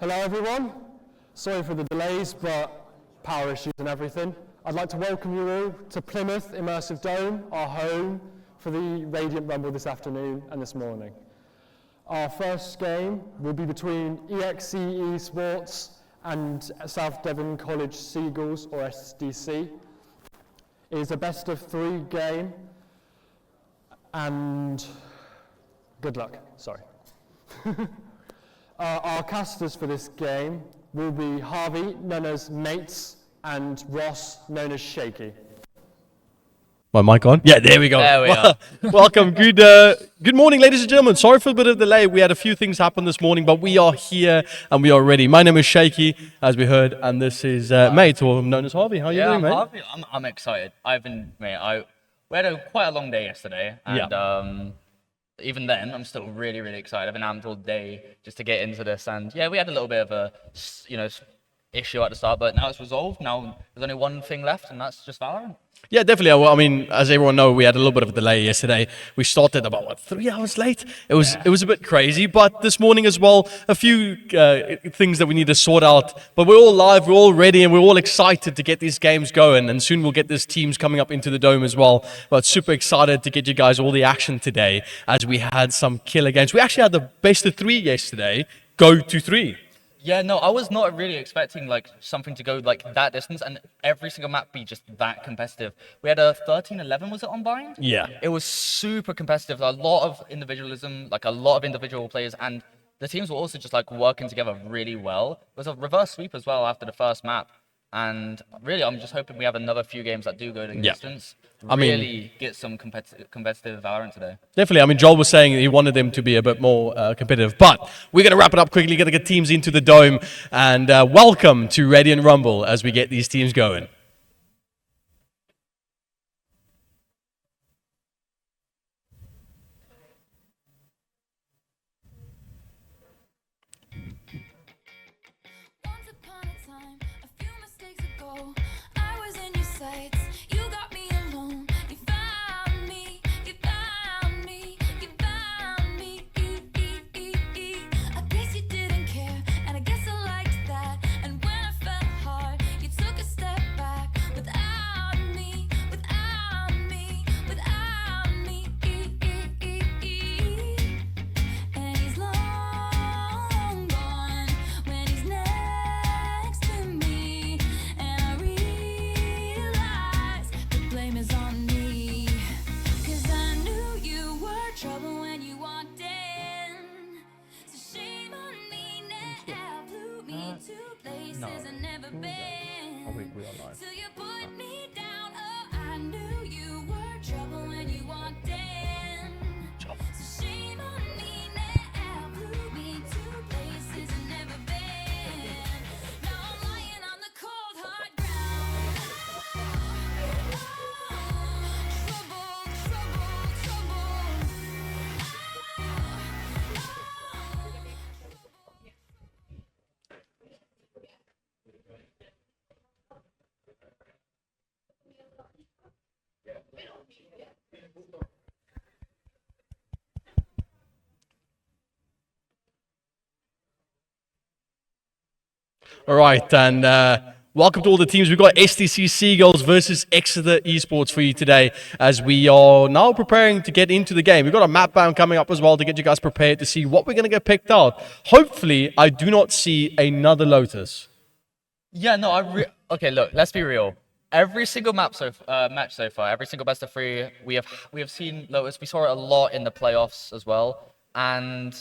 Hello everyone. Sorry for the delays, but power issues and everything. I'd like to welcome you all to Plymouth Immersive Dome, our home for the Radiant Rumble this afternoon and this morning. Our first game will be between eXe Esports and South Devon College Seagulls, or SDC. It is a best of 3 game, and good luck, sorry. Our casters for this game will be Harvey, known as Mates, and Ross, known as Shaky. My mic on? Yeah, there we go. There we are. Welcome. Good morning, ladies and gentlemen. Sorry for a bit of delay. We had a few things happen this morning, but we are here and we are ready. My name is Shaky, as we heard, and this is Mate, or known as Harvey. How are you doing, mate? Harvey. I'm excited. We had quite a long day yesterday, and even then, I'm still really, really excited. I've been amped all day just to get into this, and yeah, we had a little bit of a, issue at the start, but now it's resolved. Now there's only one thing left, and that's just Valorant. Yeah, definitely. Well, I mean, as everyone knows, we had a little bit of a delay yesterday. We started about 3 hours late. It was a bit crazy, but this morning as well, a few things that we need to sort out. But we're all live, we're all ready, and we're all excited to get these games going. And soon we'll get these teams coming up into the dome as well. But super excited to get you guys all the action today, as we had some killer games. We actually had the best of 3 yesterday, go to 3. Yeah, no, I was not really expecting something to go that distance and every single map be just that competitive. We had a 13-11, was it on Bind? Yeah. It was super competitive. A lot of individualism, a lot of individual players, and the teams were also just working together really well. It was a reverse sweep as well after the first map. And really, I'm just hoping we have another few games that do go the distance. Really get some competitive Valorant today. Definitely. I mean, Joel was saying he wanted them to be a bit more competitive. But we're going to wrap it up quickly, going to get teams into the dome. And welcome to Radiant Rumble as we get these teams going. All right, and welcome to all the teams. We've got SDC Seagulls versus eXe Esports for you today, as we are now preparing to get into the game. We've got a map bound coming up as well to get you guys prepared to see what we're going to get picked out. Hopefully, I do not see another Lotus. Yeah, no, okay, look, let's be real. Every single match so far, every single best of 3, we have seen Lotus. We saw it a lot in the playoffs as well, and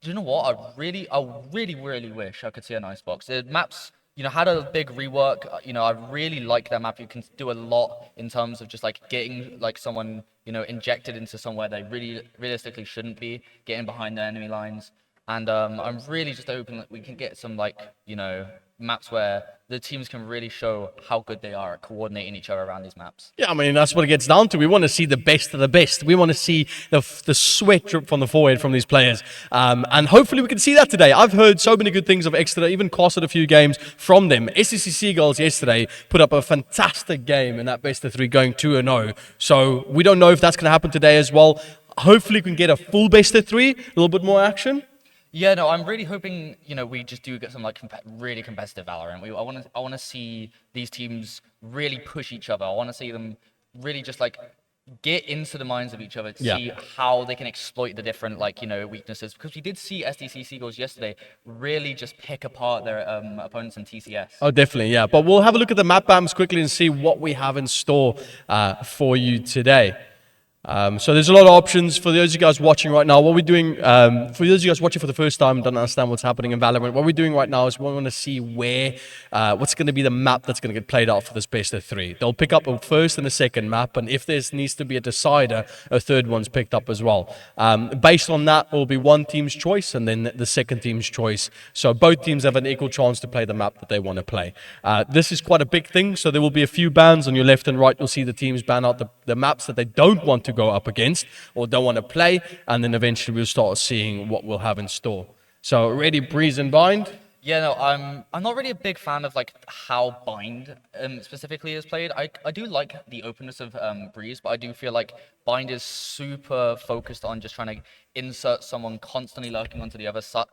do you know what? I really wish I could see an Icebox. The maps, had a big rework. I really like that map. You can do a lot in terms of just getting someone, injected into somewhere they really realistically shouldn't be, getting behind the enemy lines. And I'm really just hoping that we can get some maps where the teams can really show how good they are at coordinating each other around these maps. Yeah, I mean, that's what it gets down to. We want to see the best of the best. We want to see the sweat drip from the forehead from these players. And hopefully we can see that today. I've heard so many good things of eXe, even casted a few games from them. SDC Seagulls yesterday put up a fantastic game in that best of 3 going 2-0. So we don't know if that's going to happen today as well. Hopefully we can get a full best of 3, a little bit more action. Yeah, no, I'm really hoping, we just do get some like really competitive Valorant. I want to see these teams really push each other. I want to see them really just like get into the minds of each other to Yeah. see how they can exploit the different like, weaknesses. Because we did see SDC Seagulls yesterday really just pick apart their opponents in TCS. Oh, definitely, yeah. But we'll have a look at the map bams quickly and see what we have in store for you today. So there's a lot of options for those of you guys watching right now. What we're doing, for those of you guys watching for the first time, don't understand what's happening in Valorant, what we're doing right now is we want to see what's going to be the map that's going to get played out for this best of 3. They'll pick up a first and a second map, and if there needs to be a decider, a third one's picked up as well. Based on that, it will be one team's choice and then the second team's choice. So both teams have an equal chance to play the map that they want to play. This is quite a big thing, so there will be a few bans on your left and right. You'll see the teams ban out the maps that they don't want to go up against or don't want to play, and then eventually we'll start seeing what we'll have in store. So ready, Breeze and Bind? Yeah, no, I'm not really a big fan of like how Bind specifically is played. I do like the openness of Breeze, but I do feel like Bind is super focused on just trying to insert someone constantly lurking onto the other side.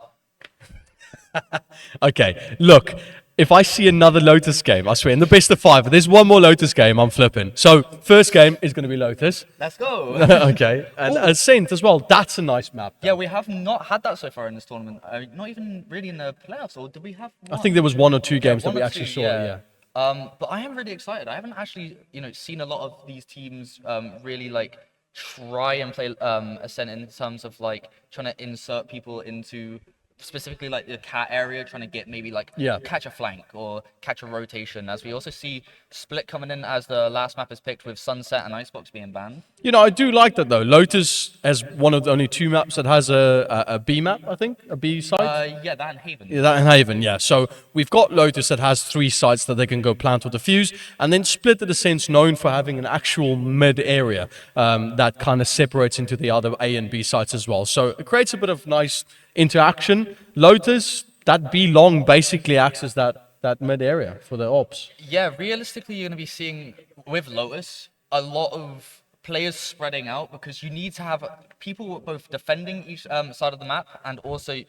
Okay, look, if I see another Lotus game, I swear, in the best of 5, if there's one more Lotus game, I'm flipping. So, first game is going to be Lotus. Let's go. Okay, and Saint as well. That's a nice map. Yeah, we have not had that so far in this tournament. Not even really in the playoffs, or did we have one? I think there was 1 or 2 games that one we or actually two, saw, yeah. yeah. But I am really excited. I haven't actually, seen a lot of these teams really like try and play Ascent in terms of like trying to insert people into specifically like the cat area, trying to get maybe like catch a flank or catch a rotation. As we also see Split coming in as the last map is picked with Sunset and Icebox being banned. I do like that though. Lotus has one of the only 2 maps that has a B map, I think, a B site. Yeah, that and Haven. Yeah, that and Haven, yeah. So we've got Lotus that has 3 sites that they can go plant or defuse, and then Split, in a sense, known for having an actual mid area that kind of separates into the other A and B sites as well. So it creates a bit of nice interaction. Lotus, that B long basically acts as that mid area for the ops. Yeah, realistically, you're going to be seeing with Lotus a lot of players spreading out because you need to have people both defending each side of the map and also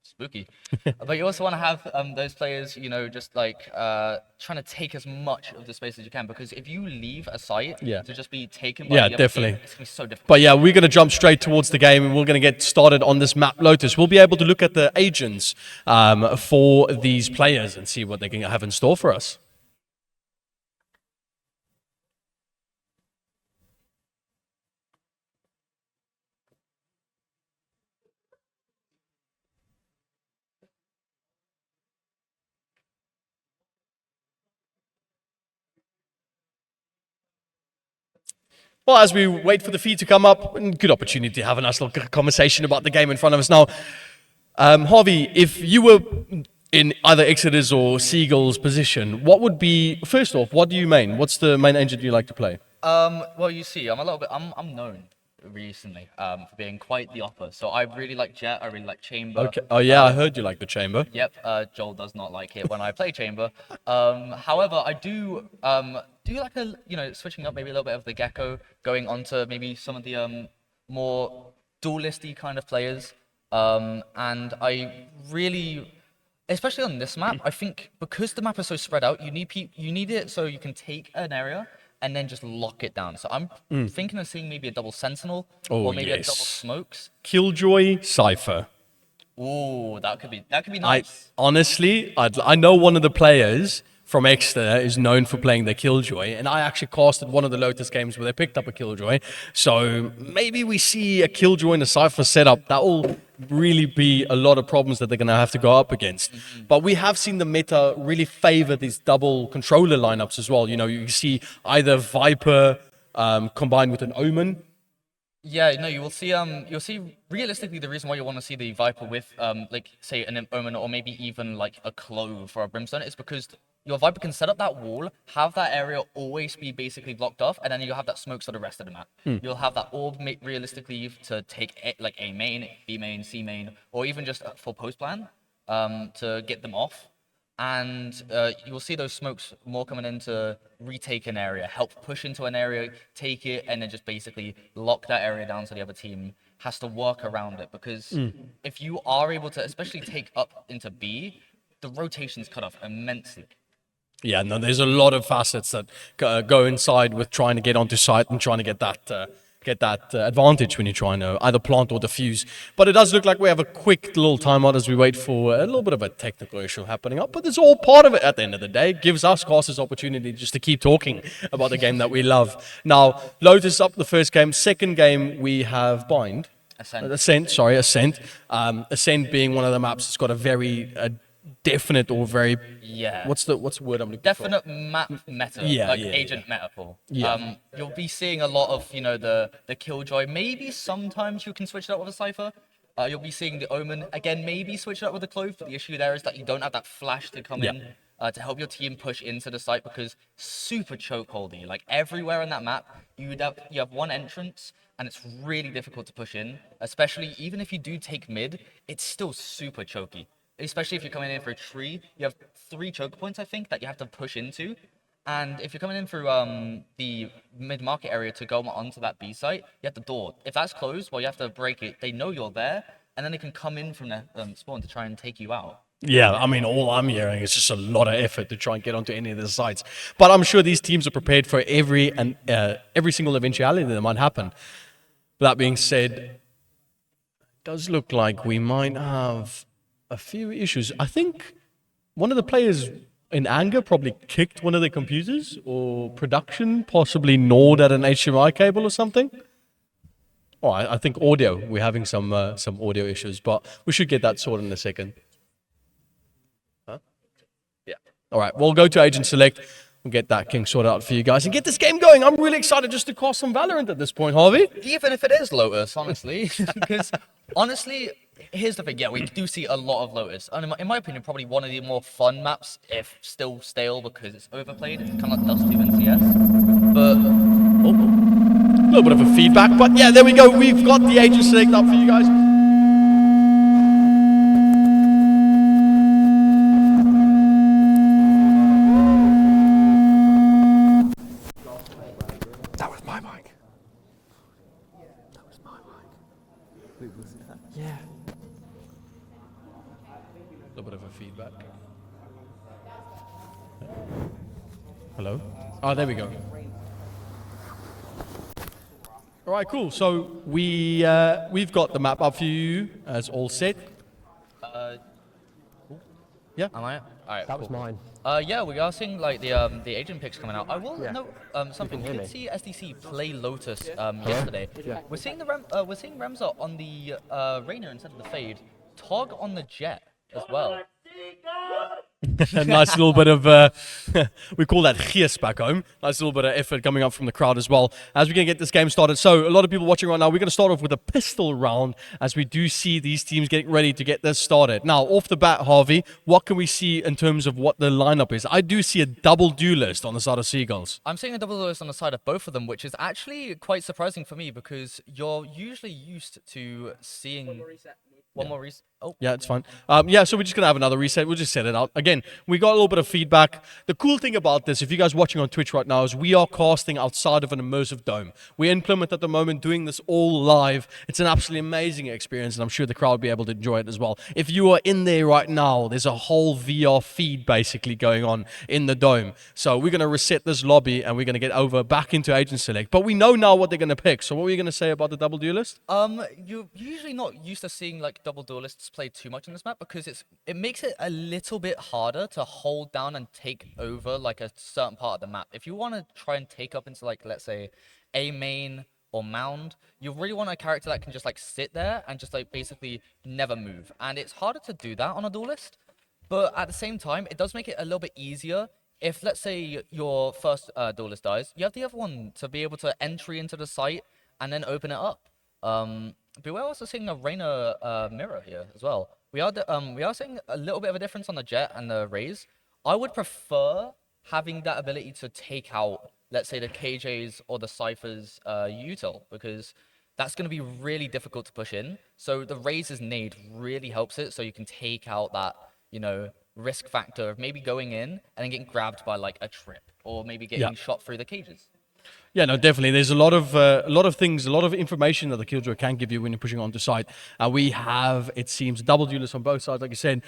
spooky. But you also want to have those players, just like trying to take as much of the space as you can, because if you leave a site to just be taken by the other definitely. team, it's going to be so difficult. But yeah, we're going to jump straight towards the game and we're going to get started on this map, Lotus. We'll be able to look at the agents for these players and see what they can have in store for us. Well, as we wait for the feed to come up, good opportunity to have a nice little conversation about the game in front of us now. Harvey, if you were in either Exeter's or Seagull's position, what would be, first off, what do you main? What's the main engine you like to play? Well, you see, I'm known recently for being quite the opposite. So I really like Jet, I really like Chamber. Okay. Oh yeah, I heard you like the Chamber. Yep, Joel does not like it when I play Chamber. However, I do like switching up maybe a little bit of the Gecko, going on to maybe some of the more dualisty kind of players. And I really, especially on this map, I think because the map is so spread out, you need it so you can take an area and then just lock it down. So I'm thinking of seeing maybe a double Sentinel or maybe a double Smokes. Killjoy, Cypher. Ooh, that could be nice. I know one of the players from eXe is known for playing the Killjoy, and I actually casted one of the Lotus games where they picked up a Killjoy. So maybe we see a Killjoy in a Cypher setup. That will really be a lot of problems that they're going to have to go up against. But we have seen the meta really favor these double controller lineups as well. You see either Viper combined with an Omen. Yeah, no, you'll see realistically the reason why you want to see the Viper with like say an Omen or maybe even like a Clove or a Brimstone is because your Viper can set up that wall, have that area always be basically blocked off, and then you'll have that smokes for the rest of the map. You'll have that orb realistically to take like A main, B main, C main, or even just for post plan to get them off. and you will see those smokes more coming in to retake an area, help push into an area, take it, and then just basically lock that area down so the other team has to work around it. Because if you are able to, especially take up into B, the rotation's cut off immensely. Yeah, no, there's a lot of facets that go inside with trying to get onto site and trying to get that advantage when you're trying to either plant or defuse. But it does look like we have a quick little timeout as we wait for a little bit of a technical issue happening up. But it's all part of it at the end of the day. It gives us casters opportunity just to keep talking about the game that we love. Now, Lotus up the first game. Second game, we have Bind. Ascent. Ascent being one of the maps that's got a very definite or very what's the word I'm looking definite map meta, agent meta pool. You'll be seeing a lot of the Killjoy. Maybe sometimes you can switch it up with a Cypher. You'll be seeing the Omen again, maybe switch it up with the Clove, but the issue there is that you don't have that flash to come in to help your team push into the site, because super chokeholdy. Like everywhere on that map, you have one entrance and it's really difficult to push in, especially even if you do take mid, it's still super choky. Especially if you're coming in for a tree, you have 3 choke points, I think, that you have to push into. And if you're coming in through the mid-market area to go onto that B site, you have the door. If that's closed, well, you have to break it. They know you're there, and then they can come in from their spawn to try and take you out. Yeah, I mean, all I'm hearing is just a lot of effort to try and get onto any of the sites. But I'm sure these teams are prepared for every single eventuality that might happen. That being said, it does look like we might have a few issues. I think one of the players in anger probably kicked one of their computers, or production possibly gnawed at an HDMI cable or something. Oh, I think audio. We're having some audio issues, but we should get that sorted in a second. Huh? Yeah. All right, we'll go to Agent Select. We'll get that king sorted out for you guys and get this game going. I'm really excited just to cast some Valorant at this point, Harvey. Even if it is Lotus, honestly. Because, honestly, here's the thing. Yeah, we do see a lot of Lotus. And in my opinion, probably one of the more fun maps, if still stale because it's overplayed. It's kind of like Dust 2 in CS. But, a little bit of a feedback. But yeah, there we go. We've got the Agent Select up for you guys. Hello? Oh, there we go. All right, cool. So we've got the map up for you as all set. Yeah. Am I? All right. That was mine. Yeah, we are seeing like the agent picks coming out. I will note something. We did see SDC play Lotus yesterday. Yeah. We're seeing Remza on the Reyna instead of the Fade. Tog on the Jet as well. A nice little bit of, we call that gees back home. Nice little bit of effort coming up from the crowd as well as we're going to get this game started. So a lot of people watching right now, we're going to start off with a pistol round as we do see these teams getting ready to get this started. Now, off the bat, Harvey, what can we see in terms of what the lineup is? I do see a double duelist on the side of Seagulls. I'm seeing a double duelist on the side of both of them, which is actually quite surprising for me because you're usually used to seeing... One more reset. Oh. Yeah, it's fine. Yeah, so we're just going to have another reset. We'll just set it out. Again, we got a little bit of feedback. The cool thing about this, if you guys watching on Twitch right now, is we are casting outside of an immersive dome. We're in Plymouth at the moment doing this all live. It's an absolutely amazing experience, and I'm sure the crowd will be able to enjoy it as well. If you are in there right now, there's a whole VR feed basically going on in the dome. So we're going to reset this lobby, and we're going to get over back into Agent Select. But we know now what they're going to pick. So what were you going to say about the double duelist? You're usually not used to seeing like double duelists play too much in this map because it makes it a little bit harder to hold down and take over like a certain part of the map. If you want to try and take up into like, let's say, A main or mound, you really want a character that can just like sit there and just like basically never move. And it's harder to do that on a duelist, but at the same time, it does make it a little bit easier. If, let's say, your first duelist dies, you have the other one to be able to entry into the site and then open it up. But we're also seeing a Reyna mirror here as well. We are seeing a little bit of a difference on the Jet and the Raze. I would prefer having that ability to take out, let's say, the KJs or the Cypher's util, because that's going to be really difficult to push in. So the Raze's nade really helps it, so you can take out that, risk factor of maybe going in and then getting grabbed by like a trip or maybe getting shot through the cages. Yeah, no, definitely. There's a lot of things, a lot of information that the Killjoy can give you when you're pushing onto site. We have, it seems, double duelists on both sides, like you said.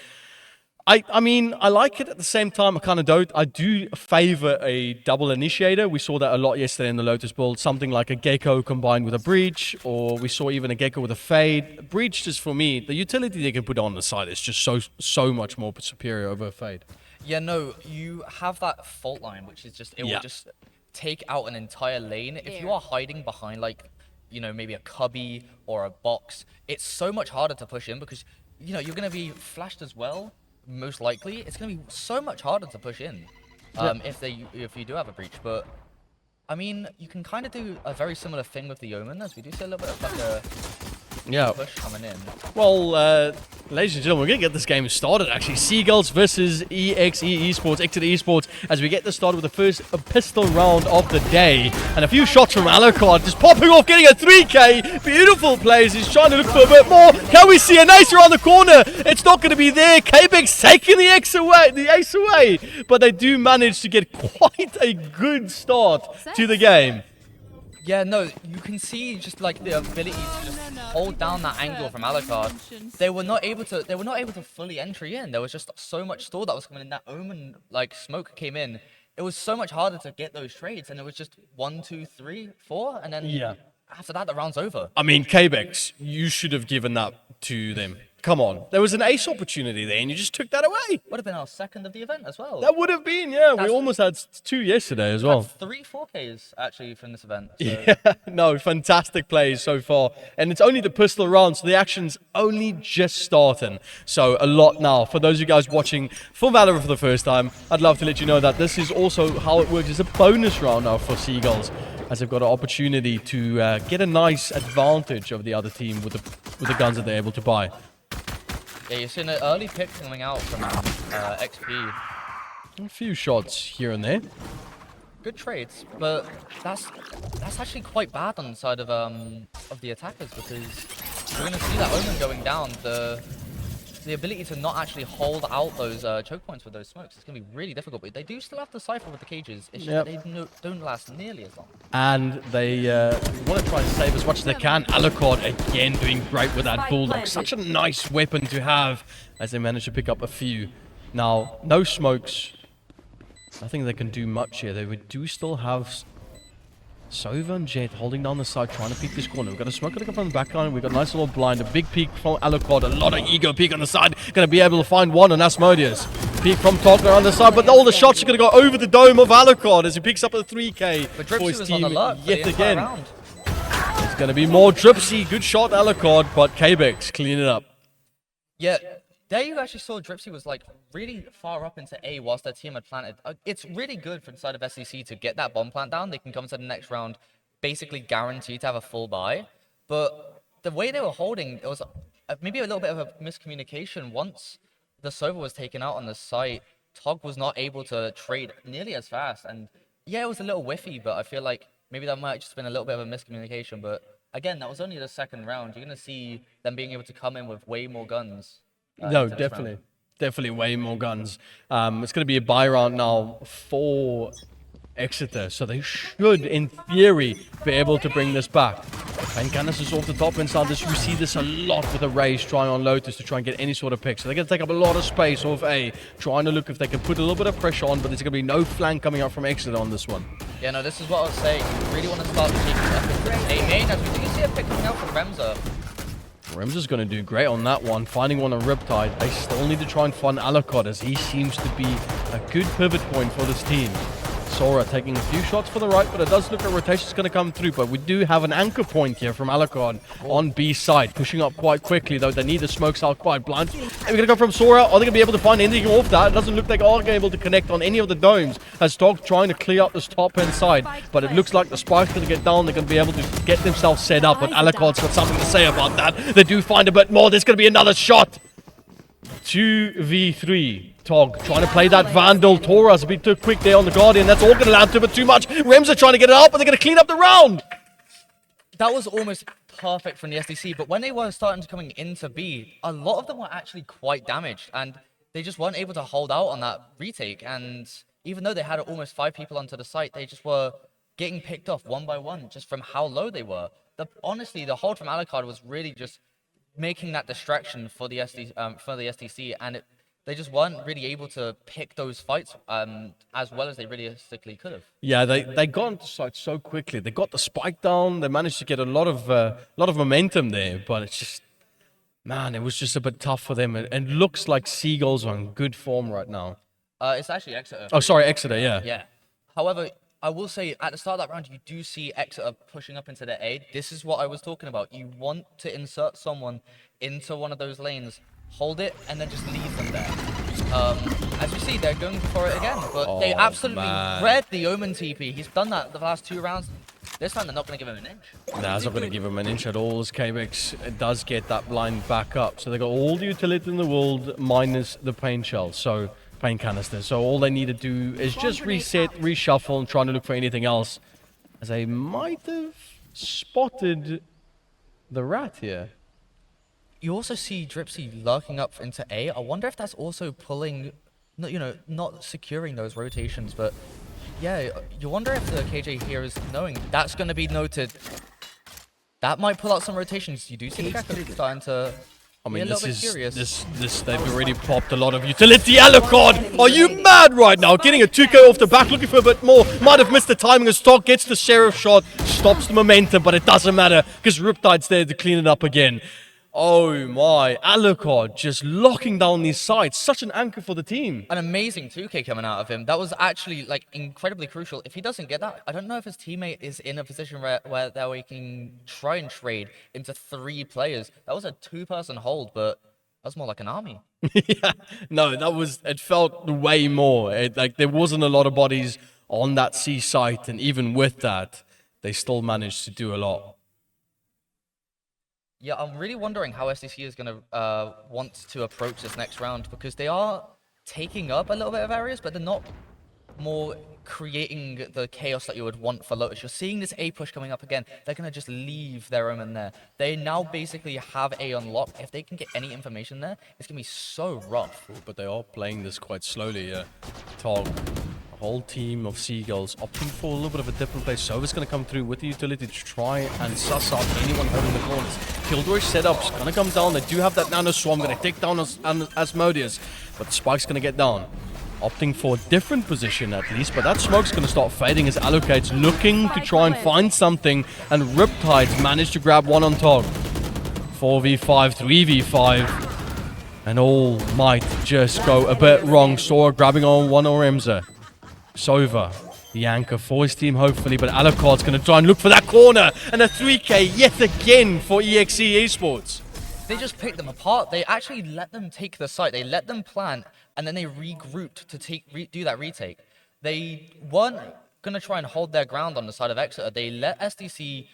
I mean, I like it at the same time. I kind of don't. I do favor a double initiator. We saw that a lot yesterday in the Lotus build. Something like a Gecko combined with a Breach, or we saw even a Gecko with a Fade. Breach, just for me, the utility they can put on the side is just so much more superior over a Fade. Yeah, no, you have that fault line, which is just, it will just take out an entire lane. If you are hiding behind, like, you know, maybe a cubby or a box, it's so much harder to push in because, you know, you're going to be flashed as well. Most likely, it's going to be so much harder to push in if you do have a breach. But I mean, you can kind of do a very similar thing with the Omen, as we do see a little bit of like a push coming in. Well, ladies and gentlemen, we're going to get this game started, actually. Seagulls versus eXe Esports, eXe Esports, as we get this started with the first pistol round of the day. And a few shots from Alucard, just popping off, getting a 3K. Beautiful plays. He's trying to look for a bit more. Can we see an ace around the corner? It's not going to be there. K-Bex taking the ace away. But they do manage to get quite a good start to the game. Yeah, no, you can see just like the ability to just hold down that angle from Alucard. They were not able to fully entry in. There was just so much stall that was coming in. That Omen like smoke came in. It was so much harder to get those trades, and it was just 1, 2, 3, 4, and then after that the round's over. I mean, K-Bex, you should have given that to them. Come on. There was an ace opportunity there, and you just took that away. Would have been our second of the event as well. That would have been, yeah. We almost had 2 yesterday as well. 3 4Ks, actually, from this event. So. Yeah, no, fantastic plays so far. And it's only the pistol round, so the action's only just starting. So a lot now. For those of you guys watching for Valorant for the first time, I'd love to let you know that this is also how it works. It's a bonus round now for Seagulls, as they've got an opportunity to get a nice advantage over the other team with the guns that they're able to buy. Yeah, you're seeing an early pick coming out from XP. A few shots here and there. Good trades, but that's actually quite bad on the side of the attackers, because we're going to see that Omen going down. The ability to not actually hold out those choke points with those smokes is going to be really difficult, but they do still have to cypher with the cages. It's just that they don't last nearly as long. And they want to try and save as much as they can. Alucard again doing great with that Bulldog. Such a nice weapon to have, as they manage to pick up a few. Now, no smokes. I think they can do much here. They do still have Sova and Jet holding down the side, trying to peek this corner. We've got a smoke from the back line. We've got a nice little blind, a big peek from Alucard, a lot of ego peek on the side. Going to be able to find one on Asmodeus. Peek from Togler on the side, but all the shots are going to go over the dome of Alucard as he picks up a 3K for his team yet again. It's going to be more Dripsy. Good shot, Alucard, but K-Bex clean it up. Yeah, there you actually saw Dripsy was like really far up into A whilst their team had planted. It's really good for the side of SDC to get that bomb plant down. They can come to the next round basically guaranteed to have a full buy. But the way they were holding, it was maybe a little bit of a miscommunication. Once the Sova was taken out on the site, Tog was not able to trade nearly as fast. And yeah, it was a little whiffy, but I feel like maybe that might have just been a little bit of a miscommunication. But again, that was only the second round. You're going to see them being able to come in with way more guns. No, definitely. Definitely way more guns. It's going to be a buy round now for Exeter, so they should, in theory, be able to bring this back. And Canis is off the top inside this. We see this a lot with the Rays trying on Lotus to try and get any sort of pick. So they're going to take up a lot of space off A, trying to look if they can put a little bit of pressure on, but there's going to be no flank coming out from Exeter on this one. Yeah, no, this is what I was saying. You really want to start taking up A main, as we do see a pick coming out from Remza. Remza's going to do great on that one, finding one on Riptide. They still need to try and find Alucard, as he seems to be a good pivot point for this team. Sora taking a few shots for the right, but it does look like rotation's going to come through. But we do have an anchor point here from Alucard on B side, pushing up quite quickly, though they need the smokes out quite blind. And we're going to go from Sora. Are they going to be able to find anything off that? It doesn't look like they are able to connect on any of the domes, as Tog trying to clear up this top end side. But it looks like the Spike's going to get down. They're going to be able to get themselves set up, but Alucard's got something to say about that. They do find a bit more. There's going to be another shot. 2v3. Tog trying to play that Vandal. Tora's a bit too quick there on the Guardian. That's all going to land to him, but too much. Remza trying to get it up, but they're going to clean up the round. That was almost perfect from the SDC, but when they were starting to coming into B, a lot of them were actually quite damaged. And they just weren't able to hold out on that retake. And even though they had almost 5 people onto the site, they just were getting picked off one by one just from how low they were. Honestly, the hold from Alucard was really just making that distraction for the SDC, and they just weren't really able to pick those fights as well as they realistically could have. Yeah, they got into site so quickly. They got the spike down. They managed to get a lot of momentum there, but it's just, man, it was just a bit tough for them. And looks like Seagulls are in good form right now. It's actually Exeter. Oh, sorry, Exeter, yeah. Yeah. However, I will say at the start of that round, you do see Exeter pushing up into the A. This is what I was talking about. You want to insert someone into one of those lanes, hold it, and then just leave them there. As you see, they're going for it again, but they absolutely read the Omen TP. He's done that the last 2 rounds. This time, they're not going to give him an inch. Nah, it's not going to give him an inch at all, as KBX does get that blind back up. So they got all the utility in the world minus the pain shell. So pain canister. So all they need to do is just reset, reshuffle, and try to look for anything else. As they might have spotted the rat here. You also see Dripsy lurking up into A. I wonder if that's also pulling, not securing those rotations, but yeah, you wonder if the KJ here is knowing that's going to be noted. That might pull out some rotations. You do see the Gecko starting to be a little bit curious. They've already popped a lot of utility. Alucard, are you mad right now? Getting a 2K off the back, looking for a bit more. Might have missed the timing as Stock gets the Sheriff shot, stops the momentum, but it doesn't matter because Riptide's there to clean it up again. Oh my, Alucard just locking down these sides. Such an anchor for the team. An amazing 2K coming out of him. That was actually like incredibly crucial. If he doesn't get that, I don't know if his teammate is in a position where he can try and trade into 3 players. That was a 2-person hold, but that was more like an army. Yeah, no, it felt way more. There wasn't a lot of bodies on that C site, and even with that, they still managed to do a lot. Yeah, I'm really wondering how SDC is going to want to approach this next round, because they are taking up a little bit of areas, but they're not more creating the chaos that you would want for Lotus. You're seeing this A push coming up again. They're going to just leave their Omen there. They now basically have A on lock. If they can get any information there, it's going to be so rough. But they are playing this quite slowly. Tog, a whole team of Seagulls opting for a little bit of a different play. Sova's going to come through with the utility to try and suss out anyone holding the corners. Killjoy setup's going to come down. They do have that Nano Swarm, going to take down Asmodeus, but the Spike's going to get down. Opting for a different position at least, but that smoke's going to start fading as Alucard's looking to try and find something, and Riptide's managed to grab one on top. 4v5, 3v5, and all might just go a bit wrong. Sora grabbing on one Oremza. Sova, the anchor for his team hopefully, but Alucard's going to try and look for that corner, and a 3K yet again for eXe Esports. They just picked them apart. They actually let them take the site. They let them plant, and then they regrouped to do that retake. They weren't going to try and hold their ground on the side of Exeter. They let SDC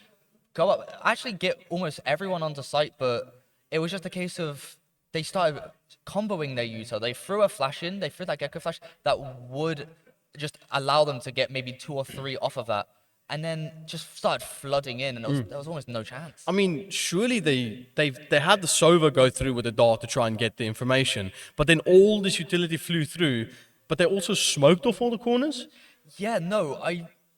go up, actually get almost everyone onto site, but it was just a case of they started comboing their util. They threw a flash in, they threw that Gecko flash that would just allow them to get maybe 2 or 3 off of that, and then just started flooding in, and there was almost no chance. I mean, surely they had the Sova go through with the dart to try and get the information, but then all this utility flew through, but they also smoked off all the corners? Yeah, no,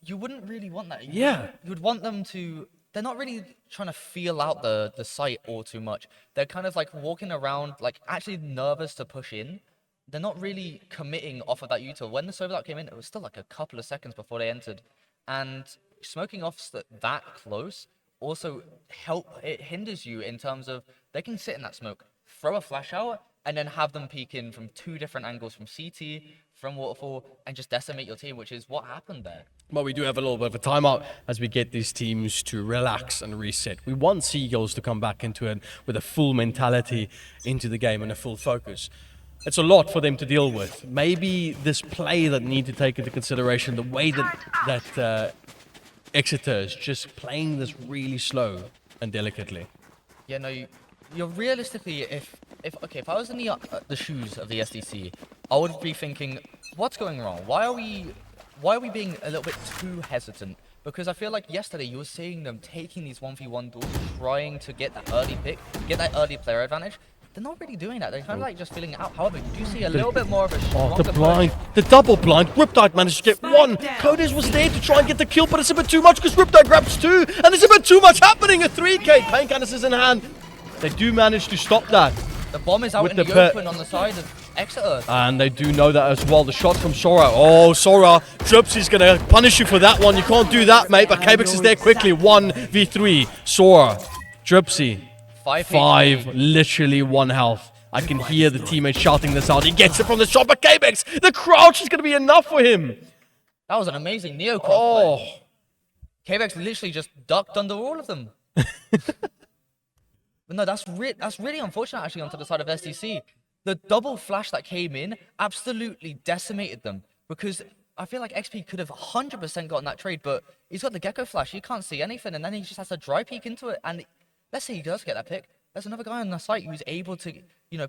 you wouldn't really want that. Yeah. You would want them to... They're not really trying to feel out the site all too much. They're kind of like walking around, like actually nervous to push in. They're not really committing off of that util. When the Sova dart came in, it was still like a couple of seconds before they entered. And smoking off that close also it hinders you in terms of they can sit in that smoke, throw a flash out, and then have them peek in from 2 different angles, from CT, from Waterfall, and just decimate your team, which is what happened there. Well, we do have a little bit of a timeout as we get these teams to relax and reset. We want Seagulls to come back into it with a full mentality into the game and a full focus. It's a lot for them to deal with. Maybe this play that need to take into consideration, the way that Exeter is just playing this really slow and delicately. Yeah, no, you're realistically, if I was in the shoes of the SDC, I would be thinking, what's going wrong? Why are we being a little bit too hesitant? Because I feel like yesterday you were seeing them taking these 1v1 duels, trying to get that early pick, get that early player advantage. they're not really doing that. They're kind of like just filling it out. However, you do see a little bit more of a Oh, stronger the blind, the double blind. Riptide managed to get one. Codes was there to try and get the kill, but it's a bit too much because Riptide grabs two, and there's a bit too much happening. A 3K, paint canisters in hand. They do manage to stop that. The bomb is out With in the the pit. open on the side of Exeter. And they do know that as well. The shot from Sora. Oh, Sora. Drips is going to punish you for that one. You can't do that, mate. But Kbex is there quickly. 1v3. Sora. Dripsy. 5. Literally 1 health. I can hear the teammates shouting this out. He gets it from the shot, but Kbex, the crouch is going to be enough for him. That was an amazing Neocroft Oh. play. Kbex literally just ducked under all of them. But no, that's really unfortunate actually onto the side of SDC. The double flash that came in absolutely decimated them because I feel like XP could have 100% gotten that trade, but he's got the Gecko flash. He can't see anything, and then he just has to dry peek into it. And let's say he does get that pick. There's another guy on the site who's able to,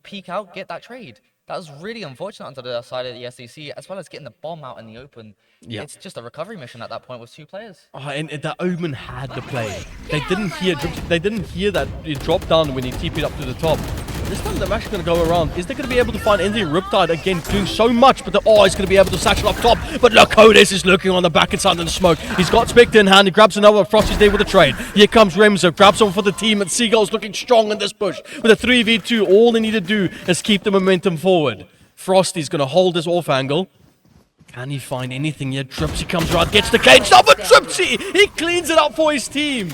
peek out, get that trade. That was really unfortunate onto the side of the SDC, as well as getting the bomb out in the open. Yeah. It's just a recovery mission at that point with 2 players. Oh, and that Omen had the play. They didn't hear that it dropped down when he TP'd up to the top. This time they're actually going to go around. Is they going to be able to find anything? Riptide again doing so much, but he's going to be able to satchel up top. But look, Codes is looking on the back inside of the smoke. He's got Spectre in hand. He grabs another. Frosty's there with a trade. Here comes Remzo. Grabs one for the team. And Seagull's looking strong in this push. With a 3v2, all they need to do is keep the momentum forward. Frosty's going to hold this off angle. Can he find anything yet? Tripsy comes around, gets the cage. Stop it, Tripsy! He cleans it up for his team.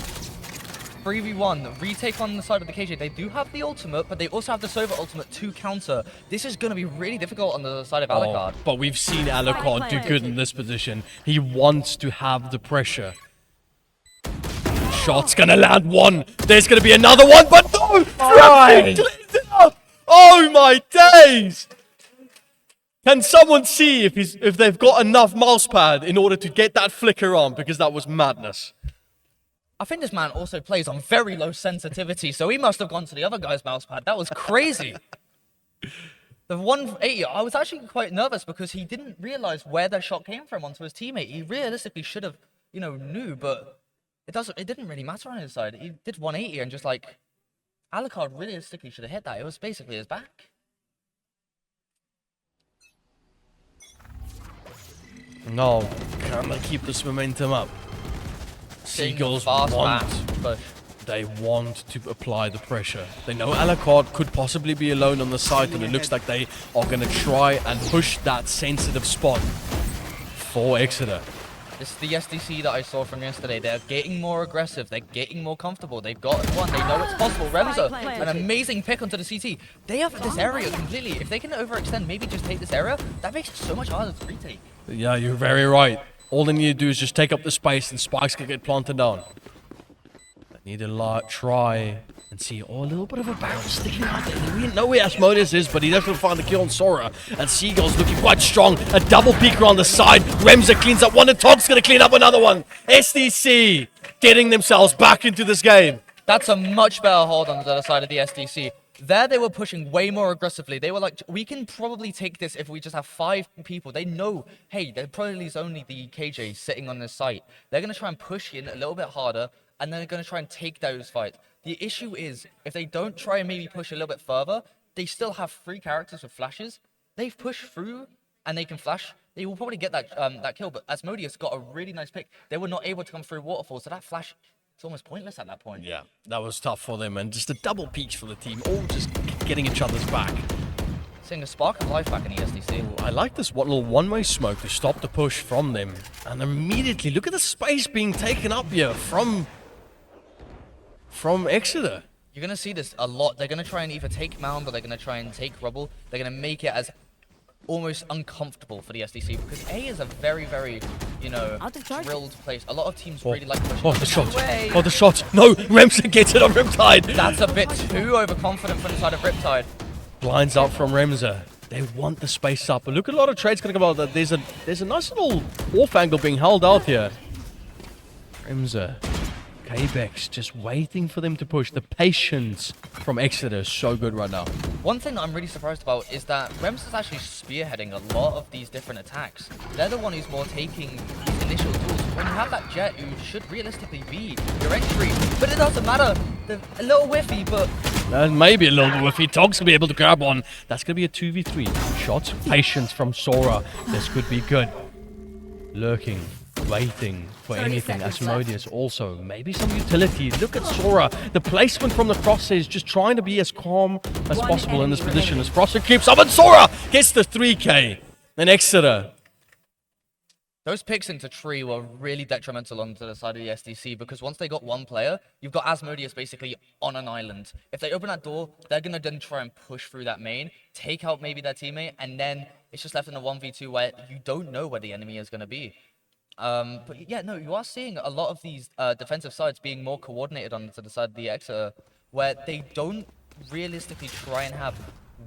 3v1, retake on the side of the KJ. They do have the ultimate, but they also have the Sova ultimate to counter. This is going to be really difficult on the side of Alucard. But we've seen Alucard do good in this position. He wants to have the pressure. Shot's going to land one. There's going to be another one, but no! Tripsy cleans it up! Oh my days! Can someone see if they've got enough mousepad in order to get that flicker on? Because that was madness. I think this man also plays on very low sensitivity, so he must have gone to the other guy's mousepad. That was crazy. The 180, I was actually quite nervous because he didn't realize where the shot came from onto his teammate. He realistically should have, knew, but it didn't really matter on his side. He did 180 and just like, Alucard realistically should have hit that. It was basically his back. No, can they keep this momentum up? Seagulls they want to apply the pressure. They know Alucard could possibly be alone on the site, and it looks like they are going to try and push that sensitive spot for Exeter. This is the SDC that I saw from yesterday. They're getting more aggressive. They're getting more comfortable. They've got one. They know it's possible. Remzo, an amazing pick onto the CT. They have this area completely. If they can overextend, maybe just take this area, that makes it so much harder to retake. Yeah, you're very right. All they need to do is just take up the space and spikes can get planted down. They need to try and see. Oh, a little bit of a barrel sticking out there. We didn't know where Asmodeus is, but he does find the kill on Sora. And Seagull's looking quite strong. A double peeker on the side. Remza cleans up one and Todd's going to clean up another one. SDC getting themselves back into this game. That's a much better hold on the other side of the SDC. There they were pushing way more aggressively. They were like, we can probably take this if we just have 5 people. They know, hey, there probably is only the KJ sitting on this site. They're going to try and push in a little bit harder, and then they're going to try and take those fights. The issue is, if they don't try and maybe push a little bit further, they still have 3 characters with flashes. They've pushed through, and they can flash. They will probably get that kill, but Asmodeus got a really nice pick. They were not able to come through Waterfall, so that flash... it's almost pointless at that point. Yeah, that was tough for them, and just a double peach for the team, all just getting each other's back. Seeing a spark of life back in the SDC. I like this little one-way smoke to stop the push from them, and immediately look at the space being taken up here from Exeter. You're going to see this a lot. They're going to try and either take Mound or they're going to try and take Rubble. They're going to make it as almost uncomfortable for the SDC because A is a very, very, drilled place. A lot of teams really like pushing. Oh, the shot. Oh, the shot. No, Remsen gets it on Riptide. That's a bit too overconfident from the side of Riptide. Blinds out from Remza. They want the space up. But look at a lot of trades going to come out. That there's a nice little off angle being held out here. Remza. Kbex just waiting for them to push. The patience from Exeter is so good right now. One thing that I'm really surprised about is that Rems is actually spearheading a lot of these different attacks. They're the one who's more taking these initial tools. when you have that Jet, you should realistically be your entry. But it doesn't matter. A little whiffy, but Maybe a little bit whiffy. Tog's going to be able to grab one. That's going to be a 2v3. Shots, patience from Sora. This could be good. Lurking, waiting for anything. Asmodeus also. Maybe some utility. Look at Sora. The placement from the crosshairs, just trying to be as calm as possible in this position as Froster keeps up. And Sora gets the 3k. Then Exeter. those picks into tree were really detrimental onto the side of the SDC because once they got one player, you've got Asmodeus basically on an island. If they open that door, they're going to then try and push through that main, take out maybe their teammate, and then it's just left in a 1v2 where you don't know where the enemy is going to be. But yeah, no, you are seeing a lot of these defensive sides being more coordinated onto the side of the eXe, where they don't realistically try and have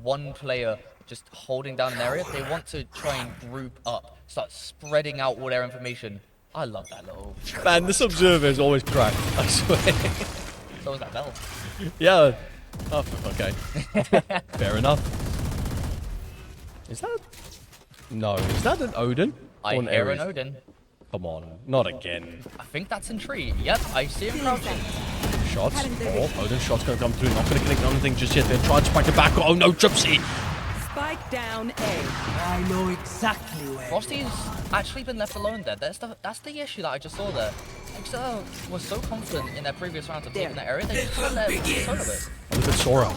one player just holding down an area. They want to try and group up, start spreading out all their information. I love that little... Man, this observer is always cracked, I swear. So was that bell. Yeah. Oh, okay. Fair enough. Is that... No, is that an Odin? I Or an hear Ares? an Odin. Come on, not again. I think that's in tree. Yep, I see him crouching. Shots. Oh, Odin's shot's gonna come through. Not gonna connect on anything just yet. They're trying to spike it back. Oh no, Gypsy! Spike down A. I know exactly where. Frosty's actually been left alone there. That's the issue that I just saw there. eXe was so confident in their previous rounds of taking that area, they just couldn't let it solo it. Look at Sora.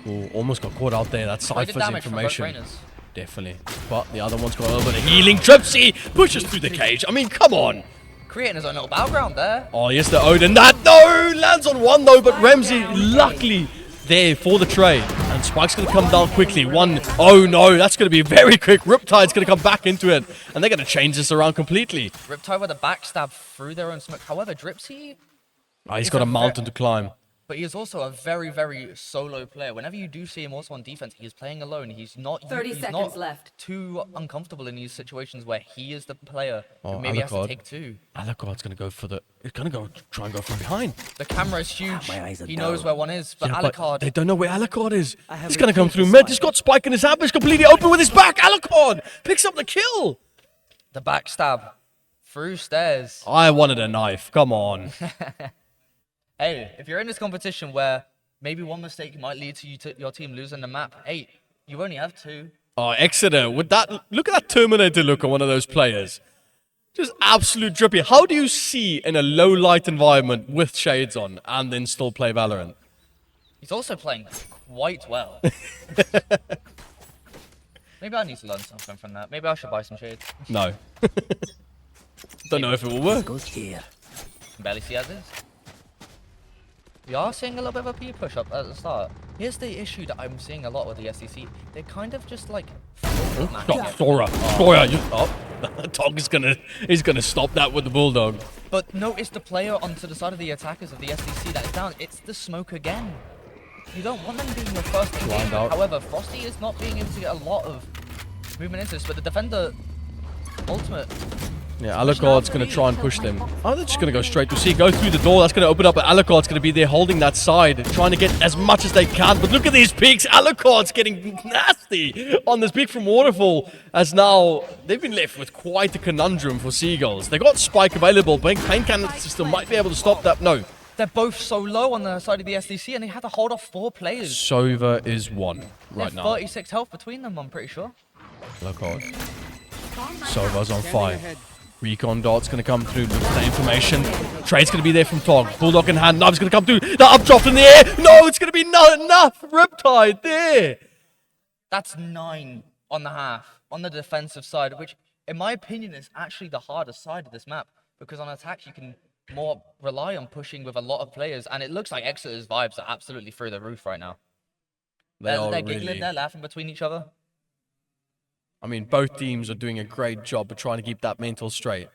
Ooh, almost got caught out there. That's Quite good Cypher's damage from both information. trainers. Definitely. But the other one's got a little bit of healing. Gypsy pushes through the cage. I mean, come on. Creating his own little battleground there. Oh, yes, the Odin. That, no! Lands on one, though, but Ramsey, luckily, there for the trade. And Spike's going to come down quickly. One, oh no, that's going to be very quick. Riptide's going to come back into it. And they're going to change this around completely. Riptide with a backstab through their own smoke. However, Dripsy, Oh, he's got a mountain to climb. but he is also a very, very solo player. Whenever you do see him also on defense, he is playing alone. He's not 30 he's seconds not left. too uncomfortable in these situations where he is the player Oh, who maybe has to Alucard. take two. Alucard's going to go for the... He's going to go try and go from behind. The camera is huge. My eyes are He knows dull. where one is, but Yeah, Alucard... they don't know where Alucard is. have He's going to come retrieved through the mid. spike. He's got Spike in his hand, but he's completely open with his back. Alucard picks up the kill. The backstab through stairs. I wanted a knife. Come on. Hey, if you're in this competition where maybe one mistake might lead to your team losing the map, hey, you only have two. Oh, Exeter, with that, look at that Terminator look on one of those players. Just absolute drippy. How do you see in a low light environment with shades on and then still play Valorant? He's also playing quite well. Maybe I need to learn something from that. Maybe I should buy some shades. No. Don't know if it will work. Goes here. Can barely see as is. We are seeing a little bit of a P push up at the start. Here's the issue that I'm seeing a lot with the SDC. They're kind of just like... Stop, Sora. Sora, you stop. Tog is he's gonna stop that with the Bulldog. But notice the player onto the side of the attackers of the SDC that is down. It's the smoke again. You don't want them being your first engagement. out. However, Frosty is not being able to get a lot of movement into this, but the defender ultimate. Yeah, Alucard's gonna try and push them. Oh, they're just gonna go straight to C. Go through the door. That's gonna open up, but Alucard's gonna be there holding that side, trying to get as much as they can. But look at these peaks. Alucard's getting nasty on this peak from Waterfall. As now they've been left with quite a conundrum for Seagulls. They got Spike available, but Pain Cannon system might be able to stop that. No. They're both so low on the side of the SDC, and they had to hold off 4 players. Sova is one right They now. have 36 health between them, I'm pretty sure. Alucard. Sova's on fire. Recon Dot's going to come through with the information. Trade's going to be there from Tog. Bulldog in hand. Knife's going to come through. The updraft in the air. No, it's going to be not enough. Riptide there. That's 9 on the half, on the defensive side, which, in my opinion, is actually the hardest side of this map. Because on attack, you can more rely on pushing with a lot of players. And it looks like Exeter's vibes are absolutely through the roof right now. They're giggling, they're laughing between each other. I mean, both teams are doing a great job of trying to keep that mental straight.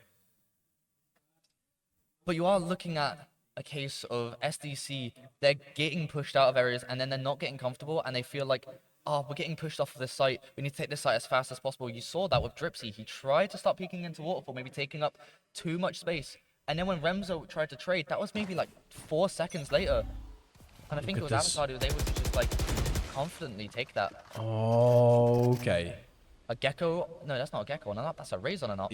But you are looking at a case of SDC, they're getting pushed out of areas and then they're not getting comfortable and they feel like, oh, we're getting pushed off of this site. We need to take this site as fast as possible. You saw that with Dripsy. He tried to start peeking into Waterfall, maybe taking up too much space. And then when Remzo tried to trade, that was maybe like 4 seconds later. And I think it was at this. Avatar who was able to just like confidently take that. Okay. A Gecko, no, that's not a Gecko on an up, that's a Raze on an up.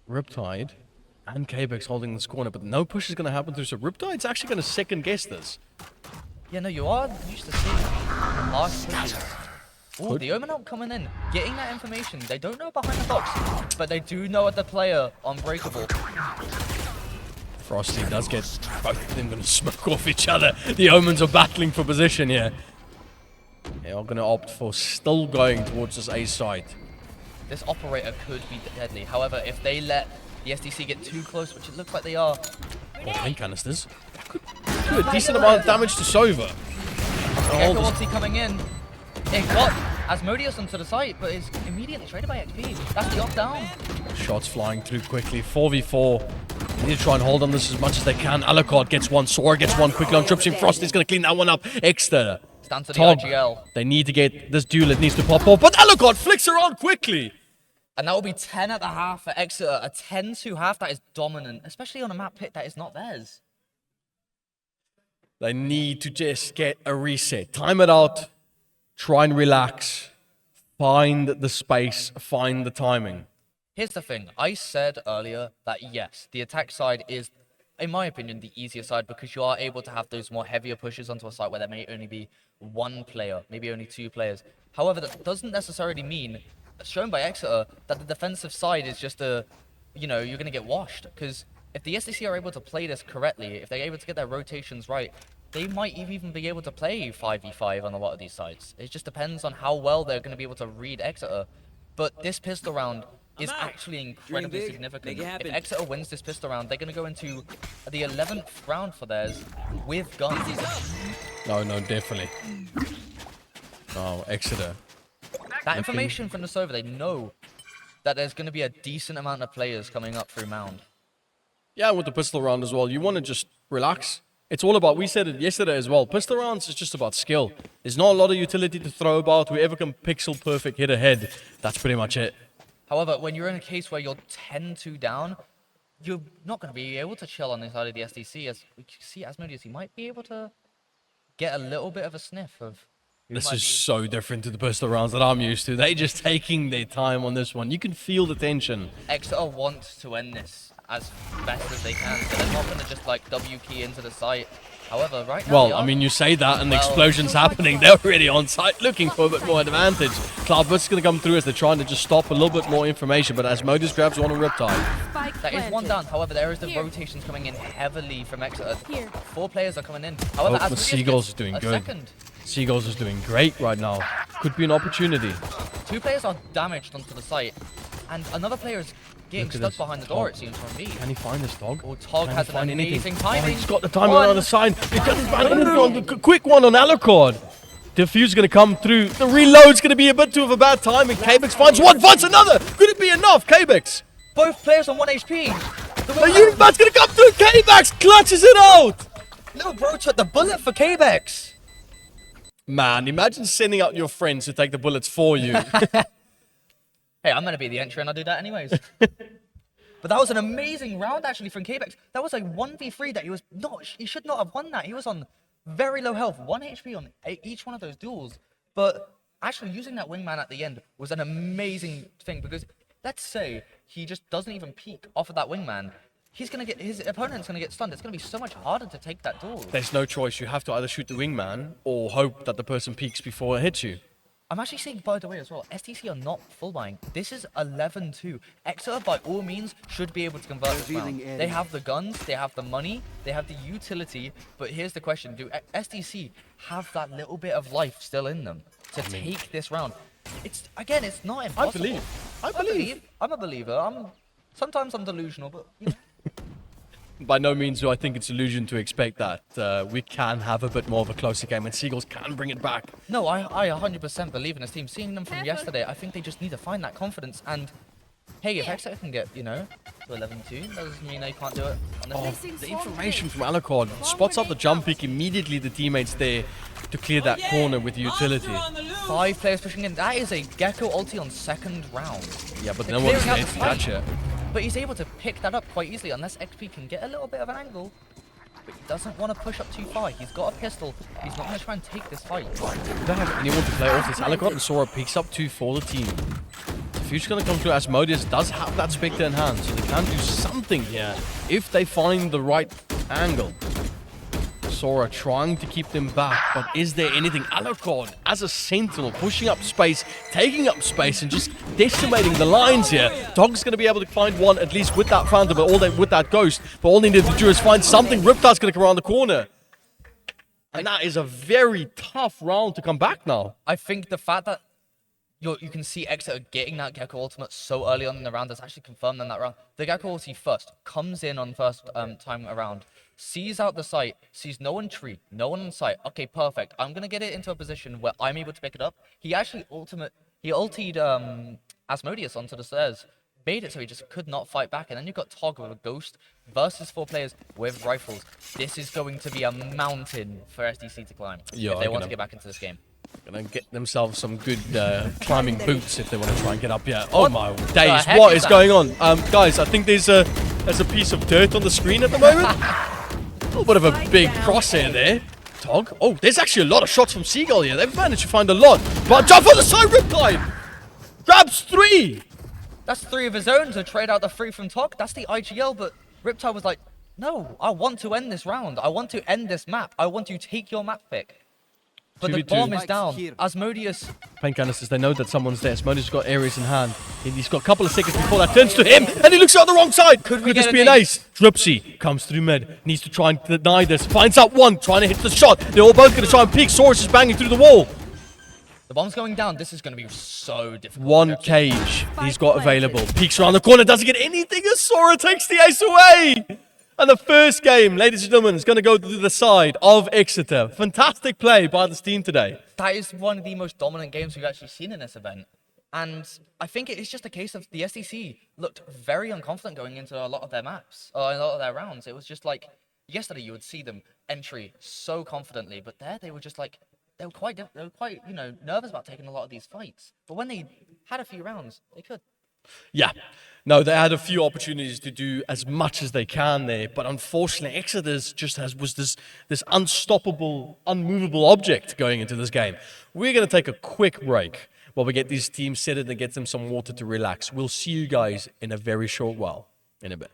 Riptide And K-Bex holding this corner, but no push is going to happen through. So Riptide's actually going to second guess this. Yeah, no, you are used to seeing large pushes. Oh, the Omen Up coming in, getting that information. They don't know behind the box, but they do know at the player Unbreakable. Frosty does get both of them going to smoke off each other. The Omens are battling for position here. They are going to opt for still going towards this A side. This operator could be deadly. However, if they let the SDC get too close, which it looks like they are. Paint canisters. That could do a decent amount of damage to Sova. Gecko ulti coming in. It got Asmodeus onto the site, but it's immediately traded by XP. That's the down. Shots flying through quickly. 4v4. They need to try and hold on this as much as they can. Alucard gets one. Sora gets one quickly on Tripsing. Frosty's going to clean that one up. Exeter. Stand to the Tog. IGL. They need to get this duel. It needs to pop off. But Alucard flicks around quickly. And that will be 10 at the half for Exeter. A 10-2 half that is dominant, especially on a map pick that is not theirs. They need to just get a reset. Time it out. Try and relax. Find the space. Find the timing. Here's the thing. I said earlier that yes, the attack side is, in my opinion, the easier side because you are able to have those more heavier pushes onto a site where there may only be one player, maybe only two players. However, that doesn't necessarily mean, shown by Exeter, that the defensive side is just a, you're going to get washed. Because if the SDC are able to play this correctly, if they're able to get their rotations right, they might even be able to play 5v5 on a lot of these sites. It just depends on how well they're going to be able to read Exeter. But this pistol round is actually incredibly significant. If Exeter wins this pistol round, they're going to go into the 11th round for theirs with guns. No, definitely. Oh, Exeter. That information from the server, they know that there's going to be a decent amount of players coming up through Mound. Yeah, with the pistol round as well. You want to just relax. It's all about, we said it yesterday as well, pistol rounds is just about skill. There's not a lot of utility to throw about. Whoever can pixel perfect hit ahead, that's pretty much it. However, when you're in a case where you're 10-2 down, you're not going to be able to chill on the side of the SDC. As we see Asmodeus, he might be able to get a little bit of a sniff of who This might is be. so different to the pistol rounds that I'm used to. They're just taking their time on this one. You can feel the tension. Exeter wants to end this as best as they can, so they're not going to just like W key into the site. However, right now, Well, I mean, you say that and the explosion's happening. They're already on site looking for a bit more advantage. Cloudburst is going to come through as they're trying to just stop a little bit more information, but Asmodeus grabs one on Riptide. that is one down. However, there is the rotations coming in heavily from Exeter. 4 players are coming in. However, Oh, the Asmodeus Seagulls gets is doing a good. second. Seagulls is doing great right now. Could be an opportunity. 2 players are damaged onto the site, and another player is getting Look at stuck this. behind the door, it seems from me. Can he find this dog? Oh, Tog Can has he an find anything? amazing timing. He's got the timing on the side. He doesn't find anything on the quick one on Alucard. Defuse going to come through. The reload's going to be a bit too of a bad time, and K-Bex finds one, finds another. Could it be enough, K-Bex? Both players on 1 HP. The Unibad's going to come through. K-Bex clutches it out. Little bro took the bullet for K-Bex. Man, imagine sending out your friends to take the bullets for you. Hey, I'm going to be the entry and I'll do that anyways. But that was an amazing round actually from K-Bex. That was a 1v3 that he should not have won that. He was on very low health, 1 HP on each one of those duels. But actually using that wingman at the end was an amazing thing because let's say he just doesn't even peek off of that wingman. He's going to get, his opponent's going to get stunned. It's going to be so much harder to take that duel. There's no choice. You have to either shoot the wingman or hope that the person peeks before it hits you. I'm actually saying, by the way, as well, SDC are not full buying. This is 11-2. Exeter, by all means, should be able to convert this round. They have the guns, they have the money, they have the utility, but here's the question. Do SDC have that little bit of life still in them to take this round? It's not impossible. I believe. I'm a believer. Sometimes I'm delusional, but, you know. By no means do I think it's illusion to expect that we can have a bit more of a closer game and Seagulls can bring it back. No, I 100% believe in this team. Seeing them from yesterday, I think they just need to find that confidence. And hey, if Exeter can get, to 11-2, doesn't mean they can't do it. The information from Alucard spots out the jump pick immediately. The teammates there to clear that corner with utility. 5 players pushing in. That is a Gecko ulti on second round. Yeah, but They're no one's clearing out there the to fight. catch it. But he's able to pick that up quite easily unless XP can get a little bit of an angle. But he doesn't want to push up too far. He's got a pistol. He's not going to try and take this fight. They don't have anyone to play off this. Alucard and Sora peeks up 2 for the team. Future going to come through. Asmodeus does have that Spectre in hand, so they can do something here if they find the right angle. Sora trying to keep them back, but is there anything? Alucard as a sentinel, pushing up space, taking up space, and just decimating the lines here. Dog's going to be able to find one, at least with that Phantom, but with that Ghost. But all they need to do is find something. Riptide's going to come around the corner. And that is a very tough round to come back now. I think the fact that you can see eXe getting that Gecko ultimate so early on in the round has actually confirmed in that round. The Gecko ulti first comes in on first time around, sees out the site, sees no one tree, no one on site. Okay, perfect. I'm gonna get it into a position where I'm able to pick it up. He actually ultied Asmodeus onto the stairs, made it so he just could not fight back. And then you've got Tog with a Ghost versus 4 players with rifles. This is going to be a mountain for SDC to climb if they want to get back into this game. Gonna get themselves some good climbing boots if they want to try and get up here. Oh my days, what is going on? Guys, I think there's a piece of dirt on the screen at the moment. A little bit of a big crosshair there. Tog. Oh, there's actually a lot of shots from Seagull here. They've managed to find a lot. But jump on the side, Riptide! Grabs 3! That's 3 of his own to trade out the 3 from Tog. That's the IGL, but Riptide was like, no, I want to end this round. I want to end this map. I want to take your map pick. But the 2v2. bomb is down. Asmodeus. Paint canisters, they know that someone's there. Asmodeus got areas in hand. He's got a couple of seconds before that turns to him, and he looks out the wrong side. Could this be an ace? Dripsy comes through mid, needs to try and deny this. Finds out one, trying to hit the shot. They're all both going to try and peek. Saurus is banging through the wall. The bomb's going down. This is going to be so difficult. One cage he's got available. Peeks around the corner, doesn't get anything as Sora takes the ace away. And the first game, ladies and gentlemen, is going to go to the side of Exeter. Fantastic play by this team today. That is one of the most dominant games we've actually seen in this event. And I think it is just a case of the SDC looked very unconfident going into a lot of their maps, or a lot of their rounds. It was just like, yesterday you would see them entry so confidently, but there they were just like, they were quite, nervous about taking a lot of these fights. But when they had a few rounds, they could. Yeah. No, they had a few opportunities to do as much as they can there, but unfortunately, Exeter was this unstoppable, unmovable object going into this game. We're going to take a quick break while we get these teams set and get them some water to relax. We'll see you guys in a very short while, in a bit.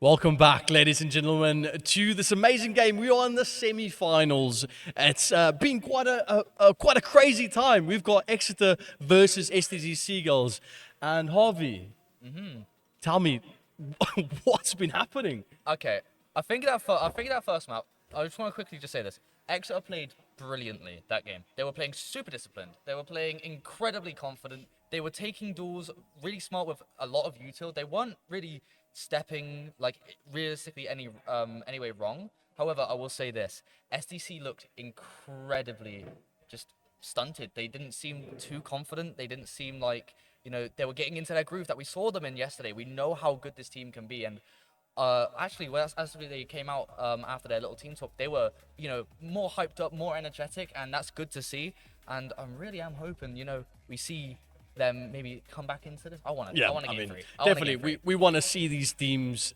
Welcome back, ladies and gentlemen, to this amazing game. We are in the semi-finals. It's been quite a crazy time. We've got Exeter versus SDC Seagulls, and Harvey, tell me what's been happening. Okay, I think that first map. I just want to quickly just say this: Exeter played brilliantly that game. They were playing super disciplined. They were playing incredibly confident. They were taking duels really smart with a lot of util. They weren't really stepping like realistically any way wrong. However, I will say this: SDC looked incredibly just stunted. They didn't seem too confident. They didn't seem like they were getting into their groove that we saw them in yesterday. We know how good this team can be, and actually, as they came out after their little team talk, they were more hyped up, more energetic, and that's good to see. And I really am hoping we see them maybe come back into this. I want to game three. Definitely, we want to see these teams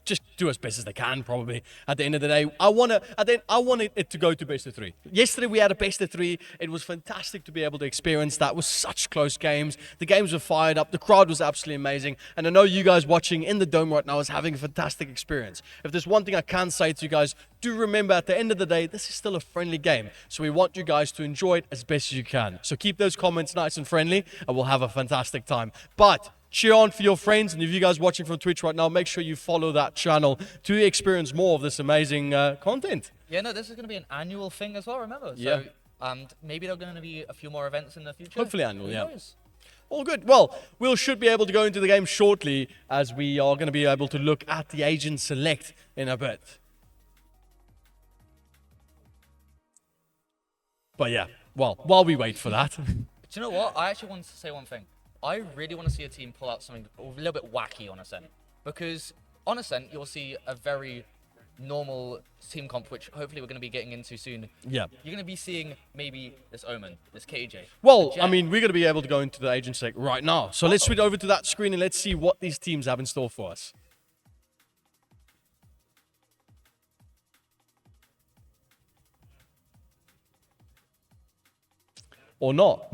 just do as best as they can. Probably at the end of the day, I want it to go to best of three. Yesterday we had a best of three. It was fantastic to be able to experience that. It was such close games. The games were fired up. The crowd was absolutely amazing. And I know you guys watching in the dome right now is having a fantastic experience. If there's one thing I can say to you guys, do remember at the end of the day, this is still a friendly game. So we want you guys to enjoy it as best as you can. So keep those comments nice and friendly, and we'll have a fantastic time. But cheer on for your friends, and if you guys watching from Twitch right now, make sure you follow that channel to experience more of this amazing content. Yeah, no, this is going to be an annual thing as well, remember? Yeah. So, and maybe there are going to be a few more events in the future. Hopefully annual, Who yeah. knows? All good. Well, we should be able to go into the game shortly, as we are going to be able to look at the agent select in a bit. But yeah, well, while we wait for that. Do you know what? I actually wanted to say one thing. I really want to see a team pull out something a little bit wacky on Ascent. Because on Ascent, you'll see a very normal team comp, which hopefully we're going to be getting into soon. Yeah. You're going to be seeing maybe this Omen, this KJ. Well, I mean, we're going to be able to go into the agent select right now. So let's switch over to that screen and let's see what these teams have in store for us. Or not.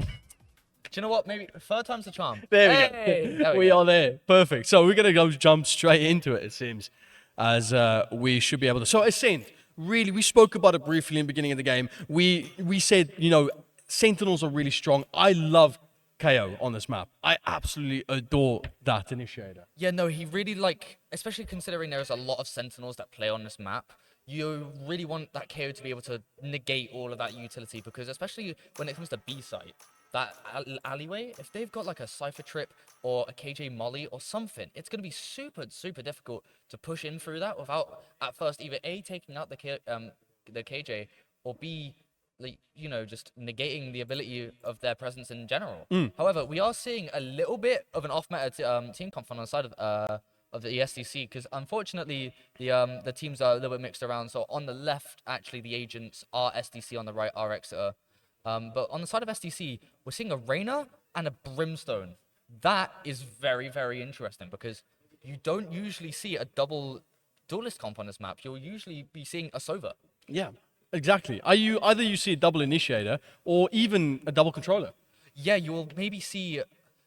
Do you know what? Maybe third time's the charm. There we Hey! go. There We go. are there. Perfect. So we're going to go jump straight into it, it seems, as we should be able to. So Ascent, really, we spoke about it briefly in the beginning of the game. We said, Sentinels are really strong. I love KO on this map. I absolutely adore that initiator. Yeah, no, he really especially considering there's a lot of Sentinels that play on this map, you really want that KO to be able to negate all of that utility, because especially when it comes to B site, that alleyway, if they've got like a Cypher Trip or a KJ Molly or something, it's going to be super, super difficult to push in through that without at first either A, taking out the KJ, or B, just negating the ability of their presence in general. However, we are seeing a little bit of an off-meta team comp on the side of the SDC, because unfortunately the teams are a little bit mixed around. So on the left, actually, the agents are SDC, on the right are Exeter. But on the side of SDC, we're seeing a Reyna and a Brimstone. That is very, very interesting, because you don't usually see a double duelist comp on this map. You'll usually be seeing a Sova. Yeah, exactly. Either you see a double initiator or even a double controller. Yeah, you will maybe see.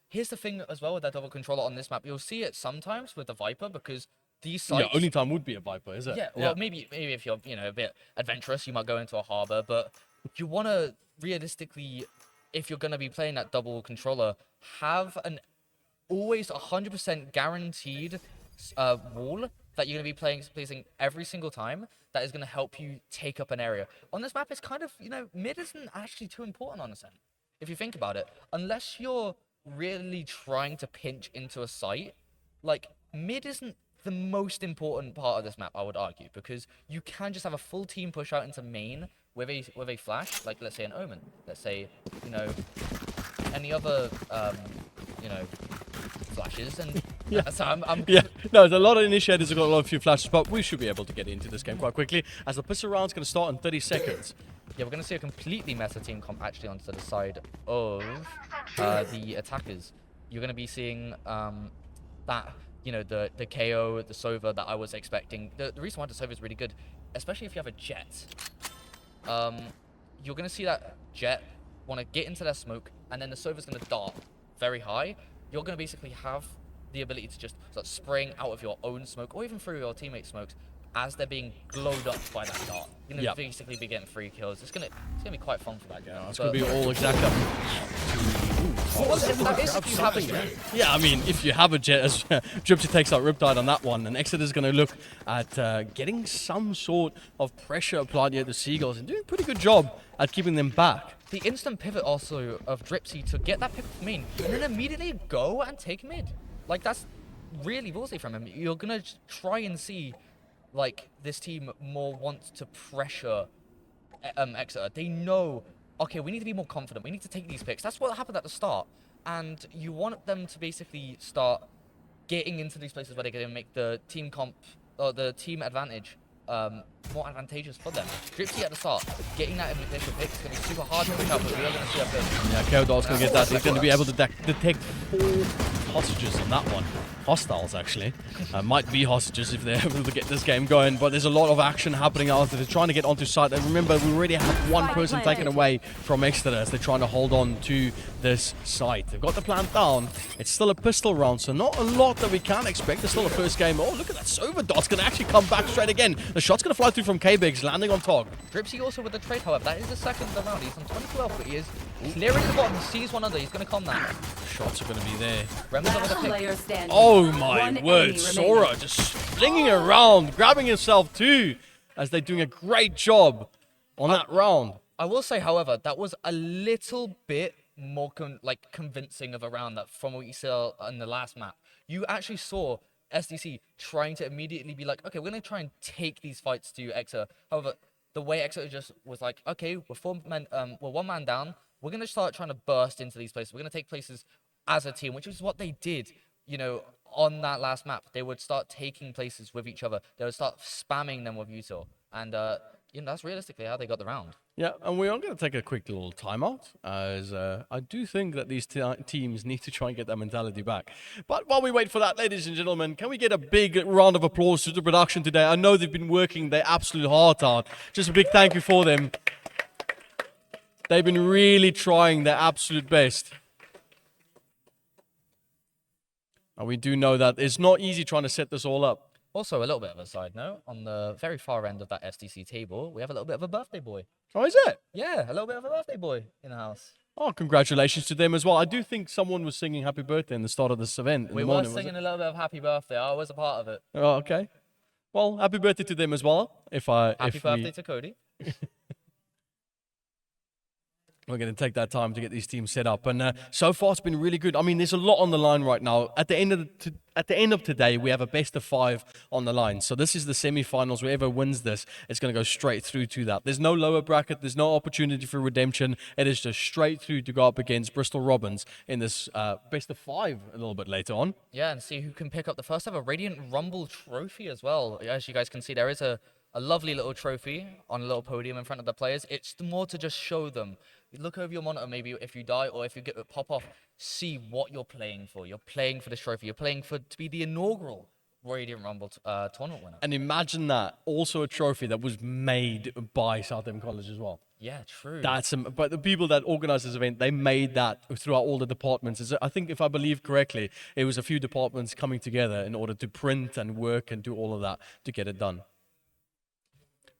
Here's the thing as well with that double controller on this map. You'll see it sometimes with the Viper, because these sites. Yeah, only time would be a Viper, is it? Yeah, well, maybe if you're a bit adventurous, you might go into a harbor, but you want to realistically, if you're going to be playing that double controller, have an always 100% guaranteed wall that you're going to be placing every single time. That is going to help you take up an area. On this map, it's kind of mid isn't actually too important on Ascent, if you think about it, unless you're really trying to pinch into a site. Like, mid isn't the most important part of this map, I would argue, because you can just have a full team push out into main with a flash, like let's say an Omen, let's say any other flashes, and Yeah. so I'm Yeah, no, there's a lot of initiators have got a few flashes, but we should be able to get into this game quite quickly, as the pistol round's going to start in 30 seconds. Yeah, we're going to see a completely meta team comp actually onto the side of the attackers. You're going to be seeing that, the KO, the Sova that I was expecting. The reason why the Sova is really good, especially if you have a Jet, you're going to see that Jet want to get into their smoke, and then the Sova's going to dart very high. You're going to basically have the ability to just start spraying out of your own smoke or even through your teammates' smokes as they're being glowed up by that dart. You're gonna basically be getting free kills. It's gonna be quite fun for that guy. It's going to be all exactly. Yeah, I mean, if you have a jet, as Gypsy takes out Riptide on that one, and Exeter's going to look at getting some sort of pressure applied here at the Seagulls and doing a pretty good job at keeping them back. The instant pivot also of Dripsy to get that pick off main and then immediately go and take mid. Like, that's really ballsy from him. You're going to try and see, like, this team more wants to pressure Exeter. They know, okay, we need to be more confident. We need to take these picks. That's what happened at the start. And you want them to basically start getting into these places where they're going to make the team comp or the team advantage more advantageous for them. Dripsy at the start, getting that initial pick is going to be super hard to pick up, but we are going to see a pick. Yeah, Keldor's going to get that. He's going to be able to detect 4 hostages on that one. Hostiles, actually. Might be hostages if they're able to get this game going, but there's a lot of action happening out there. They're trying to get onto site. And remember, we already have one person taken away from Exeter as they're trying to hold on to this site. They've got the plan down. It's still a pistol round, so not a lot that we can expect. It's still the first game. Oh, look at that. Soverdot's going to actually come back straight again. The shot's going to fly through from K-Biggs, landing on Tog. Dripsy also with the trade, however. That is the second of the round. He's on 2012, but he is clearing the bottom. He sees one under. He's going to come that. Shots are going to be there. Remember with the pick. Player standing. Oh my One word, enemy Sora remaining. just flinging around, grabbing himself too, as they're doing a great job on that round. I will say, however, that was a little bit more convincing of a round that from what you saw in the last map. You actually saw SDC trying to immediately be like, okay, we're going to try and take these fights to Exeter. However, the way Exeter just was like, okay, we're one man down. We're going to start trying to burst into these places. We're going to take places as a team, which is what they did, you know, on that last map. They would start taking places with each other. They would start spamming them with Util. And, you know, that's realistically how they got the round. Yeah, and we are going to take a quick little timeout, as I do think that these teams need to try and get their mentality back. But while we wait for that, ladies and gentlemen, can we get a big round of applause to the production today? I know they've been working their absolute heart out. Just a big thank you for them. They've been really trying their absolute best. And we do know that it's not easy trying to set this all up. Also, a little bit of a side note, on the very far end of that SDC table, we have a little bit of a birthday boy. Oh, is it? Yeah, a little bit of a birthday boy in the house. Oh, congratulations to them as well. I do think someone was singing happy birthday in the start of this event. In We the were morning, singing a little bit of happy birthday. I was a part of it. Oh, okay. Well, happy birthday to them as well. Happy birthday to Cody. We're going to take that time to get these teams set up, and so far it's been really good. I mean, there's a lot on the line right now. At the end of today, we have a best of 5 on the line. So this is the semi-finals. Whoever wins this, it's going to go straight through to that. There's no lower bracket. There's no opportunity for redemption. It is just straight through to go up against Bristol Robins in this best of 5 a little bit later on. Yeah, and see who can pick up the first ever Radiant Rumble trophy as well. As you guys can see, there is a lovely little trophy on a little podium in front of the players. It's more to just show them. You look over your monitor, maybe if you die or if you get a pop off, see what you're playing for. You're playing for this trophy. You're playing to be the inaugural Radiant Rumble tournament winner. And imagine that, also a trophy that was made by Southend College as well. Yeah, true. But the people that organized this event, they made that throughout all the departments. I think, if I believe correctly, it was a few departments coming together in order to print and work and do all of that to get it done.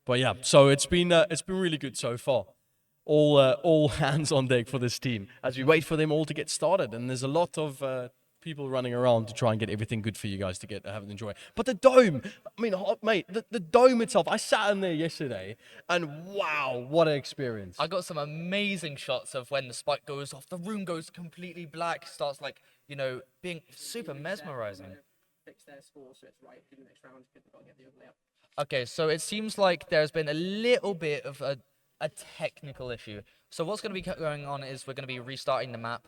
But yeah, so it's been really good so far. All hands on deck for this team as we wait for them all to get started. And there's a lot of people running around to try and get everything good for you guys to have and enjoy. But the dome, I mean, mate, the dome itself, I sat in there yesterday and wow, what an experience. I got some amazing shots of when the spike goes off, the room goes completely black, starts being super mesmerizing. Fix their score so it's right for the next round because they've got to get the overlay up. Okay, so it seems like there's been a little bit of a technical issue. So what's going to be going on is we're going to be restarting the map,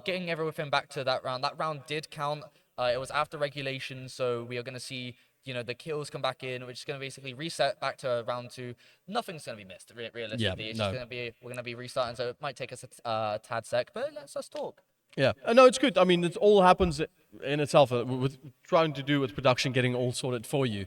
getting everything back to that round. That round did count. It was after regulation, so we are going to see, the kills come back in, which is going to basically reset back to round 2. Nothing's going to be missed, realistically. Yeah, it's no. just we're going to be restarting, so it might take us a tad sec, but let's talk. Yeah, no, it's good. I mean, it all happens in itself, with trying to do with production, getting all sorted for you,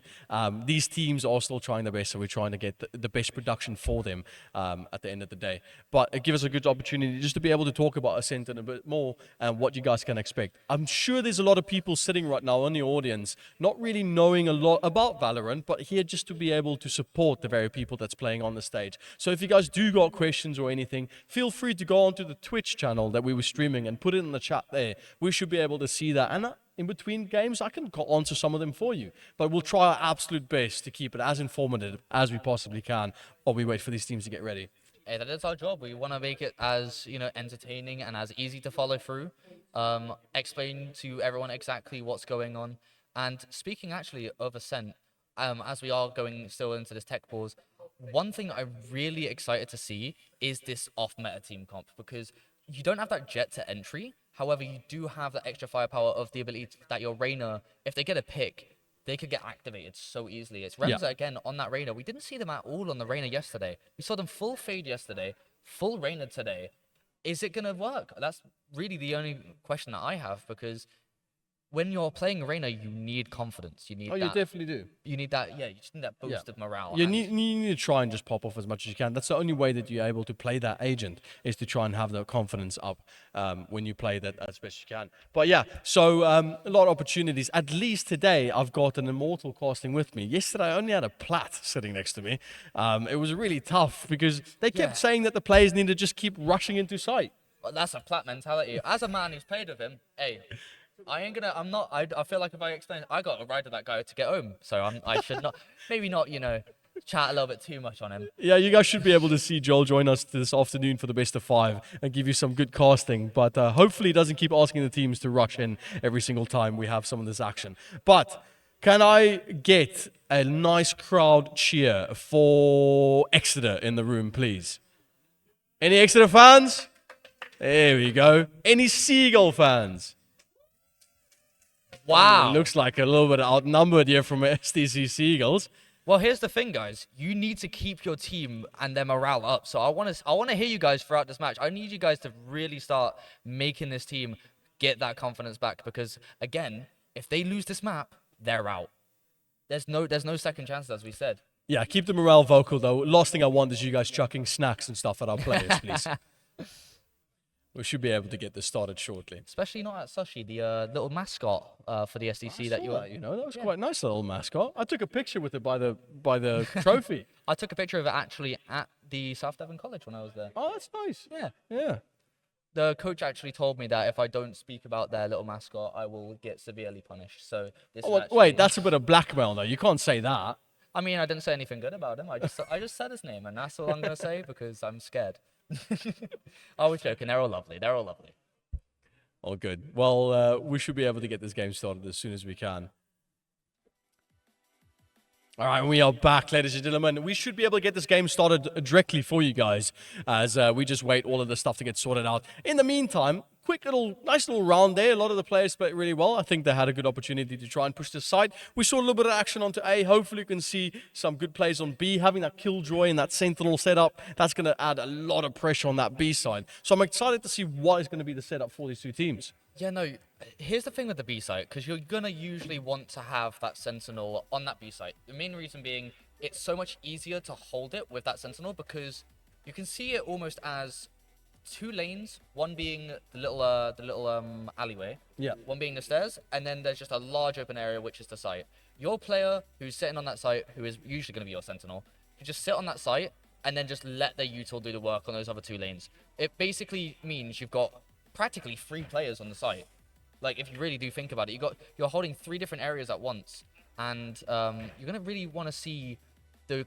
these teams are still trying their best, so we're trying to get the best production for them at the end of the day. But it gives us a good opportunity just to be able to talk about Ascent a bit more and what you guys can expect. I'm sure there's a lot of people sitting right now in the audience not really knowing a lot about Valorant, but here just to be able to support the very people that's playing on the stage. So if you guys do got questions or anything, feel free to go onto the Twitch channel that we were streaming and put it in the chat there. We should be able to see that. And in between games, I can answer some of them for you. But we'll try our absolute best to keep it as informative as we possibly can while we wait for these teams to get ready. Hey, that is our job. We want to make it as, entertaining and as easy to follow through. Explain to everyone exactly what's going on. And speaking actually of Ascent, as we are going still into this tech pause, one thing I'm really excited to see is this off-meta team comp, because you don't have that jet to entry. However, you do have that extra firepower of the ability that your Reyna, if they get a pick, they could get activated so easily. It's Remza again on that Reyna. We didn't see them at all on the Reyna yesterday. We saw them full fade yesterday, full Reyna today. Is it going to work? That's really the only question that I have, because when you're playing Reyna, you need confidence. You need you definitely do. You need that, you just need that boost of morale. You need to try and just pop off as much as you can. That's the only way that you're able to play that agent, is to try and have the confidence up when you play that as best you can. But yeah, so a lot of opportunities. At least today, I've got an Immortal casting with me. Yesterday, I only had a Plat sitting next to me. It was really tough because they kept saying that the players need to just keep rushing into sight. Well, that's a Plat mentality. As a man who's played with him, hey, I feel like if I explain, I got to ride with that guy to get home. So I should not, maybe not, chat a little bit too much on him. Yeah, you guys should be able to see Joel join us this afternoon for the best of 5 and give you some good casting. But hopefully he doesn't keep asking the teams to rush in every single time we have some of this action. But can I get a nice crowd cheer for Exeter in the room, please? Any Exeter fans? There we go. Any Seagull fans? Wow. It looks like a little bit outnumbered here from SDC Seagulls. Well, here's the thing, guys. You need to keep your team and their morale up. So I want to hear you guys throughout this match. I need you guys to really start making this team get that confidence back, because again, if they lose this map, they're out. There's no second chance, as we said. Yeah, keep the morale vocal though. Last thing I want is you guys chucking snacks and stuff at our players, please. We should be able to get this started shortly. Especially not at Sushi, the little mascot for the SDC that you were. That was quite nice, little mascot. I took a picture with it by the trophy. I took a picture of it actually at the South Devon College when I was there. Oh, that's nice. Yeah. The coach actually told me that if I don't speak about their little mascot, I will get severely punished. So this is actually... Wait, that's a bit of blackmail though. You can't say that. I mean, I didn't say anything good about him. I just said his name, and that's all I'm gonna say because I'm scared. I was joking. They're all lovely. All good. Well, we should be able to get this game started as soon as we can. All right, we are back, ladies and gentlemen. We should be able to get this game started directly for you guys as we just wait all of the stuff to get sorted out. In the meantime, nice little round there. A lot of the players played really well. I think they had a good opportunity to try and push this side. We saw a little bit of action onto A. Hopefully you can see some good plays on B. Having that Killjoy and that Sentinel setup, that's going to add a lot of pressure on that B side. So I'm excited to see what is going to be the setup for these two teams. Yeah, no, here's the thing with the B site, because you're going to usually want to have that Sentinel on that B site. The main reason being, it's so much easier to hold it with that Sentinel because you can see it almost as 2 lanes, one being the little alleyway, one being the stairs, and then there's just a large open area, which is the site. Your player who's sitting on that site, who is usually going to be your Sentinel, can just sit on that site and then just let their util do the work on those other 2 lanes. It basically means you've got practically 3 players on the site. Like, if you really do think about it, you're holding 3 different areas at once, and you're gonna really want to see the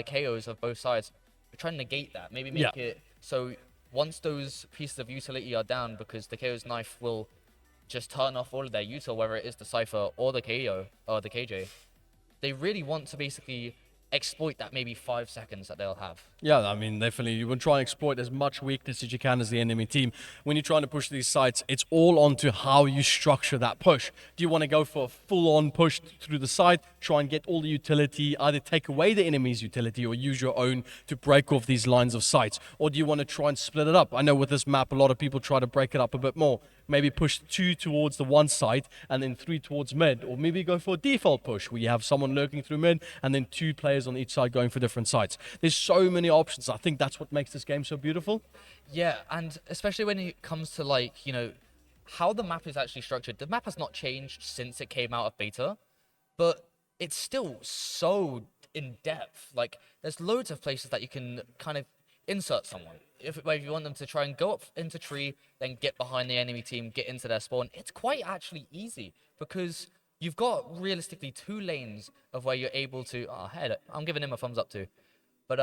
KOs of both sides. Try and negate that. Maybe make it so once those pieces of utility are down, because the KO's knife will just turn off all of their util, whether it is the Cypher or the KO or the KJ. They really want to basically exploit that maybe 5 seconds that they'll have. Yeah, I mean, definitely. You want to try and exploit as much weakness as you can as the enemy team. When you're trying to push these sites, it's all onto how you structure that push. Do you want to go for a full-on push through the site, try and get all the utility, either take away the enemy's utility or use your own to break off these lines of sights? Or do you want to try and split it up? I know with this map, a lot of people try to break it up a bit more. maybe push 2 towards the one side and then 3 towards mid, or maybe go for a default push where you have someone lurking through mid and then 2 players on each side going for different sides. There's so many options. I think that's what makes this game so beautiful. Yeah, and especially when it comes to like, you know, how the map is actually structured. The map has not changed since it came out of beta, but it's still so in depth. Like, there's loads of places that you can kind of insert someone. If you want them to try and go up into tree, then get behind the enemy team, get into their spawn, it's quite actually easy because you've got realistically 2 lanes of where you're able to. Oh, hey, I'm giving him a thumbs up too. But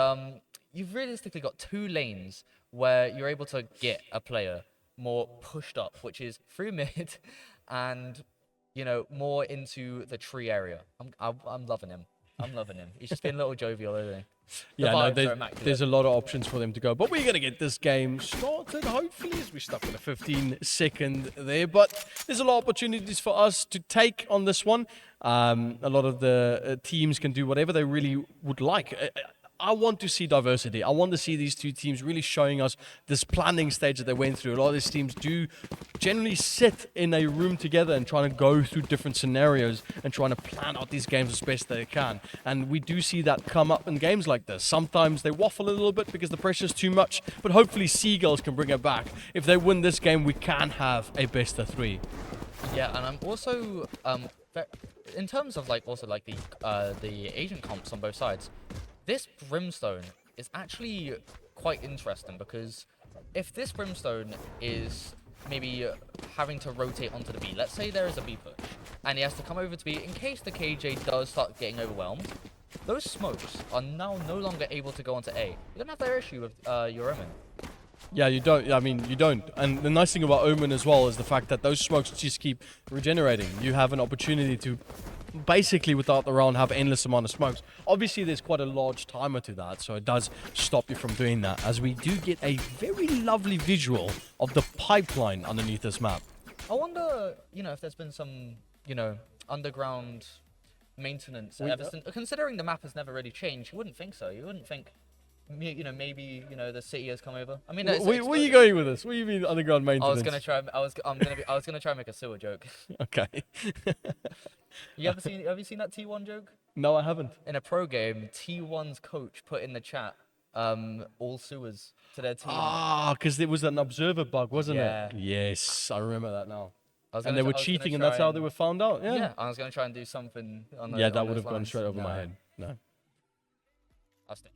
you've realistically got 2 lanes where you're able to get a player more pushed up, which is through mid and, you know, more into the tree area. I'm loving him. I'm loving him. He's just being a little jovial, isn't he? Yeah, no, there's a lot of options for them to go. But we're going to get this game started, hopefully, as we stuck in a 15-second there. But there's a lot of opportunities for us to take on this one. A lot of the teams can do whatever they really would like. I want to see diversity. I want to see these 2 teams really showing us this planning stage that they went through. A lot of these teams do generally sit in a room together and trying to go through different scenarios and trying to plan out these games as best they can. And we do see that come up in games like this. Sometimes they waffle a little bit because the pressure is too much, but hopefully Seagulls can bring it back. If they win this game, we can have a best of 3. Yeah, and I'm also in terms of like also like the Asian comps on both sides. This Brimstone is actually quite interesting because if this Brimstone is maybe having to rotate onto the B, let's say there is a B push, and he has to come over to B in case the KJ does start getting overwhelmed, those smokes are now no longer able to go onto A. You don't have that issue with your Omen. Yeah, you don't. I mean, you don't. And the nice thing about Omen as well is the fact that those smokes just keep regenerating. You have an opportunity to basically, without the round, have endless amount of smokes. Obviously, there's quite a large timer to that, so it does stop you from doing that, as we do get a very lovely visual of the pipeline underneath this map. I wonder, you know, if there's been some, you know, underground maintenance ever since. Considering the map has never really changed, you wouldn't think so. You wouldn't think, you know, maybe, you know, the city has come over. I mean, where are you going with this? What do you mean underground maintenance? I was gonna try and make a sewer joke. Okay. Have you seen that T1 joke? No, I haven't. In a pro game, T1's coach put in the chat, all sewers to their team. Ah, because there was an observer bug, wasn't Yeah. it? Yes, I remember that now. And they were cheating, and that's how they were found out. Yeah. Yeah, I was gonna try and do something on the. Yeah, that on would those have gone lines. straight over my No. head. No. I'll stay.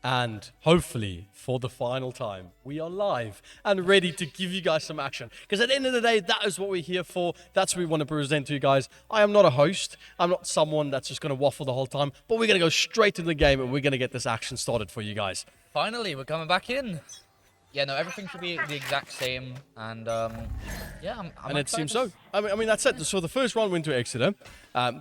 And hopefully, for the final time, we are live and ready to give you guys some action. Because at the end of the day, that is what we're here for. That's what we want to present to you guys. I am not a host. I'm not someone that's just going to waffle the whole time. But we're going to go straight into the game and we're going to get this action started for you guys. Finally, we're coming back in. Yeah, no, everything should be the exact same. And yeah, I'm And it seems so. I mean, that's it. So the first round went to Exeter.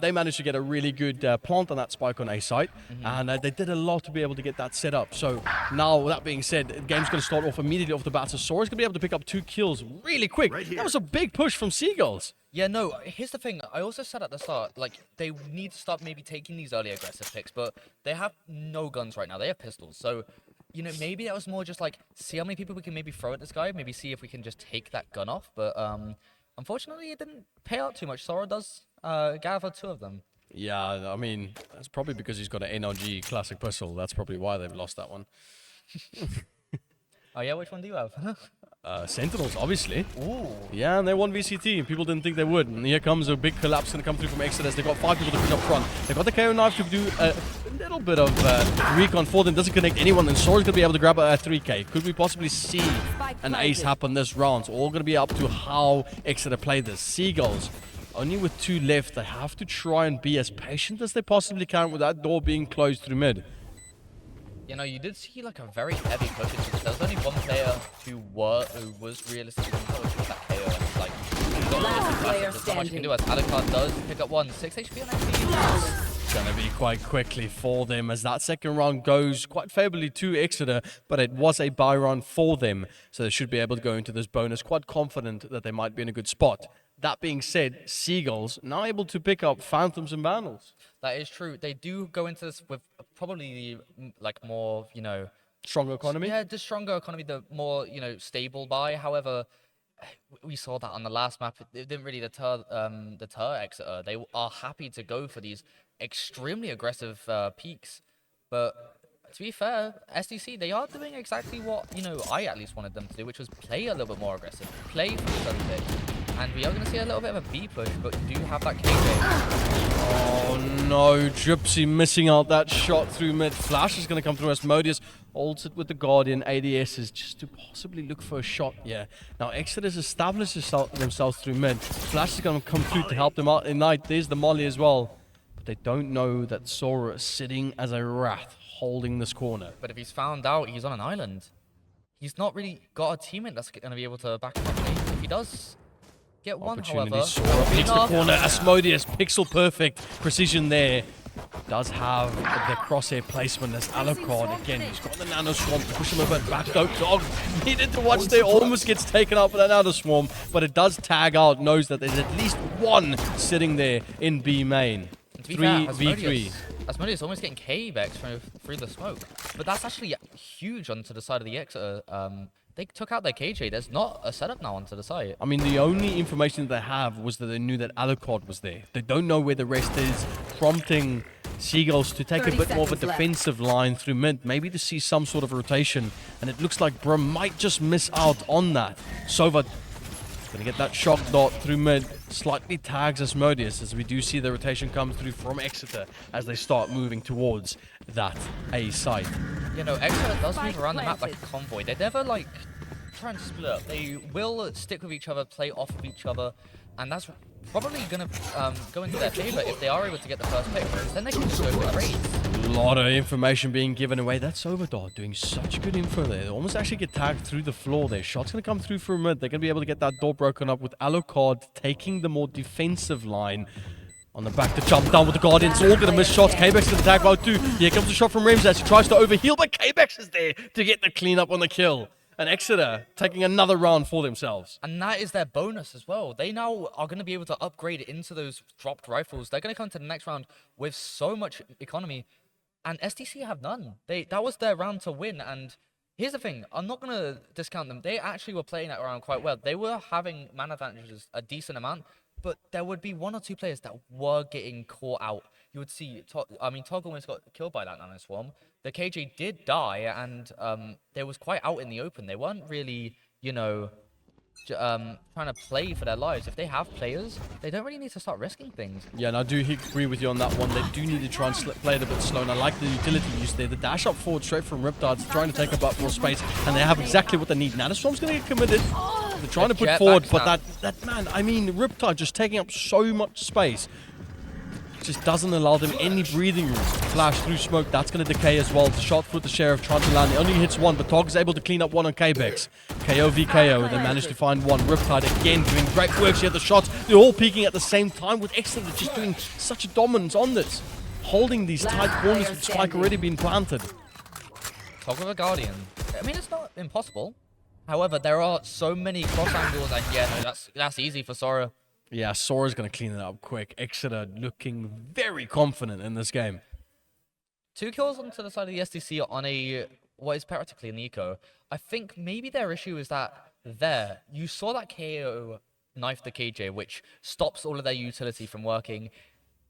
They managed to get a really good plant on that spike on A site. And they did a lot to be able to get that set up. So now, with that being said, the game's going to start off immediately off the bat. So Sora's going to be able to pick up 2 kills really quick. That was a big push from Seagulls. Yeah, no, here's the thing. I also said at the start, like, they need to start maybe taking these early aggressive picks. But they have no guns right now. They have pistols. So, you know, maybe that was more just like, see how many people we can maybe throw at this guy. Maybe see if we can just take that gun off. But unfortunately, it didn't pay out too much. Sora does gather 2 of them. Yeah, I mean, that's probably because he's got an NRG classic pistol. That's probably why they've lost that one. Oh, yeah? Which one do you have? Sentinels, obviously. Ooh. Yeah, and they won VCT. People didn't think they would. And here comes a big collapse going to come through from Exodus. They've got 5 people to push up front. They've got the KO knife to do a little bit of recon for them. Doesn't connect anyone. Then Sora's going to be able to grab a 3K. Could we possibly see an ace happen this round? It's all going to be up to how Exeter play this. Seagulls, only with 2 left. They have to try and be as patient as they possibly can with that door being closed through mid. You know, you did see like a very heavy push into this. There was only one player who was realistically going to push with that KO, and it's like, massive. There's not much you can do as Alucard does pick up one. 6 HP on XP. Gonna be quite quickly for them as that second round goes quite favorably to eXeter, but it was a buy round for them, so they should be able to go into this bonus quite confident that they might be in a good spot. That being said, Seagulls now able to pick up Phantoms and Vandals. That is true. They do go into this with probably like more, you know, Stronger economy? yeah, the stronger economy, the more, you know, stable buy. However, we saw that on the last map. It didn't really deter Exeter. They are happy to go for these extremely aggressive peaks. But to be fair, SDC, they are doing exactly what, you know, I at least wanted them to do, which was play a little bit more aggressive, play for the sun pick. And we are going to see a little bit of a B push, but do have that KJ. Oh no, Gypsy missing out that shot through mid. Flash is going to come through as Modius holds it with the Guardian ADSs just to possibly look for a shot. Yeah. Now Exeter's established themselves through mid. Flash is going to come through to help them out in night. There's the Molly as well. But they don't know that Sora is sitting as a wrath holding this corner. But if he's found out he's on an island, he's not really got a teammate that's going to be able to back him up. If he does get one, however, Sora picks the corner. Asmodeus, pixel perfect precision there. Does have the crosshair placement as Alucard again. He's got the Nano Swarm to push him a bit back. Dog needed to watch there. Almost gets taken out for that Nano Swarm, but it does tag out. Knows that there's at least one sitting there in B main. 3v3. Asmodeus almost getting K-Bex through the smoke, but that's actually huge onto the side of the Exeter. They took out their KJ. There's not a setup now onto the site. I mean, the only information that they have was that they knew that Alucard was there. They don't know where the rest is, prompting Seagulls to take a bit more of a defensive line through mid, maybe to see some sort of rotation. And it looks like Brim might just miss out on that. Sova going to get that shock dart through mid, slightly tags Asmodeus as we do see the rotation come through from Exeter as they start moving towards that A site. You know, Exeter does move around the map like a convoy. They never, like, try and split up. They will stick with each other, play off of each other, and that's probably going to go into their favor if they are able to get the first pick. Then they can just go for raids. A lot of information being given away. That's Overdot doing such good info there. They almost actually get tagged through the floor there. Shot's going to come through from mid. They're going to be able to get that door broken up with Alucard taking the more defensive line. On the back to jump down with the Guardians. All going to miss shots. K-Bex to the tag out too. Here comes the shot from Rims as he tries to overheal, but K-Bex is there to get the cleanup on the kill. And Exeter taking another round for themselves. And that is their bonus as well. They now are going to be able to upgrade into those dropped rifles. They're going to come to the next round with so much economy. And SDC have none. That was their round to win. And here's the thing. I'm not going to discount them. They actually were playing that round quite well. They were having man advantages a decent amount. But there would be one or two players that were getting caught out. You would see, Toggle almost got killed by that Nano Swarm. The KJ did die, and they was quite out in the open. They weren't really, you know, trying to play for their lives. If they have players, they don't really need to start risking things. Yeah, and I do agree with you on that one. They do need to try and play it a bit slow, and I like the utility use there. The dash up forward straight from Riptide's trying to take a bit more space, and they have exactly what they need. Now the Swarm's going to get committed. They're trying to put forward, but that man, I mean, Riptide just taking up so much space. Just doesn't allow them any breathing room. Flash through smoke, that's going to decay as well. The shot with the Sheriff trying to land. He only hits one, but Tog is able to clean up one on K-Bex. KO v KO, they managed to find one. Riptide again doing great work here at the shots. They're all peeking at the same time with Exeter just doing such a dominance on this. Holding these tight corners with Spike already been planted. Tog with a Guardian. I mean, it's not impossible. However, there are so many cross angles, and yeah, no, that's easy for Sora. Yeah, Sora's going to clean it up quick. Exeter looking very confident in this game. 2 kills onto the side of the SDC on what is practically an eco. I think maybe their issue is that you saw that KO knife the KJ, which stops all of their utility from working.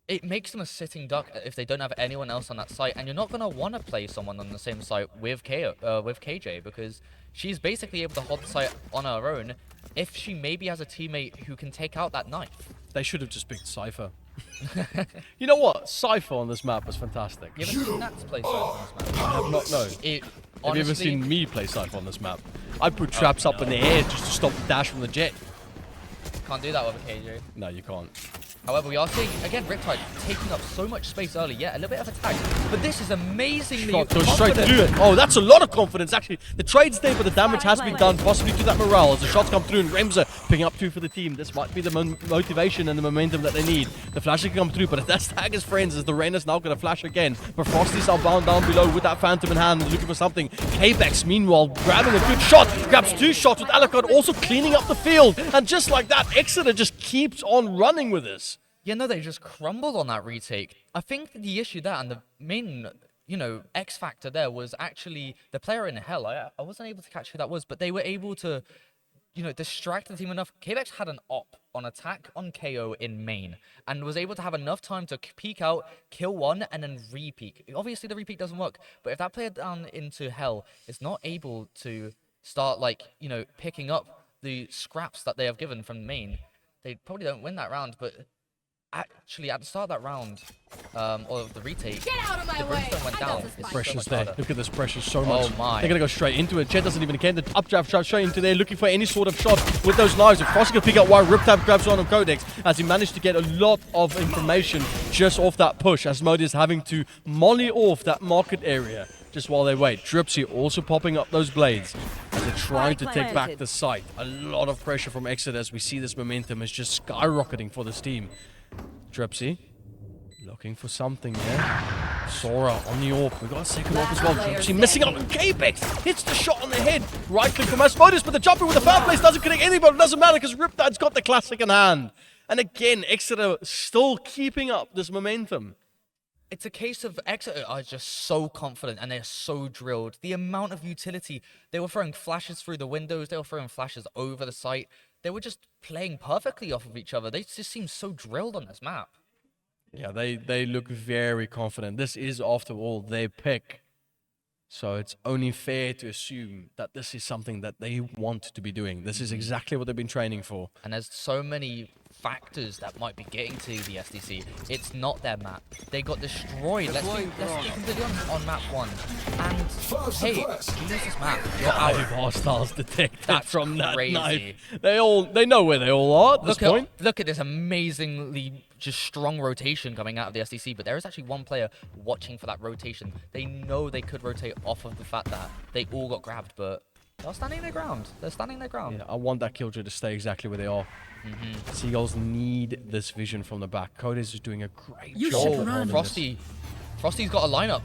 It makes them a sitting duck if they don't have anyone else on that site, and you're not going to want to play someone on the same site with KJ, because she's basically able to hold the site on her own if she maybe has a teammate who can take out that knife. They should have just picked Cypher. You know what? Cypher on this map is fantastic. You haven't seen Nats play Cypher on this map? I have not, no. Have you ever seen me play Cypher on this map? I put traps up in the air just to stop the dash from the jet. Can't do that with a KJ. No, you can't. However, we are seeing, again, Riptide taking up so much space early. Yeah, a little bit of attack. But this is amazingly Shot goes straight through it. Oh, that's a lot of confidence, actually. The trade's there, but the damage has been done, possibly to that morale. As the shots come through, and Remza picking up 2 for the team. This might be the motivation and the momentum that they need. The flash can come through, but if that's tag his friends, as the rain is now going to flash again. But Frosty's are bound down below with that Phantom in hand, looking for something. K-Bex, meanwhile, grabbing a good shot. Grabs 2 shots with Alucard also cleaning up the field. And just like that, eXe just keeps on running with this. Yeah, no, they just crumbled on that retake. I think the issue there and the main, X factor there was actually the player in Hell. I wasn't able to catch who that was, but they were able to, distract the team enough. K-Bex had an op on attack on KO in main and was able to have enough time to peek out, kill one, and then re-peek. Obviously, the re-peek doesn't work, but if that player down into Hell is not able to start, picking up the scraps that they have given from main, they probably don't win that round, but actually, at the start of that round, or the retake, the Brimstone went down. It's Pressure's so there. harder. Look at this pressure so much. Oh my. They're going to go straight into it. Jet doesn't even care. The updraft shot straight into there, looking for any sort of shot with those knives. If Frosty can pick up why Riptide grabs on Codex, as he managed to get a lot of information just off that push, as Modi is having to molly off that market area just while they wait. Dripsy also popping up those blades as they're trying to take back the site. A lot of pressure from eXe as we see this momentum is just skyrocketing for this team. Dripsy looking for something there. Sora on the AWP. We got a second AWP as well. Dripsy missing out on K-Bex. Hits the shot on the head. Right click from Asmodus, but the jumper with the foul place doesn't connect anybody. It doesn't matter because Riptide's got the classic in hand. And again, eXe still keeping up this momentum. It's a case of eXe are just so confident and they're so drilled. The amount of utility, they were throwing flashes through the windows, they were throwing flashes over the site. They were just playing perfectly off of each other. They just seem so drilled on this map. Yeah, they look very confident. This is, after all, their pick. So it's only fair to assume that this is something that they want to be doing. This is exactly what they've been training for. And there's so many factors that might be getting to the SDC. It's not their map. They got destroyed. Let's be completely honest on map 1. And hey, you lose this map. You're out. 5 hostiles detected That's from that crazy. knife. They know where they all are at this point. Look at this amazingly just strong rotation coming out of the SDC, but there is actually one player watching for that rotation. They know they could rotate off of the fact that they all got grabbed, but they're standing their ground. They're standing their ground. Yeah, I want that killjoy to stay exactly where they are. Seagulls need this vision from the back. Codes is doing a great job. Oh, Frosty's got a lineup.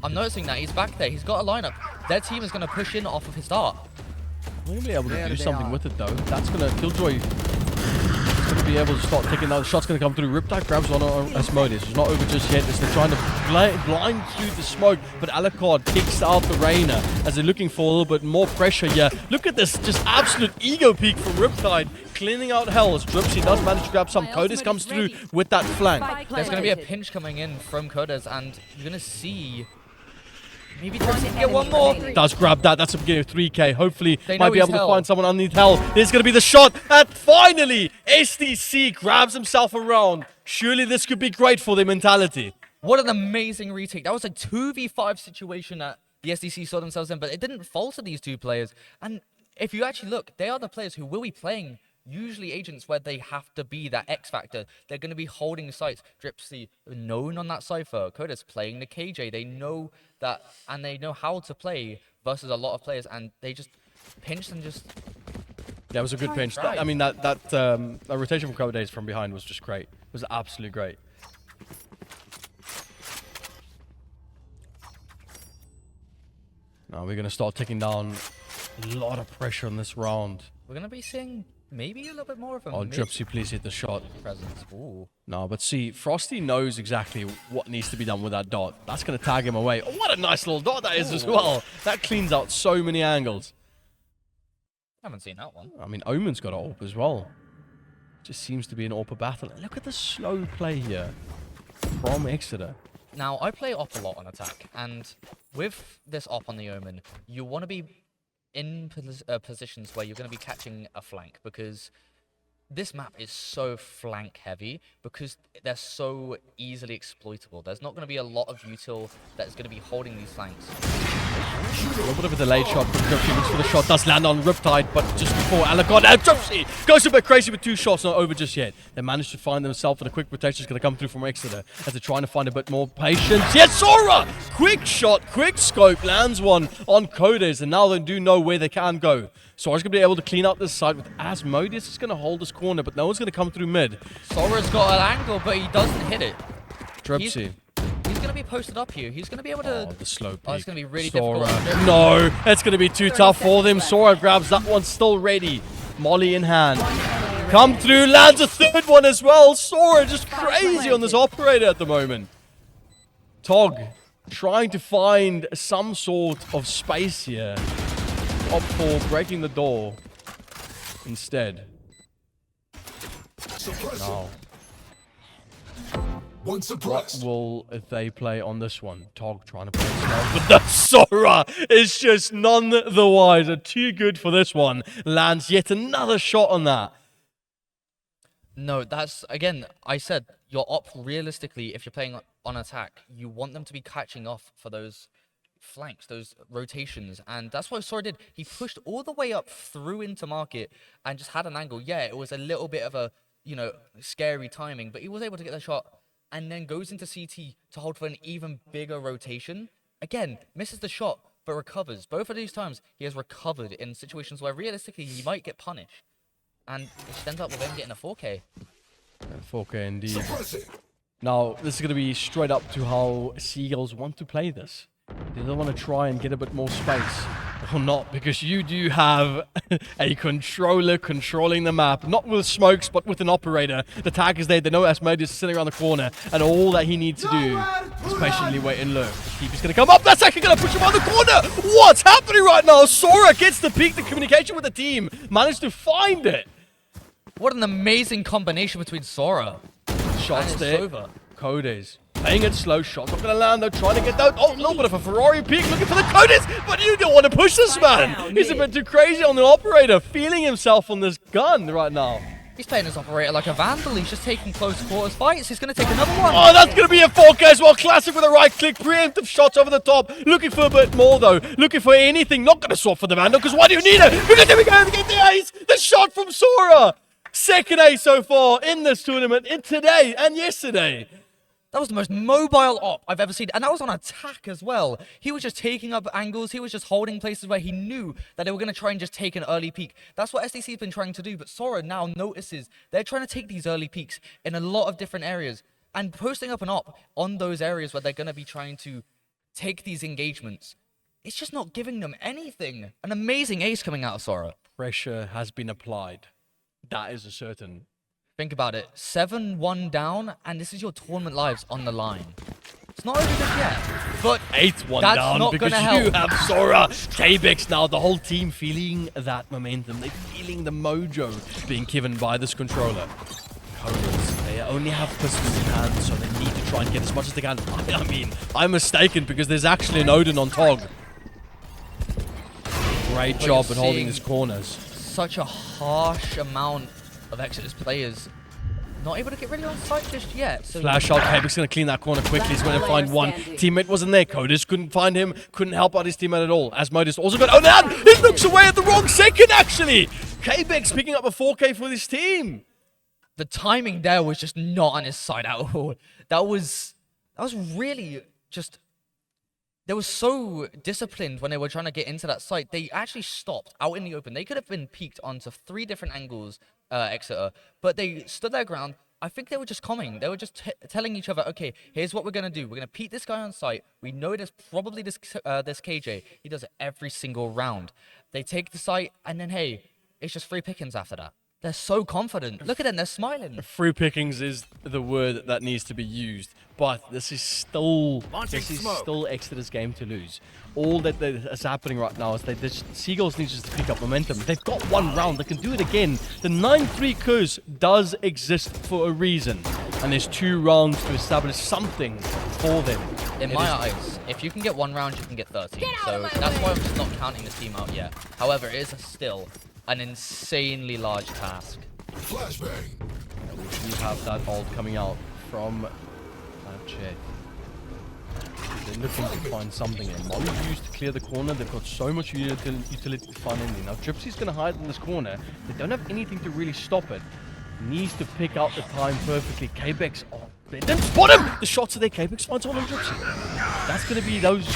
I'm noticing that he's back there. He's got a lineup. Their team is going to push in off of his dart. We're going to be able to do something with it though. That's going to killjoy. Going to be able to start taking out. The shot's going to come through. Riptide grabs one on Asmodus. It's not over just yet. They're trying to blind through the smoke, but Alucard kicks out the Rainer as they're looking for a little bit more pressure here. Look at this, just absolute ego peak from Riptide, cleaning out hell as Dripsy does manage to grab some. Codes comes through with that flank. There's going to be a pinch coming in from Codes, and you're going to see maybe Dripsy can get one more. Does grab that. That's a beginning of 3K. Hopefully, They might know be he's able to hell. find someone underneath hell. There's going to be the shot, and finally, SDC grabs himself around. Surely this could be great for their mentality. What an amazing retake. That was a 2v5 situation that the SDC saw themselves in, but it didn't falter these two players. And if you actually look, they are the players who will be playing usually agents where they have to be that X factor. They're going to be holding sites. Dripsy known on that cipher. Coda's playing the KJ. They know that, and they know how to play versus a lot of players, and they just pinched and just... That was a good pinch. Right. I mean, that rotation from Codes from behind was just great. It was absolutely great. Now we're going to start taking down a lot of pressure on this round. We're going to be seeing maybe a little bit more of a Oh, Dripsy, please hit the shot. presence. Ooh. No, but see, Frosty knows exactly what needs to be done with that dot. That's going to tag him away. Oh, what a nice little dot that is as well. That cleans out so many angles. Haven't seen that one. I mean, Omen's got an AWP as well. Just seems to be an AWP battle. Look at the slow play here from eXe. Now, I play op a lot on attack, and with this op on the Omen, you want to be in positions where you're going to be catching a flank, because this map is so flank heavy because they're so easily exploitable. There's not going to be a lot of util that is going to be holding these flanks. A little bit of a delayed shot from Dripsy. Looks for the shot. Does land on Riptide, but just before Alagon. And Dripsy goes a bit crazy with 2 shots. Not over just yet. They managed to find themselves, and a quick rotation is going to come through from Exeter as they're trying to find a bit more patience. Yes, Sora! Quick shot, quick scope. Lands one on Codes, and now they do know where they can go. Sora's going to be able to clean out this side with Asmodeus is going to hold this corner, but no one's going to come through mid. Sora's got an angle, but he doesn't hit it. Dripsy. He's going to be posted up here. He's going to be able to... Oh, the slow peek. Oh, it's going to be really Sora. difficult. No, it's going to be too tough for them. Sora grabs that one, still ready. Molly in hand. Come through, lands a 3rd one as well. Sora just crazy on this operator at the moment. Tog trying to find some sort of space here. Opt for breaking the door instead. No. What will they play on this one? Tog trying to play slow, but the Sora is just none the wiser. Too good for this one. Lands yet another shot on that. No, that's, again, I said, your op, realistically, if you're playing on attack, you want them to be catching off for those flanks, those rotations, and that's what Sora did. He pushed all the way up through into market and just had an angle. Yeah, it was a little bit of a, you know, scary timing, but he was able to get the shot and then goes into CT to hold for an even bigger rotation. Again, misses the shot, but recovers. Both of these times, he has recovered in situations where realistically he might get punished. And it just ends up with him getting a 4K. 4K indeed. Now, this is going to be straight up to how Seagulls want to play this. They don't want to try and get a bit more space. Or not, because you do have a controller controlling the map. Not with smokes, but with an operator. The tag is there. They know Asmodeus is sitting around the corner. And all that he needs to do is patiently wait and look. The keeper's going to come up. That's actually going to push him on the corner. What's happening right now? Sora gets to peak the communication with the team. Managed to find it. What an amazing combination between Sora. Shots and there. Sova. Codes. Playing it slow. Shots not going to land though. Trying to get down. Oh, a little bit of a Ferrari peek. Looking for the Codes. But you don't want to push this man. He's a bit too crazy on the operator. Feeling himself on this gun right now. He's playing his operator like a vandal. He's just taking close quarters fights. He's going to take another one. Oh, that's going to be a 4K as well. Classic with a right click. Preemptive shots over the top. Looking for a bit more though. Looking for anything. Not going to swap for the Vandal because why do you need it? Because there we go. We get the ace. The shot from Sora. Second ace so far in this tournament, in today and yesterday. That was the most mobile op I've ever seen. And that was on attack as well. He was just taking up angles. He was just holding places where he knew that they were going to try and just take an early peek. That's what SDC has been trying to do. But Sora now notices they're trying to take these early peeks in a lot of different areas. And posting up an op on those areas where they're going to be trying to take these engagements, it's just not giving them anything. An amazing ace coming out of Sora. Pressure has been applied. That is a certain. Think about it. 7-1 down, and this is your tournament lives on the line. It's not over just yet, but 8-1 that's down not because gonna help. you have Sora. K-Bex now, the whole team feeling that momentum. They're feeling the mojo being given by this controller. Codes, they only have pistols in hand, so they need to try and get as much as they can. I mean, I'm mistaken because there's actually an Odin on Tog. Great job at holding his corners. Such a harsh amount of Exeter's players not able to get really on site just yet. So Flash out, K-Bex going to clean that corner quickly. He's going to find one. Teammate wasn't there. Codes couldn't find him. Couldn't help out his teammate at all. Asmodeus also got... Oh, now he looks away at the wrong second, actually. K-Bex picking up a 4K for this team. the timing there was just not on his side at all. That was really just... They were so disciplined when they were trying to get into that site. They actually stopped out in the open. They could have been peeked onto 3 different angles, Exeter, but they stood their ground. I think they were just coming. They were just telling each other, okay, here's what we're going to do. We're going to peek this guy on site. We know there's probably this KJ. He does it every single round. They take the site, and then, hey, it's just free pickings after that. They're so confident. Look at them. They're smiling. Free pickings is the word that needs to be used. But this is still Exeter's game to lose. All that is happening right now is that the Seagulls need to pick up momentum. They've got 1 round. They can do it again. The 9-3 curse does exist for a reason. And there's 2 rounds to establish something for them. In my eyes, if you can get 1 round, you can get 30. So that's why I'm just not counting this team out yet. However, it is still an insanely large task. We do have that ult coming out from that jet. They're looking to find something in. Molly's used to clear the corner. They've got so much utility to find in there. Now, Gypsy's going to hide in this corner. They don't have anything to really stop it. Needs to pick out the time perfectly. Kbex, oh, they didn't spot him! The shots are there. Kbex finds all on Gypsy. That's going to be those...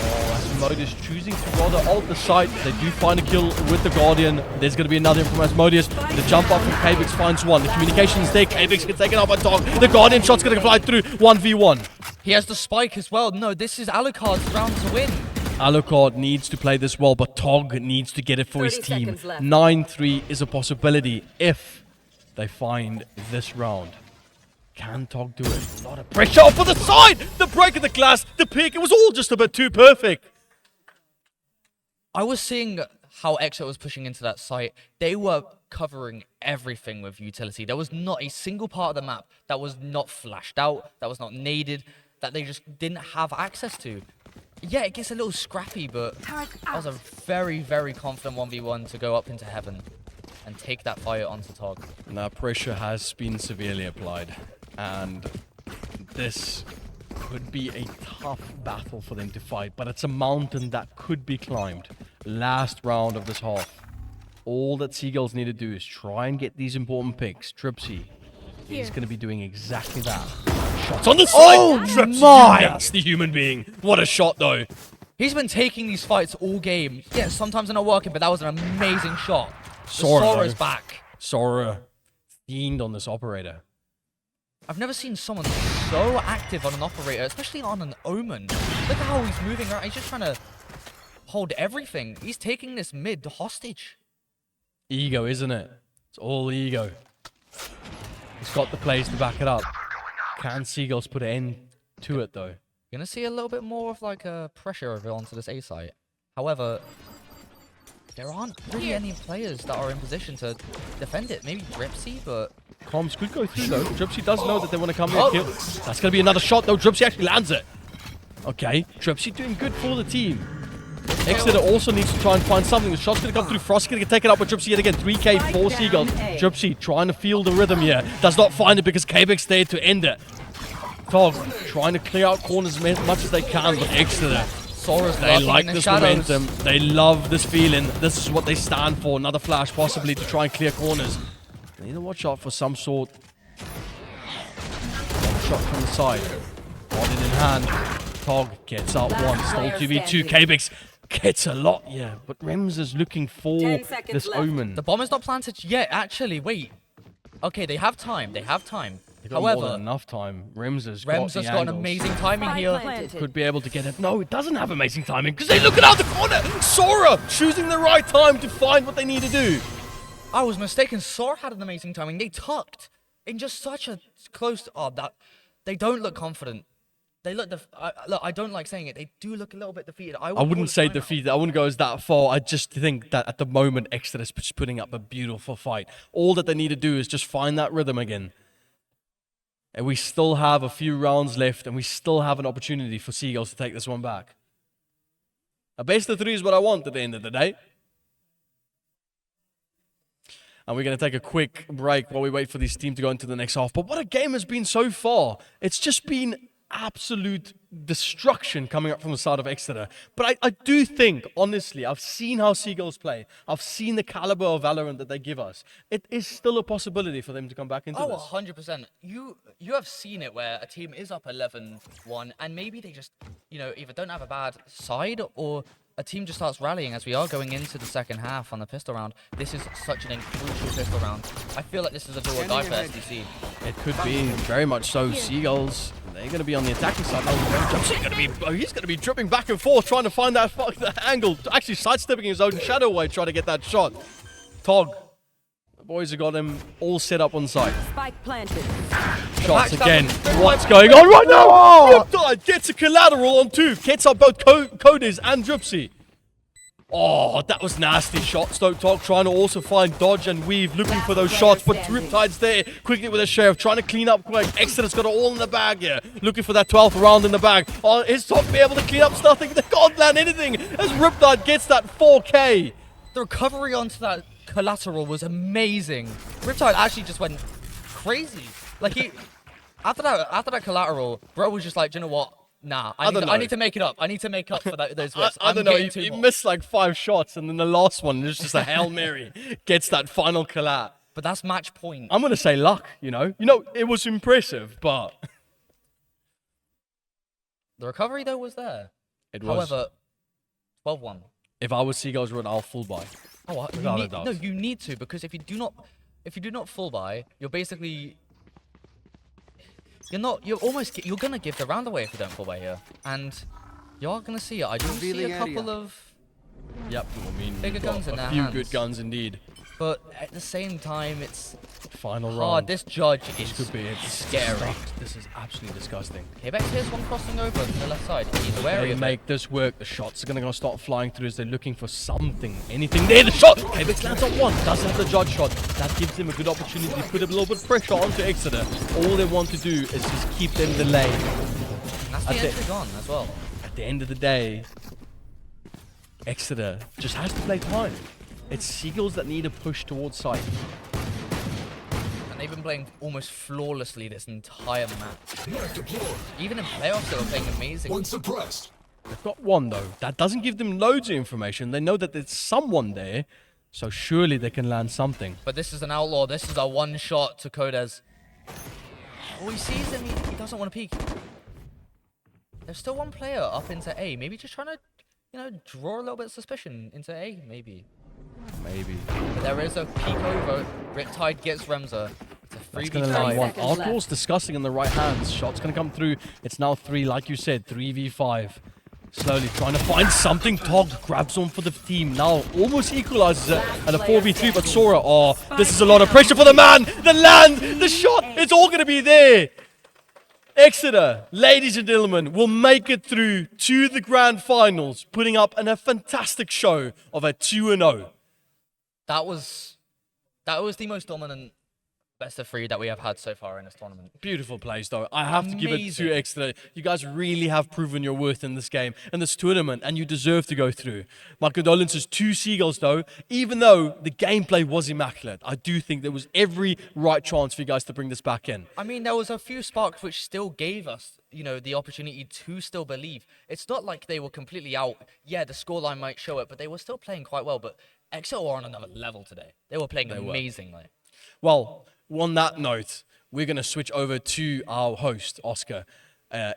Oh, that's Modus choosing to rather ult the site. They do find a kill with the Guardian. There's going to be another from Asmodeus. The jump up from Kbex finds one. The communication's there. Kbex gets taken out by Dog. The Guardian shot's going to fly through. 1v1. He has the spike as well. No, this is Alucard's round to win. Alucard needs to play this well, but Tog needs to get it for his 30 team. seconds left. 9-3 is a possibility if they find this round. Can Tog do it? A lot of pressure off for the side! The break of the glass, the pick, it was all just a bit too perfect. I was seeing how eXe was pushing into that site. They were covering everything with utility. There was not a single part of the map that was not flashed out, that was not naded, that they just didn't have access to. Yeah, it gets a little scrappy, but that was a very, very confident 1v1 to go up into heaven and take that fight onto Tog. Now, pressure has been severely applied, and this could be a tough battle for them to fight, but it's a mountain that could be climbed. Last round of this half. All that Seagulls need to do is try and get these important picks. Tripsy, he's going to be doing exactly that. Shots on the side! Oh Tripsy, my! that's the human being. What a shot, though. He's been taking these fights all game. Yeah, sometimes they're not working, but that was an amazing shot. Sora, Sora's though. back. Sora, fiend on this operator. I've never seen someone so active on an operator, especially on an Omen. Look at how he's moving around. He's just trying to hold everything. He's taking this mid hostage. Ego, isn't it? It's all ego. He's got the plays to back it up. Can Seagulls put an end to it, though? You're going to see a little bit more of like a pressure over onto this A site. However, there aren't really any players that are in position to defend it. Maybe Dripsy, but... Comms could go through, though. Dripsy does know that they want to come here and kill. That's going to be another shot, though. Dripsy actually lands it. Okay, Dripsy doing good for the team. Exeter also needs to try and find something. The shot's going to come through. Frost going to get taken out by Dripsy yet again. 3k, 4 Seagulls. Dripsy trying to feel the rhythm here. Does not find it because Kbex there to end it. Tog trying to clear out corners as much as they can, but Exeter, they like this momentum. They love this feeling. This is what they stand for. Another flash possibly to try and clear corners. They need to watch out for some sort of shot from the side. Got it in hand. Tog gets out one. Still 2v2. Kbex gets a lot, yeah. But Rems is looking for 10 seconds this left. Omen. The bomb is not planted yet, actually. Wait. Okay, they have time. They have time. They've got more However, than enough time. Rems has Rems got has got an angles. amazing timing Spike here. planted. Could be able to get it. No, it doesn't have amazing timing because they're looking out the corner. Sora choosing the right time to find what they need to do. I was mistaken. Sora had an amazing timing. They tucked in just such a close... Oh, that... They don't look confident. They look... Look, I don't like saying it. They do look a little bit defeated. I wouldn't say defeated. I wouldn't go as that far. I just think that at the moment, Exeter is just putting up a beautiful fight. All that they need to do is just find that rhythm again. And we still have a few rounds left, and we still have an opportunity for Seagulls to take this one back. A best of 3 is what I want at the end of the day. And we're going to take a quick break while we wait for this team to go into the next half. But what a game has been so far. It's just been absolute destruction coming up from the side of Exeter. But I do think, honestly, I've seen how Seagulls play. I've seen the caliber of Valorant that they give us. It is still a possibility for them to come back into Oh, this. 100%. You have seen it where a team is up 11-1 and maybe they just, either don't have a bad side or a team just starts rallying as we are going into the second half on the pistol round. This is such an crucial pistol round. I feel like this is a do or die for SDC. It could be very much so. Seagulls, they're going to be on the attacking side. He's going to be dripping back and forth trying to find that angle. Actually sidestepping his own shadow away trying to get that shot. Tog. The boys have got him all set up on site. Spike planted. Shots again. What's going on right now? Riptide gets a collateral on 2. Gets up both Coders and Dripsy. Oh, that was nasty shot. Stoke Tog trying to also find dodge and weave, looking for those shots, but Riptide's there quickly with a sheriff, trying to clean up quick. Exeter's got it all in the bag here, looking for that 12th round in the bag. Oh, is Tog be able to clean up nothing? They can't land anything as Riptide gets that 4K. The recovery onto that collateral was amazing. Riptide actually just went crazy. Like he, after that collateral, bro was just like, do you know what? Nah, I need to make it up. I need to make up for those whips. I don't know. He missed like 5 shots, and then the last one is just a Hail Mary. Gets that final collat. But that's match point. I'm gonna say luck. You know, it was impressive, but The recovery though was there. it was. However, 12-1. If I was Seagulls Run, I'll full buy. Oh, Without a doubt. no, you need to, because if you do not full buy, you're basically you're gonna give the round away if you don't full buy here, and you are gonna see it. I do see a couple of Yep. I mean, bigger guns in their a few hands. good guns indeed. But at the same time, it's Final hard. round. This judge This is could be it. scary. This is absolutely disgusting. Apex here's one crossing over to the left side. He's wary They of it. make this work. The shots are going to start flying through as they're looking for something. Anything there. The shot! Apex lands on one. Doesn't have the judge shot. That gives them a good opportunity to put a little bit of pressure onto Exeter. All they want to do is just keep them delayed. And that's the entry gone as well. At the end of the day, Exeter just has to play time. It's Seagulls that need a push towards site. And they've been playing almost flawlessly this entire match. Even in playoffs, they were playing amazing. They've got one though. That doesn't give them loads of information. They know that there's someone there, so surely they can land something. But this is an outlaw. This is a one shot to Kodes. Oh, he sees him. He doesn't want to peek. There's still one player up into A. Maybe just trying to, draw a little bit of suspicion into A, maybe. Maybe. But there is a peek over. Riptide gets Remza. It's a That's going to 3v3. land one. seconds Arcall's disgusting in the right hands. Shot's going to come through. It's now 3, like you said, 3v5. Slowly trying to find something. Tog grabs on for the team. Now almost equalizes it at a 4v3. But Sora, this is a lot of pressure for the man. The land, the shot, it's all going to be there. Exeter, ladies and gentlemen, will make it through to the grand finals, putting up a fantastic show of a 2-0. That was the most dominant best of 3 that we have had so far in this tournament. Beautiful plays, though. I have to give it Amazing. to Exeter. You guys really have proven your worth in this game, in this tournament, and you deserve to go through. My condolences to Seagulls, though. Even though the gameplay was immaculate, I do think there was every right chance for you guys to bring this back in. I mean, there was a few sparks which still gave us, the opportunity to still believe. It's not like they were completely out. Yeah, the scoreline might show it, but they were still playing quite well. But Exeter were on another level today. They were playing amazingly. Well, on that note, we're going to switch over to our host, Oscar,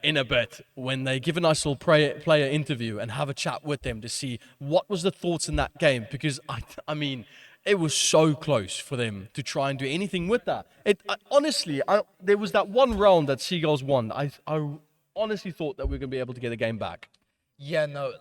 in a bit, when they give a nice little player interview and have a chat with them to see what was the thoughts in that game. Because, I mean, it was so close for them to try and do anything with that. Honestly, there was that one round that Seagulls won. I honestly thought that we were going to be able to get the game back. Yeah, no,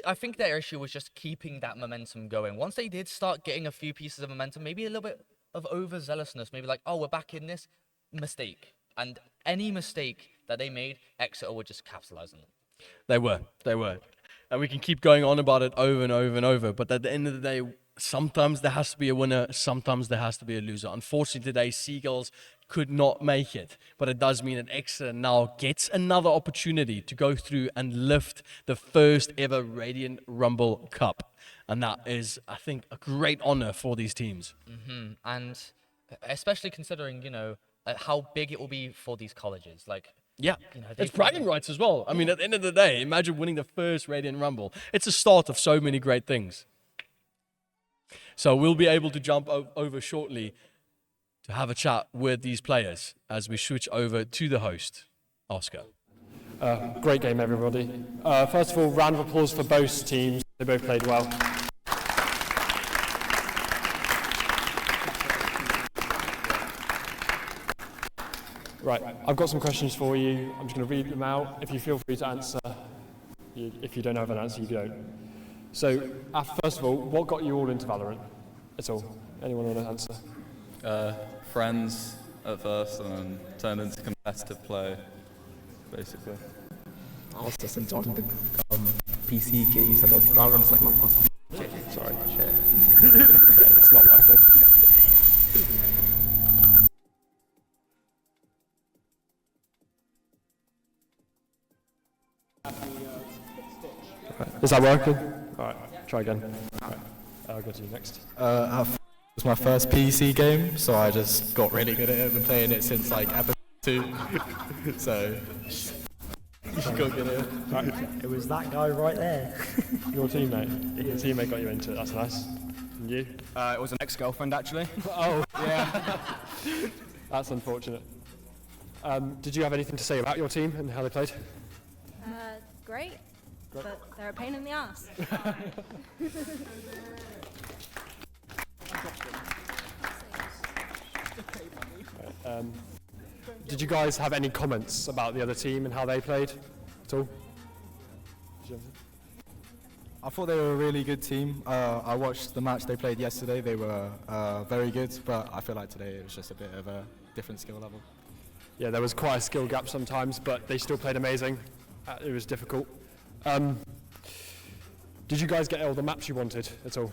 I think their issue was just keeping that momentum going. Once they did start getting a few pieces of momentum, maybe a little bit of overzealousness, maybe like, oh, we're back in this mistake. And any mistake that they made, Exeter would just capitalize on it. They were. And we can keep going on about it over and over and over. But at the end of the day, sometimes there has to be a winner, sometimes there has to be a loser. Unfortunately today, Seagulls could not make it. But it does mean that Exeter now gets another opportunity to go through and lift the first ever Radiant Rumble Cup. And that is, I think, a great honor for these teams. Mm-hmm. And especially considering, how big it will be for these colleges. Yeah, they it's bragging rights as well. I mean, at the end of the day, imagine winning the first Radiant Rumble. It's a start of so many great things. So we'll be able to jump over shortly to have a chat with these players as we switch over to the host, Oscar. Great game, everybody. First of all, round of applause for both teams. They both played well. Right, I've got some questions for you. I'm just going to read them out. If you feel free to answer, if you don't have an answer, you don't. So, first of all, what got you all into Valorant at all? Anyone want to answer? Friends at first, and then turned into competitive play, basically. I was just enjoying the PC games and the Valorant's like my first. Sorry, share. It's not working. Is that working? All right, try again. All I'll go to you next. It was my first PC game, so I just got really good at it. I've been playing it since like episode 2. So, you should go get it. It was that guy right there. Your teammate? Your teammate got you into it, that's nice. And you? It was an ex-girlfriend, actually. Oh, yeah. That's unfortunate. Did you have anything to say about your team and how they played? Great, but they're a pain in the ass. Did you guys have any comments about the other team and how they played at all? I thought they were a really good team. I watched the match they played yesterday. They were very good, but I feel like today it was just a bit of a different skill level. Yeah, there was quite a skill gap sometimes, but they still played amazing. It was difficult. Did you guys get all the maps you wanted at all?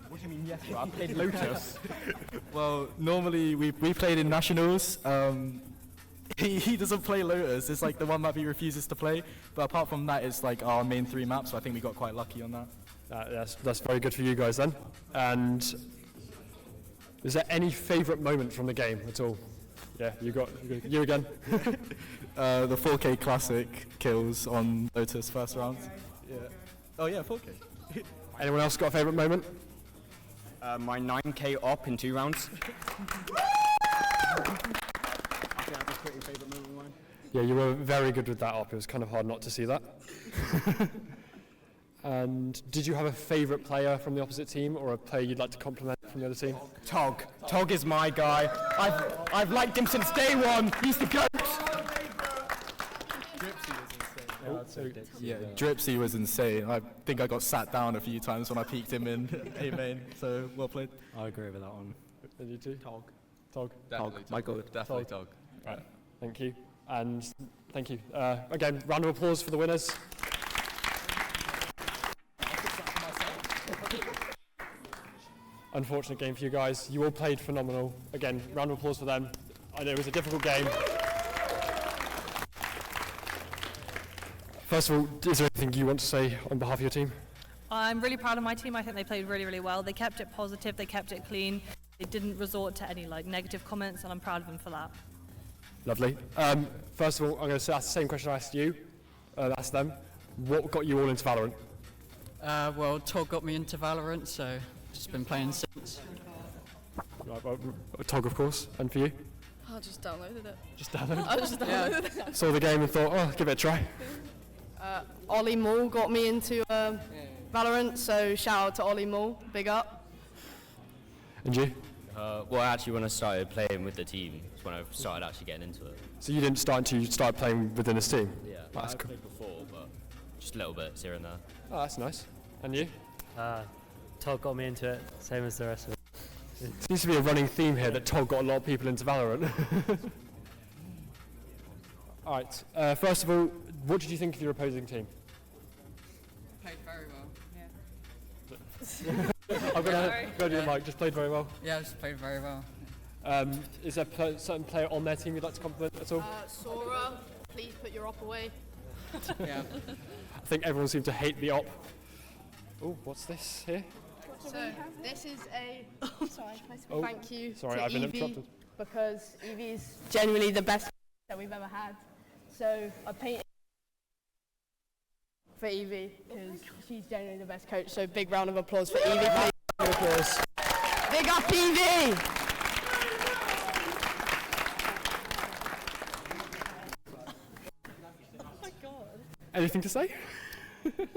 What do you mean, yes? I played Lotus. Well, normally we played in nationals. He doesn't play Lotus. It's like the one map he refuses to play. But apart from that, it's like our main 3 maps. So I think we got quite lucky on that. That's very good for you guys then. And is there any favourite moment from the game at all? Yeah, you again. The 4K classic kills on Lotus first round. Yeah. Oh yeah, 4K. Anyone else got a favourite moment? My 9K op in 2 rounds. Yeah, you were very good with that op. It was kind of hard not to see that. And did you have a favourite player from the opposite team or a player you'd like to compliment from the other team? Tog. Tog is my guy. I've liked him since day 1. He's the GOAT. Yeah, Dripsy was insane. I think I got sat down a few times when I peeked him in A main. So well played. I agree with that one. And you too? Tog. Tog. Definitely My Tog. God. Definitely Tog. Right. Thank you. And thank you. Again, round of applause for the winners. Unfortunate game for you guys. You all played phenomenal. Again, round of applause for them. I know it was a difficult game. First of all, is there anything you want to say on behalf of your team? I'm really proud of my team. I think they played really, really well. They kept it positive. They kept it clean. They didn't resort to any negative comments, and I'm proud of them for that. Lovely. First of all, I'm going to ask the same question I asked you. Ask them. What got you all into Valorant? Well, Tog got me into Valorant, so just been playing since. Right, well, Tog, of course. And for you? I just downloaded it. Just downloaded? I just downloaded it. Saw the game and thought, oh, give it a try. Ollie Mull got me into Valorant, so shout out to Ollie Mull, big up. And you? Well, actually, when I started playing with the team, is when I started actually getting into it. So you didn't start until you started playing within this team? Yeah, That's I've cool. played before, but just a little bit here and there. Oh, that's nice. And you? Todd got me into it, same as the rest of it. Seems to be a running theme here that Todd got a lot of people into Valorant. Alright, first of all, what did you think of your opposing team? Played very well, yeah. I'm going to go to the mic, just played very well. Yeah, just played very well. Is there a certain player on their team you'd like to compliment at all? Sora, please put your op away. Yeah. I think everyone seemed to hate the op. Oh, what's this here? So this is a thank you Sorry, to I've been Evie, interrupted. because Evie is genuinely the best that we've ever had. So I painted for Evie because she's genuinely the best coach. So big round of applause for Evie, please. Applause. Big up Evie! Anything to say?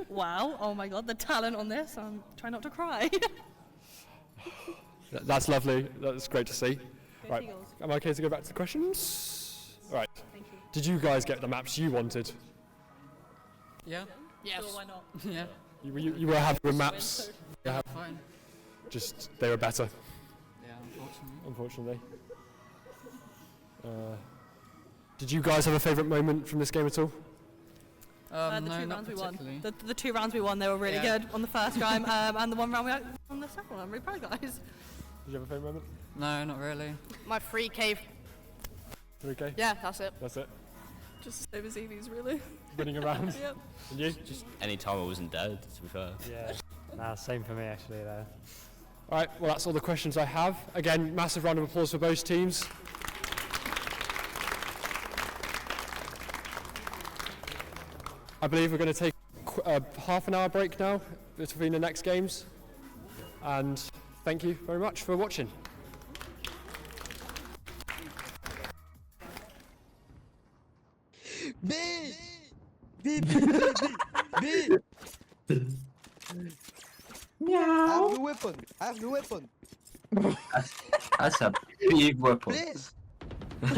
Wow, oh my god, the talent on this. I'm trying not to cry. That's lovely. That's great to see. Go Right, Eagles. am I okay to go back to the questions? Right. Thank you. Did you guys get the maps you wanted? Yeah? Yes. Sure, why not? Yeah. You were happy with maps? Yeah, fine. Just, they were better, Yeah, unfortunately. unfortunately. Did you guys have a favourite moment from this game at all? The No, two not rounds we won. particularly. The 2 rounds we won, they were really Yeah. good on the first round, and the 1 round we won on the second one. I'm really proud, guys. Did you have a favourite moment? No, not really. My 3K. 3K? Yeah, that's it. That's it? Just same as Evie's, really. Winning around? Yep. And you? Just any time I wasn't dead, to be fair. Yeah. Nah, same for me actually though. All right, well that's all the questions I have. Again, massive round of applause for both teams. I believe we're going to take a half an hour break now between the next games. And thank you very much for watching. B! I have the weapon. I have the weapon. That's a big weapon. Please. I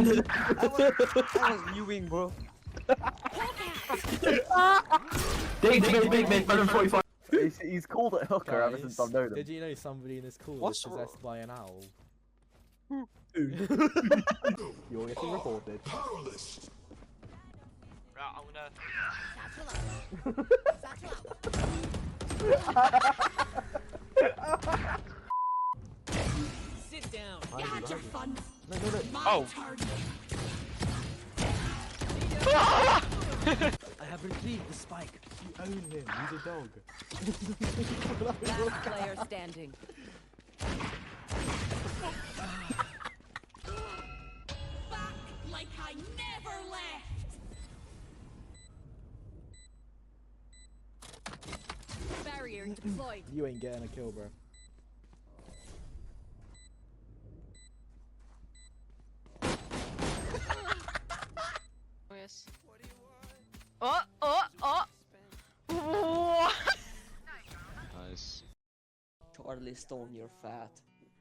was viewing, bro. Big, 145. He's called it hooker ever since I've known him. Did you know somebody in this call What's was possessed by an owl? You're getting reported. Right, I'm gonna... Sit down. Had your fun. No. Oh! I have retrieved the spike. You own him. He's a dog. Last player standing. Back like I never left. Barrier deployed. You ain't getting a kill, bro. Yes. Oh! Nice. Charlie Stone, you're fat.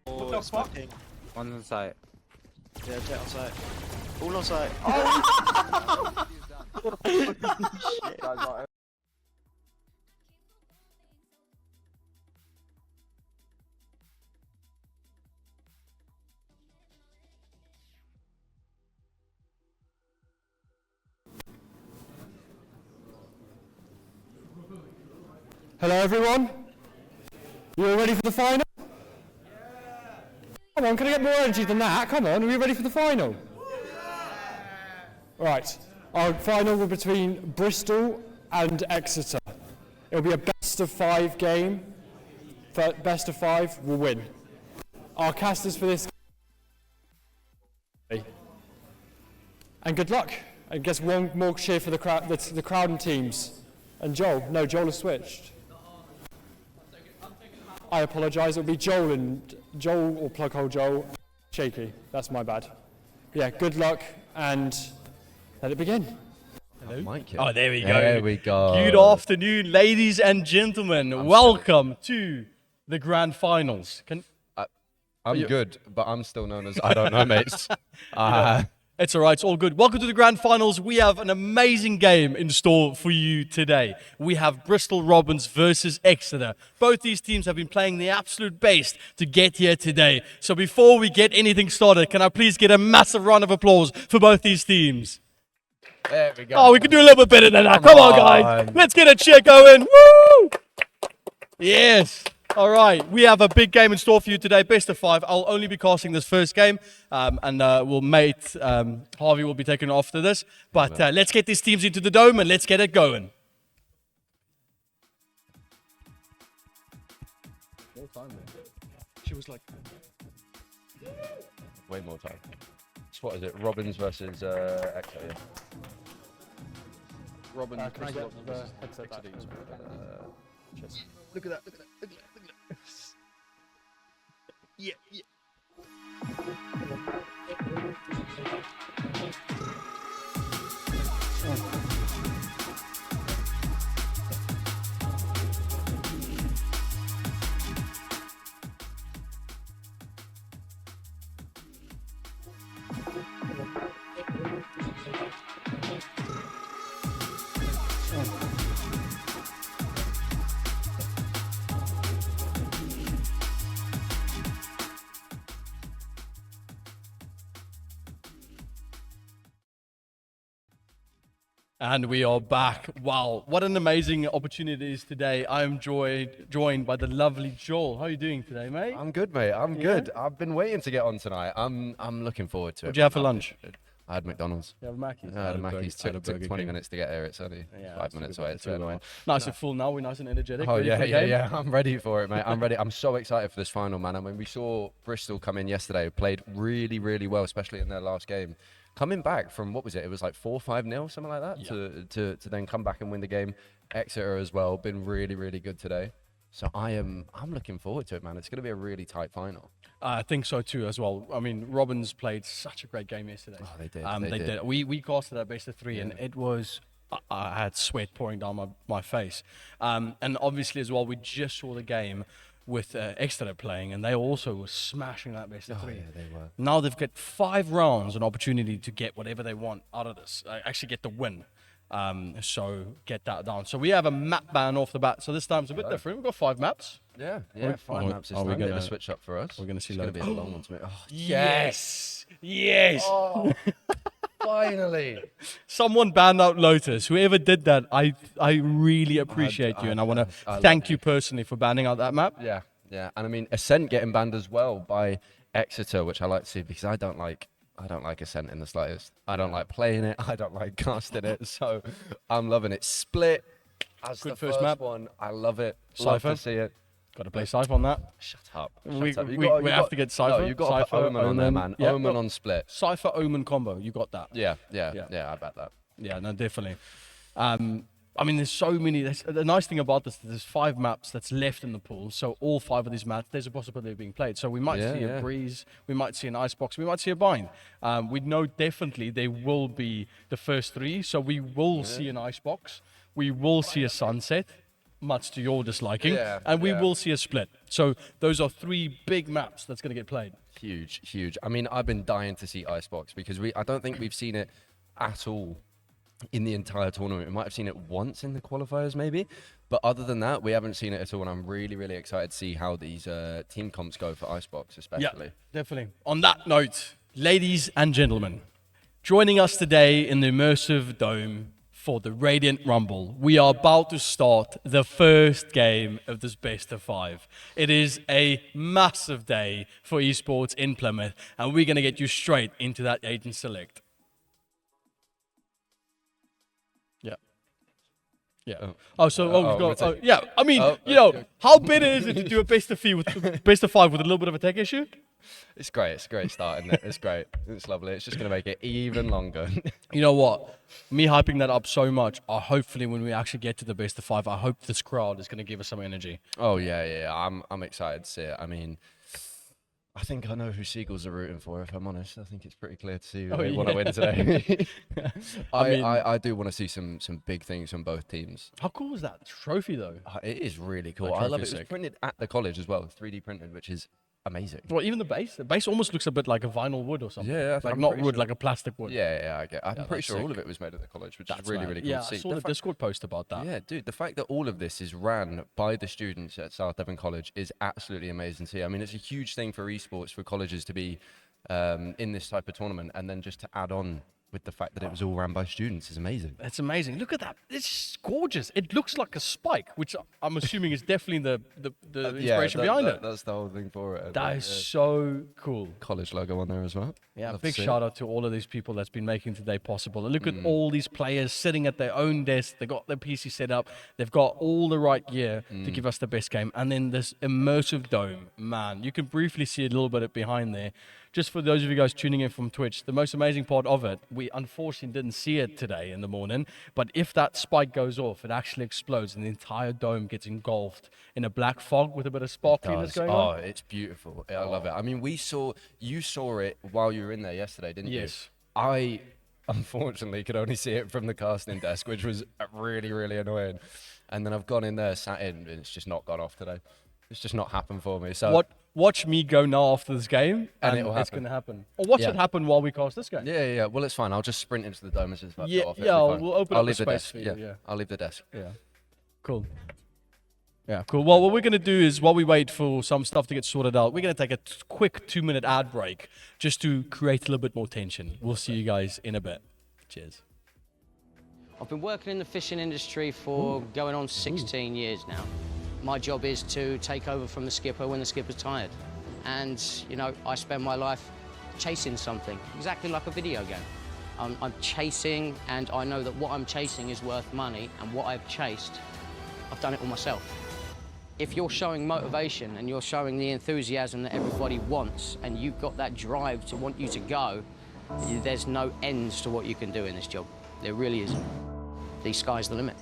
What the fuck? One on site. Yeah, jet on site. All on site. Shit. Hello everyone. You all ready for the final? Come on, can I get more energy than that? Come on, are we ready for the final? Right, our final will be between Bristol and Exeter. It'll be a best of 5 game. Best of 5 will win. Our casters for this. And good luck. I guess one more cheer for the crowd, the crowd and teams. And Joel. No, Joel has switched. I apologise. It'll be Joel or plug hole Joel. Shaky. That's my bad. Yeah. Good luck and let it begin. Hello. Oh, there we go. There we go. Good afternoon, ladies and gentlemen. Welcome to the grand finals. I'm good, but I'm still known as I don't know, mates. It's all right, it's all good. Welcome to the grand finals. We have an amazing game in store for you today. We have Bristol Robins versus Exeter. Both these teams have been playing the absolute best to get here today. So before we get anything started, can I please get a massive round of applause for both these teams? There we go. Oh, we can do a little bit better than that. Come on, guys. Let's get a cheer going. Woo! Yes. All right, we have a big game in store for you today, best of 5. I'll only be casting this first game, and we'll mate, Harvey will be taking after this. But let's get these teams into the dome and let's get it going. More time then. She was like... Way more time. So what is it? Robins versus Exeter. Yeah. Robin, can I get the headset back? Cheers. Look at that, look at that, look at that, look at that. Yeah, yeah. And we are back. Wow, what an amazing opportunity it is today. I am joined by the lovely Joel. How are you doing today, mate? I'm good, mate. I'm good. I've been waiting to get on tonight. I'm looking forward to it. What did you have for lunch? I had McDonald's. You have Mackey's? I had a Burger- Mackey's. I had a Took Burger 20 King. minutes to get here. It's only 5 minutes away. It's Too too annoying. Nice and full now. We're nice and energetic. Oh ready yeah, for the yeah, game? yeah. I'm ready for it, mate. I'm ready. I'm so excited for this final, man. I mean, we saw Bristol come in yesterday, played really, really well, especially in their last game. Coming back from what was it? It was like 4-5-0, something like that. To then come back and win the game. Exeter as well, been really, really good today. So I'm looking forward to it, man. It's going to be a really tight final. I think so too, as well. I mean, Robins played such a great game yesterday. Oh, they did. They did. We casted our best of 3, and it was. I had sweat pouring down my face. And obviously, as well, we just saw the game with Exeter playing, and they also were smashing that best of 3. Yeah, they were. Now they've got 5 rounds, an opportunity to get whatever they want out of this. Actually, get the win. So get that down. So we have a map ban off the bat. So this time's a bit different. We've got 5 maps. Yeah, Are- 5 are- maps this are we time. Bit of gonna- a switch up for us. We're going to see It's going to loads. be a long one to me. Oh, Yes! Yes! Oh, finally! Someone banned out Lotus. Whoever did that, I really appreciate you, and I want to thank you personally for banning out that map. Yeah, yeah. And I mean, Ascent getting banned as well by Exeter, which I like to see because I don't like Ascent in the slightest. I don't like playing it. I don't like casting it. So I'm loving it. Split as Good the first first map. one. I love it. Love Cypher. to see it. Got to play Cypher on that. Shut up. We Shut up. You we have to get Cypher. No, you've got to put Cypher, Omen on there, man. Yeah, Omen no, on Split. Cypher Omen combo. You got that. Yeah, I bet that. Yeah, no, definitely. I mean, there's so many. The nice thing about this, there's 5 maps that's left in the pool. So all 5 of these maps, there's a possibility of being played. So we might see a Breeze, we might see an Icebox, we might see a Bind. We know definitely there will be the first 3. So we will see an Icebox, we will see a Sunset, much to your disliking, and we will see a Split. So those are 3 big maps that's going to get played. Huge, huge. I mean, I've been dying to see Icebox because I don't think we've seen it at all in the entire tournament. We might have seen it once in the qualifiers maybe, but other than that we haven't seen it at all, and I'm really, really excited to see how these team comps go for Icebox especially. Yeah, definitely. On that note, ladies and gentlemen, joining us today in the immersive dome for the Radiant Rumble, we are about to start the first game of this best of 5. It is a massive day for esports in Plymouth, and we're going to get you straight into that agent select. Yeah. Yeah. I mean, how bitter is it to do a best of 5 with a little bit of a tech issue? It's great. It's a great start, isn't it? It's great. It's lovely. It's just going to make it even longer. You know what? Me hyping that up so much, hopefully when we actually get to the best of 5, I hope this crowd is going to give us some energy. Oh yeah. I'm excited to see it. I mean, I think I know who Seagulls are rooting for, if I'm honest. I think it's pretty clear to see who they want to win today. I do want to see some big things from both teams. How cool is that trophy, though? It is really cool. That I love it. trophy's It was sick. printed at the college as well, 3D printed, which is amazing. Well, even the base. The base almost looks a bit like a vinyl wood or something. Yeah, like I'm not pretty wood, sure. like a plastic wood. Yeah, I get. I'm pretty that's sure all sick. of it was made at the college, which That's is really, mad. really cool Yeah, to see. I saw the Discord post about that. Yeah, dude, the fact that all of this is ran by the students at South Devon College is absolutely amazing to see. I mean, it's a huge thing for esports, for colleges to be in this type of tournament, and then just to add on with the fact that it was all ran by students is amazing. It's amazing. Look at that. It's gorgeous. It looks like a spike, which I'm assuming is definitely the inspiration behind it. That's the whole thing for it. That is so cool. College logo on there as well. Yeah, Love to big see it. shout out to all of these people that's been making today possible. And look at all these players sitting at their own desk. They've got their PC set up. They've got all the right gear to give us the best game. And then this immersive dome, man, you can briefly see a little bit behind there. Just for those of you guys tuning in from Twitch, the most amazing part of it, we unfortunately didn't see it today in the morning, but if that spike goes off, it actually explodes and the entire dome gets engulfed in a black fog with a bit of sparkliness going on. Oh, it's beautiful. I love it. I mean, you saw it while you were in there yesterday, didn't you? Yes. I, unfortunately, could only see it from the casting desk, which was really, really annoying. And then I've gone in there, sat in, and it's just not gone off today. It's just not happened for me. So Watch me go now after this game, and it'll it's happen. going to happen. Or watch it happen while we cast this game. Yeah. Well, it's fine. I'll just sprint into the dome as soon as I Yeah, go off. we'll open I'll up leave the the space desk. for you, yeah. I'll leave the desk. Yeah. Cool. Yeah, cool. Well, what we're going to do is, while we wait for some stuff to get sorted out, we're going to take a quick 2-minute ad break just to create a little bit more tension. We'll see you guys in a bit. Cheers. I've been working in the fishing industry for going on 16 years now. My job is to take over from the skipper when the skipper's tired. And, you know, I spend my life chasing something, exactly like a video game. I'm chasing, and I know that what I'm chasing is worth money, and what I've chased, I've done it all myself. If you're showing motivation and you're showing the enthusiasm that everybody wants, and you've got that drive to want you to go, there's no ends to what you can do in this job. There really isn't. The sky's the limit.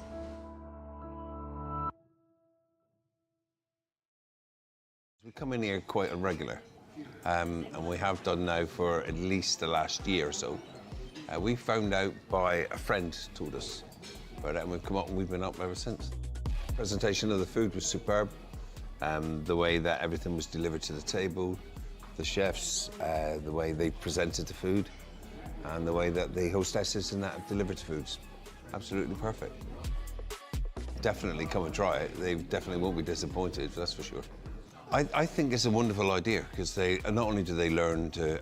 We come in here quite on regular, and we have done now for at least the last year or so. We found out by a friend told us about it, and we've come up and we've been up ever since. Presentation of the food was superb. The way that everything was delivered to the table, the chefs, the way they presented the food, and the way that the hostesses and that have delivered the foods. Absolutely perfect. Definitely come and try it. They definitely won't be disappointed, that's for sure. I think it's a wonderful idea because they not only do they learn to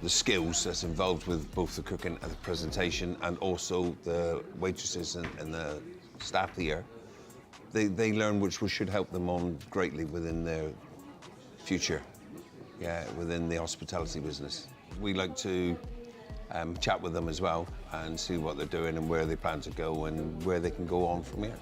the skills that's involved with both the cooking and the presentation, and also the waitresses and the staff here, they learn which should help them on greatly within their future, within the hospitality business. We like to chat with them as well and see what they're doing and where they plan to go and where they can go on from here.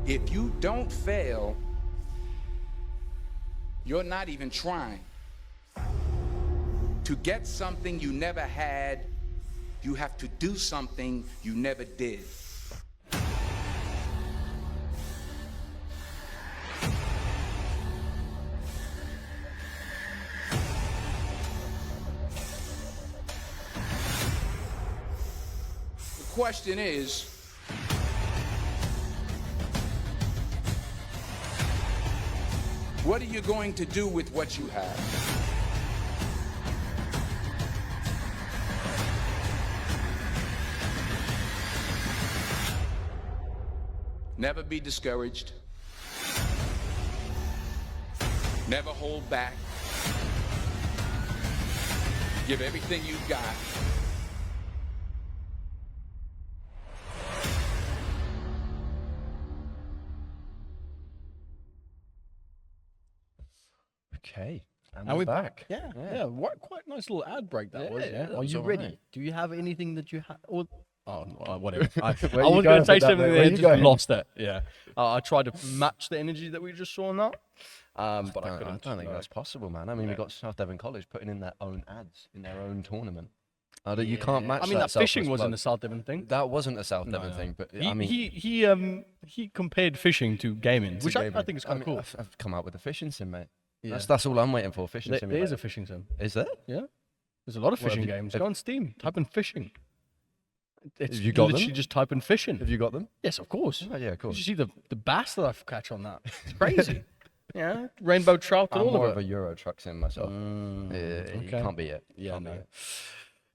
If you don't fail, you're not even trying. To get something you never had, you have to do something you never did. The question is, what are you going to do with what you have? Never be discouraged. Never hold back. Give everything you've got. Okay. And we're back. Yeah. Quite nice little ad break that was. Yeah. Are you ready? Do you have anything that you have? Whatever. I was going to say something there and just lost it. Yeah. I tried to match the energy that we just saw in that. But I couldn't. I don't think that's possible, man. I mean, we've got South Devon College putting in their own ads in their own tournament. You can't match. I mean, that fishing wasn't a South Devon thing. That wasn't a South Devon thing, but I mean, he compared fishing to gaming, which I think is kind of cool. I've come out with a fishing sim, mate. Yeah. That's all I'm waiting for. Fishing sim. There is a fishing sim. Is there? Yeah. There's a lot of fishing games. Go on Steam. Type in fishing. Have you got them? Literally just type in fishing. Have you got them? Yes, of course. Oh, yeah, of course. Did you see the bass that I've catch on that? It's crazy. Yeah, rainbow trout and all of it. I'm more of a Euro truck sim myself. You can't beat it. Yeah, no.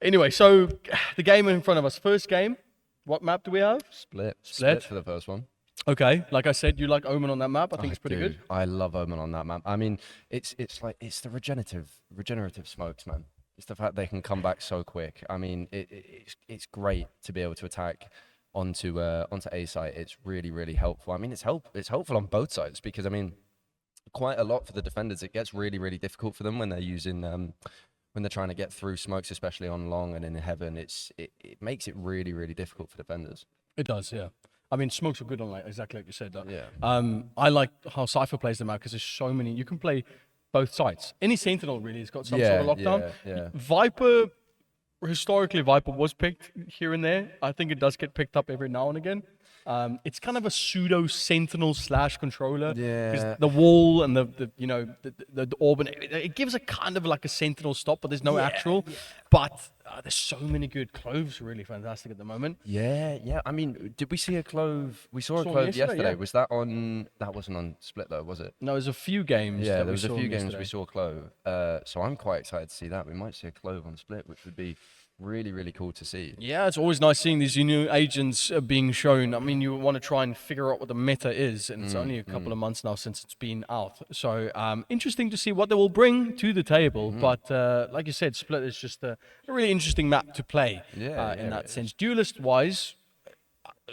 Anyway, so the game in front of us. First game. What map do we have? Split for the first one. Okay, like I said, you like Omen on that map. I think it's pretty good. I love Omen on that map. I mean, it's the regenerative smokes, man. It's the fact they can come back so quick. I mean, it's great to be able to attack onto A site. It's really, really helpful. I mean, it's helpful on both sides because I mean, quite a lot for the defenders. It gets really, really difficult for them when they're using when they're trying to get through smokes, especially on long and in heaven. It makes it really, really difficult for defenders. It does, yeah. I mean, smokes are good on exactly like you said. I like how Cypher plays them out because there's so many. You can play both sides. Any Sentinel really has got some sort of lockdown. Yeah. Viper, historically, Viper was picked here and there. I think it does get picked up every now and again. It's kind of a pseudo Sentinel / controller. Yeah. Because the wall and the orb, it gives a kind of like a Sentinel stop, but there's no actual. Yeah. But there's so many good cloves, really fantastic at the moment. Yeah. I mean, did we see a clove? We saw a Saw clove yesterday, yeah. Was that on? That wasn't on Split though, was it? No, there's a few games. Yeah, that there we was a saw few games yesterday. we saw clove. So I'm quite excited to see that. We might see a clove on Split, which would be really, really cool to see. Yeah, it's always nice seeing these new agents being shown. I mean, you want to try and figure out what the meta is, and it's only a couple of months now since it's been out. So interesting to see what they will bring to the table. But like you said, Split is just a really interesting map to play in that sense. Duelist-wise,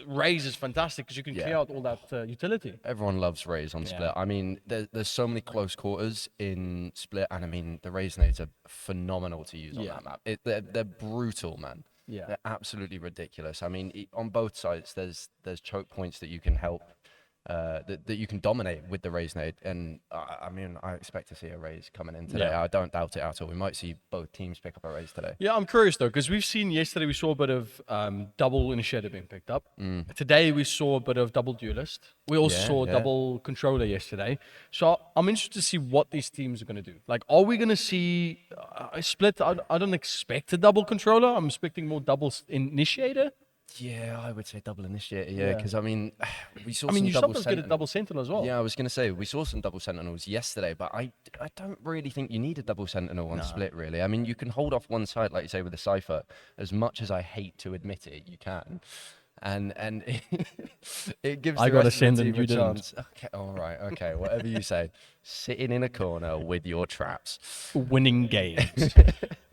Raze is fantastic because you can clear out all that utility. Everyone loves Raze on Split. I mean, there's so many close quarters in Split, and I mean, the Raze nades are phenomenal to use on that map. They're brutal, man. Yeah. They're absolutely ridiculous. I mean, on both sides, there's choke points that you can help, that you can dominate with the Raze nade. And I mean, I expect to see a Raze coming in today. Yeah. I don't doubt it at all. We might see both teams pick up a Raze today. Yeah, I'm curious though, because we've seen yesterday we saw a bit of double initiator being picked up. Today we saw a bit of double duelist. We also saw double controller yesterday. So I'm interested to see what these teams are going to do. Like, are we going to see a Split? I don't expect a double controller. I'm expecting more double initiator. Yeah, I would say double initiator. Yeah, because I mean, we saw. You some double sometimes get a double sentinel as well. Yeah, I was going to say we saw some double sentinels yesterday, but I don't really think you need a double sentinel on Split. Really, I mean, you can hold off one side, like you say, with the Cypher. As much as I hate to admit it, you can. And it gives I the gotta rest send of the them, team you a chance. Okay, all right, okay, whatever you say. Sitting in a corner with your traps, winning games.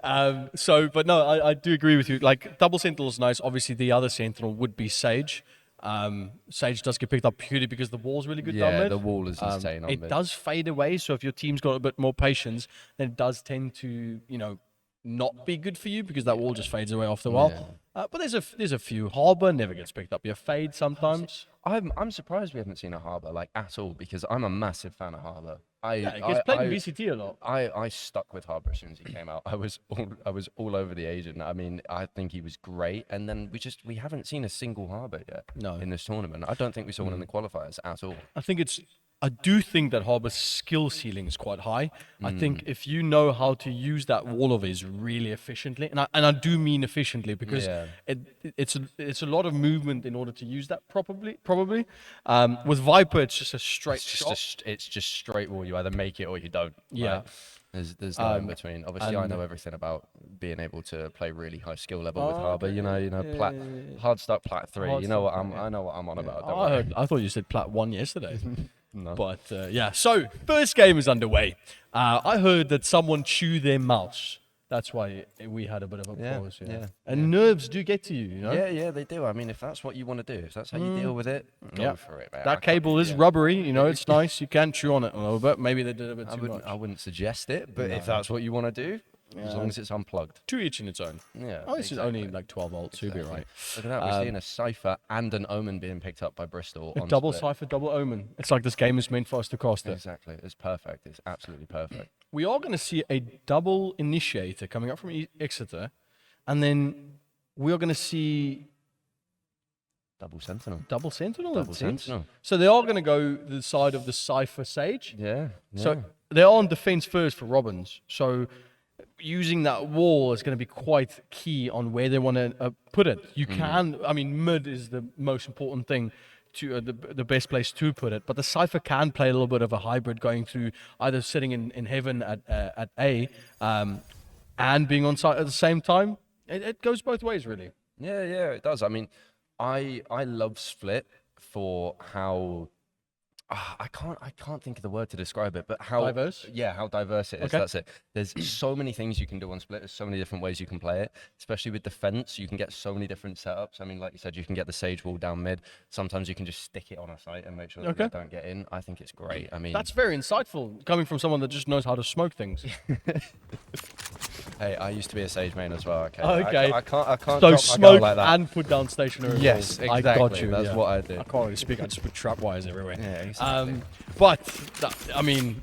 But no, I do agree with you. Like, double sentinel is nice. Obviously, the other sentinel would be Sage. Sage does get picked up purely because the wall's really good down yeah, mid. the wall is insane on It mid. does fade away, so if your team's got a bit more patience, then it does tend to, not be good for you because that wall just fades away after a while. But there's a few. Harbor never gets picked up. You fade sometimes. I'm surprised we haven't seen a Harbor like at all because I'm a massive fan of Harbor. It gets played in VCT a lot. I stuck with Harbor as soon as he came out. I was all over the agent. I mean, I think he was great, and then we haven't seen a single Harbor yet in this tournament. I don't think we saw one in the qualifiers at all. I do think that Harbor's skill ceiling is quite high. I think if you know how to use that wall of his really efficiently, and I do mean efficiently because it's a lot of movement in order to use that probably. With Viper, it's just a straight shot. It's just straight wall. You either make it or you don't. Yeah. Right? There's no in between. Obviously, I know everything about being able to play really high skill level with Harbor. Hard start plat 3. I know what I'm on about. I thought you said plat 1 yesterday. No. But so first game is underway. I heard that someone chewed their mouse. That's why we had a bit of a pause. Yeah. And nerves do get to you, Yeah, they do. I mean, if that's what you want to do, if that's how you deal with it, go for it, man. That cable is rubbery, it's nice. You can chew on it a little bit. Maybe they did a bit too much. I wouldn't suggest it, but if that's what you want to do, as long as it's unplugged. To each in its own. Yeah. Oh, this is only like 12 volts, so you'll be right. Look at that. We're seeing a Cypher and an Omen being picked up by Bristol. A double Cypher, double Omen. It's like this game is meant for us to cast it. Exactly. It's perfect. It's absolutely perfect. We are going to see a double Initiator coming up from Exeter, and then we are going to see Double Sentinel. Double Sentinel. Double Sentinel. So they are going to go the side of the Cypher Sage. Yeah. So they are on defense first for Robins. So using that wall is going to be quite key on where they want to put it. You can, mid is the most important thing, to the best place to put it. But the Cypher can play a little bit of a hybrid, going through either sitting in heaven at A and being on site at the same time. It goes both ways, really. Yeah, it does. I mean, I love Split for how I can't think of the word to describe it, but how diverse? Yeah, how diverse it is. Okay. That's it. There's so many things you can do on Split. There's so many different ways you can play it, especially with defense. You can get so many different setups. I mean, like you said, you can get the Sage wall down mid. Sometimes you can just stick it on a site and make sure that they don't get in. I think it's great. I mean, that's very insightful, coming from someone that just knows how to smoke things. Hey, I used to be a Sage main as well. Okay. Okay. I can't. So drop smoke like that. and put down stationary. Yes, walls. exactly. I got you. That's what I did. I can't really speak. I just put trap wires everywhere. Yeah, exactly.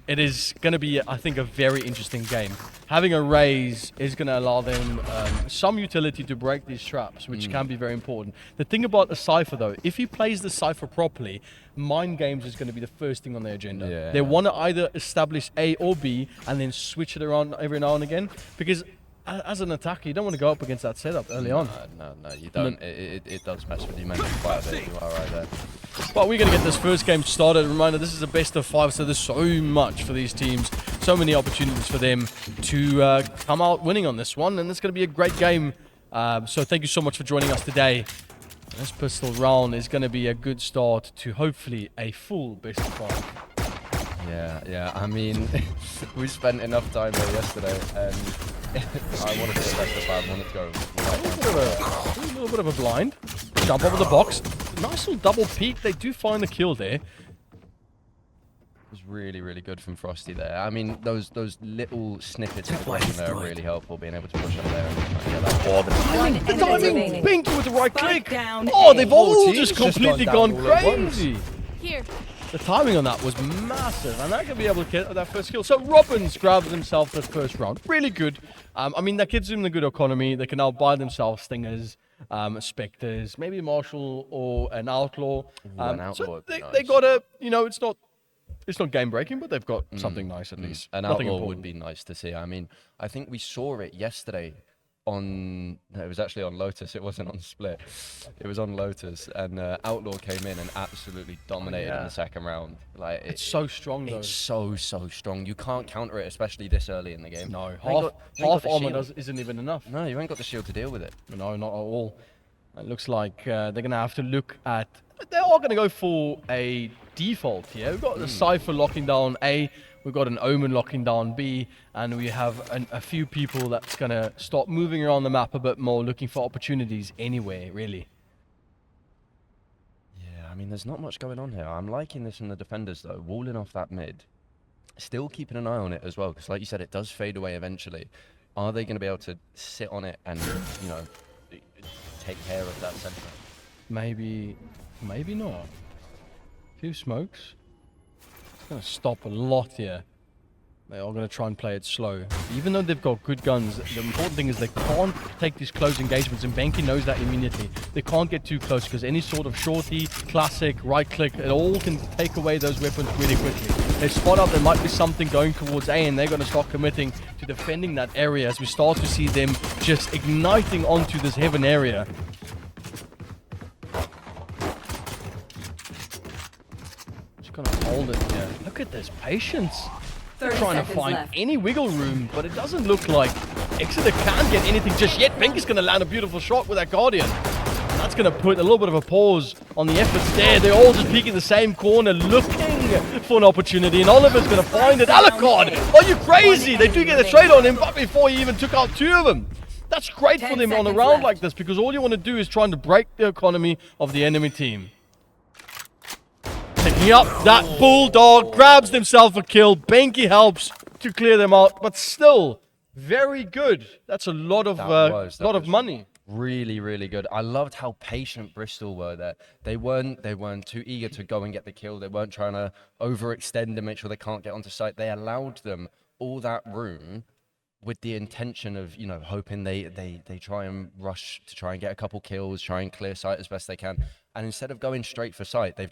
It is going to be, I think, a very interesting game. Having a raise is going to allow them some utility to break these traps, which can be very important. The thing about the Cypher, though, if he plays the Cypher properly, mind games is going to be the first thing on their agenda. Yeah. They want to either establish A or B and then switch it around every now and again, because as an attacker, you don't want to go up against that setup early on. No, you don't. It does mess with you mentally quite a bit. You are right there. But we're going to get this first game started. Reminder, this is a best of 5, so there's so much for these teams. So many opportunities for them to come out winning on this one. And it's going to be a great game. So thank you so much for joining us today. This pistol round is going to be a good start to hopefully a full best of 5. Yeah. I mean, we spent enough time there yesterday, and I wanted to go best of 5. I wanted to go. A little bit of a blind. Jump over the box. Nice little double peek. They do find the kill there. It was really, really good from Frosty there. I mean, those little snippets of aggression there are really helpful, being able to push up there and get that ball. The timing! Binky with the right click! Oh, they've all just completely gone crazy! Here. The timing on that was massive, and that could be able to get that first kill. So Robbins grabs himself the first round. Really good. I mean, that gives them the good economy. They can now buy themselves Stingers, Spectres, maybe a Marshal or an Outlaw. An Outlaw so would be nice. they got a, it's not game breaking, but they've got something nice at least. An Nothing Outlaw important. would be nice to see. I mean, I think we saw it yesterday it was actually on Lotus. It wasn't on Split. It was on Lotus, and Outlaw came in and absolutely dominated in the second round. Like it's so strong though. It's so strong. You can't counter it, especially this early in the game. No, half armor isn't even enough. No, you ain't got the shield to deal with it. No, not at all. It looks like they're going to have to look at... They are going to go for a default here. We've got the Cypher locking down A, we've got an Omen locking down B, and we have a few people that's going to start moving around the map a bit more, looking for opportunities anywhere, really. Yeah, I mean, there's not much going on here. I'm liking this from the defenders, though. Walling off that mid. Still keeping an eye on it as well, because like you said, it does fade away eventually. Are they going to be able to sit on it and, take care of that center? Maybe not. A few smokes. It's going to stop a lot here. They are going to try and play it slow. Even though they've got good guns, the important thing is they can't take these close engagements, and Benki knows that immediately. They can't get too close, because any sort of shorty, classic, right click, it all can take away those weapons really quickly. They spot out there might be something going towards A, and they're going to start committing to defending that area as we start to see them just igniting onto this heaven area. Just going to hold it here. Look at this patience. They're trying to find any wiggle room, but it doesn't look like eXe can't get anything just yet. Benki's going to land a beautiful shot with that Guardian. That's going to put a little bit of a pause on the efforts there. They're all just peeking the same corner, looking for an opportunity, and Oliver's going to find it. Alucard, are you crazy? They do get a trade on him, but before he even took out 2 of them. That's great for them on a round like this, because all you want to do is trying to break the economy of the enemy team. Picking up that Bulldog, grabs himself a kill. Benki helps to clear them out, but still very good. That's a lot of money. Really, really good. I loved how patient Bristol were there. They weren't too eager to go and get the kill. They weren't trying to overextend and make sure they can't get onto site. They allowed them all that room with the intention of, hoping they try and rush to try and get a couple kills, try and clear site as best they can. And instead of going straight for site, they've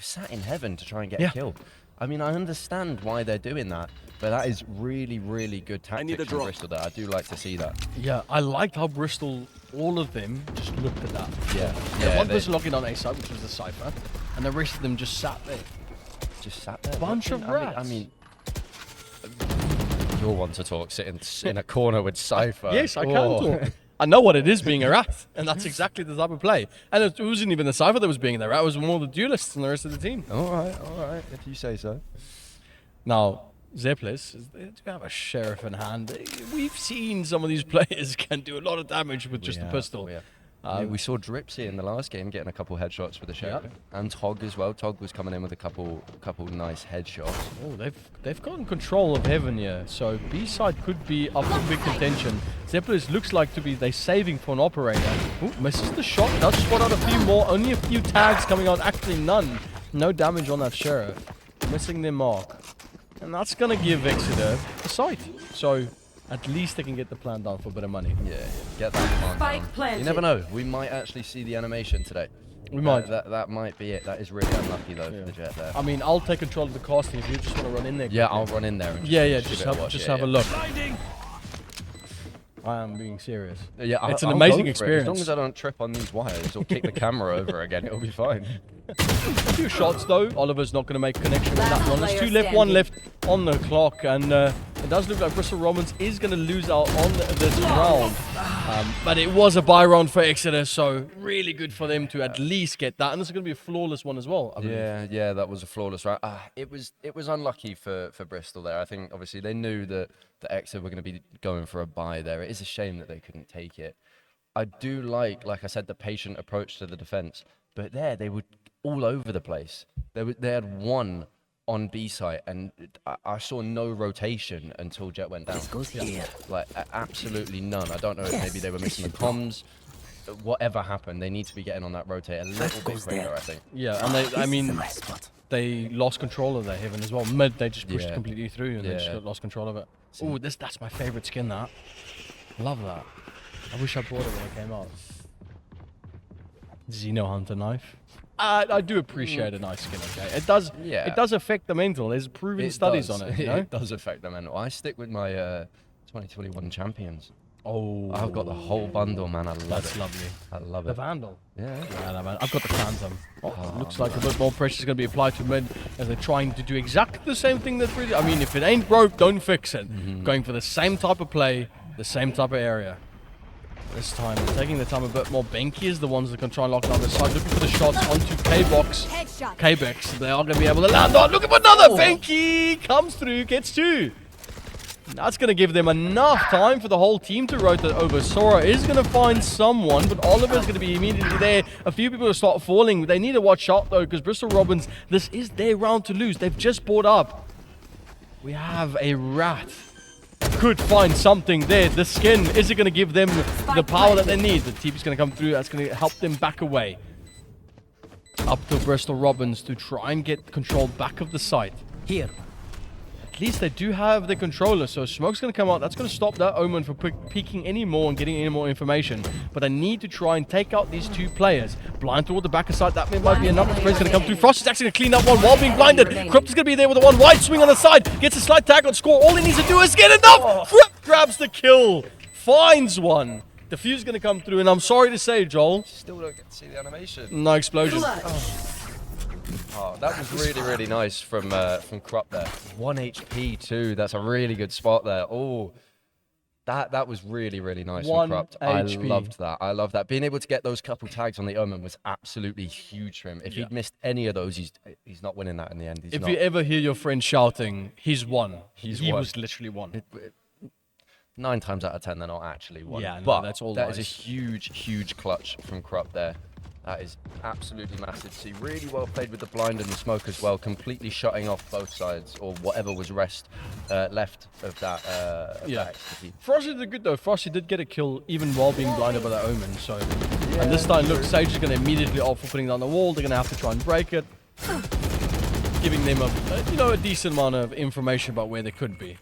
sat in heaven to try and get a kill. I mean, I understand why they're doing that, but that is really, really good tactics from Bristol there. I do like to see that. Yeah, I liked how Bristol, all of them, just looked at that. Yeah. One person locking on A side, which was the Cypher, and the rest of them just sat there. Just sat there? Bunch of rats. I mean, you're one to talk, sitting in a corner with Cypher. Yes, I can talk. I know what it is being a rat, and that's exactly the type of play. And it wasn't even the Cypher that was being the rat, it was more the duelists and the rest of the team. All right, if you say so. Now, Zeplis, they do have a sheriff in hand. We've seen some of these players can do a lot of damage with just a pistol. We saw Dripsy in the last game getting a couple headshots with the sheriff, and Tog as well. Tog was coming in with a couple nice headshots. Oh, they've gotten control of heaven here, so B side could be up in big contention. Zeplis looks like they're saving for an operator. Ooh, misses the shot, does spot out a few more, only a few tags coming out, actually none. No damage on that sheriff, missing their mark. And that's going to give eXe a sight. So at least they can get the plan down for a bit of money. Yeah, get that plan down. Planted. You never know. We might actually see the animation today. We might. That might be it. That is really unlucky though for the Jet there. I mean, I'll take control of the casting if you just want to run in there. Yeah, I'll run in there. And just have a look. I am being serious. Yeah, it's an I'll amazing go for it. experience. As long as I don't trip on these wires or kick the camera over again, it'll be fine. A few shots though. Oliver's not going to make connection with that one. There's player 2 left, 1 standing. left on the clock, and it does look like Bristol Robbins is going to lose out on this round. But it was a buy round for Exeter, so really good for them to at least get that. And this is going to be a flawless one as well, I believe. Yeah, that was a flawless round. It was unlucky for Bristol there. I think obviously they knew that the Exeter were going to be going for a buy there. It is a shame that they couldn't take it. I do like I said, the patient approach to the defense. But there, they were all over the place. They had one on B site, and I saw no rotation until Jet went down. Like absolutely none. I don't know if maybe they were missing the comms. Whatever happened, they need to be getting on that rotate a little bit quicker, I think. Yeah, and they lost control of their Heaven as well. Mid, they just pushed completely through, and they just lost control of it. Oh, that's my favorite skin, that. Love that. I wish I bought it when it came out. Xeno Hunter knife. I do appreciate a nice skin, okay? It does affect the mental. There's proven studies on it, you know? It does affect the mental. I stick with my 2021 champions. Oh, I've got the whole bundle, man. I love it. That's lovely. I love it. The Vandal. Yeah. I've got the Phantom. Looks like a bit more pressure is going to be applied to mid as they're trying to do exactly the same thing that really. I mean, if it ain't broke, don't fix it. Going for the same type of play, the same type of area. This time, they're taking the time a bit more. Benki is the ones that can try and lock down the side. Looking for the shots onto K-Box. K-Bex, they are going to be able to land on. Looking for another. Benki comes through, gets 2. That's going to give them enough time for the whole team to rotate over. Sora is going to find someone, but Oliver's going to be immediately there. A few people will start falling. They need to watch out, though, because Bristol Robbins, this is their round to lose. They've just bought up. We have a rat. Could find something there. The skin, is it going to give them the power that they need? The TP's going to come through. That's going to help them back away. Up to Bristol Robbins to try and get control back of the site. Here. At least they do have the controller, so smoke's going to come out. That's going to stop that Omen from peeking any more and getting any more information. But I need to try and take out these 2 players. Blind toward the back side, that might be enough. The spray's going to come through. Frost is actually going to clean up one while being blinded. Crypt is going to be there with a 1 wide swing on the side. Gets a slight tag on score. All he needs to do is get enough. Crypt grabs the kill. Finds one. The fuse is going to come through, and I'm sorry to say, Joel. Still don't get to see the animation. No explosion. Oh, that was really, really nice from Krupp there. 1 HP too. That's a really good spot there. Oh, that was really, really nice from Krupp. I loved that. I love that. Being able to get those couple tags on the Omen was absolutely huge for him. If he'd missed any of those, he's not winning that in the end. If you ever hear your friend shouting, he's won. He was literally won. 9 times out of 10, they're not actually won. Yeah, no, but that's all that lies. is a huge, huge clutch from Krupp there. That is absolutely massive to see. Really well played with the blind and the smoke as well, completely shutting off both sides, or whatever was left of that. Frosty did good though. Frosty did get a kill even while being blinded by that Omen. So, and this time, look, Sage is going to immediately opt for putting down the wall. They're going to have to try and break it, giving them a decent amount of information about where they could be.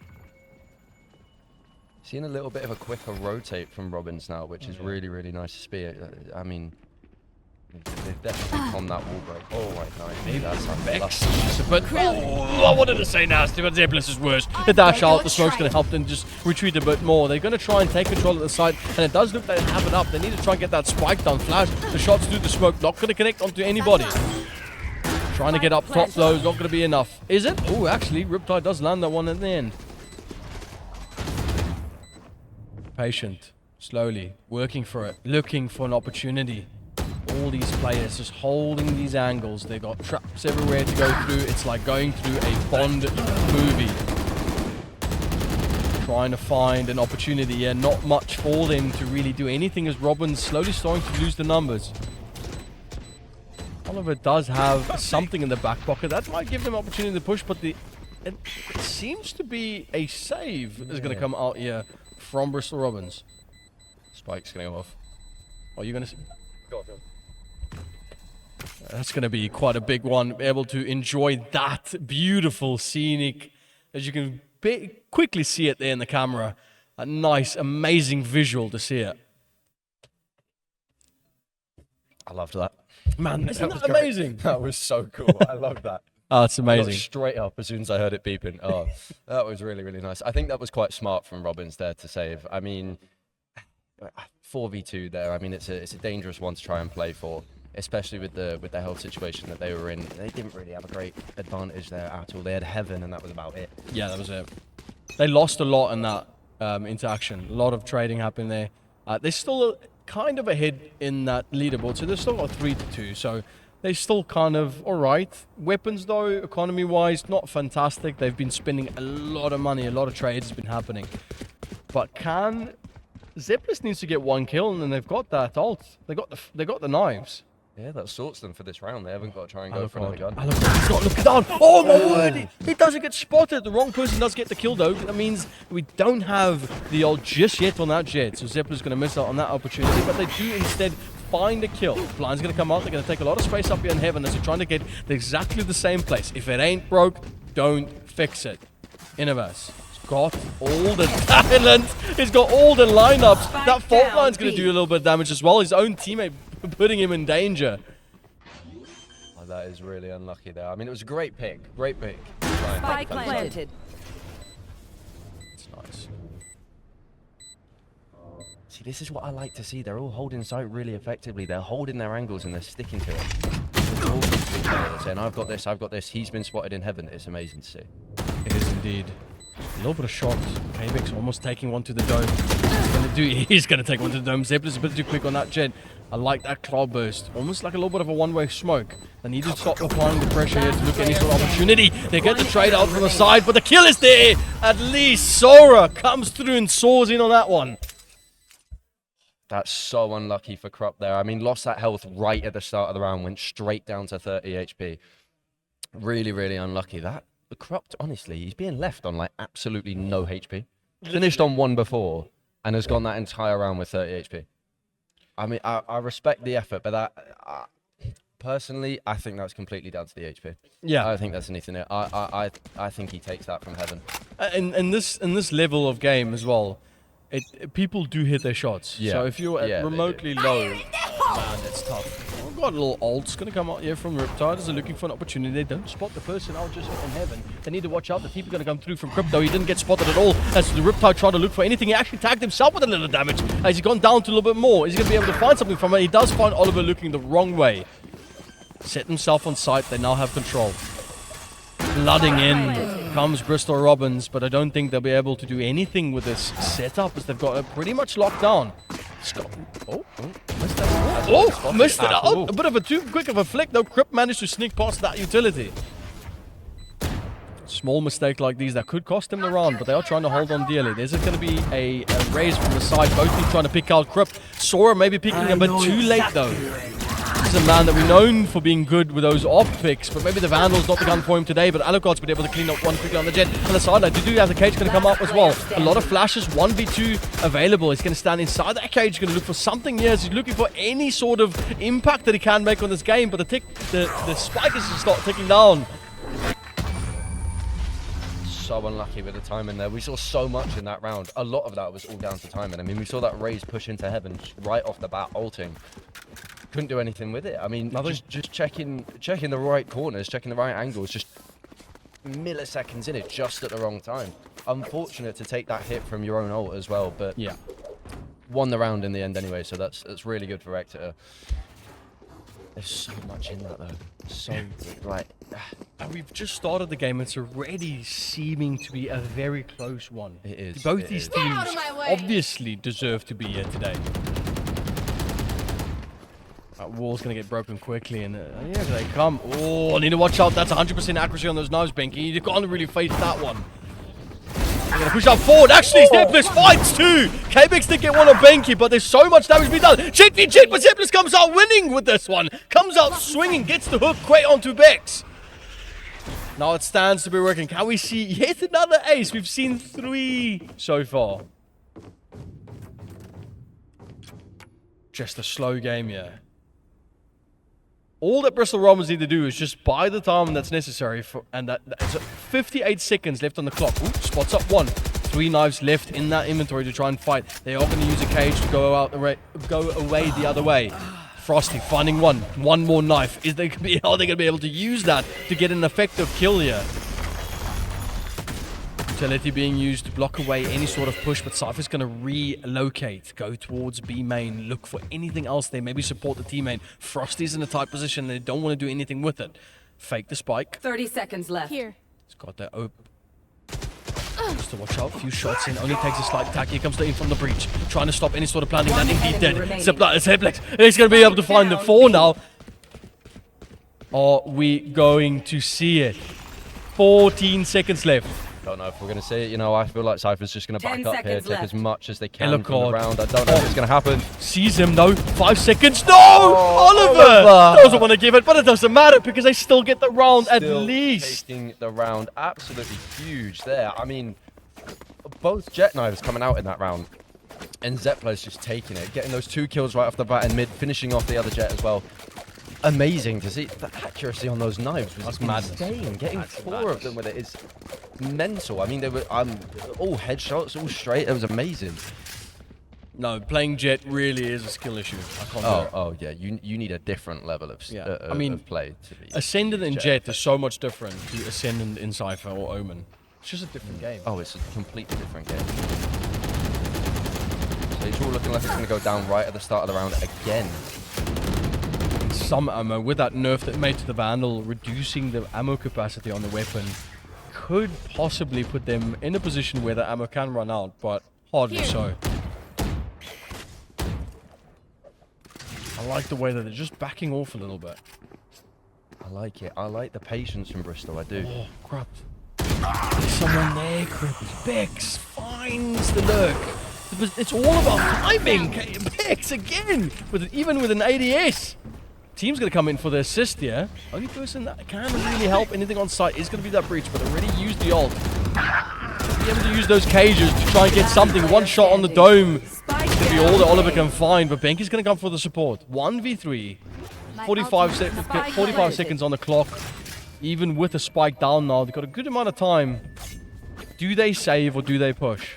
Seeing a little bit of a quicker rotate from Robbins now, which is really, really nice to see. I mean, they've definitely calmed that wall break. Oh, wait, no. Maybe that's Vex. But, I wanted to say nasty, but Zeblis is worse. The dash out, the smoke's going to help them just retreat a bit more. They're going to try and take control of the site, and it does look like they have it up. They need to try and get that spike down. Flash, the shots through the smoke, not going to connect onto anybody. Trying to get up top, though, is not going to be enough. Is it? Oh, actually, Riptide does land that one at the end. Patient, slowly, working for it, looking for an opportunity. All these players just holding these angles. They got traps everywhere to go through. It's like going through a Bond movie. Trying to find an opportunity here. Not much for them to really do anything as Robin's slowly starting to lose the numbers. Oliver does have something in the back pocket. That might give them opportunity to push, but it seems to be a save is going to come out here from Bristol Robbins. Spike's going to go off. Are you going to... Go on. That's going to be quite a big one. Be able to enjoy that beautiful scenic, as you can quickly see it there in the camera. A nice, amazing visual to see it. I loved that. Man, isn't that amazing? That was so cool. I love that. Oh, it's amazing. I got straight up as soon as I heard it beeping. Oh, that was really, really nice. I think that was quite smart from Robbins there to save. I mean, 4v2 there. I mean, it's a dangerous one to try and play for, especially with the health situation that they were in. They didn't really have a great advantage there at all. They had Heaven, and that was about it. Yeah, that was it. They lost a lot in that interaction. A lot of trading happened there. They're still kind of ahead in that leaderboard, so they've still got 3-2. So they're still kind of all right. Weapons, though, economy-wise, not fantastic. They've been spending a lot of money. A lot of trades has been happening. But Zeppelin needs to get 1 kill, and then they've got that ult. They got the knives. Yeah, that sorts them for this round. They haven't got to try and go for another gun. He's got look down. Oh my word! He doesn't get spotted. The wrong person does get the kill though. That means we don't have the ult just yet on that jet. So Zeppelin's going to miss out on that opportunity. But they do instead find a kill. Blind's going to come out. They're going to take a lot of space up here in Heaven as they're trying to get exactly the same place. If it ain't broke, don't fix it. Innoverse. Got all the talent. He's got all the lineups. That fault line's going to do a little bit of damage as well. His own teammate putting him in danger. Oh, that is really unlucky there. I mean, it was a great pick. Great pick. Spike planted. It's nice. See, this is what I like to see. They're all holding site really effectively. They're holding their angles and they're sticking to it. They're all saying, I've got this, I've got this. He's been spotted in Heaven. It's amazing to see. It is indeed. A little bit of shots. Kavix almost taking one to the dome. He's going to take one to the dome. Zeppelin's a bit too quick on that jet. I like that cloud burst. Almost like a little bit of a one-way smoke. They need to stop applying the pressure here to look at any sort of opportunity. They get the trade out from the side, but the kill is there. At least Sora comes through and soars in on that one. That's so unlucky for Krupp there. I mean, lost that health right at the start of the round. Went straight down to 30 HP. Really, really unlucky. The Krupp, honestly, he's being left on like absolutely no HP. Finished on 1 before and has gone that entire round with 30 HP. I mean, I respect the effort, but personally, I think that's completely down to the HP. Yeah, I don't think that's anything. I think he takes that from Heaven. In this level of game as well, people do hit their shots. Yeah. So if you're remotely low, man, it's tough. We've got a little ult's going to come out here from Riptide as they're looking for an opportunity. They don't spot the person out just from Heaven. They need to watch out. The people are going to come through from Crypto. He didn't get spotted at all as the Riptide tried to look for anything. He actually tagged himself with a little damage as he's gone down to a little bit more. Is he going to be able to find something from it? He does find Oliver looking the wrong way. Set himself on site. They now have control. Flooding in comes Bristol Robbins, but I don't think they'll be able to do anything with this setup as they've got it pretty much locked down. Missed it out. A bit of a too quick of a flick, though. Crypt managed to sneak past that utility. Small mistake like these that could cost him the round, but they are trying to hold on dearly. There's going to be a raise from the side. Both teams trying to pick out Crypt. Sora maybe picking a bit too late, though. He's a man that we're known for being good with those off picks, but maybe the Vandal's not the gun for him today, but Alucard's been able to clean up one quickly on the jet. On the sideline, they do have the cage going to come up as well. A lot of flashes, 1v2 available. He's going to stand inside that cage, going to look for something here. He's looking for any sort of impact that he can make on this game, but the spike is just not ticking down. So unlucky with the timing there. We saw so much in that round. A lot of that was all down to timing. I mean, we saw that Raze push into Heaven right off the bat, ulting. Couldn't do anything with it. I mean, just checking the right corners, checking the right angles, just milliseconds in it, just at the wrong time. Unfortunate to take that hit from your own ult as well, but yeah, won the round in the end anyway, so that's really good for Exeter. There's so much in that though. So like, and we've just started the game. It's already seeming to be a very close one. It is. Both these teams obviously deserve to be here today. That wall's going to get broken quickly, and here they come. Oh, I need to watch out. That's 100% accuracy on those knives, Benky. You can't really face that one. They're going to push up forward. Actually, Zeppelin fights too. K-Bix did get one on Benky, but there's so much damage being done. Jet v Jet, but Zeppelin comes out winning with this one. Comes out swinging, gets the hook quite onto Bex. Now it stands to be working. Can we see yet another ace? We've seen 3 so far. Just a slow game here. All that Bristol Robbins need to do is just buy the time that's necessary and that's 58 seconds left on the clock. Ooh, spots up 1. 3 knives left in that inventory to try and fight. They are going to use a cage to go away the other way. Frosty finding one more knife. Are they going to be able to use that to get an effective kill here? Utility being used to block away any sort of push, but Cypher's going to relocate, go towards B main, look for anything else there, maybe support the teammate. Frosty's in a tight position, they don't want to do anything with it. Fake the spike. 30 seconds left. Here. He's got that open. Just to watch out, few shots in, only takes a slight attack. Here comes the in from the breach, trying to stop any sort of planning. That indeed dead. Ziplex, he's going to be able to find the 4 now. Are we going to see it? 14 seconds left. Don't know if we're going to see it. You know, I feel like Cypher's just going to back up here, take as much as they can Hello, from the round. I don't know if it's going to happen. Sees him though. 5 seconds. No! Oliver! Doesn't want to give it, but it doesn't matter because they still get the round at least. Taking the round. Absolutely huge there. I mean, both Jet Knives coming out in that round. And Zepler's just taking it. Getting those 2 kills right off the bat and mid, finishing off the other Jet as well. Amazing to see. The accuracy on those knives was insane. Getting 4 of them with it is mental. I mean, they were all headshots, all straight. It was amazing. No, playing Jet really is a skill issue. I can't do it. Oh yeah. You need a different level of of play to be. Ascendant in Jet is so much different to Ascendant in Cypher or Omen. It's just a different game. Oh, it's a completely different game. So it's all looking like it's going to go down right at the start of the round again. Some ammo with that nerf that made to the Vandal, reducing the ammo capacity on the weapon, could possibly put them in a position where the ammo can run out, but hardly so. I like the way that they're just backing off a little bit. I like it. I like the patience from Bristol. I do. Oh, crap. There's someone there, Crippy. Bex finds the lurk. It's all about timing. Bex again, even with an ADS. Team's going to come in for the assist here. Only person that can really help anything on site is going to be that breach, but already used the ult. Be able to use those cages to try and get something. One shot on the dome. It's going to be all that Oliver can find, but Benki's going to come for the support. 1v3. 45 seconds on the clock. Even with a spike down now, they've got a good amount of time. Do they save or do they push?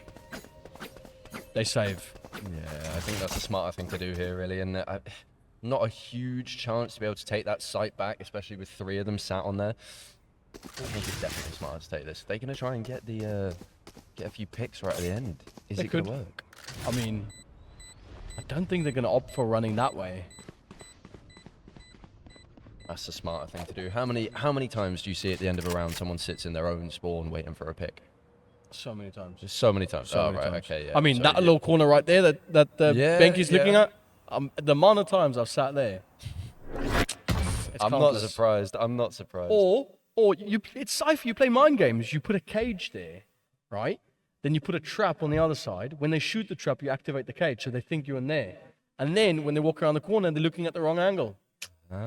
They save. Yeah, I think that's a smarter thing to do here, really. And not a huge chance to be able to take that site back, especially with 3 of them sat on there. I think it's definitely smarter to take this. They're going to try and get the get a few picks right at the end. Is it going to work? I mean, I don't think they're going to opt for running that way. That's the smarter thing to do. How many times do you see at the end of a round someone sits in their own spawn waiting for a pick? So many times. Just so many times. So oh, many right. times. Okay. Yeah. I mean, so, that little corner right there that Benki's looking yeah. at. The amount of times I've sat there. I'm not surprised. I'm not surprised. Or it's Cypher. You play mind games. You put a cage there, right? Then you put a trap on the other side. When they shoot the trap, you activate the cage, so they think you're in there. And then when they walk around the corner, they're looking at the wrong angle.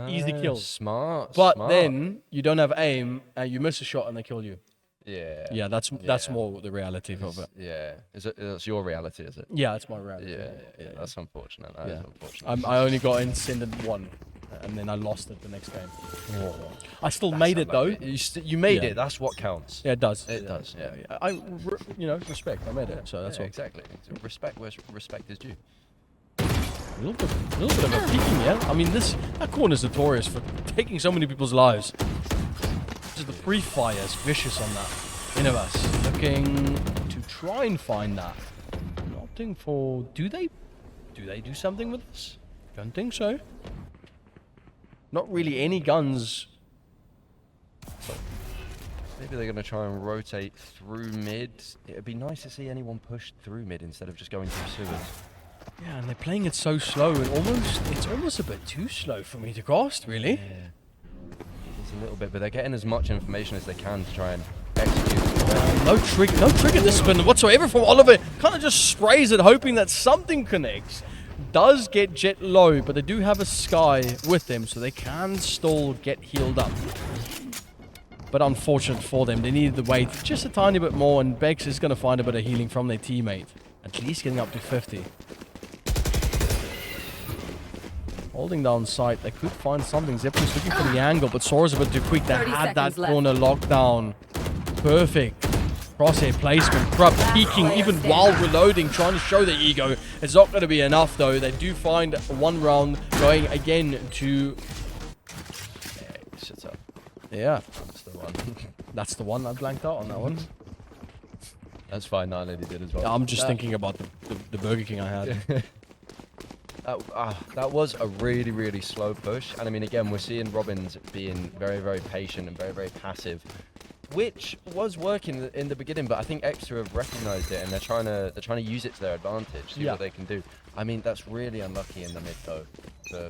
Easy kills. Smart. But then you don't have aim, and you miss a shot, and they kill you. Yeah. Yeah, that's more the reality of it. Yeah. That's your reality, is it? Yeah, it's my reality. Yeah. That's unfortunate. That is unfortunate. I only got Ascendant 1, and then I lost it the next game. Oh. I still made it though. You made it. That's what counts. Yeah, it does. It does. Yeah. I respect. I made it. So that's all. Exactly. Respect where respect is due. A little bit of a peeking, yeah. I mean, that corner's notorious for taking so many people's lives. Just the pre-fire is vicious on that. Innovas looking to try and find that. Opting for. Do they do something with this? Don't think so. Not really any guns. Maybe they're going to try and rotate through mid. It'd be nice to see anyone push through mid instead of just going through sewers. Yeah, and they're playing it so slow, and it's almost a bit too slow for me to cast, really. Yeah. It's a little bit, but they're getting as much information as they can to try and execute. No trigger discipline whatsoever from Oliver. Kind of just sprays it, hoping that something connects. Does get Jet low, but they do have a Sky with them, so they can still get healed up. But unfortunate for them, they needed to wait just a tiny bit more, and Bex is going to find a bit of healing from their teammate. At least getting up to 50. Holding down sight, they could find something. Zeppelin's looking for the angle, but Sora's a bit too quick. They had that corner locked down. Perfect. Crosshair placement. Krupp peeking even while reloading, trying to show their ego. It's not going to be enough, though. They do find one round going again to... Shut up. Yeah. That's the one. That's the one I blanked out on that one. That's fine. No, Lady did as well. I'm just thinking about the Burger King I had. That was a really, really slow push. And I mean, again, we're seeing Robins being very, very patient and very, very passive, which was working in the beginning. But I think eXe have recognized it and they're trying to use it to their advantage, see what they can do. I mean, that's really unlucky in the mid though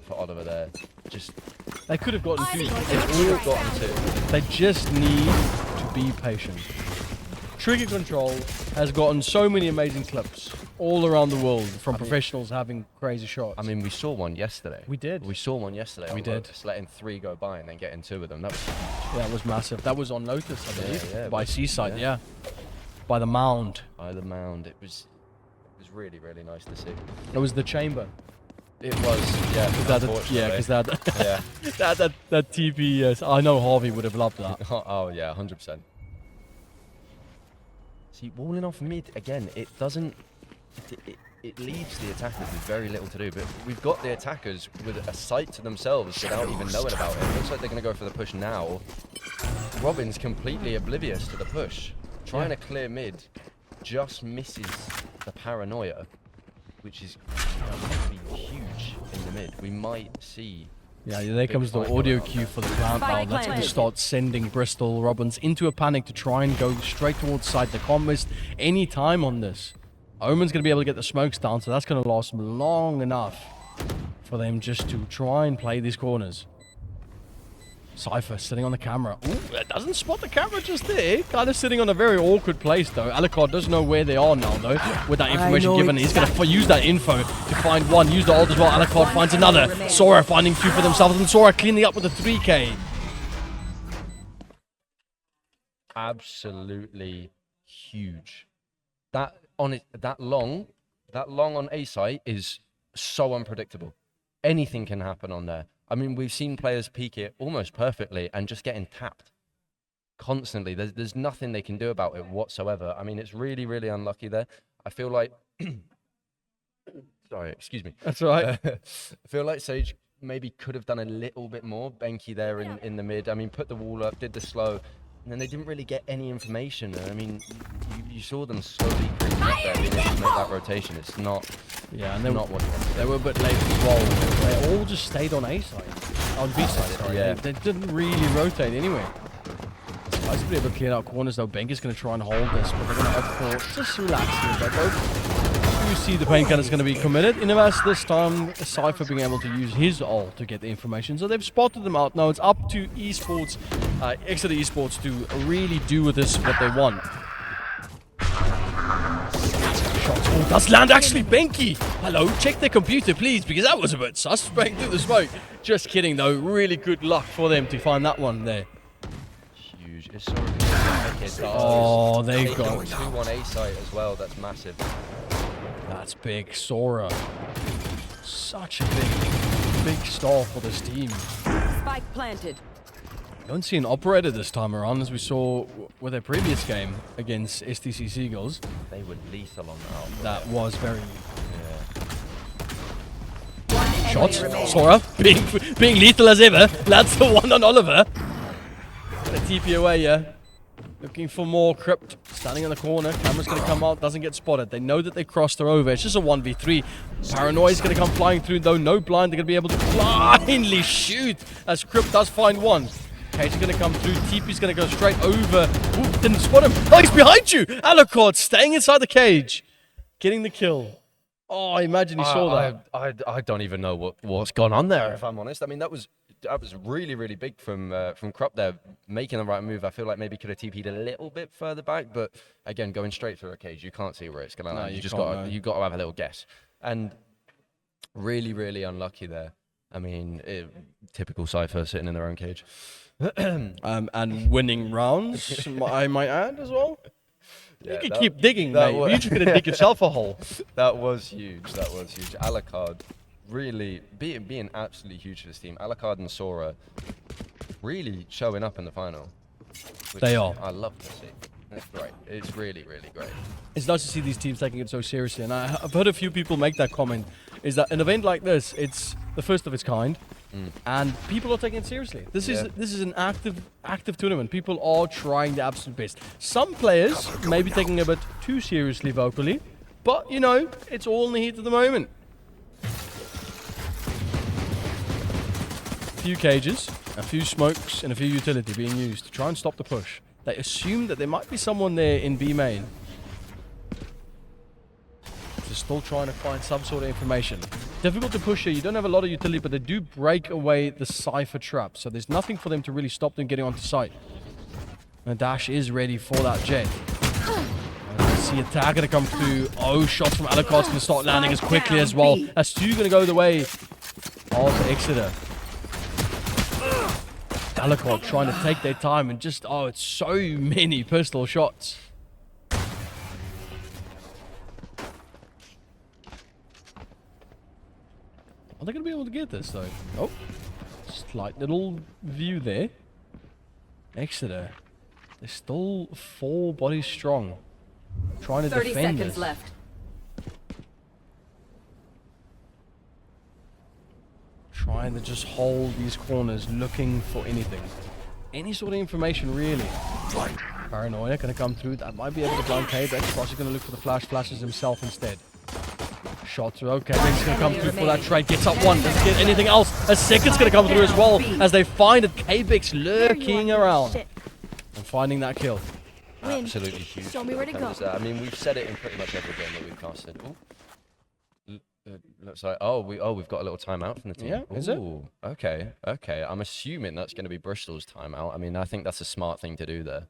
for Oliver there. Just they could have gotten two. They've all gotten two. They just need to be patient. Trigger control has gotten so many amazing clips all around the world from professionals having crazy shots. I mean, we saw one yesterday. We did. We saw one yesterday. We did. Just letting 3 go by and then getting 2 of them. That was huge. Yeah, that was massive. That was on Lotus, I believe, by but- Seaside. Yeah. By the mound. By the mound. It was really, really nice to see. It was the chamber. It was, yeah. Because that TP. I know Harvey would have loved that. Oh yeah, 100%. See, walling off mid again. It doesn't. It leaves the attackers with very little to do. But we've got the attackers with a sight to themselves without even knowing about it. It looks like they're going to go for the push now. Robin's completely oblivious to the push, trying to clear mid, just misses the paranoia, which is huge in the mid. We might see. Yeah, there comes the audio cue for the ground now. That's going to start sending Bristol Robins into a panic to try and go straight towards side. They can't miss any time on this. Omen's going to be able to get the smokes down, so that's going to last them long enough for them just to try and play these corners. Cypher sitting on the camera. Ooh, that doesn't spot the camera just there. Kind of sitting on a very awkward place, though. Alucard does know where they are now, though, with that information given. He's going to use that info to find one. Use the ult as well. Alucard finds another. Sora finding 2 for themselves, and Sora cleaning up with a 3K. Absolutely huge. That long on A site is so unpredictable. Anything can happen on there. I mean, we've seen players peek it almost perfectly and just getting tapped constantly. There's nothing they can do about it whatsoever. I mean, it's really, really unlucky there. I feel like... Sorry, excuse me. That's all right. I feel like Sage maybe could have done a little bit more. Benki there in the mid. I mean, put the wall up, did the slow, and then they didn't really get any information. I mean, you saw them slowly creeping up there, being able to make that rotation. It's not... Yeah, and they not what you want to do. They were a bit late as well. They all just stayed on A side. On B side, sorry. Yeah. They didn't really rotate anyway. Nice to be able to clear out corners though. Benk is going to try and hold this, but they're going to opt for just relax here. Both. You see the painkiller is going to be committed. Innovas this time, Cypher being able to use his ult to get the information. So they've spotted them out. Now it's up to esports, Exeter Esports to really do with this what they want. Shots. Oh, does land actually, Benki. Hello, check the computer, please, because that was a bit suspect through the smoke. Just kidding, though. Really good luck for them to find that one there. Huge. It's so oh, they've got 2 on A site as well. That's massive. That's big. Sora. Such a big star for this team. Spike planted. Don't see an operator this time around, as we saw with their previous game against SDC Seagulls. They were lethal on that. That was very... Yeah. Shots. Sora being lethal as ever. That's the one on Oliver. The TP away, yeah. Looking for more. Crypt standing in the corner. Camera's going to come out. Doesn't get spotted. They know that they crossed her over. It's just a 1v3. Paranoia is going to come flying through, though. No blind. They're going to be able to blindly shoot as Crypt does find one. Cage is going to come through. TP's going to go straight over. Ooh, didn't spot him. Oh, he's behind you. Alucard staying inside the cage. Getting the kill. Oh, I imagine he saw that. I don't even know what's gone on there, if I'm honest. I mean, that was really, really big from Krupp there, making the right move. I feel like maybe could have TP'd a little bit further back, but again, going straight through a cage, you can't see where it's going to land. You just got to have a little guess. And really, really unlucky there. I mean, typical Cypher sitting in their own cage. And winning rounds, I might add as well. Yeah, you can keep digging, mate. You're just going to dig yourself a hole. That was huge. That was huge. Alucard really being absolutely huge for this team. Alucard and Sora really showing up in the final. They are. I love to see. It's great. It's really, really great. It's nice to see these teams taking it so seriously. And I've heard a few people make that comment, is that an event like this, it's the first of its kind. And people are taking it seriously. This is an active tournament. People are trying their absolute best. Some players may be taking it a bit too seriously vocally, but you know, it's all in the heat of the moment. A few cages, a few smokes, and a few utility being used to try and stop the push. They assume that there might be someone there in B main. They're still trying to find some sort of information. Difficult to push here. You don't have a lot of utility, but they do break away the Cypher trap. So there's nothing for them to really stop them getting onto site. And Dash is ready for that jet. And see a tag going to come through. Oh, shots from Alucard's going to start landing as quickly as well. That's two going to go the way of Exeter. Alucard trying to take their time and just, oh, it's so many pistol shots. Are they going to be able to get this, though? Oh, slight little view there. Exeter. They're still 4 bodies strong. Trying to 30 defend seconds this. left. Trying to just hold these corners, looking for anything. Any sort of information, really. Paranoia going to come through. That might be able to blind Cade. X-Cross is going to look for the flashes himself instead. Shot through. Okay, Link's going to come through for that trade. Gets up one. Doesn't get anything else. A second's going to come through as well as they find it. K-Bix lurking around and finding that kill. Absolutely huge. Show me where to go. I mean, we've said it in pretty much every game that we've casted. Looks like we've got a little timeout from the team. Yeah, is it? Okay. I'm assuming that's going to be Bristol's timeout. I mean, I think that's a smart thing to do there.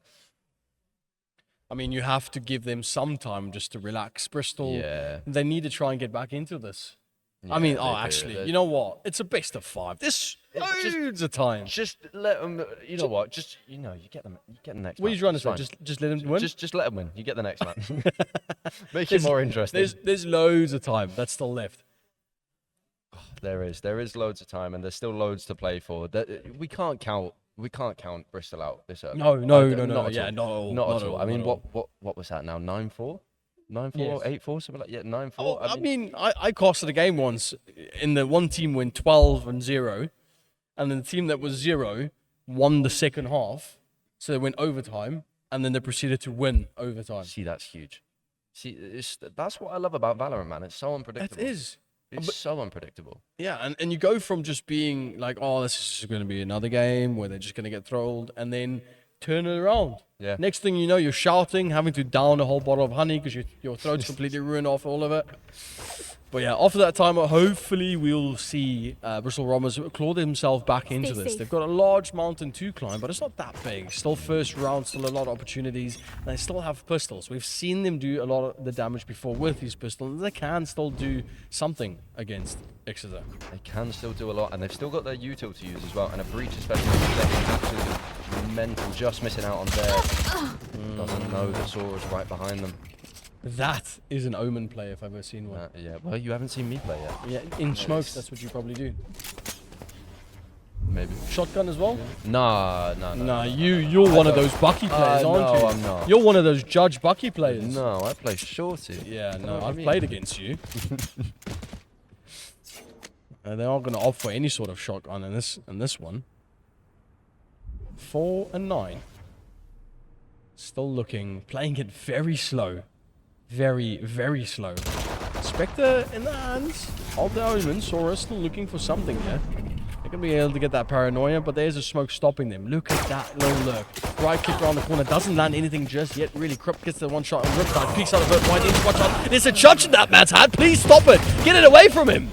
I mean, you have to give them some time just to relax. Bristol, they need to try and get back into this. Yeah, I mean, they you know what? It's a best of 5. There's loads of time. Just let them. You know what? Just you get them. You get the next. What are you trying to say? Just let them win. Just let them win. You get the next one. Make it more interesting. There's loads of time that's still left. There is loads of time, and there's still loads to play for. We can't count Bristol out this early. No. Not Yeah, at no, not not at all. at I mean, all. what was that now? 9-4, 9-4, Yes. 8-4, something like 9-4. Oh, I mean, I casted a game once, in the one team went 12-0, and then the team that was 0 won the second half, so they went overtime, and then they proceeded to win overtime. See, that's huge. See, that's what I love about Valorant, man. It's so unpredictable. It is. It's so unpredictable. Yeah, and you go from just being like, oh, this is going to be another game where they're just going to get trolled, and then turn it around. Yeah. Next thing you know, you're shouting, having to down a whole bottle of honey because your throat's completely ruined off all of it. But yeah, after that time, hopefully we'll see Bristol Romers claw themselves back into this. They've got a large mountain to climb, but it's not that big. Still first round, still a lot of opportunities. And they still have pistols. We've seen them do a lot of the damage before with these pistols. They can still do something against Exeter. They can still do a lot, and they've still got their util to use as well. And a breach, especially, they're absolutely mental, just missing out on there. Doesn't know the sword is right behind them. That is an Omen play if I've ever seen one. Yeah, well, you haven't seen me play yet. Yeah, in smokes, that's what you probably do. Maybe. Shotgun as well? Nah, you're one of those Bucky players, aren't you? No, I'm not. You're one of those Judge Bucky players. No, I play shorty. Yeah, no, I've played against you. They aren't going to opt for any sort of shotgun in this one. 4 and 9. Still looking, playing it very slow. Very, very slow. Spectre in the hands of the Omen. Sora still looking for something here. They're going to be able to get that paranoia, but there's a smoke stopping them. Look at that little lurk. Right kick around the corner. Doesn't land anything just yet. Really, Crypt gets the one shot and Riptide peeks out of it. Why didn't watch out? There's a judge in that man's hand. Please stop it. Get it away from him.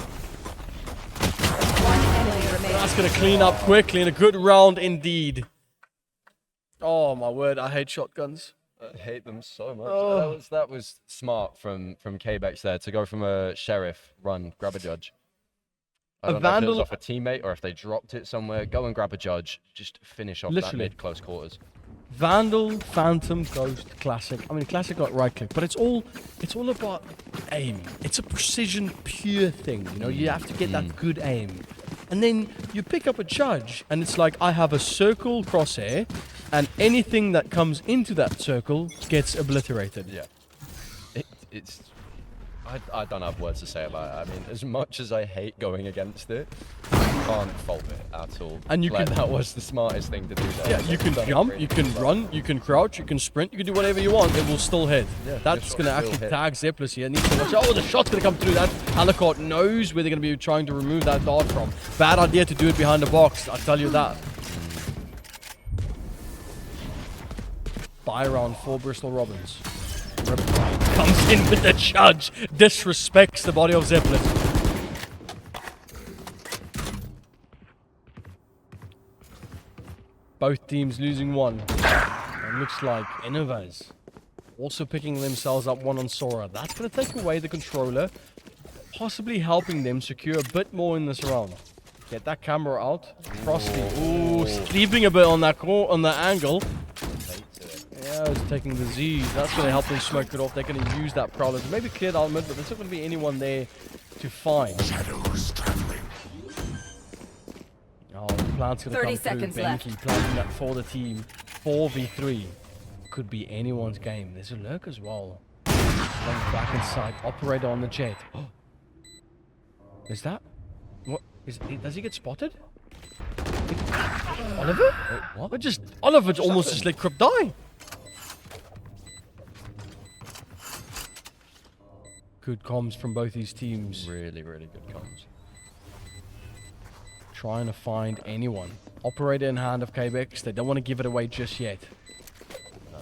That's going to clean up quickly and a good round indeed. Oh my word, I hate shotguns. I hate them so much. Oh. That was smart from K-Bex there to go from a sheriff, run, grab a judge. I don't know if it was off a teammate or if they dropped it somewhere. Go and grab a judge. Just finish off that mid close quarters. Vandal, Phantom, Ghost, Classic. I mean, Classic got right click, but it's all about aim. It's a precision, pure thing. You know, you have to get that good aim. And then you pick up a judge, and it's like, I have a circle crosshair, and anything that comes into that circle gets obliterated. Yeah. I don't have words to say about it. I mean, as much as I hate going against it, can't fault it at all. And you Like, can- that was the smartest thing to do there. Yeah, you can They've done it jump, really you can run, you can crouch, you can sprint, you can do whatever you want. It will still hit. Yeah, That's this going to shot will actually hit. tag Zeppelin here. Needs to watch out. Oh, the shot's going to come through that. Alucard knows where they're going to be trying to remove that dart from. Bad idea to do it behind the box, I tell you that. Buy round for Bristol Robbins. Riptide comes in with the judge. Disrespects the body of Zeppelin. Both teams losing one. And looks like Innovas also picking themselves up one on Sora. That's going to take away the controller, possibly helping them secure a bit more in this round. Get that camera out. Frosty. Ooh, sleeping a bit on that on the angle. Yeah, it's taking the Z. That's going to help them smoke it off. They're going to use that Prowler to maybe clear the element, but there's not going to be anyone there to find. Shadows traveling. Oh, the plant's going to 30 come seconds through. left. Benki planting that for the team. 4v3. Could be anyone's game. There's a lurk as well. Comes back inside. Operator on the jet. Is that? What? Does he get spotted? Oliver? What? Oliver almost just let Crypt die. Good comms from both these teams. Really, really good comms. Trying to find anyone. Operator in hand of KBX. They don't want to give it away just yet. No,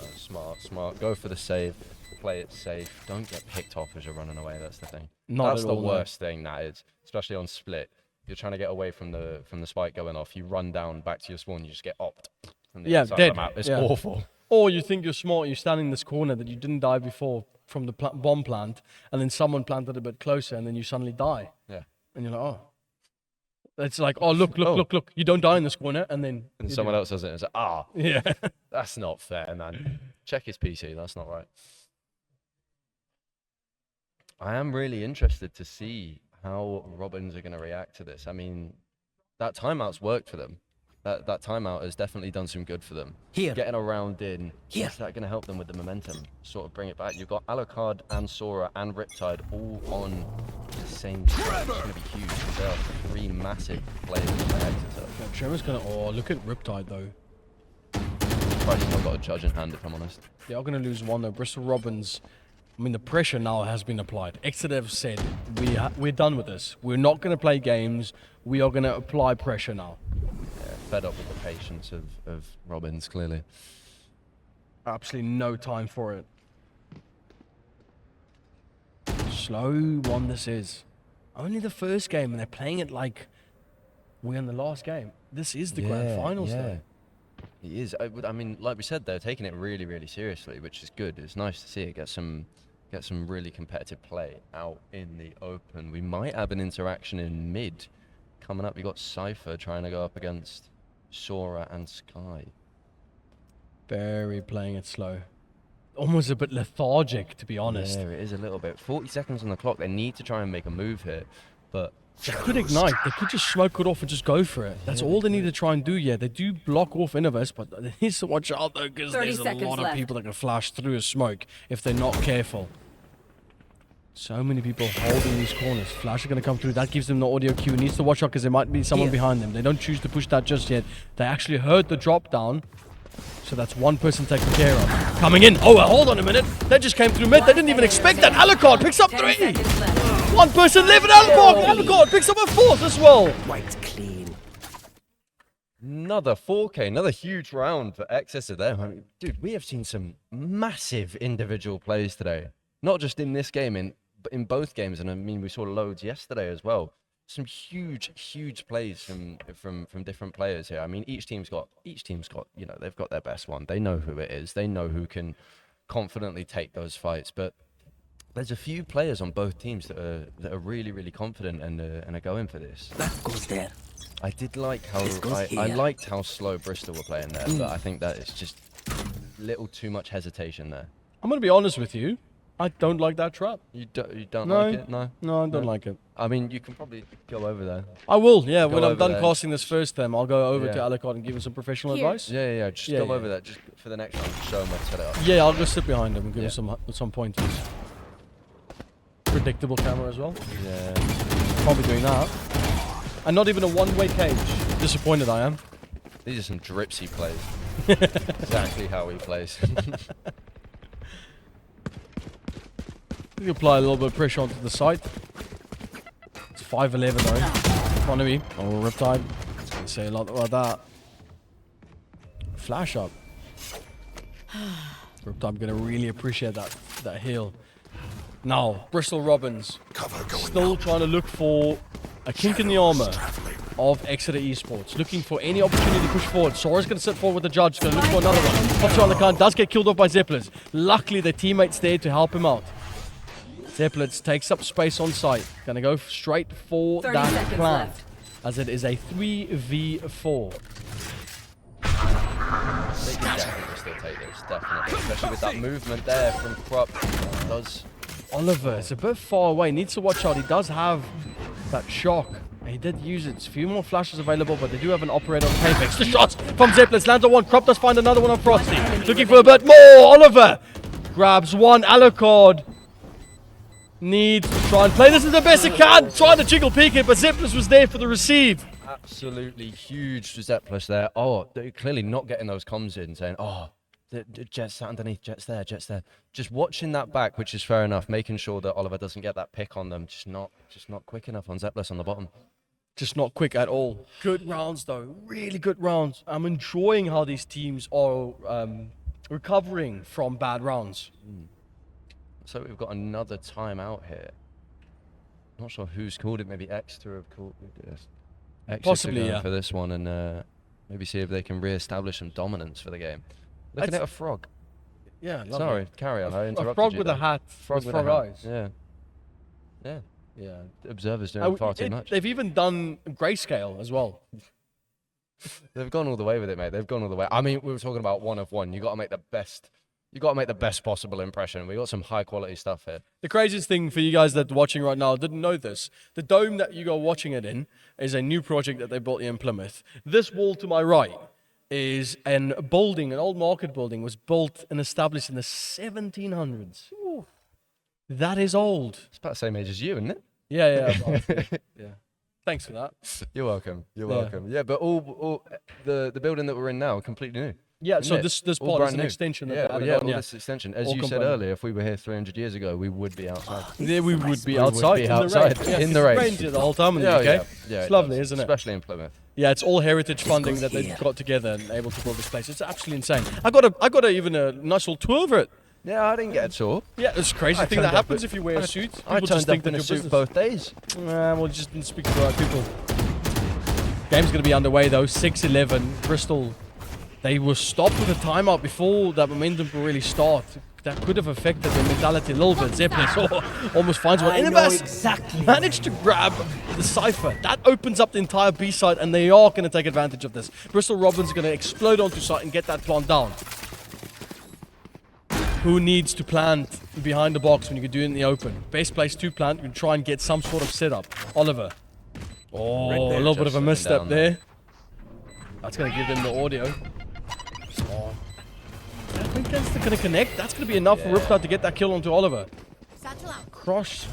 smart. Go for the save. Play it safe. Don't get picked off as you're running away. That's the thing. That's the worst thing, that is. Especially on split. You're trying to get away from the spike going off. You run down back to your spawn. You just get opped. From the other side of the map. It's awful. Or you think you're smart. You stand in this corner that you didn't die before from the bomb plant, and then someone planted a bit closer, and then you suddenly die. Yeah. And you're like, oh. It's like, oh, look. You don't die in this corner, and then... And someone else does it and it's like, Yeah. That's not fair, man. Check his PC. That's not right. I am really interested to see how Robins are going to react to this. I mean, that timeout's worked for them. That timeout has definitely done some good for them. Getting a round in, is that going to help them with the momentum? Sort of bring it back. You've got Alucard and Sora and Riptide all on the same team. It's going to be huge. There are 3 massive players in the Exeter. Trevor's going to... Oh, look at Riptide, though. Surprised he's not got a judge in hand, if I'm honest. They are going to lose one, though. Bristol Robbins... I mean, the pressure now has been applied. Exeter have said, we're done with this. We're not going to play games. We are going to apply pressure now. Yeah, fed up with the patience of Robins, clearly. Absolutely no time for it. Slow one this is. Only the first game, and they're playing it like we're in the last game. This is the grand finals, though. It is. I mean, like we said, they're taking it really, really seriously, which is good. It's nice to see it get some really competitive play out in the open. We might have an interaction in mid coming up. We got Cypher trying to go up against Sora and Sky. Very playing it slow. Almost a bit lethargic, to be honest. Yeah, it is a little bit. 40 seconds on the clock. They need to try and make a move here, but they could ignite. They could just smoke it off and just go for it. That's all they need to try and do. Yeah, they do block off Innovus, but they need to watch out though, because there's a lot of people that can flash through a smoke if they're not careful. So many people holding these corners. Flash are going to come through. That gives them the audio cue. Needs to watch out because there might be someone behind them. They don't choose to push that just yet. They actually heard the drop down. So that's one person taken care of. Coming in. Oh, hold on a minute. They just came through mid. They didn't even expect that. Alucard picks up 3. One person living. Alucard picks up a 4th as well. Quite clean. Another 4K, another huge round for Excess of them. I mean, dude, we have seen some massive individual plays today. Not just in this game, but in both games. And I mean, we saw loads yesterday as well. Some huge plays from different players here. I mean, each team's got, you know, they've got their best one. They know who it is. They know who can confidently take those fights. But there's a few players on both teams that are really confident and are going for this. That goes there. I did like how I liked how slow Bristol were playing there, but I think that it's just a little too much hesitation there. I'm going to be honest with you. I don't like that trap. You don't like it? No, I don't like it. I mean, you can probably go over there. I will, yeah. When I'm done casting this first time, I'll go over to Alucard and give him some professional advice. Yeah. Just go over there. Just for the next one, show him where to set it up. Yeah, I'll go sit behind him and give him some pointers. Predictable camera as well. Yeah. Probably doing that. And not even a one-way cage. Disappointed I am. These are some dripsy plays. Exactly how he plays. We apply a little bit of pressure onto the site. It's 5-11 though. In front of me. Oh, Riptide. Can't say a lot about that. Flash up. Riptide gonna really appreciate that heal. Now, Bristol Robbins still trying to look for a kink in the armor of Exeter Esports. Looking for any opportunity to push forward. Sora's going to sit forward with the judge. Going to look for another one. Pops around the count. Does get killed off by Zeppelins. Luckily, their teammates there to help him out. Zeppelins takes up space on site. Going to go straight for that plant. As it is a 3v4. They can definitely still take this, definitely. Especially with that movement there from Krupp. Does Oliver is a bit far away. Needs to watch out. He does have that shock. He did use it. A few more flashes available, but they do have an operator on Apex. The shots from Zeppelins lands on one. Krupp does find another one on Frosty. Looking for a bit more. Oliver grabs one. Alucard needs to try and play this as the best he can. Trying to jiggle peek it, but Zeppelins was there for the receive. absolutely huge Zeppelins there. Oh, they're clearly not getting those comms in, saying, oh, the Jet's underneath, Jet's there, Jet's there. Just watching that back, which is fair enough, making sure that Oliver doesn't get that pick on them. Just not quick enough on Zeppelins on the bottom. Just not quick at all. Good rounds, though. Really good rounds. I'm enjoying how these teams are recovering from bad rounds. So we've got another timeout here. Not sure who's called it. Maybe eXe have called it. eXe Possibly, yeah. For this one, and maybe see if they can re-establish some dominance for the game. Looking at a frog. Yeah, sorry, carry on. I interrupted a frog you with there. a hat. Frog with frog a hat. eyes. Yeah. Yeah. Yeah. The observers doing far too much. They've even done grayscale as well. They've gone all the way with it, mate. They've gone all the way. I mean, we were talking about 1 of 1. You got to make the best. You got to make the best possible impression. We got some high quality stuff here. The craziest thing for you guys that are watching right now, didn't know this. The dome that you are watching it in is a new project that they built in Plymouth. This wall to my right is an building, an old market building, was built and established in the 1700s. Ooh. That is old. It's about the same age as you, isn't it? Yeah. Yeah. Thanks for that. You're welcome. You're welcome. Yeah, but all the building that we're in now, completely new. Yeah, so it? this All part is brand an new. extension. This extension. As All you said combined. earlier, if we were here 300 years ago, we would be outside. Yeah, we would be We outside. would be outside in the rain. Rained the whole time in the UK. Yeah, It's lovely, isn't it? Especially in Plymouth. Yeah, it's all heritage funding that they've got together and able to build this place. It's absolutely insane. I got even a nice little tour of it. Yeah, I didn't get a tour. Yeah, it's a crazy thing that happens if you wear a suit. I People turned just think up in that a you're suit business. both days. Well, just didn't speak to the right people. Game's going to be underway though. 6-11. Bristol. They were stopped with a timeout before that momentum could really start. That could have affected their mentality a little bit. Zeppelin almost finds one. Exactly. Managed to grab the Cypher. That opens up the entire B side, and they are going to take advantage of this. Bristol Robbins are going to explode onto site and get that plant down. Who needs to plant behind the box when you can do it in the open? Best place to plant, you can try and get some sort of setup. Oliver. Oh, a little bit of a misstep there. That's going to give them the audio. Oh. I think that's going to connect. That's going to be enough for Riptide to get that kill onto Oliver. Cross.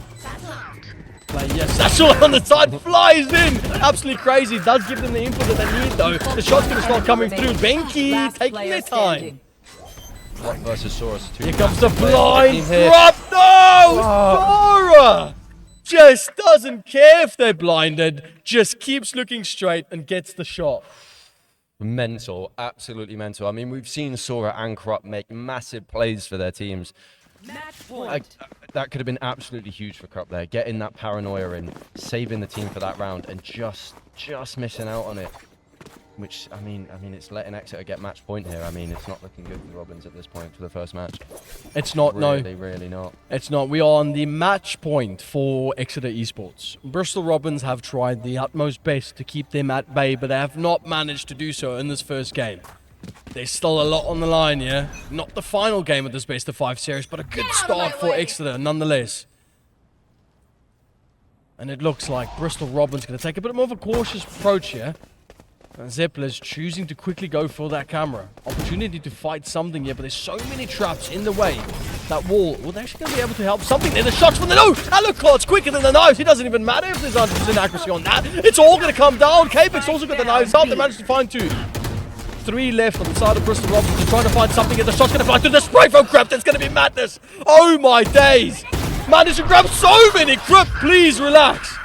Play, yes. Satchel on the side flies in. Absolutely crazy. Does give them the input that they need though. The shot's going to start coming through. Benki taking their time. Krupp versus Saurus. Here comes the blind Krupp. No! Sora just doesn't care if they're blinded. Just keeps looking straight and gets the shot. Mental, absolutely mental. I mean, we've seen Sora and Krupp make massive plays for their teams. That could have been absolutely huge for Krupp there, getting that paranoia in, saving the team for that round, and just missing out on it. Which I mean, it's letting Exeter get match point here. I mean, it's not looking good for Robbins at this point for the first match. It's not, really not. It's not. We are on the match point for Exeter Esports. Bristol Robbins have tried the utmost best to keep them at bay, but they have not managed to do so in this first game. There's still a lot on the line here. Not the final game of this best of 5 series, but a good start for Exeter nonetheless. And it looks like Bristol Robbins going to take a bit more of a cautious approach here. And Zeppelin choosing to quickly go for that camera. Opportunity to fight something here, but there's so many traps in the way that wall. Well, they're actually going to be able to help something there. The shots from the no! Alucard's quicker than the knives. It doesn't even matter if there's 100% accuracy on that. It's all going to come down. K-Bix also got the knives up. They managed to find 2. 3 left on the side of Bristol Robinson. They're trying to find something, and the shot's going to fly through the spray from Crypt. It's going to be madness. Oh my days. Managed to grab so many. Crypt, please relax.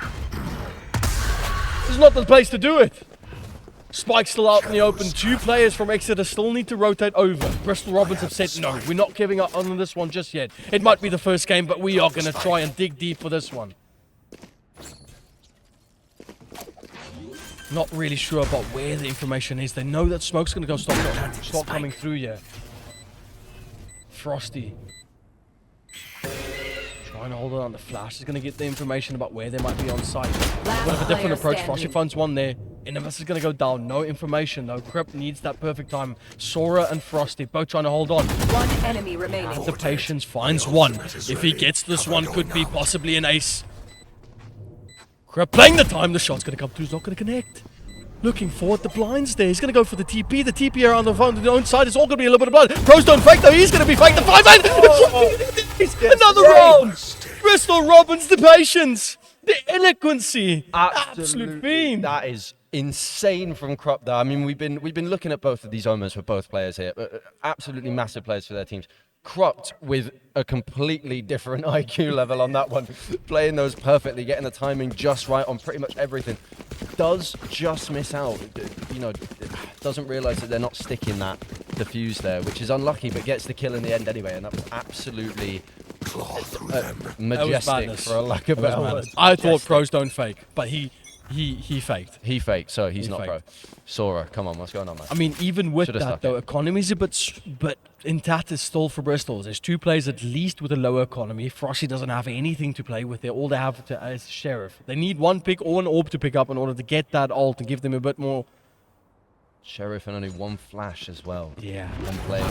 This is not the place to do it. Spike still out in the open. 2 players from eXe still need to rotate over. Bristol Robins have said, no, we're not giving up on this one just yet. It might be the first game, but we are going to try and dig deep for this one. Not really sure about where the information is. They know that smoke's going to go stop coming through here. Frosty. Trying to hold it on. The Flash is going to get the information about where they might be on site. We'll have a different approach. Frosty finds one there. Innovis is going to go down. No information though. Crypt needs that perfect time. Sora and Frosty both trying to hold on. One enemy remaining. The patience finds one. If he gets this one, could be possibly an ace. Crypt playing the time. The shot's going to come through. He's not going to connect. Looking forward. The blinds there. He's going to go for the TP. The TP around the own side is all going to be a little bit of blood. Pros don't fake though. He's going to be fake. The 5-man. Another round. Bristol Robins, the patience. The eloquency. Absolute fiend. That is insane from Krupp there. I mean, we've been looking at both of these omens for both players here. Absolutely massive players for their teams. Krupp with a completely different IQ level on that one. Playing those perfectly, getting the timing just right on pretty much everything. Does just miss out. You know, doesn't realise that they're not sticking that defuse there, which is unlucky, but gets the kill in the end anyway. And that was absolutely majestic, for a lack of better word. I thought pros don't fake, but he faked. He faked, so he's not pro. Sora, come on, what's going on, man? I mean, even with that, though, economy's a bit, but intact is still for Bristol. There's 2 players at least with a lower economy. Frosty doesn't have anything to play with there. All they have is Sheriff. They need 1 pick or an orb to pick up in order to get that ult and give them a bit more. Sheriff and only 1 flash as well. Yeah. And playing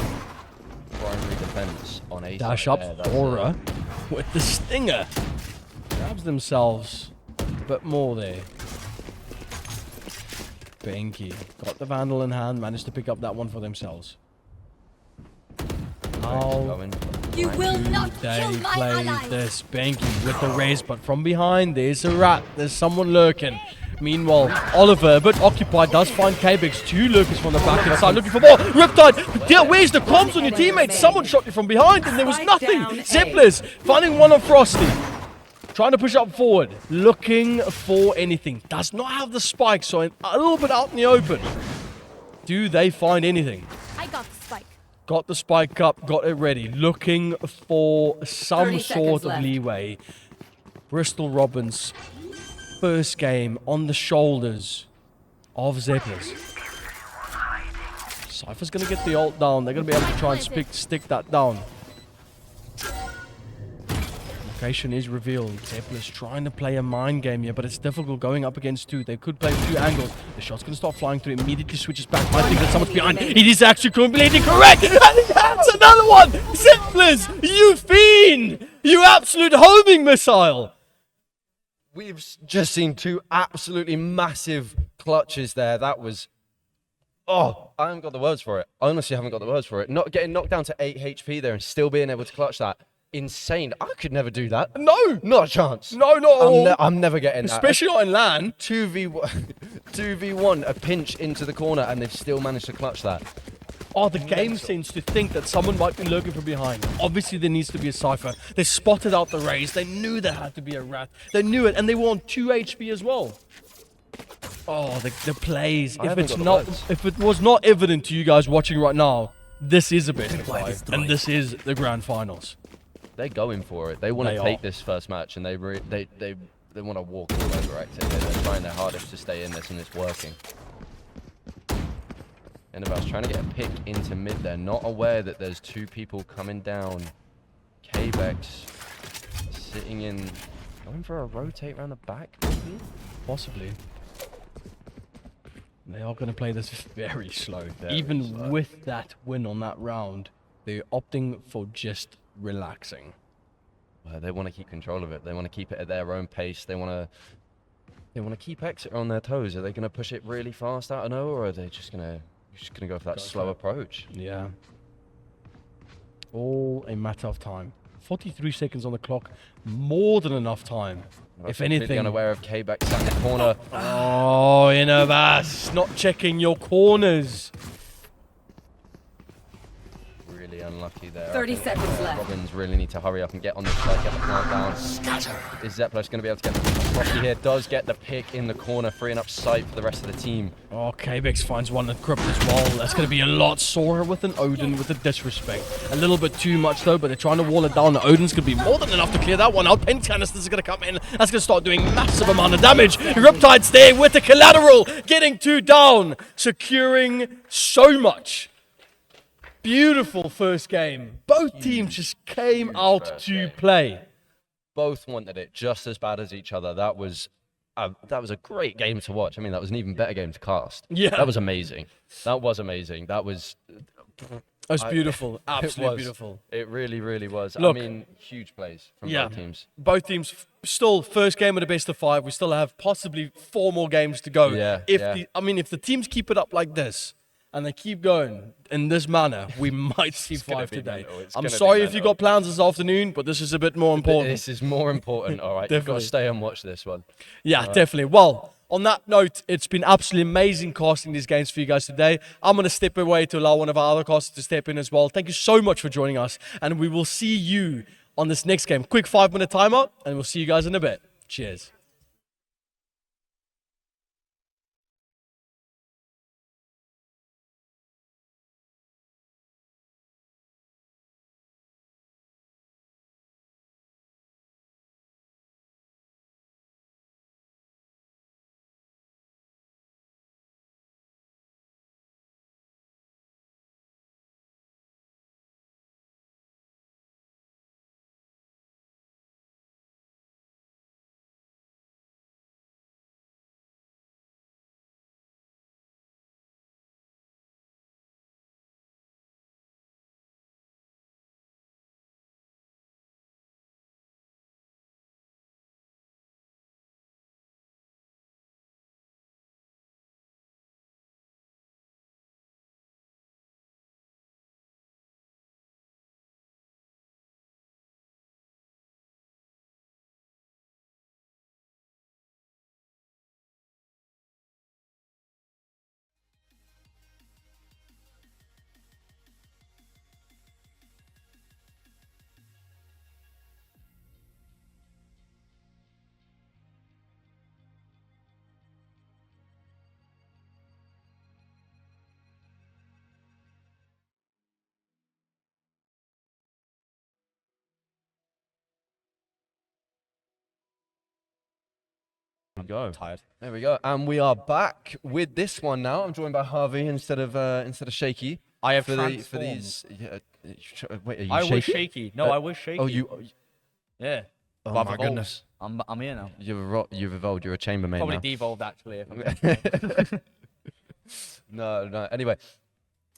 primary defense on a dash up Sora with the stinger. Grabs themselves a bit more there. Benki got the Vandal in hand, managed to pick up that one for themselves. How You will not they kill my play ally. this? Benki with the raise, but from behind there's a rat. There's someone lurking. Meanwhile, Oliver, a bit occupied, does find K-Bix. 2 lurkers from the back inside, looking for more. Riptide, yeah, where's the comms on your teammates? Someone shot you from behind and there was nothing. Zepplis finding one on Frosty. Trying to push up forward, looking for anything. Does not have the spike, so a little bit out in the open. Do they find anything? I got the spike. Got the spike up, got it ready. Looking for some 30 sort seconds of left. leeway. Bristol Robins, first game on the shoulders of Zepplis. Cypher's going to get the ult down. They're going to be able to try and stick that down. Location is revealed. Zepplis trying to play a mind game here, but it's difficult going up against 2. They could play 2 angles. The shot's going to start flying through. Immediately switches back. I think that someone's behind. It is actually completely correct. And that's another one. Zepplis, you fiend. You absolute homing missile. We've just seen 2 absolutely massive clutches there. That was... Oh, I haven't got the words for it. I honestly haven't got the words for it. Not getting knocked down to 8 HP there and still being able to clutch that. Insane. I could never do that. No. Not a chance. No, not at all. I'm never getting that. Especially not in LAN. 2v1, a pinch into the corner, and they've still managed to clutch that. Oh, the game seems to think that someone might be lurking from behind. Obviously, there needs to be a Cypher. They spotted out the raise. They knew there had to be a rat. They knew it, and they were on 2 HP as well. Oh, the plays. If it was not evident to you guys watching right now, this is a best of 5, and this is the grand finals. They're going for it. They want to take this first match, and they want to walk all over activity. They're trying their hardest to stay in this, and it's working. Innovat's trying to get a pick into mid there, not aware that there's 2 people coming down. K-Bex sitting in, going for a rotate around the back, maybe? Possibly. They are going to play this very slow. Even with that win on that round, they're opting for just relaxing. Well, they want to keep control of it. They want to keep it at their own pace. They want to keep eXe on their toes. Are they going to push it really fast out of nowhere, or are they just going to go for that slow approach? Yeah. All a matter of time. 43 seconds on the clock, more than enough time. If Completely anything. unaware of K-Back sat in the corner. Oh, Innovas, not checking your corners. Really unlucky there. 30 seconds left. Robins really need to hurry up and get on this side, get the plant down. Is Zeppler's going to be able to get the Frosty here? Does get the pick in the corner, freeing up sight for the rest of the team. Oh, K-Bex finds one at grip as well. That's going to be a lot sorer with an Odin with the disrespect. A little bit too much though, but they're trying to wall it down. The Odin's going to be more than enough to clear that one out. Pen canisters are going to come in. That's going to start doing massive amount of damage. Riptide's there with the collateral, getting 2 down, securing so much. Beautiful first game. Both teams just came out to play. Both wanted it just as bad as each other. That was a great game to watch. I mean, that was an even better game to cast. Yeah. That was amazing. That was amazing. That was... That's beautiful. Absolutely beautiful. It really, really was. Look, I mean, huge plays from both teams. Both teams still first game of the best of 5. We still have possibly 4 more games to go. Yeah, if the teams keep it up like this, and they keep going in this manner, we might see 5 today. I'm sorry if you got plans this afternoon, but this is a bit more important. This is more important, all right? You've got to stay and watch this one. Yeah, definitely. Well, on that note, it's been absolutely amazing casting these games for you guys today. I'm going to step away to allow one of our other casters to step in as well. Thank you so much for joining us, and we will see you on this next game. Quick 5-minute timeout, and we'll see you guys in a bit. Cheers. Tired. There we go, and we are back with this one now. I'm joined by Harvey instead of Shaky. I have for transformed. these. Yeah, wait, are you I shaky? was shaky. No, I was shaky. Oh, you. Yeah. Oh But I've my evolved. goodness. I'm here now. You've evolved. You're a chambermaid Probably now. devolved actually. If I'm No. Anyway,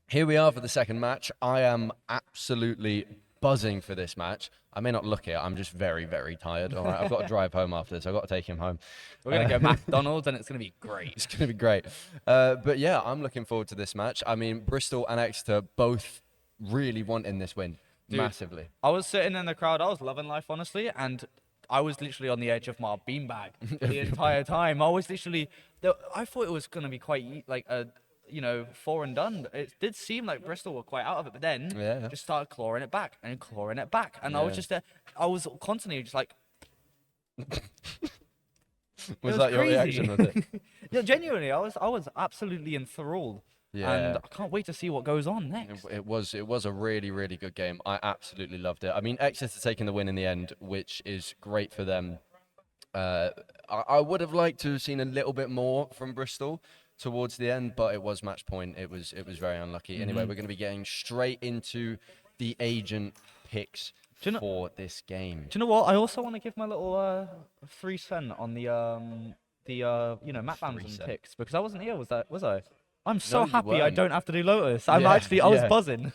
here we are for the second match. I am absolutely buzzing for this match. I may not look it. I'm just very, very tired. All right, I've got to drive home after this. I've got to take him home. We're gonna go McDonald's and it's gonna be great. It's going to be great. But yeah, I'm looking forward to this match. I mean, Bristol and Exeter both really wanting this win. Dude, massively. I was sitting in the crowd. I was loving life, honestly, and I was literally on the edge of my beanbag the entire time. I was literally. I thought it was gonna be quite like a. 4 and done. It did seem like Bristol were quite out of it, but then just started clawing it back and clawing it back. And I was just I was constantly just like. was that your reaction? Was it? No, genuinely, I was absolutely enthralled. Yeah. And I can't wait to see what goes on next. It was a really, really good game. I absolutely loved it. I mean, Exeter taking the win in the end, which is great for them. I would have liked to have seen a little bit more from Bristol towards the end, but it was match point. It was very unlucky. Anyway, we're going to be getting straight into the agent picks for this game. Do you know what? I also want to give my little 3 cent on the Matt Bamson picks because I wasn't here. Was I? I'm so happy I don't have to do Lotus. I was buzzing,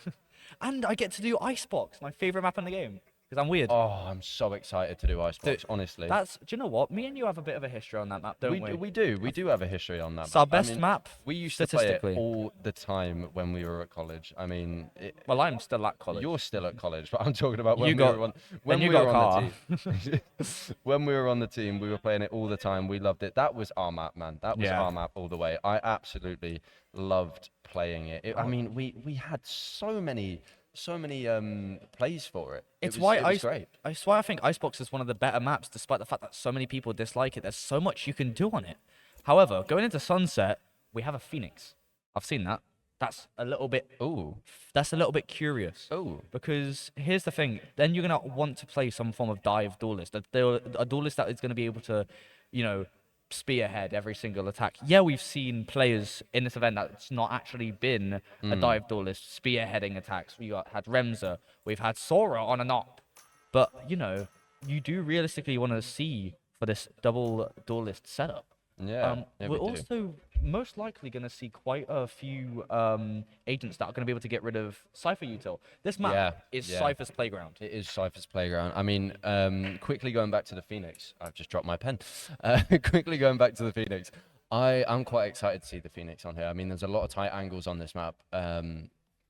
and I get to do Icebox, my favorite map in the game. Because I'm weird. Oh, I'm so excited to do Icebox, Dude, honestly. Do you know what? Me and you have a bit of a history on that map, don't we? We do. We do have a history on that It's our map. I best mean, map, We used to play it statistically. all the time when we were at college. I mean... Well, I'm still at college. You're still at college, but I'm talking about when You we got- were on... then When you we got were a on the team. When we were on the team, we were playing it all the time. We loved it. That was our map, man. That was Yeah. our map all the way. I absolutely loved playing it. I mean, we had so many plays for it. It's it why was great. It's why I think Icebox is one of the better maps, despite the fact that so many people dislike it. There's so much you can do on it. However, going into Sunset, we have a Phoenix. I've seen that. That's a little bit. Ooh. That's a little bit curious. Ooh. Because here's the thing. Then you're gonna want to play some form of dive duelist. A duelist that is gonna be able to, spearhead every single attack. Yeah, we've seen players in this event that's not actually been a dive duelist spearheading attacks. We had Remza, we've had Sora on and op. But, you do realistically want to see for this double duelist setup. Yeah, we're we do. also most likely going to see quite a few agents that are going to be able to get rid of Cypher Util. This map is Cypher's playground. It is Cypher's playground. I mean, quickly going back to the Phoenix. I've just dropped my pen. Quickly going back to the Phoenix. I'm quite excited to see the Phoenix on here. I mean, there's a lot of tight angles on this map,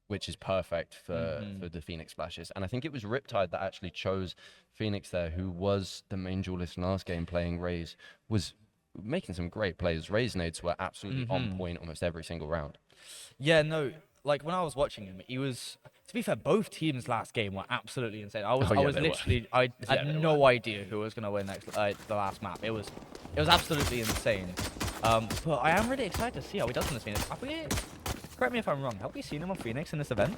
which is perfect for the Phoenix splashes. And I think it was Riptide that actually chose Phoenix there, who was the main duelist last game playing Raze, was making some great plays. Raze nades were absolutely on point almost every single round. Yeah, no, like when I was watching him, he was. To be fair, both teams last game were absolutely insane. I was literally, I had no idea who was going to win the last map. It was absolutely insane. But I am really excited to see how he does in this Phoenix. Correct me if I'm wrong. Have we seen him on Phoenix in this event?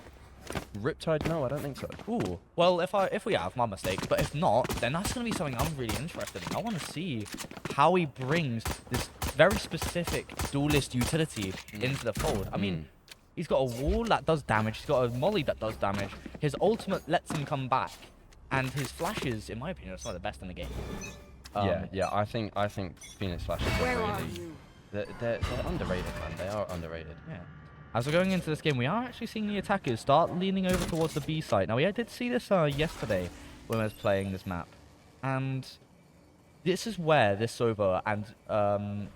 Riptide? No, I don't think so. Ooh. Well, if we have, my mistake. But if not, then that's going to be something I'm really interested in. I want to see how he brings this very specific duelist utility into the fold. I mean, he's got a wall that does damage. He's got a molly that does damage. His ultimate lets him come back. And his flashes, in my opinion, are some of the best in the game. Yeah. I think Phoenix flashes are really... They're underrated, man. They are underrated. Yeah. As we're going into this game, we are actually seeing the attackers start leaning over towards the B site. Now, we did see this yesterday when I was playing this map. And this is where this Sova and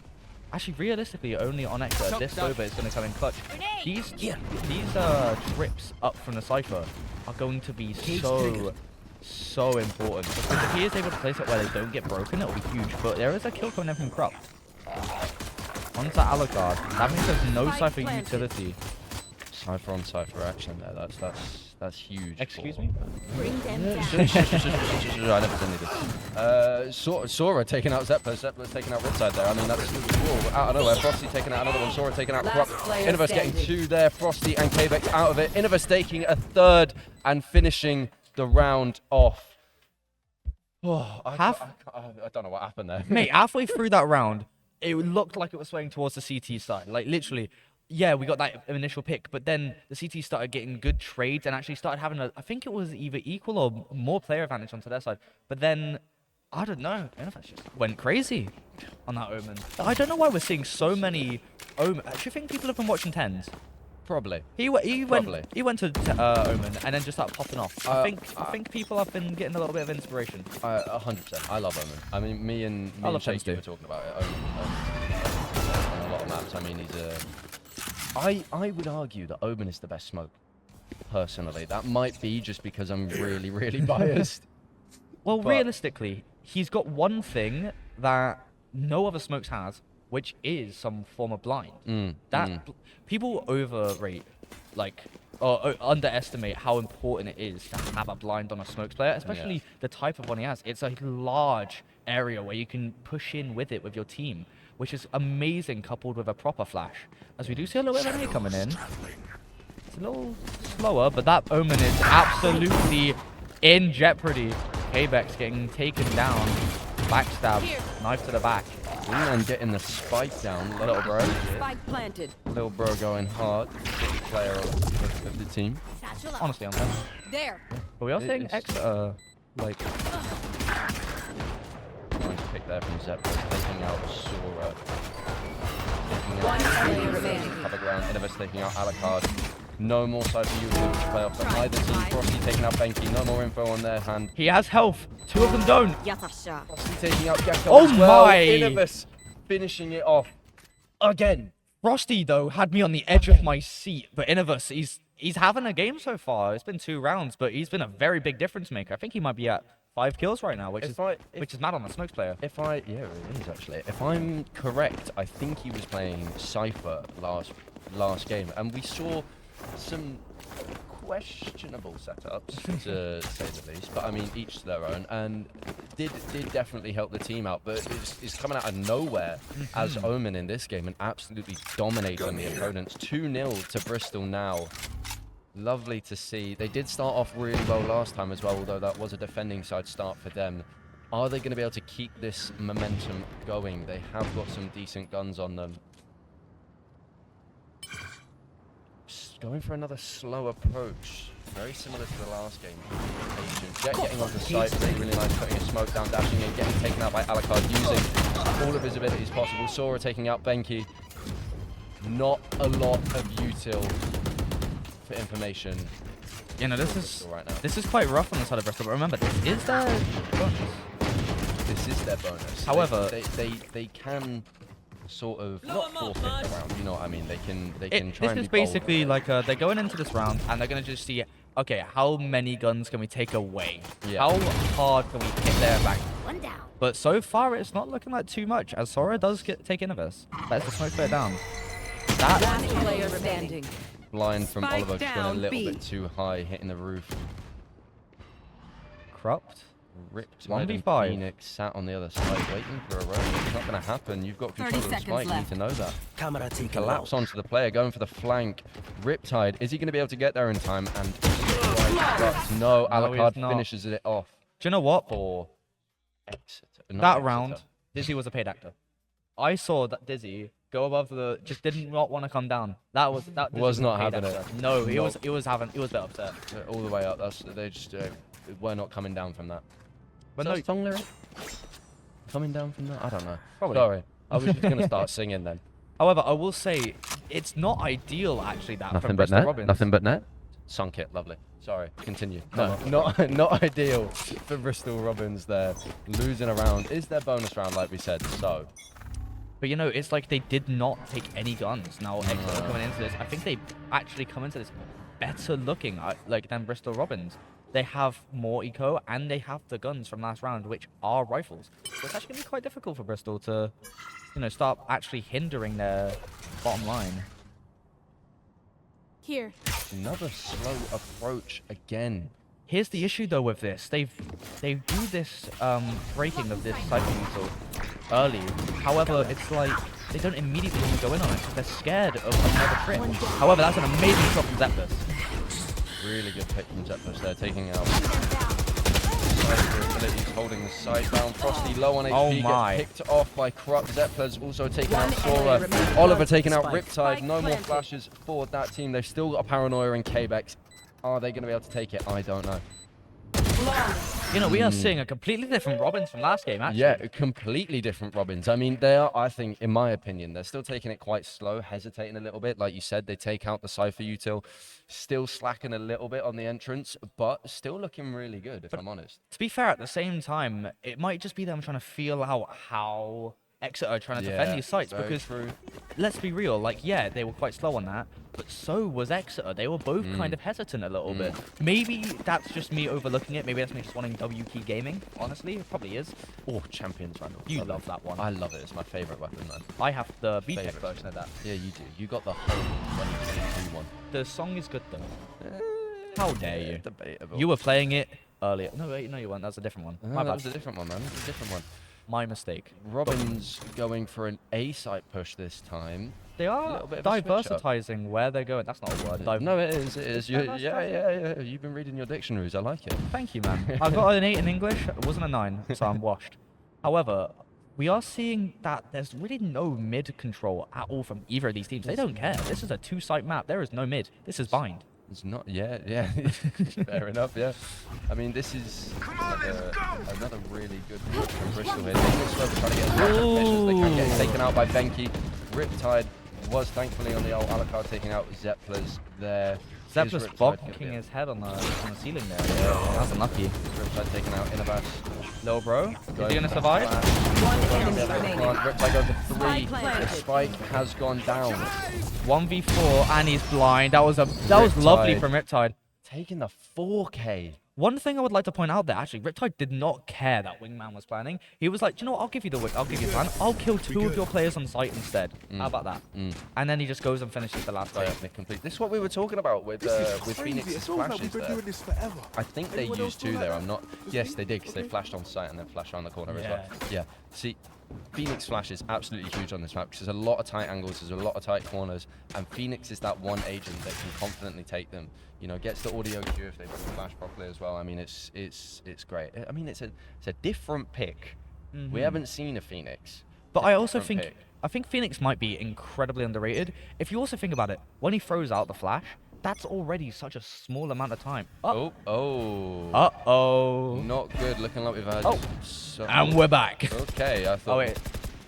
actually realistically only on eXe this Sova is going to come in clutch. These trips up from the Cypher are going to be so important. Because if he is able to place it where they don't get broken, it'll be huge. But there is a kill coming in from Krupp. Onto Alucard. That means there's no Cypher utility. Cypher on Cypher action there. That's huge. Excuse me? Bring them down. I never said anything. Sora taking out Zeppler. Zeppler's taking out Riptide there. I mean, that's out of nowhere. Frosty taking out another one. Sora taking out Krupp. Innover's getting two there. Frosty and K-Bex out of it. Innover's taking a third and finishing the round off. Oh, I don't know what happened there. Mate, halfway through that round, it looked like it was swaying towards the CT side. Like, literally, yeah, we got that initial pick, but then the CT started getting good trades and actually started having I think it was either equal or more player advantage onto their side. But then, I don't know, Innovax just went crazy on that Omen. I don't know why we're seeing so many Omen. Do you think people have been watching 10s? Probably. He went to Omen and then just started popping off. I think people have been getting a little bit of inspiration. 100%. I love Omen. I mean, me and Shaky were talking about it. Omen on a lot of maps. I mean, I would argue that Omen is the best smoke. Personally, that might be just because I'm really, really biased. Well, realistically, he's got one thing that no other smokes has, which is some form of blind. People overrate, or underestimate how important it is to have a blind on a smokes player, especially the type of one he has. It's a large area where you can push in with it with your team, which is amazing coupled with a proper flash. As we do see a little bit of an A coming in. It's a little slower, but that Omen is absolutely in jeopardy. K-Bex getting taken down. Backstab, knife to the back. And getting the spike down, little bro. Spike planted. Little bro going hard. Player of the team. Honestly, I'm there. There. But we are seeing eXe, nice pick there from Zeppler, taking out Sora. Taking out cover ground. Innover's taking out Alucard. No more side for you to play off. But neither team. Frosty taking out Benki. No more info on their hand. He has health. 2 of them don't. Frosty taking out Gecko Oh as well. my! Innovis finishing it off again. Frosty, though, had me on the edge of my seat. But Innovis, he's having a game so far. It's been 2 rounds, but he's been a very big difference maker. I think he might be at 5 kills right now, which is mad on the Smokes player. Yeah, it is actually. If I'm correct, I think he was playing Cypher last game, and we saw some questionable setups, to say the least. But I mean, each to their own, and did definitely help the team out. But it's coming out of nowhere as Omen in this game and absolutely dominating the opponents. 2-0 to Bristol now. Lovely to see. They did start off really well last time as well, although that was a defending side start for them. Are they going to be able to keep this momentum going? They have got some decent guns on them. Going for another slow approach. Very similar to the last game. Jet getting onto site, really nice, putting a smoke down, dashing in, getting taken out by Alucard, using all of his abilities possible. Sora taking out Benki. Not a lot of util for information. You know, this is quite rough on the side of Bristol, but remember, this is their bonus. This is their bonus. However, they can sort of not forfeit the round. You know what I mean? They can try and this is be bold. basically like they're going into this round and they're gonna just see, okay, how many guns can we take away? Yeah. How hard can we hit their back? One down. But so far, it's not looking like too much, as Sora does take Innovis. That's the Smoke player down. Last player standing. Blind from Spike Oliver just went a down, little B. bit too high, hitting the roof. Corrupt. Ripped 1v5. Phoenix sat on the other side waiting for a roam. It's not going to happen. You've got control of the spike. You need to know that. Camera taken Collapse onto the player, going for the flank. Riptide, is he going to be able to get there in time? And no, Alucard finishes it off. Do you know what? For Exeter. That round, Dizzy was a paid actor. I saw that Dizzy go above just did not want to come down. That was not having it. No, he was a bit upset. All the way up. They just were not coming down from that. But Is that no, a song lyric? Coming down from that? I don't know. Probably. Sorry, I was just gonna start singing then. However, I will say it's not ideal actually. That Nothing from but Bristol net. Robbins. Nothing but net. Sunk it. Lovely. Sorry. Continue. No, not ideal for Bristol Robbins there. Losing a round is their bonus round, like we said. So. But you know, it's like they did not take any guns. Now Exeter coming into this, I think they actually come into this better looking like than Bristol Robbins. They have more eco and they have the guns from last round, which are rifles. So it's actually going to be quite difficult for Bristol to, you know, start actually hindering their bottom line. Here. Another slow approach again. Here's the issue though with this. They do this breaking of this cycle util early. However, it's like they don't immediately want to go in on it because they're scared of another trip. However, that's an amazing shot from Zephyrus. Really good pick from Zephyrus there, taking out abilities, holding the side down. Frosty low on HP, gets picked off by Corrupt. Zephyrus also taking out Sora. Oliver taking out Riptide. No more flashes for that team. They've still got Paranoia and K-Bex. Are they going to be able to take it? I don't know. You know, we are seeing a completely different Robbins from last game, actually. Yeah, completely different Robbins. I mean, they are, I think, in my opinion, they're still taking it quite slow, hesitating a little bit. Like you said, they take out the Cypher util, still slacking a little bit on the entrance, but still looking really good, if I'm honest. To be fair, at the same time, it might just be them trying to feel out how Exeter are trying to defend these sites, because let's be real, like, yeah, they were quite slow on that, but so was Exeter. They were both kind of hesitant a little bit. Maybe that's just me overlooking it. Maybe that's me just wanting W key gaming. Honestly, it probably is. Oh, Champions Randall. You love that one. I love it. It's my favorite weapon, man. I have the B-Tech version of that. Yeah, you do. You got the whole 2022 one. The song is good, though. How dare you? Debatable. You were playing it earlier. No, wait, no, you weren't. That's a different one. No, that was a different one, man. It's a different one. My mistake. Robbins going for an A site push this time. They are diversitizing where they're going. That's not a word. No, it is. It is. Yeah. You've been reading your dictionaries. I like it. Thank you, man. I got an 8 in English. It wasn't a 9, so I'm washed. However, we are seeing that there's really no mid control at all from either of these teams. They don't care. This is a 2-site map. There is no mid. This is bind. It's not. Yeah. Fair enough. Yeah. I mean, this is another really good push from Bristol here. They're trying to get as much as they can get taken out by Benki. Riptide was thankfully on the old Alucard taking out Zeppler's there. Zeppler's bonking his head on the ceiling there. Yeah, that's unlucky. Riptide taken out Innovas. Little bro, is he gonna survive? Riptide goes to 3. The spike has gone down. 1v4 and he's blind. That was lovely from Riptide. Taking the 4K. One thing I would like to point out there, actually, Riptide did not care that Wingman was planning. He was like, do you know what? I'll give you the plan. I'll kill 2 of your players on site instead. How about that? And then he just goes and finishes the last play. Complete. This is what we were talking about with Phoenix's flashes there. I think they used 2 there. I'm not. Yes, they did because they flashed on site and then flashed around the corner as well. Yeah. See, Phoenix Flash is absolutely huge on this map because there's a lot of tight angles, there's a lot of tight corners, and Phoenix is that one agent that can confidently take them. You know, gets the audio cue if they flash properly as well. I mean, it's great. I mean, it's a different pick. We haven't seen a Phoenix. But I also think Phoenix might be incredibly underrated. If you also think about it, when he throws out the flash, that's already such a small amount of time. Oh. Not good. Looking like we've had. And we're back. Okay, I thought.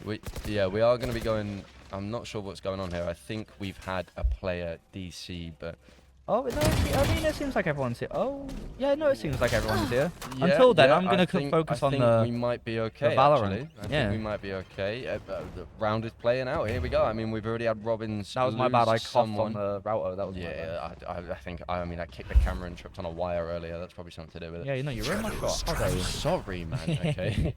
We are going to be going. I'm not sure what's going on here. I think we've had a player DC, but. Oh, no, I mean, it seems like everyone's here. Oh, yeah, no, it seems like everyone's here. Until then, I'm going to focus on the we might be okay, Valorant. I think we might be okay. The round is playing out. Here we go. I mean, we've already had Robbins. That was my bad. I coughed on the router. That was my bad. I think, I kicked the camera and tripped on a wire earlier. That's probably something to do with it. Yeah, you know, you're in my shot. I'm sorry, man. Okay.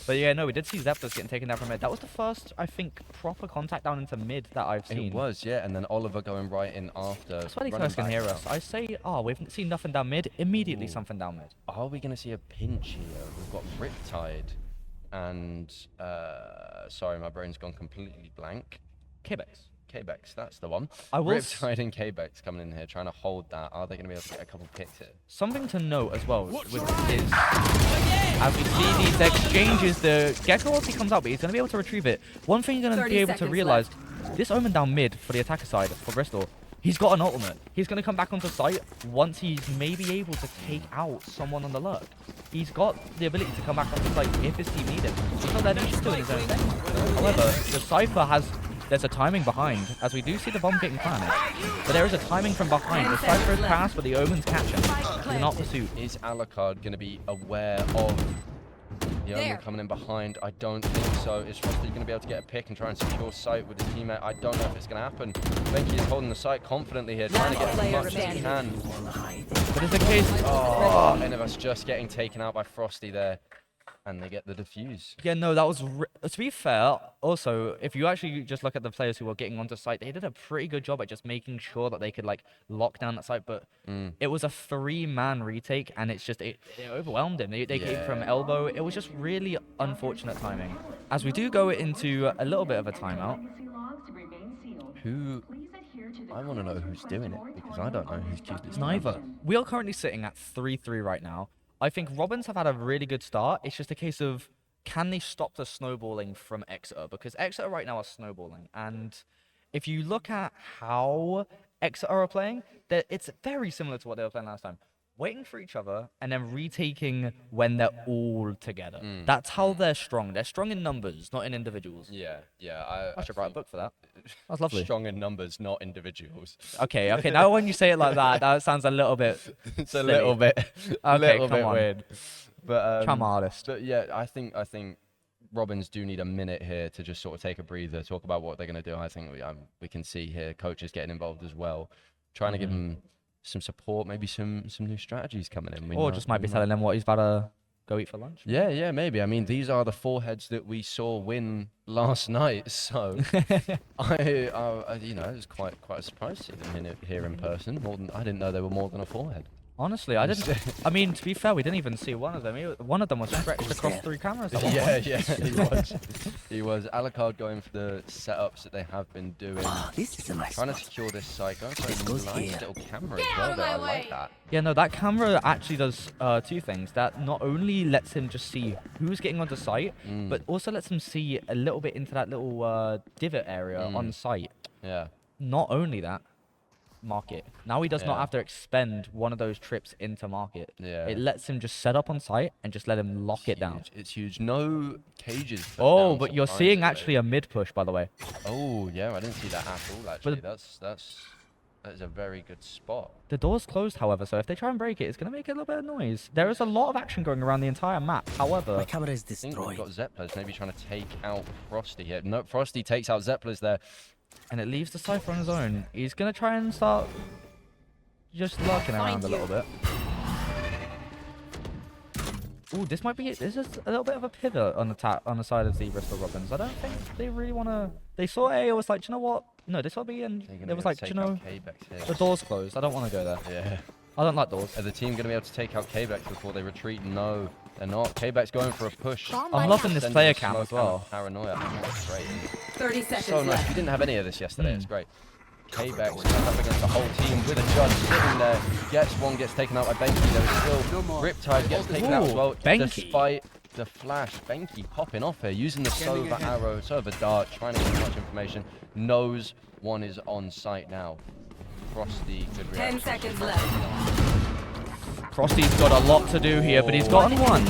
But yeah, no, we did see Zeppler's getting taken down from mid. That was the first, I think, proper contact down into mid that I've seen. It was, yeah, and then Oliver going right in after. That's why these guys can hear us. I say, we've seen nothing down mid, immediately something down mid. Are we going to see a pinch here? We've got Riptide and, sorry, my brain's gone completely blank. Kbex, that's the one. Riptide and Kbex coming in here, trying to hold that. Are they going to be able to get a couple picks here? Something to note as well is, as we see these exchanges, the Gecko ulti comes out, but he's going to be able to retrieve it. One thing you're going to be able to realize, this Omen down mid for the attacker side for Bristol, he's got an ultimate. He's going to come back onto site once he's maybe able to take out someone on the lurk. He's got the ability to come back onto site if his team need him. He's not there, he's just doing his own thing. However, the Cypher there's a timing behind, as we do see the bomb getting planted. But there is a timing from behind. The Cypher is passed, but the Omen's catching. He's not pursued. Is Alucard going to be aware of the Omen coming in behind? I don't think so. Is Frosty going to be able to get a pick and try and secure sight with his teammate? I don't know if it's going to happen. Venky is holding the site confidently here, trying to get as much as he can. But it's a case... Innovas just getting taken out by Frosty there. And they get the defuse. Yeah, no, that was... to be fair, also, if you actually just look at the players who were getting onto site, they did a pretty good job at just making sure that they could, like, lock down that site. But it was a 3-man retake, and it's just... It overwhelmed him. They came from elbow. It was just really unfortunate timing. As we do go into a little bit of a timeout. I want to know who's doing it, because I don't know who's queued this. Neither. We are currently sitting at 3-3 right now. I think Robins have had a really good start. It's just a case of, can they stop the snowballing from Exeter? Because Exeter right now are snowballing. And if you look at how Exeter are playing, it's very similar to what they were playing last time. Waiting for each other and then retaking when they're all together. That's how they're strong. They're strong in numbers, not in individuals. Yeah. I should write a book for that. That's lovely. Strong in numbers, not individuals. Okay. Now when you say it like that, that sounds a little bit... It's a little bit weird. But Tram artist. But yeah, I think Robins do need a minute here to just sort of take a breather, talk about what they're going to do. I think we can see here coaches getting involved as well, trying to give them some support, maybe some new strategies coming in. Or just might be telling them what he's about to go eat for lunch. Yeah, maybe. I mean, these are the 4 heads that we saw win last night, so I was quite a surprise to see them here in person. I didn't know they were more than a 4-head. Honestly, I didn't. I mean, to be fair, we didn't even see one of them. One of them was stretched across 3 cameras. Yeah, he was. Alucard going for the setups that they have been doing. This is a nice trying to secure this site. Going for a nice little camera as well. I like that. Yeah, no, that camera actually does 2 things. That not only lets him just see who's getting onto site, but also lets him see a little bit into that little divot area on site. Yeah. Not only that, market. Now he does not have to expend one of those trips into market. Yeah. It lets him just set up on site and just let him lock it down. It's huge. No cages. put Oh, down, but you're seeing surprisingly. actually a mid push, by the way. Oh yeah, I didn't see that at all. Actually, that's a very good spot. The door's closed, however, so if they try and break it, it's going to make a little bit of noise. There is a lot of action going around the entire map. However, My camera is I think destroyed. we've got Zepplers maybe trying to take out Frosty here. No, Frosty takes out Zepplers there. and it leaves the Cypher on his own. He's going to try and start just lurking around a little bit. Ooh, this is a little bit of a pivot on the side of the Bristol Robins. I don't think they really want to. They saw A, was like, do you know what? No, this will be, and it was like, do you know, the door's closed. I don't want to go there. Yeah. I don't like doors. Are the team going to be able to take out K-Bex before they retreat? No, they're not. K-Bex going for a push. I'm loving this player cam as well. Paranoia. That's great. 30 seconds So nice. left. We didn't have any of this yesterday. It's great. K-Bex goes up against the whole team with a judge sitting there. Gets taken out by Benki. There is still Riptide gets taken out as well. Benki. Despite the flash, Benki popping off here, using the Sova arrow, Sova dart, trying to get as much information. Knows one is on site now. Frosty, good reaction. 10 seconds left. Frosty's got a lot to do here, but he's gotten one.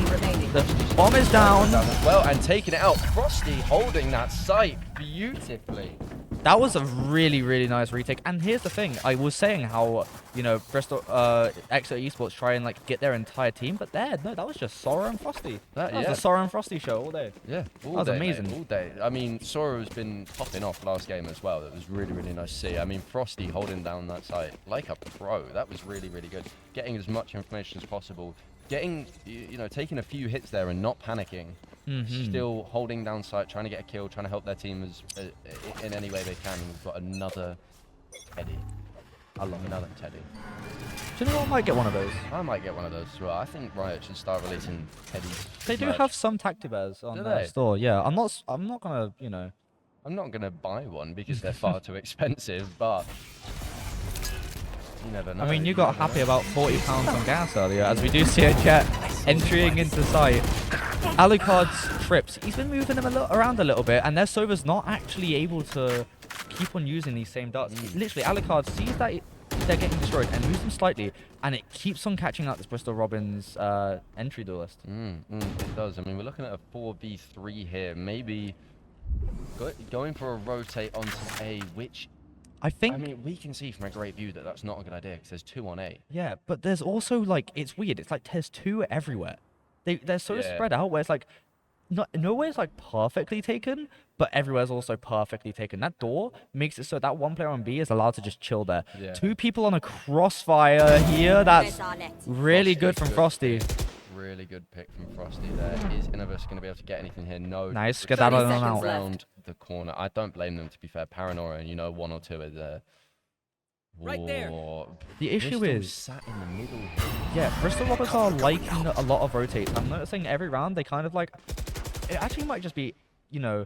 The bomb is down. As well, and taking it out. Frosty holding that site beautifully. That was a really, really nice retake. And here's the thing. I was saying how, you know, Bristol, eXe Esports try and, like, get their entire team. But no, that was just Sora and Frosty. That was a Sora and Frosty show all day. Yeah, all that was day, amazing. Mate, all day. I mean, Sora's been popping off last game as well. That was really, really nice to see. I mean, Frosty holding down that site like a pro. That was really, really good. Getting as much information as possible. Getting, you know, taking a few hits there and not panicking. Still holding down site, trying to get a kill, trying to help their team in any way they can. We've got another Teddy. I love another Teddy. Do you know what? I might get one of those. I might get one of those as well. I think Riot should start releasing Teddies. They do have some Tactibears on their store. Yeah, I'm not gonna, you know. I'm not gonna buy one because they're far too expensive, but you never know. I mean, you got happy about £40 on gas earlier, as we do see a jet entering into sight. Alucard's trips, he's been moving them around a little bit, and their Sova's not actually able to keep on using these same darts. Literally, Alucard sees that they're getting destroyed and moves them slightly, and it keeps on catching up this Bristol Robins entry duelist. It does. I mean, we're looking at a 4v3 here. Maybe going for a rotate onto A, which I mean, we can see from a great view that that's not a good idea because there's 2 on A. Yeah, but there's also, like, it's weird. It's like there's 2 everywhere. They're sort of spread out where it's like, nowhere's like perfectly taken, but everywhere's also perfectly taken. That door makes it so that one player on B is allowed to just chill there. Yeah. 2 people on a crossfire here. That's really good from Frosty. Really good pick from Frosty there. Is Innovus going to be able to get anything here? No. Nice. Get that on out. Around the corner. I don't blame them, to be fair. Paranoia, and you know, 1 or 2 are there. Right there. The issue Bristol is sat in the middle. Yeah, Bristol Robbers are liking a lot of rotates. I'm noticing every round they kind of like, it actually might just be, you know,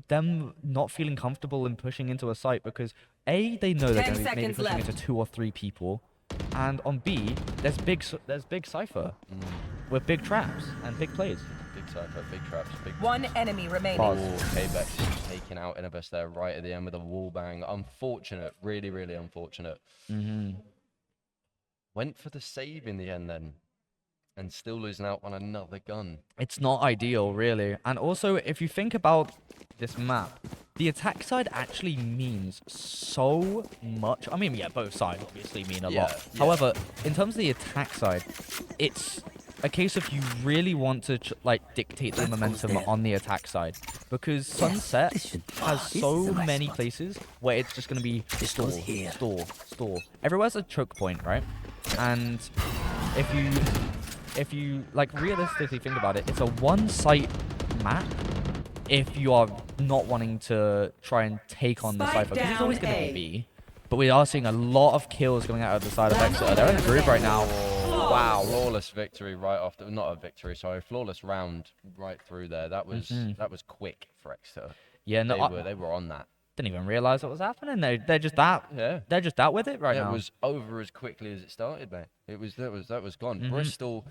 them not feeling comfortable in pushing into a site because A, they know they're going to be maybe pushing into 2 or 3 people, and on B, there's big Cypher with big traps and big plays. Big Cypher, big traps, big. One enemy remaining. K-Bex taking out Innovus there right at the end with a wall bang. Unfortunate, really, really unfortunate. Went for the save in the end then, and still losing out on another gun. It's not ideal, really. And also, if you think about this map, the attack side actually means so much. I mean, yeah, both sides obviously mean a lot. However, in terms of the attack side, it's a case of you really want to like dictate the momentum on the attack side, because Sunset has so many places where it's just going to be stall. Everywhere's a choke point, right? And if you like realistically think about it, it's a one-site map if you are not wanting to try and take on the Cypher, because it's always going to be B. But we are seeing a lot of kills going out of the side of eXe. They're in a groove right now. Wow, flawless victory right off the, not a victory, sorry, flawless round right through there. That was quick for eXe. Yeah, no, they were on that. Didn't even realize what was happening. They're just that with it right now. It was over as quickly as it started, mate. That was gone. Bristol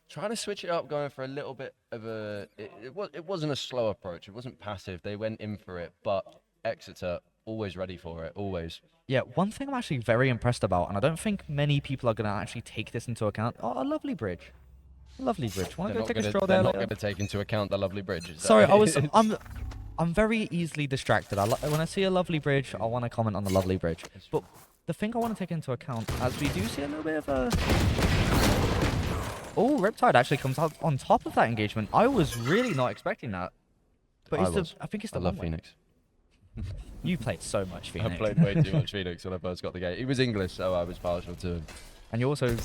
trying to switch it up, going for a little bit of a. It wasn't a slow approach. It wasn't passive. They went in for it, but Exeter always ready for it, always. Yeah, one thing I'm actually very impressed about, and I don't think many people are going to actually take this into account. Oh, a lovely bridge. A lovely bridge. Want to go take a stroll there They're not later? going to take into account the lovely bridge. Sorry, I'm very easily distracted. When I see a lovely bridge, I want to comment on the lovely bridge. But the thing I want to take into account, as we do see a little bit of a... Oh, Riptide actually comes out on top of that engagement. I was really not expecting that. But I think it's the I love one-way. Phoenix. You played so much Phoenix. I played way too much Phoenix when I first got the game. He was English, so I was partial to him. And you also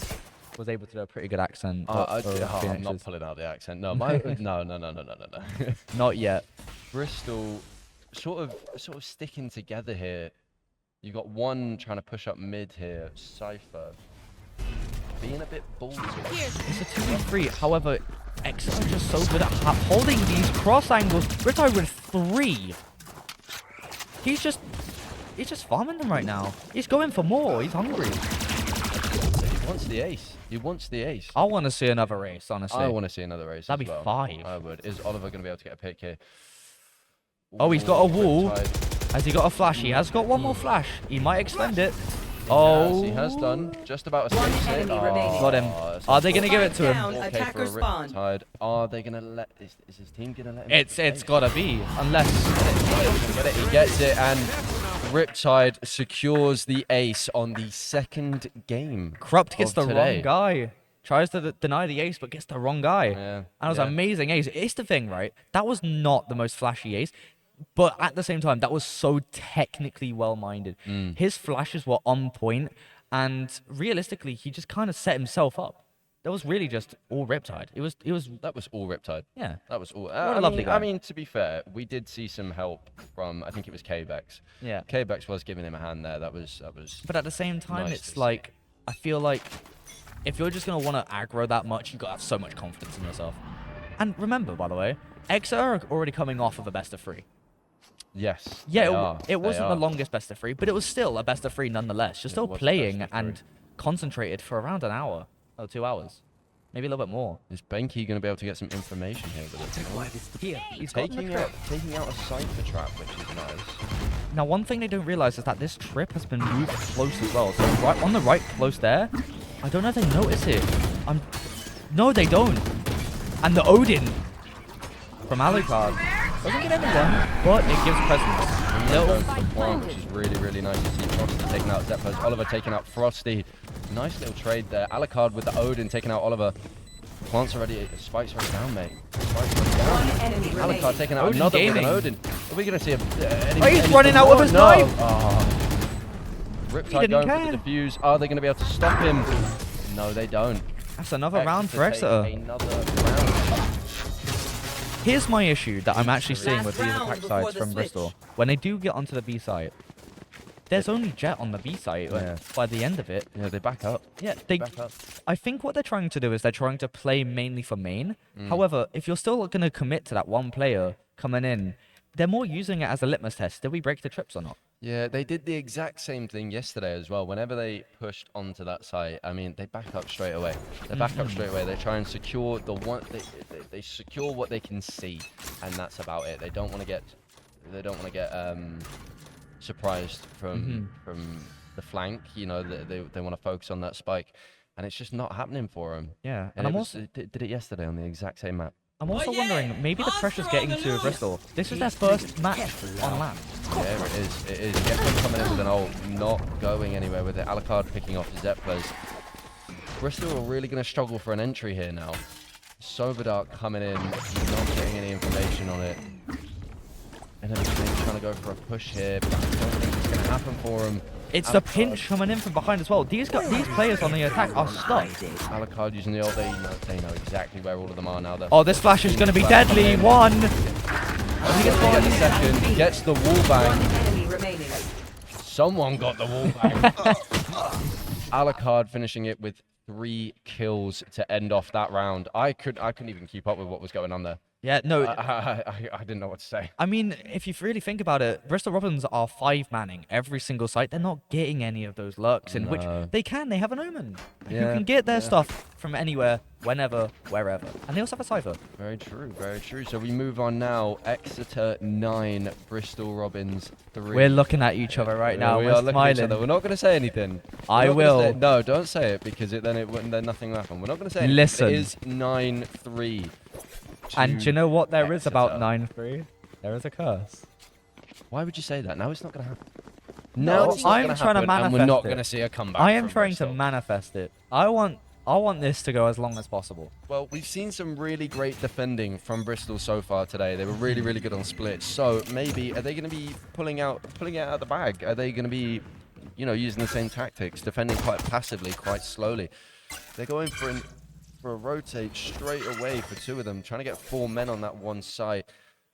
was able to do a pretty good accent. I'm not pulling out the accent. No, no. Not yet. Bristol, sort of sticking together here. You got one trying to push up mid here. Cypher being a bit ballsy. It's a 2v3. However, eXe are just so good at holding these cross angles. Riptide with 3. He's just farming them right now. He's going for more. He's hungry. He wants the ace. He wants the ace. I want to see another ace, honestly. I want to see another ace. That'd be as well. 5. I would. Is Oliver going to be able to get a pick here? Oh, he's got a wall. Riptide. Has he got a flash? He has got one more flash. He might extend it. Oh, yes, he has done. Just about a save. Got him. Are they going to give it to him? Okay for a Riptide. Are they going to let... Is his team going to let him... It's got to be. Unless... He gets it, and Riptide secures the ace on the second game. Corrupt gets the today. wrong guy. Tries to deny the ace, but gets the wrong guy. Yeah. And it was an amazing ace. It's the thing, right? That was not the most flashy ace. But at the same time, that was so technically well-minded. His flashes were on point, and realistically, he just kind of set himself up. That was really just all Riptide. That was all Riptide. Yeah. That was all. What a lovely guy. I mean, to be fair, we did see some help from, I think it was K-Bex. Yeah. K-Bex was giving him a hand there. That was. But at the same time, nice it's to like, I feel like if you're just going to want to aggro that much, you've got to have so much confidence in yourself. And remember, by the way, eXe are already coming off of a best of 3. Yes. Yeah, it wasn't the longest best of 3, but it was still a best of 3 nonetheless. You're still playing and concentrated for around an hour or 2 hours, maybe a little bit more. Is Benki going to be able to get some information here with it? He's taking out a Cypher trap, which is nice. Now, one thing they don't realize is that this trip has been moved close as well. So right on the right, close there. I don't know if they notice it. No, they don't. And the Odin from Alucard doesn't get anyone, but it gives presence. Which is really, really nice to see. Frosty taking out Zeppos. Oliver taking out Frosty. Nice little trade there. Alucard with the Odin taking out Oliver. Plant's already, Spike's already down, mate. Spike's already down. Alucard taking out Odin another gaming. Odin. Are we going to see He's running out with his knife. Riptide going for the defuse. Are they going to be able to stop him? No, they don't. That's another round for Exeter. Exeter. Another round. Here's my issue that I'm actually seeing with these attack sides from Bristol. When they do get onto the B site, there's only Jet on the B site by the end of it. Yeah, they back up. Yeah, back up. I think what they're trying to do is they're trying to play mainly for main. However, if you're still going to commit to that one player coming in, they're more using it as a litmus test. Did we break the trips or not? Yeah, they did the exact same thing yesterday as well. Whenever they pushed onto that site, I mean, they back up straight away. They back up straight away. They try and secure the one. They secure what they can see, and that's about it. They don't want to get. They don't want to get surprised from the flank. You know, they want to focus on that spike, and it's just not happening for them. Yeah, and I'm also did it yesterday on the exact same map. I'm also wondering, maybe the pressure's getting to Bristol. This is their first match on land. Yeah, it is. It is. Gepler coming in with an ult, not going anywhere with it. Alucard picking off the Zepplers. Bristol are really going to struggle for an entry here now. Soberdark coming in, not getting any information on it. And everything trying to go for a push here, but I don't think it's going to happen for him. It's the pinch coming in from behind as well. These players on the attack are stuck. Alucard using the ult. They know exactly where all of them are now. Oh, this flash is going to be deadly. One. He gets the second. Gets the wall bang. Someone got the wall bang. Alucard finishing it with 3 kills to end off that round. I couldn't even keep up with what was going on there. Yeah, no. I didn't know what to say. I mean, if you really think about it, Bristol Robins are 5-manning every single site. They're not getting any of those lurks in which they can. They have an Omen who Yeah, can get their yeah. stuff from anywhere, whenever, wherever. And they also have a Cypher. Very true, very true. So we move on now. Exeter 9, Bristol Robins 3. We're looking at each other right now. We We're are looking at each smiling. other. We're not going to say anything. I We're not gonna will. say- no, don't say it because then nothing will happen. We're not going to say anything. Listen. It is 9-3. And do you know what there is about Exeter. 9-3? There is a curse. Why would you say that? Now it's not going to happen. No, it's not I'm gonna trying to happen, manifest and we're not it. going to see a comeback. I am from trying Bristol. to manifest it. I want this to go as long as possible. Well, we've seen some really great defending from Bristol so far today. They were really, really good on splits. So maybe are they going to be pulling it out of the bag? Are they going to be, using the same tactics, defending quite passively, quite slowly? They're going for a rotate straight away for 2 of them, trying to get 4 men on that one site.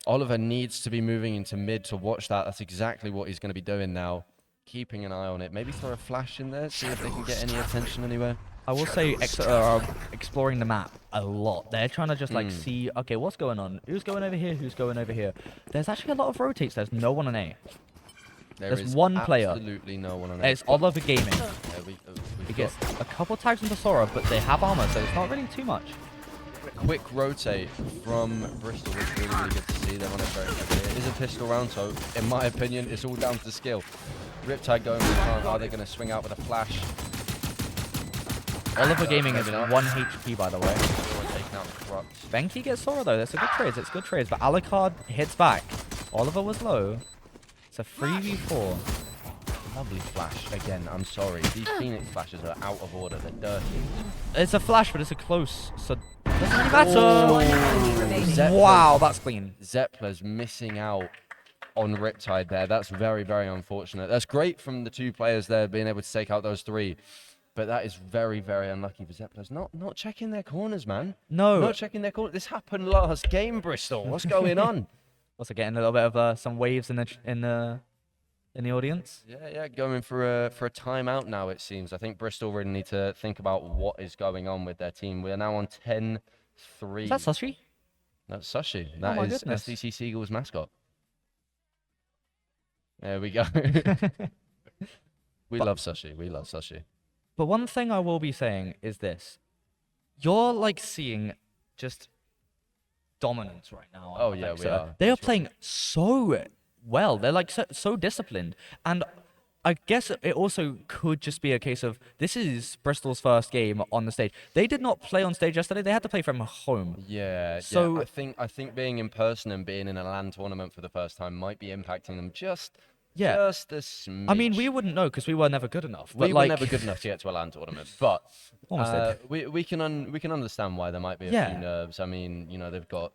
Oliver needs to be moving into mid to watch that. That's exactly what he's going to be doing now. Keeping an eye on it. Maybe throw a flash in there, see if they can get any attention anywhere. I will say Exeter are exploring the map a lot. They're trying to just like Hmm. see, okay, what's going on? Who's going over here? Who's going over here? There's actually a lot of rotates. There's no one on A. There There's is one player. absolutely no one on It's Oliver Gaming. Yeah, He we've gets got a couple tags into Sora, but they have armor, so it's not really too much. quick rotate from Bristol, which is really, really good to see. They're on it very heavily. It is a pistol round, so in my opinion, it's all down to skill. Riptide going with front. Are they going to swing out with a flash? Oliver Gaming is maybe not. 1 HP, by the way. Taking out the crux. Benki gets Sora, though. That's a good trade. It's good trades. But Alucard hits back. Oliver was low. It's a 3v4. Lovely flash. Again, I'm sorry. These Phoenix flashes are out of order. They're dirty. It's a flash, but it's a close, so doesn't really matter. Zeppler's- Wow, that's clean. Zeppler's missing out on Riptide there. That's very, very unfortunate. That's great from the 2 players there being able to take out those 3. But that is very, very unlucky for Zeppler's. Not checking their corners, man. No. Not checking their corners. This happened last game, Bristol. What's going on? Also getting a little bit of some waves in the audience. Yeah, going for a timeout now, it seems. I think Bristol really need to think about what is going on with their team. We are now on 10-3. Is that Sashi? That's Sashi. Oh That my is goodness. SDC Seagull's mascot. There we go. We love Sashi. We love Sashi. But one thing I will be saying is this. You're like seeing just dominance right now. Oh, yeah, we Exeter. are. They are playing so well. They're like so disciplined. And I guess it also could just be a case of this is Bristol's first game on the stage. They did not play on stage yesterday. They had to play from home. Yeah. So I think being in person and being in a LAN tournament for the first time might be impacting them just a smidge. I mean, we wouldn't know because we were never good enough. But We were never good enough to get to a LAN tournament, but Almost did. we can understand why there might be a Yeah. few nerves. I mean, they've got.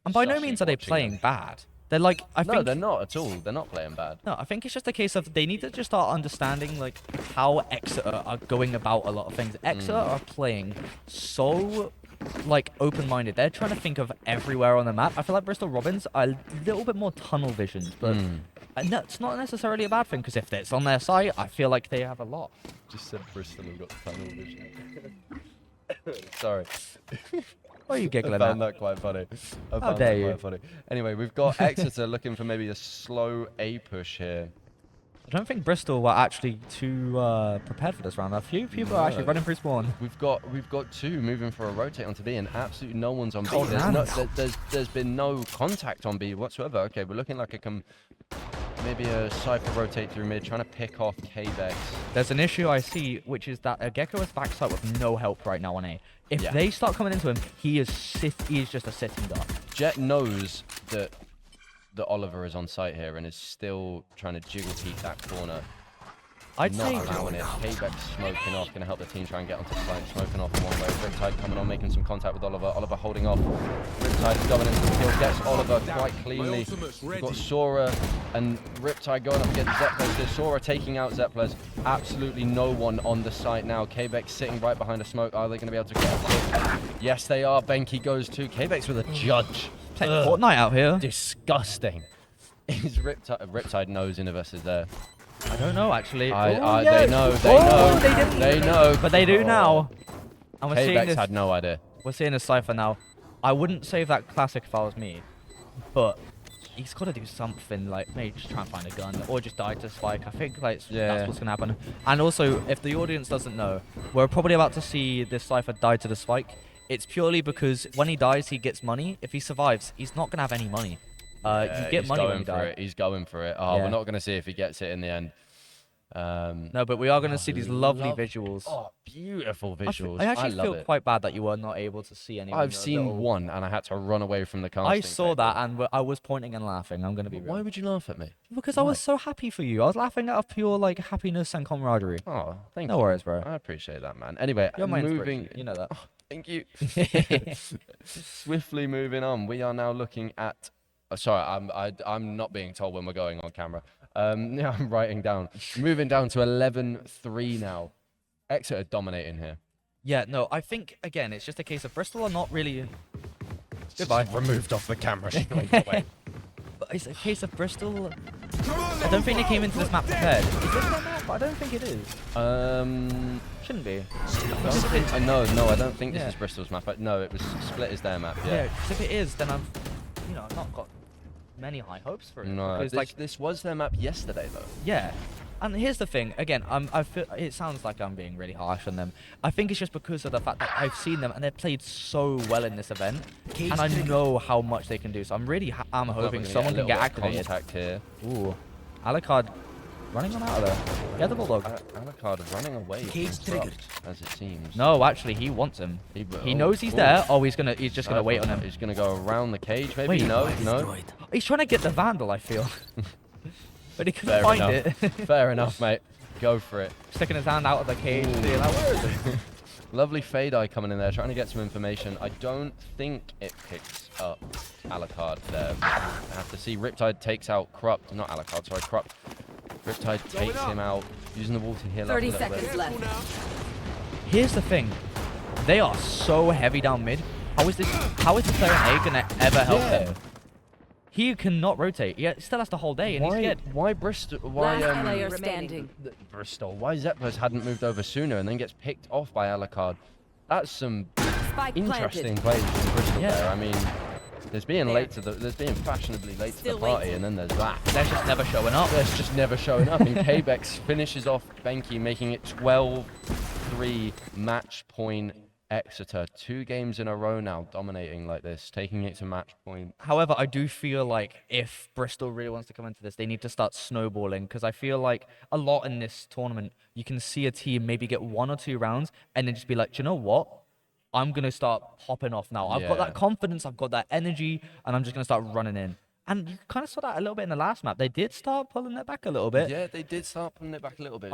And by no Sashi means are they watching playing them. bad. They're like, I No, think they're not at all. They're not playing bad. No, I think it's just a case of they need to just start understanding like how Exeter are going about a lot of things. Exeter are playing so like open-minded. They're trying to think of everywhere on the map. I feel like Bristol Robins are a little bit more tunnel visioned, but that's not necessarily a bad thing because if it's on their side, I feel like they have a lot. Just said Bristol have got tunnel vision. Sorry. Why are you giggling I found at? that quite funny. I How found dare that you. quite funny. Anyway, we've got Exeter looking for maybe a slow A push here. I don't think Bristol were actually too prepared for this round. A few people are actually running through spawn. We've got 2 moving for a rotate onto B, and absolutely no one's on B. Cold There's been no contact on B whatsoever. Okay, we're looking like maybe a Cypher rotate through mid, trying to pick off K-Bex. There's an issue I see, which is that a Gecko is backside with no help right now on A. If Yeah. they start coming into him, he is just a sitting duck. Jet knows that Oliver is on site here and is still trying to jiggle peek that corner. I'd not say allowing it. K-Bex smoking off, going to help the team try and get onto the site. Smoking off in one way. Riptide coming on, making some contact with Oliver. Oliver holding off. Riptide is going into the kill, gets Oliver quite cleanly. We've got Sora and Riptide going up against Zeppler. So Sora taking out Zeppler's. Absolutely no one on the site now. K-Bex sitting right behind a smoke. Are they going to be able to get a kill? Yes, they are. Benki goes too. K-Bex with a judge. Playing Fortnite out here. Disgusting. Is Riptide knows Innovis is there. I don't know actually. They know. They didn't. They know. But they do now. And we're seeing K-Bex this. had no idea. We're seeing a Cypher now. I wouldn't save that classic if I was me, but he's got to do something, like maybe just try and find a gun or just die to the spike. I think like that's what's gonna happen. And also, if the audience doesn't know, we're probably about to see this Cypher die to the spike. It's purely because when he dies, he gets money. If he survives, he's not gonna have any money. You get money when you die. He's going for it. Oh, we're not gonna see if he gets it in the end. No, but we are going to see these lovely visuals. Oh, beautiful visuals. I actually love feel it. quite bad that you were not able to see any. I've seen one, and I had to run away from the casting. I saw that, and I was pointing and laughing. I'm going to be real. Why would you laugh at me? Because I was so happy for you. I was laughing out of pure like happiness and camaraderie. Oh, thank you. No worries, bro. I appreciate that, man. Anyway, You're my moving. inspiration. You know that. Oh, thank you. Swiftly moving on. We are now looking at. Sorry, I'm not being told when we're going on camera. Yeah, I'm writing down. Moving down to 11-3 now. eXe are dominating here. Yeah, no, I think again it's just a case of Bristol are not really. Goodbye. Removed off the camera straight away. But it's a case of Bristol. I don't think they came into this map prepared. Is this their map? I don't think it is. Shouldn't be. No, I don't think this is Bristol's map. No, it was Split is their map. Yeah. Because if it is, then I've not got many high hopes for it. No, because, this was their map yesterday though. Yeah. And here's the thing, again, I feel it sounds like I'm being really harsh on them. I think it's just because of the fact that I've seen them and they've played so well in this event, and I know how much they can do. So I'm really I'm hoping someone can get activated. Contact here. Ooh, Alucard running on out of there. Yeah, the bulldog. Alucard running away. Cage triggered, as it seems. No, actually, he wants him. He knows he's there. Oh, he's just gonna wait on him. He's gonna go around the cage, maybe. Wait, no. He's trying to get the Vandal, I feel. But he couldn't find it. Fair enough, mate. Go for it. Sticking his hand out of the cage. Being like, where is it? Lovely Fade Eye coming in there, trying to get some information. I don't think it picks up Alucard there. I have to see. Riptide takes out Corrupt. Not Alucard, sorry, Corrupt. Riptide takes him out, using the wall to heal 30 up a little seconds bit. left. Here's the thing. They are so heavy down mid. How is this player A gonna ever help them? He cannot rotate. He still has the whole day, and he's scared. Why Bristol? Why Last player standing. Bristol? Why Zeppers hadn't moved over sooner and then gets picked off by Alucard? That's some interesting plays from Bristol there. I mean, there's being fashionably late to the party, and then there's that. They're just never showing up. They're just never showing up. And Kbex finishes off Benki, making it 12-3 match point. Exeter, 2 games in a row now, dominating like this, taking it to match point. However, I do feel like if Bristol really wants to come into this, they need to start snowballing, because I feel like a lot in this tournament, you can see a team maybe get 1 or 2 rounds and then just be like, do you know what? I'm going to start popping off now. I've got that confidence, I've got that energy, and I'm just going to start running in. And you kind of saw that a little bit in the last map. They did start pulling it back a little bit. Yeah, they did start pulling it back a little bit.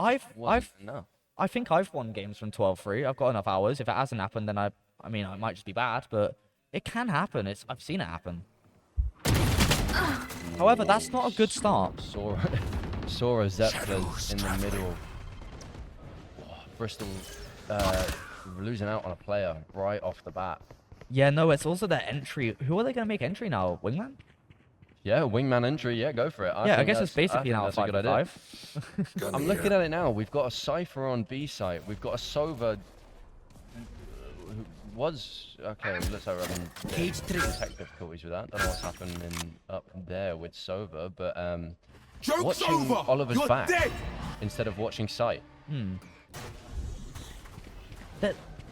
I think I've won games from 12-3. I've got enough hours. If it hasn't happened, then I mean, it might just be bad, but it can happen. I've seen it happen. However, that's not a good start. Sora Zeppelin in the middle. Bristol losing out on a player right off the bat. Yeah, no, it's also their entry. Who are they going to make entry now? Wingman? Yeah, Wingman entry. Yeah, go for it. I guess it's basically now 5-5. I'm looking at it now. We've got a Cypher on B site. We've got a Sova. Who was okay. Let's hope I have tech difficulties with that. Don't know what's happening up there with Sova, but watching Oliver's back instead of watching site.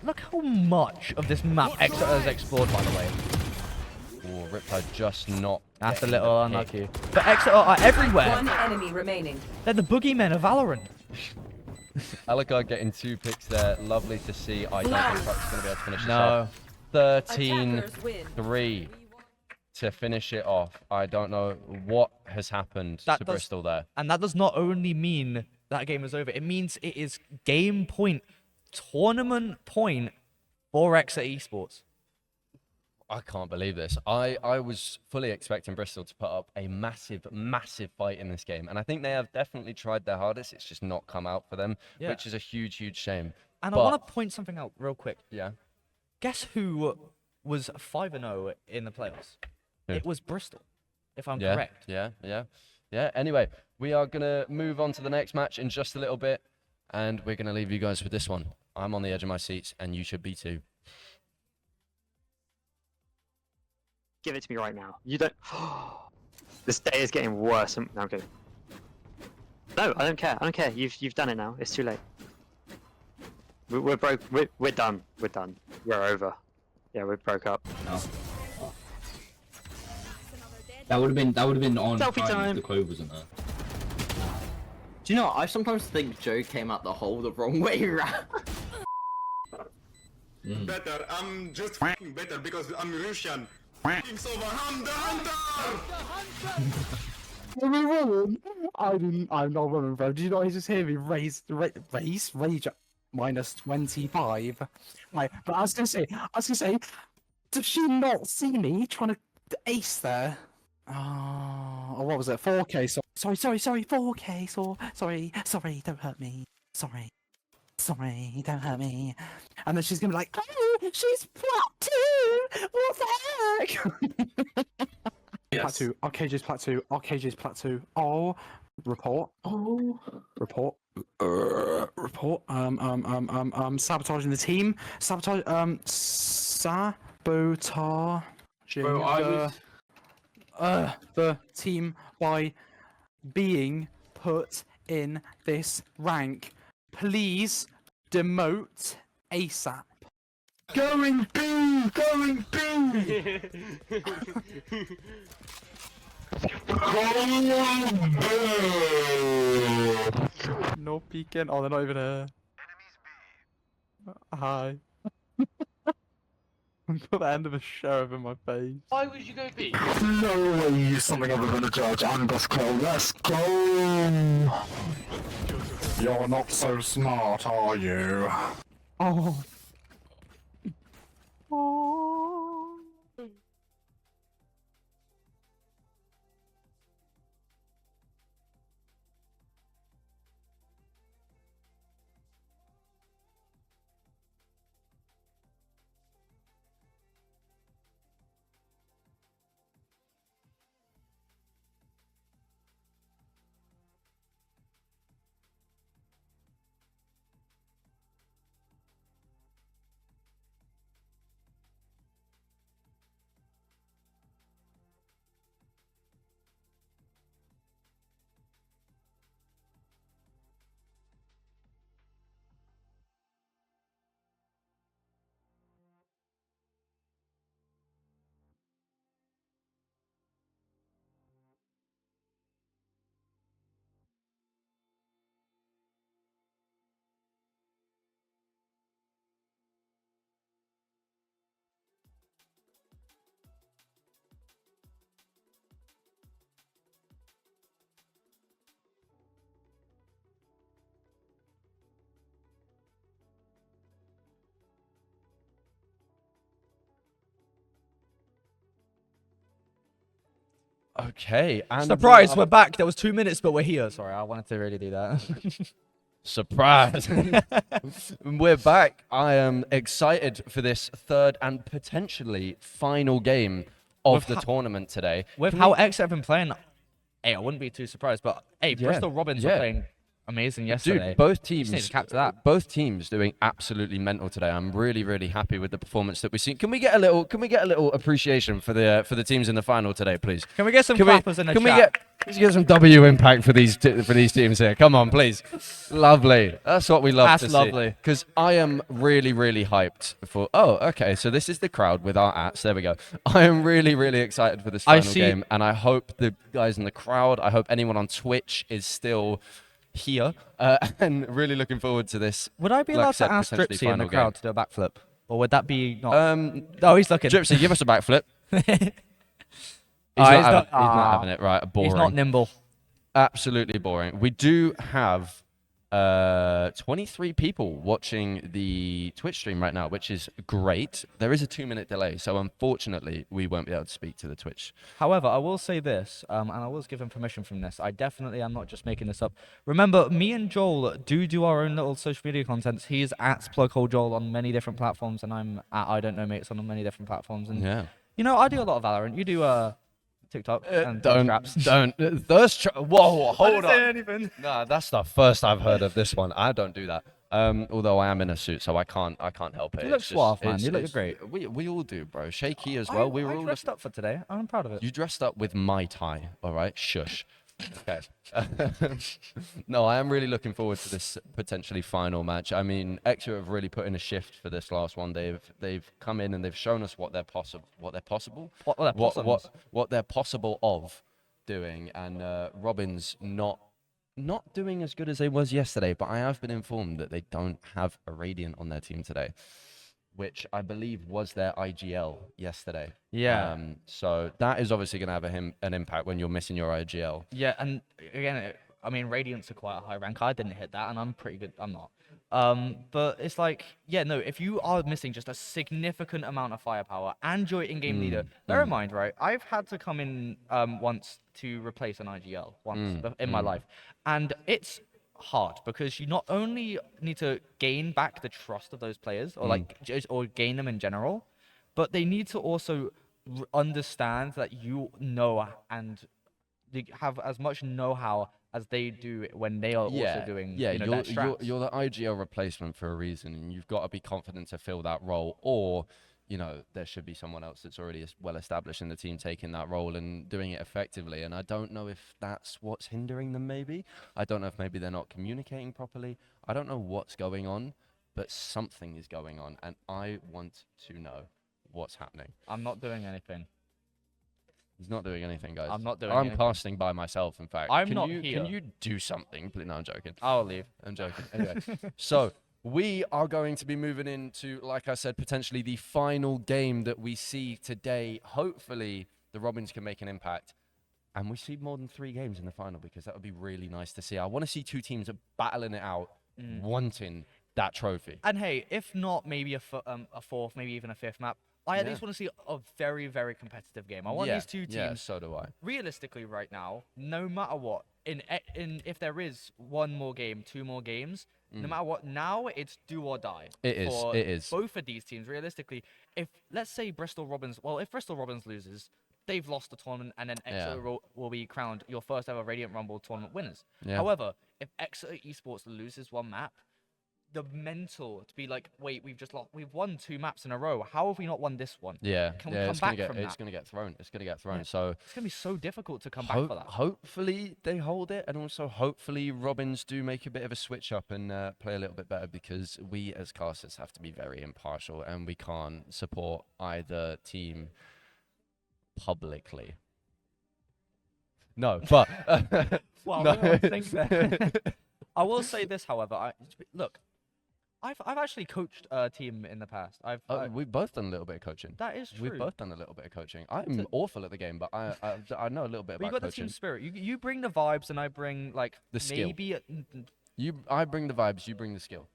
Look how much of this map Exeter has explored, by the way. Oh, Riptide just not. That's a little unlucky. But Exeter are everywhere. 1 enemy remaining. They're the boogeymen of Valorant. Alucard getting 2 picks there. Lovely to see. I don't think Puck's going to be able to finish this off. 13-3 to finish it off. I don't know what has happened to Bristol there. And that does not only mean that game is over. It means it is game point, tournament point for Exeter Esports. I can't believe this. I was fully expecting Bristol to put up a massive, massive fight in this game. And I think they have definitely tried their hardest. It's just not come out for them, which is a huge, huge shame. And I want to point something out real quick. Yeah. Guess who was 5-0 in the playoffs? Who? It was Bristol, if I'm correct. Yeah. Anyway, we are going to move on to the next match in just a little bit. And we're going to leave you guys with this one. I'm on the edge of my seats, and you should be too. Give it to me right now. You don't. This day is getting worse. No, I'm kidding. No, I don't care. I don't care. You've done it now. It's too late. We're broke. We're done. We're done. We're over. Yeah, we broke up. That would have been on Selfie time time. if the code wasn't there. Do you know what? I sometimes think Joe came out the hole the wrong way around. Better. I'm just fucking better because I'm Russian. Fucking so I'm the hunter! I'm not running, bro. Did you not just hear me rage minus 25? Right, but I was gonna say, does she not see me trying to ace there? Oh, what was it? 4K. Sorry, 4K. Sorry, don't hurt me. Sorry, don't hurt me. And then she's gonna be like, oh, she's plat 2. What the heck? Plat 2. RKJ's plat 2. RKJ's plat 2. Oh, report. Oh, report. Report. Sabotaging the team. Sabotaging the team by being put in this rank. Please demote ASAP. Going B! Going B! No peeking. Oh, they're not even here. Hi. Put the end of a sheriff in my face. Why would you go B? No way you use something other than a judge. And let's go. Let's go. You're not so smart, are you? Oh. Oh. Okay, and Surprise, we're back. There was 2 minutes, but we're here. Sorry, I wanted to really do that. Surprise! We're back. I am excited for this third and potentially final game of the tournament today. With how eXe have been playing, hey, I wouldn't be too surprised. But hey, Yeah, Bristol Robins were playing amazing yesterday. Dude, both Just need teams, to capture that. both teams doing absolutely mental today. I'm really, really happy with the performance that we've seen. Can we get a little appreciation for the teams in the final today, please? Can we get some clappers in the chat? Can we get some W impact for these teams here? Come on, please. Lovely. That's what we love to see. That's lovely. Because I am really, really hyped for. Oh, okay. So this is the crowd with our ats. There we go. I am really, really excited for this final game, and I hope the guys in the crowd. I hope anyone on Twitch is still here, and really looking forward to this. Would I be allowed to ask potentially Dripsy in the final crowd game. to do a backflip? Or would that be not? Oh, he's looking. Dripsy, give us a backflip. He's not having it. Right, boring. He's not nimble. Absolutely boring. We do have 23 people watching the Twitch stream right now, which is great. There is a 2-minute delay, so unfortunately we won't be able to speak to the Twitch. However, I will say this, and I was given permission from this. I definitely am not just making this up. Remember, me and Joel do our own little social media content. He's at PlugHoleJoel on many different platforms, and I'm at I Don't Know Mates on many different platforms. And Yeah. you know, I do a lot of Valorant. You do TikTok and traps. Whoa, I hold didn't say on. anything. Nah, that's the first I've heard of this one. I don't do that. Although I am in a suit, so I can't help it. You look It's suave, man. it's- You look it's- great. We all do, bro. Shaky as well. We were I all dressed up for today. I'm proud of it. You dressed up with my tie, all right? Shush. Okay. No, I am really looking forward to this potentially final match. I mean, eXe have really put in a shift for this last one. They've come in and they've shown us what they're possible of doing. And Robin's not doing as good as they was yesterday, but I have been informed that they don't have a Radiant on their team today, which I believe was their IGL yesterday. Yeah. So that is obviously going to have an impact when you're missing your IGL. Yeah, and again, I mean, Radiants are quite a high rank. I didn't hit that, and I'm pretty good. I'm not. But it's like, yeah, no, if you are missing just a significant amount of firepower and you're in-game leader, bear in mind, right, I've had to come in once to replace an IGL in my life. And it's hard because you not only need to gain back the trust of those players or or gain them in general, but they need to also understand that you know and they have as much know-how as they do when they are also doing you're that strats. you're the IGL replacement for a reason, and you've got to be confident to fill that role, or there should be someone else that's already well established in the team taking that role and doing it effectively. And I don't know if that's what's hindering them. Maybe I don't know if maybe they're not communicating properly. I don't know what's going on, but something is going on, and I want to know what's happening. I'm not doing anything. He's not doing anything, guys. I'm not doing I'm anything. casting by myself, in fact. I'm Can not you, here. Can you do something? Please, no, I'm joking. I'll leave. I'm joking. Anyway, so we are going to be moving into, like I said, potentially the final game that we see today. Hopefully, the Robins can make an impact. And we see more than 3 games in the final, because that would be really nice to see. I want to see 2 teams battling it out, wanting that trophy. And hey, if not, maybe a 4th, maybe even a 5th map. I at least want to see a very, very competitive game. I want these 2 teams. Yeah, so do I. Realistically, right now, no matter what, if there is 1 more game, 2 more games, no matter what, now it's do or die. It is. For It is. both of these teams. Realistically, if let's say if Bristol Robins loses, they've lost the tournament, and then eXe will be crowned your first ever Radiant Rumble tournament winners. Yeah. However, if eXe Esports loses 1 map, the mental to be like, wait, we've won 2 maps in a row. How have we not won this one? Yeah, Can we come back from that? It's gonna get thrown. It's gonna get thrown. So it's gonna be so difficult to come back for that. Hopefully they hold it, and also hopefully Robins do make a bit of a switch up and play a little bit better, because we as casters have to be very impartial, and we can't support either team publicly. No, but Well, no. I think that. I will say this, however. Look, I've actually coached a team in the past. We've both done a little bit of coaching. That is true. We've both done a little bit of coaching. I'm awful at the game, but I know a little bit But you about got the coaching. team spirit. You bring the vibes, and I bring like The skill. maybe. I bring the vibes. You bring the skill.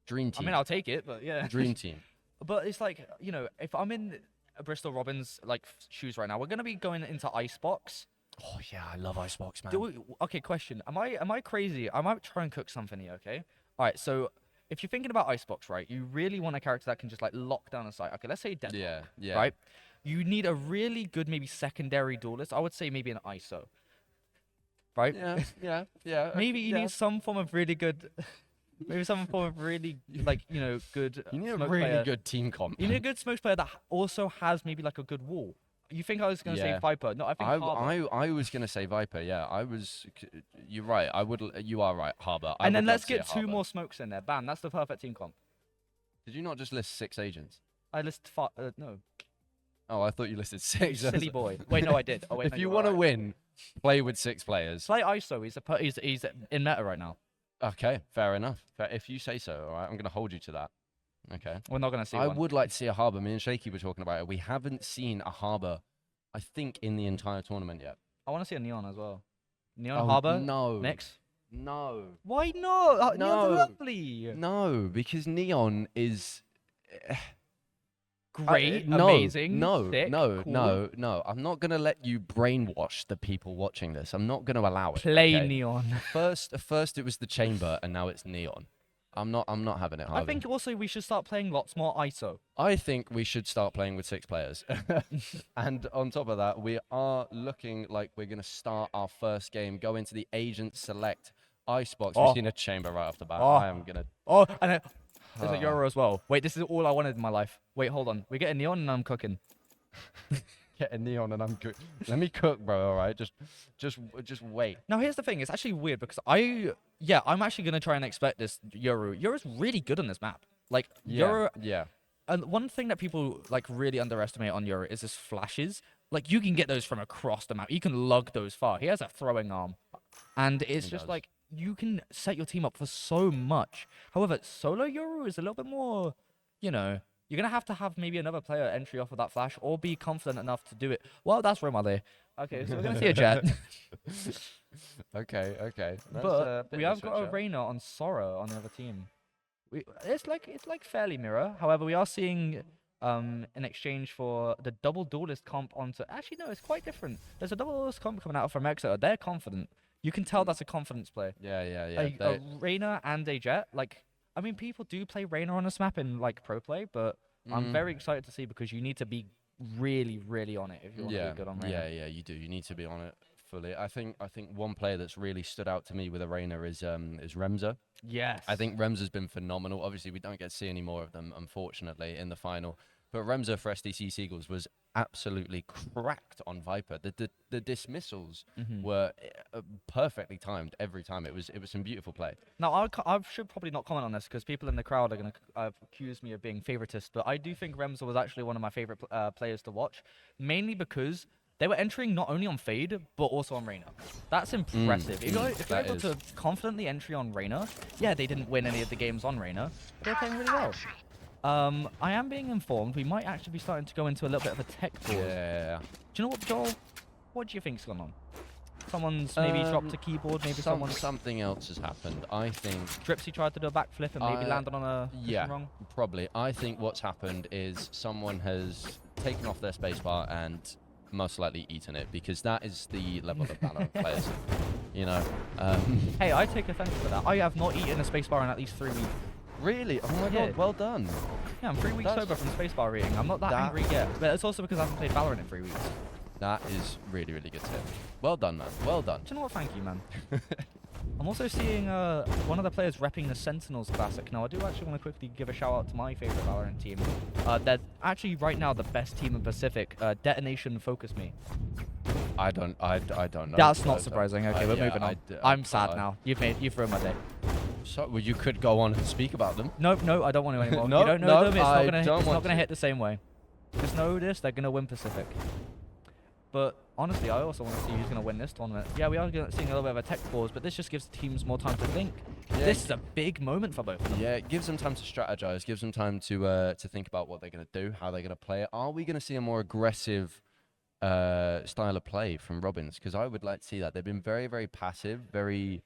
Dream team. I mean, I'll take it, but yeah. Dream team. But it's like, if I'm in Bristol Robins shoes right now, we're gonna be going into Icebox. Oh yeah, I love Icebox, man. Okay, question. Am I crazy? I might try and cook something here. Okay. All right. So if you're thinking about Icebox, right, you really want a character that can just lock down a site. Okay, let's say Deadlock. Yeah. Right. You need a really good maybe secondary duelist. I would say maybe an ISO. Right. Yeah. Maybe you need some form of really good. Maybe some form of really good. You need a smoke really player. good team comp. You need a good smoke player that also has maybe a good wall. You think I was going to say Viper? No, I think Harbor. I was going to say Viper. Yeah, you're right. You are right, Harbor. And then let's get 2 more smokes in there. Bam, that's the perfect team comp. Did you not just list 6 agents? I listed 5. No. Oh, I thought you listed 6. Silly boy. Wait, no, I did. Oh, wait, if you want to win, play with 6 players. Play ISO. He's in meta right now. Okay, fair enough. If you say so, all right, I'm going to hold you to that. Okay. We're not going to see I one. would like to see a Harbor. Me and Shaky were talking about it. We haven't seen a Harbor, I think, in the entire tournament yet. I want to see a Neon as well. Neon Harbor? No. Mix? No. Why not? No. Neon's lovely. No, because Neon is... Great, no, amazing, no, sick, no, cool. no. I'm not going to let you brainwash the people watching this. I'm not going to allow it. Play okay? Neon. First it was the Chamber, and now it's Neon. I'm not having it, Harvey. I think also we should start playing lots more ISO. I think we should start playing with 6 players. And on top of that, we are looking like we're going to start our first game, go into the Agent Select Icebox. Oh. We've seen a chamber right off the bat. Oh. I am gonna. Oh, and there's a Oh. Euro as well. Wait, this is all I wanted in my life. Wait, hold on. We get a neon and I'm cooking. Get a neon and I'm good. Let me cook, bro. All right, just wait. Now here's the thing. It's actually weird because I'm actually gonna try and expect this Euro. Euro's really good on this map. Like Euro. Yeah. And one thing that people like really underestimate on Euro is his flashes. Like you can get those from across the map. You can lug those far. He has a throwing arm, and it's He just does. like you can set your team up for so much. However, solo Euro is a little bit more, you know. You're going to have maybe another player entry off of that flash or be confident enough to do it. Well, that's Roma there. Okay, so we're going to see a Jet. Okay. That's but a bit we of have got a switch-up. Reina on Sora on the other team. It's like fairly mirror. However, we are seeing in exchange for the double duelist comp onto... Actually, no, it's quite different. There's a double duelist comp coming out from eXe. They're confident. You can tell that's a confidence play. Yeah. A Reina and a Jet, like... I mean, people do play Reina on this map in like pro play, but I'm very excited to see because you need to be really, really on it if you want to be good on Reina. Yeah, you do. You need to be on it fully. I think one player that's really stood out to me with Arena is Remza. Yes. I think Remza's been phenomenal. Obviously, we don't get to see any more of them, unfortunately, in the final. But Remza for SDC Seagulls was absolutely cracked on Viper. The dismissals were perfectly timed every time. It was some beautiful play. Now, I should probably not comment on this because people in the crowd are going to accuse me of being favoritist, but I do think Remza was actually one of my favorite players to watch, mainly because they were entering not only on Fade, but also on Reina. That's impressive. If you're able to confidently entry on Reina, yeah, they didn't win any of the games on Reina, but they're playing really well. I am being informed we might actually be starting to go into a little bit of a tech pause. Yeah. Do you know what, Joel? What do you think's going on? Someone's maybe dropped a keyboard, maybe something else has happened. I think Dripsy tried to do a backflip and maybe landed on a position wrong. Probably. I think what's happened is someone has taken off their spacebar and most likely eaten it, because that is the level of Valorant players. You know. Hey, I take offense to that. I have not eaten a spacebar in at least 3 weeks. Really? Oh my god, well done. Yeah, I'm 3 weeks sober from spacebar eating. I'm not that angry yet, but it's also because I haven't played Valorant in 3 weeks. That is really, really good to hear. Well done, man. Well done. Do you know what? Thank you, man. I'm also seeing one of the players repping the Sentinels Classic. Now, I do actually want to quickly give a shout out to my favorite Valorant team. They're actually right now the best team in Pacific. Detonation Focus Me. I don't know. That's not surprising. Okay, we're moving on. I'm I'm sad now. You've ruined my day. So, well, you could go on and speak about them. No, I don't want to anymore. No, you don't know no, them. It's not gonna hit the same way. Just know this: they're gonna win Pacific. But honestly, I also want to see who's gonna win this tournament. Yeah, we are seeing a little bit of a tech pause, but this just gives teams more time to think. Yeah, This is a big moment for both of them. Yeah, it gives them time to strategize, gives them time to think about what they're gonna do, how they're gonna play it. Are we gonna see a more aggressive style of play from Robins? Because I would like to see that. They've been very, very passive, very...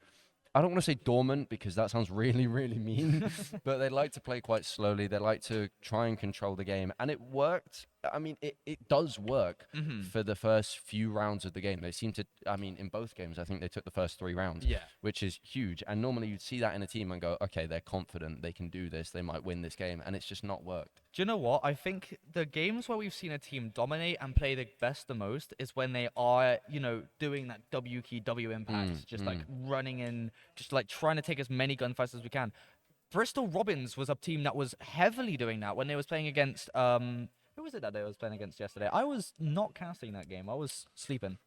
I don't want to say dormant because that sounds really, really mean, but they like to play quite slowly. They like to try and control the game, and it worked. I mean, it does work for the first few rounds of the game. They seem to, I mean, in both games, I think they took the first 3 rounds, which is huge. And normally you'd see that in a team and go, okay, they're confident, they can do this, they might win this game, and it's just not worked. Do you know what? I think the games where we've seen a team dominate and play the best the most is when they are, you know, doing that W key, W impact, just like running in, just like trying to take as many gunfights as we can. Bristol Robins was a team that was heavily doing that when they was playing against, who was it that they was playing against yesterday? I was not casting that game. I was sleeping.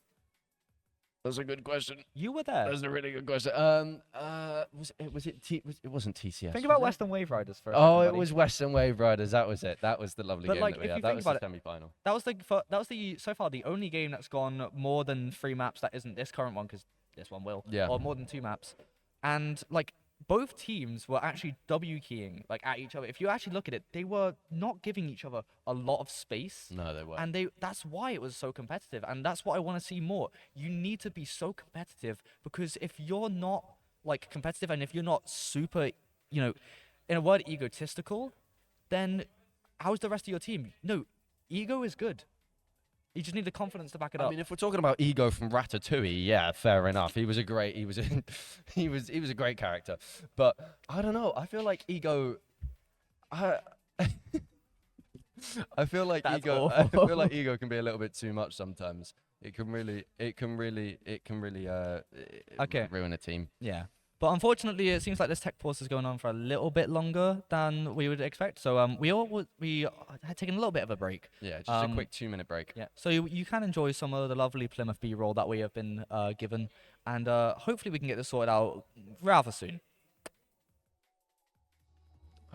That's a good question. You were there. That's a really good question. It wasn't TCS. Think about Western Wave Riders first. Oh, it was Western Wave Riders. That was it. That was the lovely game that we had. That was the semi-final. That was the so far the only game that's gone more than 3 maps that isn't this current one, because this one will. Yeah. Or more than 2 maps, and like both teams were actually W keying like at each other. If you actually look at it, they were not giving each other a lot of space. No, they weren't. And that's why it was so competitive, and that's what I want to see more. You need to be so competitive, because if you're not like competitive and if you're not super, you know, in a word, egotistical, then how's the rest of your team? No, ego is good. You just need the confidence to back it up. I mean, if we're talking about ego from Ratatouille, yeah, fair enough. He was a great a great character. But I don't know. I feel like ego I feel like ego can be a little bit too much sometimes. It can really ruin a team. Yeah. But unfortunately, it seems like this tech pause is going on for a little bit longer than we would expect. So we had taken a little bit of a break. Yeah, just a quick 2-minute break. Yeah, so you can enjoy some of the lovely Plymouth B-roll that we have been given, and hopefully we can get this sorted out rather soon.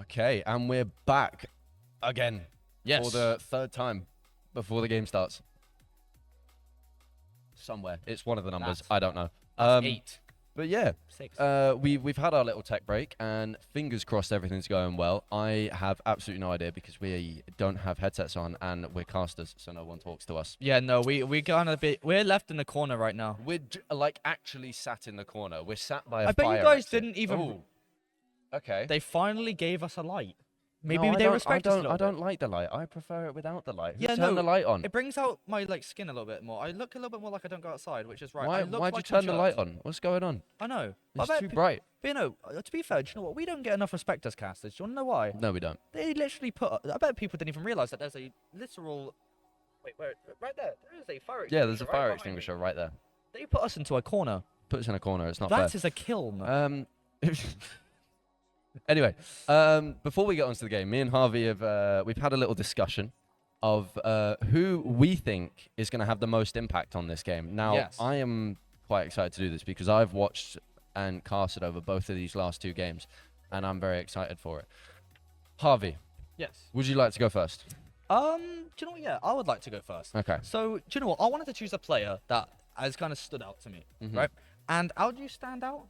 Okay, and we're back again. Yes. For the third time before the game starts. Somewhere. It's one of the numbers. I don't know. 8. But yeah, 6. We've had our little tech break, and fingers crossed everything's going well. I have absolutely no idea because we don't have headsets on, and we're casters, so no one talks to us. Yeah, no, we're left in the corner right now. We're like actually sat in the corner. We're sat by a I bet fire you guys exit. didn't even. Ooh. Okay. They finally gave us a light. Maybe No, they respect us a little I don't bit. like the light. I prefer it without the light. Yeah, Turn the light on. It brings out my skin a little bit more. I look a little bit more like I don't go outside, which is right. Why'd you turn the light on? What's going on? I know. It's I bet too bright. But you know, to be fair, do you know what? We don't get enough respect as casters. Do you want to know why? No, we don't. They literally put. I bet people didn't even realize that there's a literal. Wait, right there. There is a fire extinguisher. Yeah, there's a fire right extinguisher right there. They put us into a corner. Put us in a corner. It's not fair. That is a kiln. Anyway, before we get onto the game, me and Harvey have we've had a little discussion of who we think is going to have the most impact on this game. Now, Yes. I am quite excited to do this because I've watched and casted over both of these last 2 games, and I'm very excited for it. Harvey, Yes. would you like to go first? Do you know what? Yeah, I would like to go first. Okay. So, do you know what? I wanted to choose a player that has kind of stood out to me, right? And how do you stand out?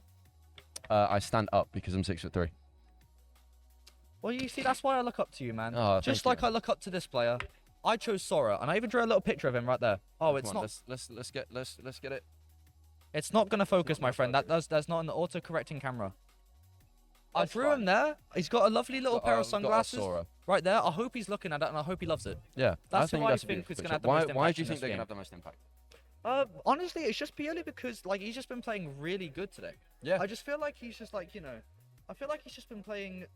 I stand up because I'm 6'3". Well, you see, that's why I look up to you, man. Oh, Just thank like I look up to this player. I chose Sora, and I even drew a little picture of him right there. Oh, it's Come on, not. let's get it. It's not gonna focus, my friend. That's not an auto-correcting camera. I drew him there. He's got a lovely little pair of sunglasses Sora. right there. I hope he's looking at it, and I hope he loves it. Yeah, That's I who think I that's a think beautiful is gonna picture. have the most Why impact do you in think this they're gonna game. have the most impact? Honestly, it's just purely because like he's just been playing really good today. Yeah. I just feel like he's just like I feel like he's just been playing.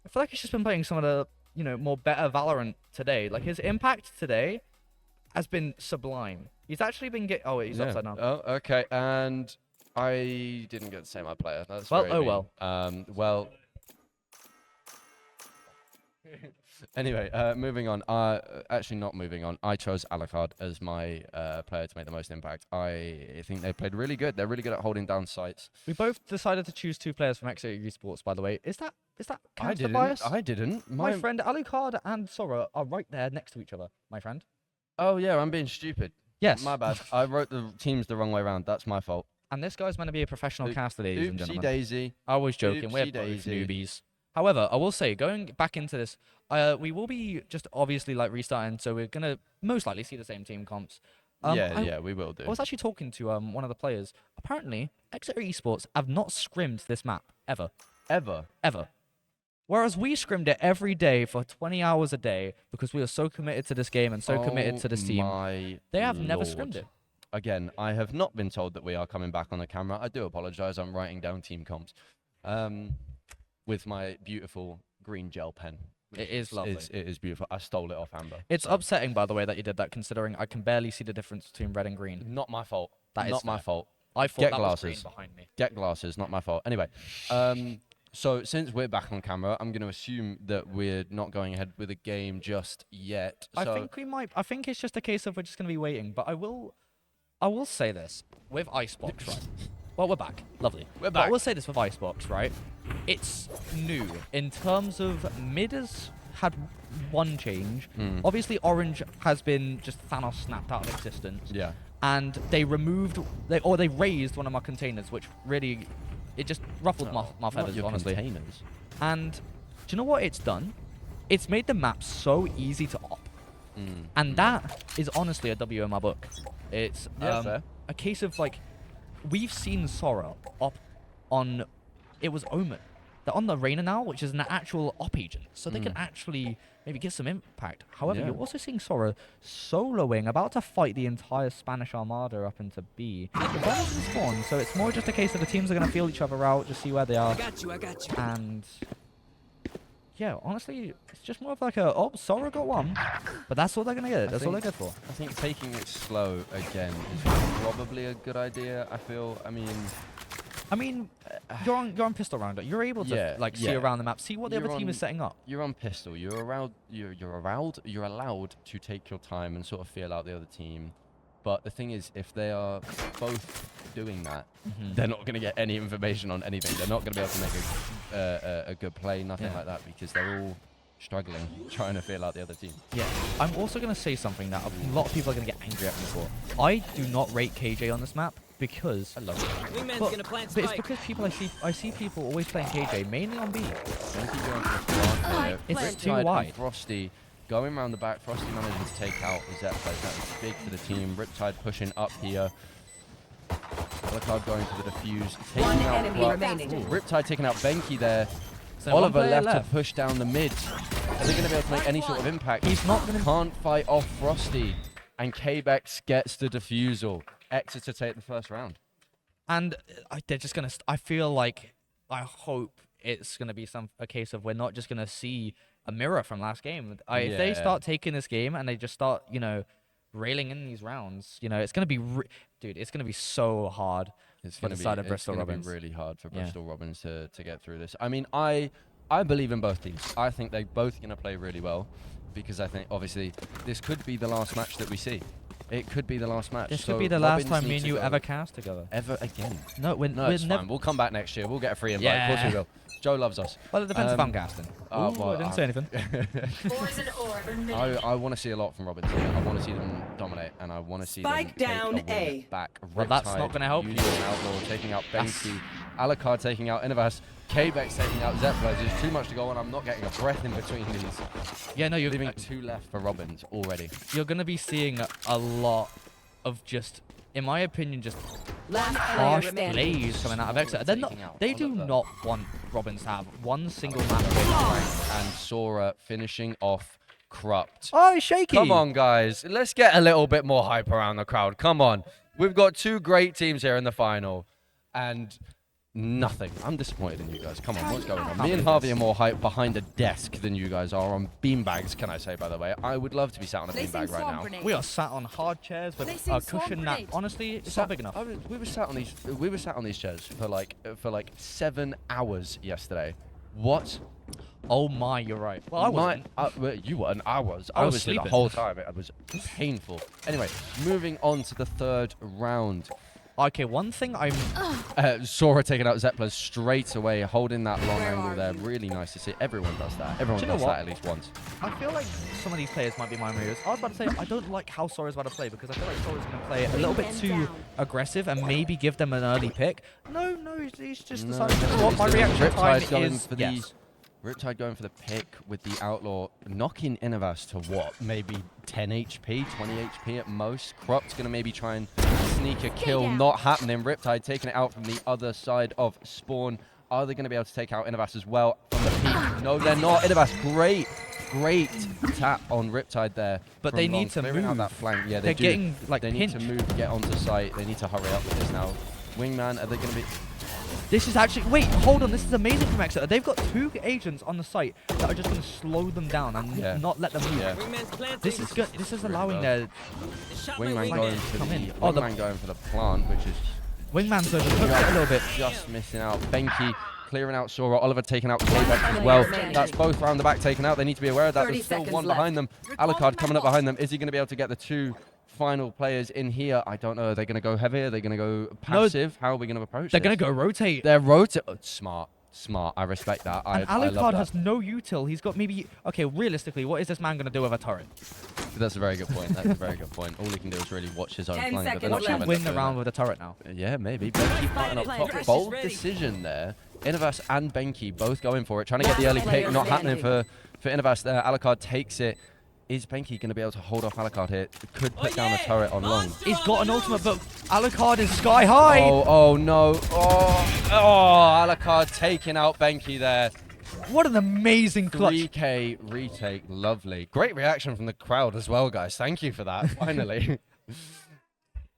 I feel like he's just been playing some of the more better Valorant today. Like his impact today has been sublime. He's actually been Oh, wait, he's upside down. Oh, okay. And I didn't get to say my player. That's Well, very oh mean. Well. Anyway, moving on. Actually, not moving on. I chose Alucard as my player to make the most impact. I think they played really good. They're really good at holding down sites. We both decided to choose 2 players from eXe Esports, by the way. Is that counter bias? I didn't. My friend Alucard and Sora are right there next to each other, my friend. Oh yeah, I'm being stupid. Yes. My bad. I wrote the teams the wrong way around. That's my fault. And this guy's meant to be a professional caster, ladies and gentlemen. Daisy. I was joking. We're both Oopsie-daisy. newbies. However, I will say, going back into this, we will be just obviously like restarting, so we're gonna most likely see the same team comps. Yeah, we will do. I was actually talking to one of the players. Apparently, eXe Esports have not scrimmed this map ever. Ever. Whereas we scrimmed it every day for 20 hours a day because we are so committed to this game and so committed to this team. They have never scrimmed it. Again, I have not been told that we are coming back on the camera. I do apologize. I'm writing down team comps with my beautiful green gel pen. It is lovely. It is beautiful. I stole it off Amber. It's upsetting, by the way, that you did that, considering I can barely see the difference between red and green. Not my fault. That is not my fair. fault. I thought Get that glasses. was green behind me. Get glasses. Not my fault. Anyway, so since we're back on camera, I'm going to assume that we're not going ahead with the game just yet. I think we might. I think it's just a case of we're just going to be waiting. But I will say this with Icebox, right? Well, we're back. Lovely. We're But I back. will say this with Icebox, right? It's new in terms of mid has had one change. Obviously, Orange has been just Thanos snapped out of existence. Yeah. And they raised one of my containers, which really, it just ruffled my feathers, your honestly. containers. And do you know what it's done? It's made the map so easy to op. And that is honestly a W in my book. It's fair. a case of like, we've seen Sora op on, it was Omen. They're on the Reyna now, which is an actual op agent. So they can actually maybe get some impact. However, you're also seeing Sora soloing, about to fight the entire Spanish Armada up into B. The bombs in spawn, so it's more just a case of the teams are going to feel each other out, just see where they are. I got you. And yeah, honestly, it's just more of like a, Sora got one. But that's all they're going to get. That's all they're good for. I think taking it slow again is probably a good idea. I feel, I mean, I mean, you're on pistol rounder. You're able to see around the map, see what the other team is setting up. You're on pistol. You're allowed to take your time and sort of feel out the other team. But the thing is, if they are both doing that, they're not going to get any information on anything. They're not going to be able to make a good play, nothing like that, because they're all struggling, trying to feel out the other team. Yeah, I'm also going to say something that a lot of people are going to get angry at me for. I do not rate KJ on this map because I love it. Wingman's But, gonna plant but it's spike. because people I see people always playing KJ mainly on B. It's too wide. Frosty going around the back. Frosty managing to take out Zeppler. That was big for the team. Riptide pushing up here. Alucard going for the defuse. One Taking out enemy Clutch. remaining. Ooh, Riptide taking out Benki there. So one Oliver player left to push down the mid. Are they going to be able to make any sort of impact? He's not going to. Can't fight off Frosty. And K-Bex gets the defusal. eXe to take the first round. And they're just going to. I feel like, I hope it's going to be a case of we're not just going to see a mirror from last game. If they start taking this game and they just start, railing in these rounds, it's going to be, dude, it's going to be so hard for the side of Bristol Robbins. It's going to be really hard for Bristol Robbins to get through this. I mean, I believe in both teams. I think they're both going to play really well because I think, obviously, this could be the last match that we see. It could be the last match. This could be the last time me and you ever cast together. Ever again? No, we're it's never. fine. We'll come back next year. We'll get a free invite. Of course we will. Joe loves us. Well, it depends if I'm casting. Oh, Ooh, I didn't say anything. I want to see a lot from Robbins here. I want to see them dominate, and I want to see them take a win back. Well, that's not going to help you. Outlaw taking out Benki. Alucard taking out Innovas. K-Bex taking out Zeppler. There's too much to go on. I'm not getting a breath in between these. Yeah, no, you're leaving 2 left for Robbins already. You're going to be seeing a lot of just, in my opinion, just harsh plays coming out of eXe. They're not. They do not want Robbins to have one single map win. And Sora finishing off Corrupt. Oh, shaky. Come on, guys. Let's get a little bit more hype around the crowd. Come on. We've got 2 great teams here in the final. And nothing. I'm disappointed in you guys. Come on, what's going on? Me and Harvey are more hype behind a desk than you guys are on beanbags, can I say, by the way. I would love to be sat on a beanbag right now. We are sat on hard chairs with a cushion that, honestly, it's not big enough. We were sat on these chairs for like 7 hours yesterday. What? Oh my, you're right. Well, I wasn't. You weren't. I was. I was here sleeping the whole time. It was painful. Anyway, moving on to the 3rd round. Okay, one thing I'm... Sora taking out Zeppler straight away, holding that long angle there. Really nice to see. Everyone does that. Everyone does that at least once. I feel like some of these players might be mind readers. I was about to say, I don't like how Sora's about to play because I feel like Sora's going to play a little bit too aggressive and maybe give them an early pick. No, he's just decided, you know what, my reaction time is yes. Riptide going for the pick with the Outlaw, knocking Innovas to what? Maybe 10 HP, 20 HP at most. Corrupt's going to maybe try and sneak a kill. Not happening. Riptide taking it out from the other side of Spawn. Are they going to be able to take out Innovas as well from the peak? No, they're not. Innovas, great tap on Riptide there. But they need to move. Out that flank. Yeah, they're getting like They need to move, get onto site. They need to hurry up with this now. Wingman, are they going to be... This is actually... Wait, hold on. This is amazing from eXe. They've got 2 agents on the site that are just going to slow them down and not let them move. Yeah. This is good. This is allowing their... Wingman going for the... Wingman going for the plant, which is... Wingman's overcooked a little bit. Just missing out. Benki clearing out Sora. Oliver taking out K-Bex as well. That's both round the back taken out. They need to be aware of that. There's still one behind them. Alucard coming up behind them. Is he going to be able to get the 2 final players in here? I don't know. Are they going to go heavy? Are they going to go passive? How are we going to approach They're this? going to go rotate. They're rotate. Smart. I respect that. And I love Alucard that. has no util. He's got maybe... Okay, realistically, what is this man going to do with a turret? That's a very good point. That's a very good point. All he can do is really watch his own flank. But they're not Watch him gonna win end the up round doing with a turret now. Yeah, maybe. Benki fighting up top. Bold decision there. Innovas and Benki both going for it. Trying to get the early pick. Not happening for Innovas there. Alucard takes it. Is Benki going to be able to hold off Alucard here? Could put down a turret on long. He's got an ultimate, but Alucard is sky high. Oh no. Oh, Alucard taking out Benki there. What an amazing clutch. 3K retake. Lovely. Great reaction from the crowd as well, guys. Thank you for that. Finally.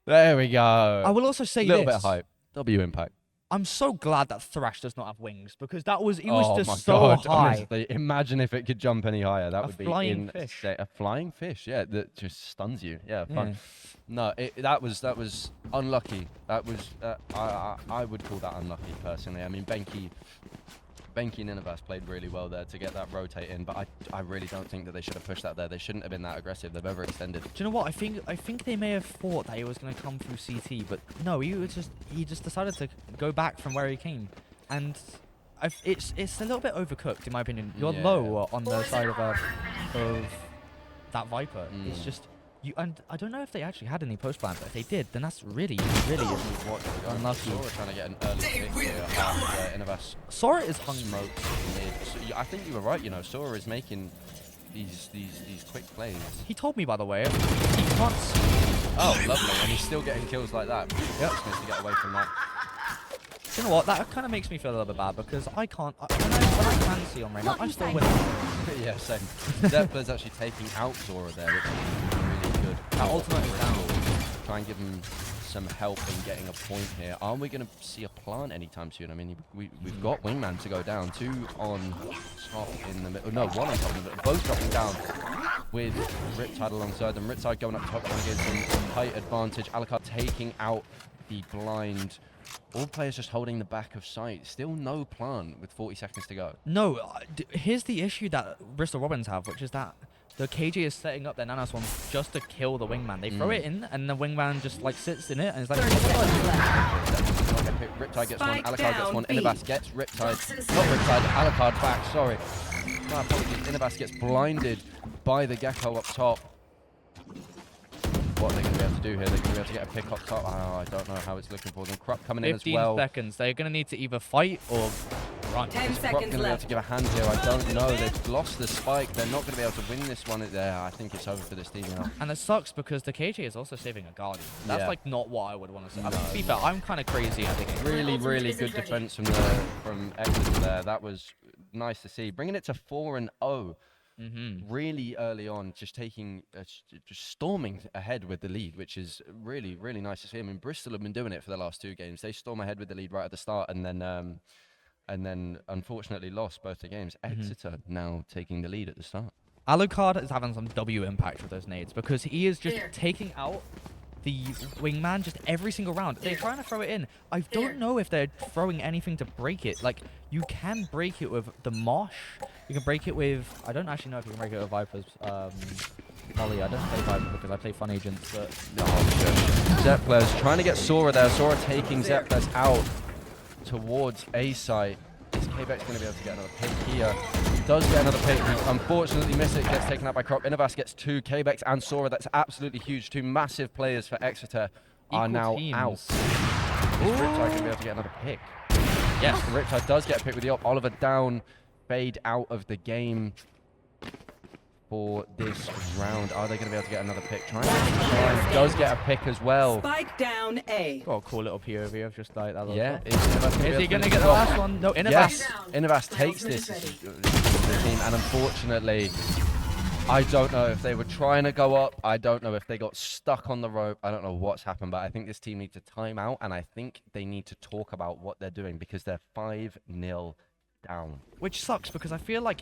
There we go. I will also say a little bit of hype. W Impact. I'm so glad that Thrash does not have wings because he was Oh just my so God, high. honestly, imagine if it could jump any higher. That A would be flying insane. fish. A flying fish, yeah, that just stuns you. Yeah, fun. Yeah. No, that was unlucky. That was I would call that unlucky personally. I mean, Benki and Innovas played really well there to get that rotate in, but I really don't think that they should have pushed that there. They shouldn't have been that aggressive. They've overextended. Do you know what? I think they may have thought that he was going to come through CT, but no, he just decided to go back from where he came, and it's a little bit overcooked in my opinion. You're low on the side of that Viper. It's just. And I don't know if they actually had any post plan, but if they did, then that's really unlucky. Sora trying to get an early pick here after Innovas. Sora is hung mid. So, I think you were right. You know, Sora is making these quick plays. He told me, by the way, he can't. Oh, lovely, and he's still getting kills like that. Yep, just needs to get away from that. You know what? That kind of makes me feel a little bit bad because I can't. When I can see on Rain, I'm still winning. Yeah, same. Zeppler's actually taking out Sora there, which is really good. That ultimate is down. Try and give him some help in getting a point here. Are we going to see a plant anytime soon? I mean, we've got Wingman to go down. 2 on top in the middle. No, 1 on top in the middle. Both dropping down with Riptide alongside them. Riptide going up top trying to get some height advantage. Alucard taking out the blind. All players just holding the back of sight. Still no plant with 40 seconds to go. No, here's the issue that Bristol Robins have, which is that the KJ is setting up their Nanos one just to kill the Wingman. They throw it in, and the Wingman just like sits in it, and it's like. Riptide gets one, Alucard gets one, Innovas gets Riptide. Not Riptide, Alucard back, sorry. My apologies, Innovas gets blinded by the Gecko up top. What are they going to be able to do here? They're going to be able to get a pick up top. Oh, I don't know how it's looking for them. Krupp coming in as well. 15 seconds. They're going to need to either fight or run. 10 Is Krupp seconds going to be able left. to give a hand here? I don't know. They've lost the spike. They're not going to be able to win this one. I think it's over for this team now. And it sucks because the KJ is also saving a Guardian. That's Yeah. like not what I would want to say. I mean, to be fair, I'm kind of crazy. I think Really good defense from Exeter there. That was nice to see. Bringing it to 4-0. Really early on, just taking, just storming ahead with the lead, which is really nice to see. I mean, Bristol have been doing it for the last 2 games. They storm ahead with the lead right at the start, and then unfortunately lost both the games. Exeter now taking the lead at the start. Alucard is having some W impact with those nades because he is just taking out the Wingman just every single round. They're trying to throw it in. I don't know if they're throwing anything to break it. Like, you can break it with the Mosh. You can break it with... I don't actually know if you can break it with Viper's Molly. I don't play Viper because I play Fun Agents, but... Zeppler's trying to get Sora there. Sora taking Zeppler's out towards A site. Is K-Bex going to be able to get another pick here? Does get another pick. He unfortunately missed it. Gets taken out by Krop. Innovas gets 2. K-Bex and Sora. That's absolutely huge. 2 massive players for Exeter are now out. Is Riptide going to be able to get another pick? Yes, Riptide does get a pick with the op. Oliver down. Fade out of the game for this round. Are they going to be able to get another pick? Trying to does get a pick as well. Spike down A. Got a cool little POV of just like that. Yeah. Is he going to get the last one? No, Innovas. Yes, Innovas takes this team, and unfortunately, I don't know if they were trying to go up. I don't know if they got stuck on the rope. I don't know what's happened, but I think this team needs a timeout, and I think they need to talk about what they're doing because they're 5-0 down. Which sucks because I feel like,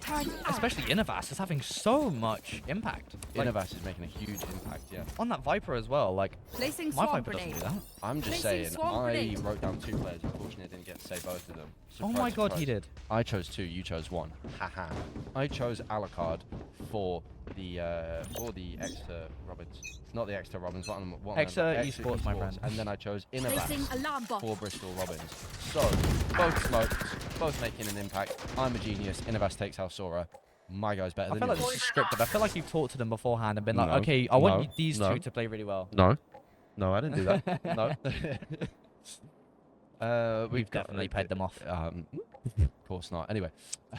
especially Innovas, is having so much impact. Like, Innovas is making a huge impact, yeah. On that Viper as well, like, Placing my swarm Viper doesn't grenade. do that. I'm just Placing saying, swarm I grenade. wrote down 2 players. Unfortunately, I didn't get to say both of them. Oh Surprise, my god, he surprise. did. I chose 2, you chose 1. Haha. I chose Alucard for the Exeter Robins. Not the Exeter Robins, what Exeter Esports, my friend. And then I chose Placing Innovas alarm bot. for Bristol Robins. So, both smoked, both making an impact. I'm a genius. Innovas takes out Sora. My guy's better I than feel like you. this is scripted. I feel like you've talked to them beforehand and been like, No, okay, I want no, these no. 2 to play really well. No, I didn't do that. No. We've definitely paid them off. Of course not. Anyway,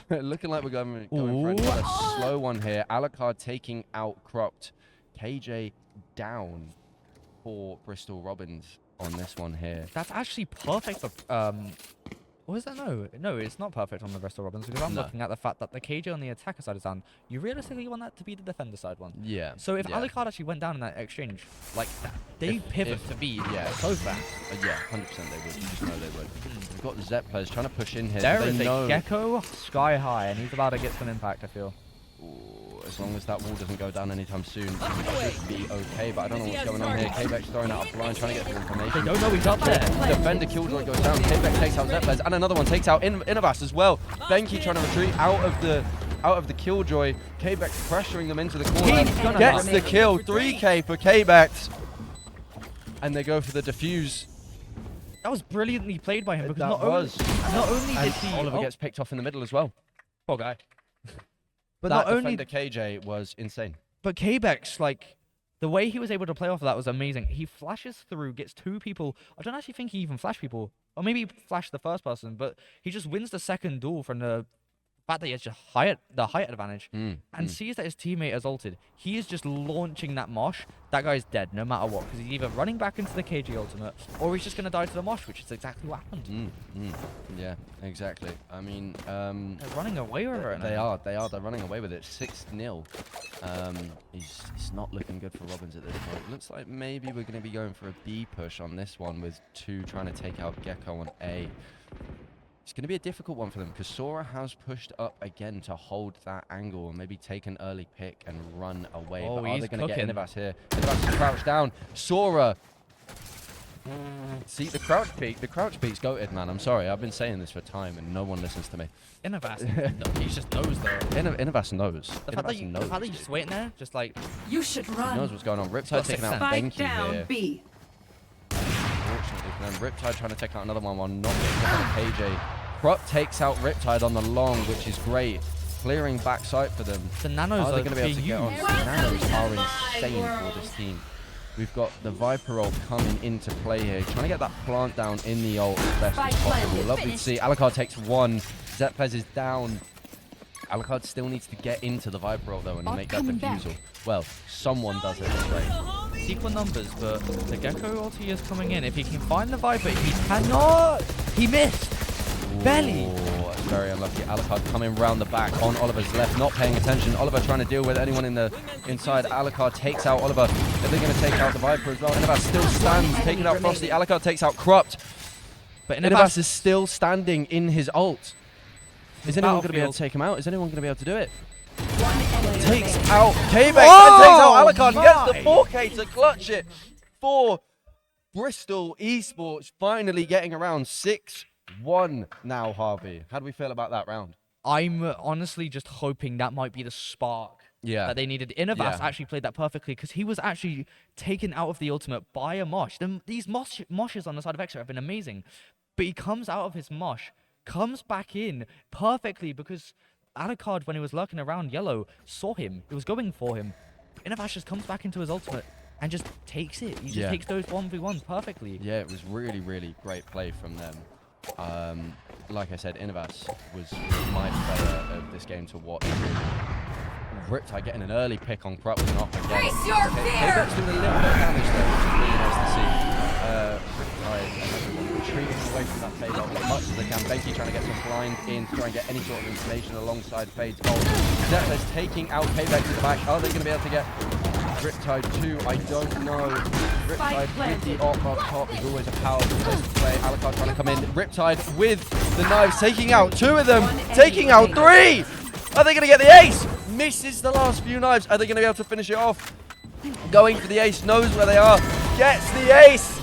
looking like we're going for another slow one here. Alucard taking out Cropped. KJ down for Bristol Robins on this one here. That's actually perfect for Or is that no? It's not perfect on the Bristol Robins because I'm No. looking at the fact that the KJ on the attacker side is down. You realistically want that to be the defender side one. Yeah. So if yeah. Alucard actually went down in that exchange like that, they pivot to be yeah. so fast. Yeah, 100% they would. You just know they would. We've got the Zep players trying to push in here. There They is know. a Gecko sky high, and he's about to get some impact. I feel. Ooh, as long as that wall doesn't go down anytime soon, it should be okay. But I don't know what's going on here. K-Bex throwing out a blind, trying to get some information. They don't know he's up there. Defender Killjoy goes down. K-Bex takes out Zeppers, and another one takes out Innovas as well. Benki trying to retreat out of the Killjoy. K-Bex pressuring them into the corner. Gets the kill. 3K for K-Bex. And they go for the defuse. That was brilliantly played by him because That not only did he Oliver gets picked off in the middle as well. poor guy. But That not only defender KJ was insane. But K-Bex, like, the way he was able to play off of that was amazing. He flashes through, gets 2 people. I don't actually think he even flashed people. Or maybe he flashed the first person, but he just wins the second duel from the fact that he has the height advantage. And sees that his teammate has ulted. He is just launching that mosh. That guy's dead no matter what, because he's either running back into the KG ultimate, or he's just going to die to the mosh, which is exactly what happened. Yeah, exactly. I mean, they're running away with it. They are. They're running away with it. 6-0. It's not looking good for Robins at this point. Looks like maybe we're going to be going for a B push on this one with 2 trying to take out Gecko on A. It's going to be a difficult one for them because Sora has pushed up again to hold that angle and maybe take an early pick and run away. Oh, but are he's they going to get cooking. Innovas here? Innovas is crouched down. Sora. See, the crouch peek. The crouch peek's goated, man. I'm sorry. I've been saying this for time and no one listens to me. Innovas, he just knows though. Innovas knows. The fact that you're just waiting there, just like... You should He run. knows what's going on. Riptide taking out Spike Benki down here. B. Unfortunately for them, Riptide trying to take out another one while not getting hit on KJ. Krupp takes out Riptide on the long, which is great. Clearing backside for them. The nanos are they are going to be able to get on? huge. The nanos are insane for this team. We've got the Viper ult coming into play here. Trying to get that plant down in the ult as best as possible. Lovely to see. Alucard takes 1. Zepfez is down. Alucard still needs to get into the Viper ult though and make that defusal. Well, someone does it this way. Equal numbers, but the Gecko ulti is coming in. If he can find the Viper, he cannot! He missed! Barely! Oh, that's very unlucky. Alucard coming round the back on Oliver's left, not paying attention. Oliver trying to deal with anyone in the inside. Alucard takes out Oliver. Are they going to take out the Viper as well? Innovas still stands, taking out Frosty. Alucard takes out Corrupt. But Innovas is still standing in his ult. Is anyone going to be able Battlefield. to take him out? Is anyone going to be able to do it? Takes out K-Bex and takes out Alucard and gets the 4K to clutch it for Bristol Esports, finally getting around 6-1 now, Harvey. How do we feel about that round? I'm honestly just hoping that might be the spark that they needed. Innovas actually played that perfectly because he was actually taken out of the ultimate by a mosh. These moshes on the side of eXe have been amazing, but he comes out of his mosh, comes back in perfectly because Alucard, when he was lurking around yellow, saw him. He was going for him. Innovas just comes back into his ultimate and just takes it. He just takes those 1v1s perfectly. Yeah, it was really, really great play from them. Like I said, Innovas was my player of this game to watch. Riptide getting an early pick on Krupp and off again. K-Bex doing a little bit of damage there, which is really nice to see. Riptide and everyone retreating away from that fade ult as much as they can. Benki trying to get some blind in to try and get any sort of information alongside Fade's ult. Zephyr taking out K-Bex in the back. Are they going to be able to get Riptide 2? I don't know. Riptide with the op up top is always a powerful place to play. Alucard trying to come in. Riptide with the knives, taking out 2 of them, taking out 3! Are they going to get the ace? Misses the last few knives. Are they going to be able to finish it off? Going for the ace, knows where they are, gets the ace!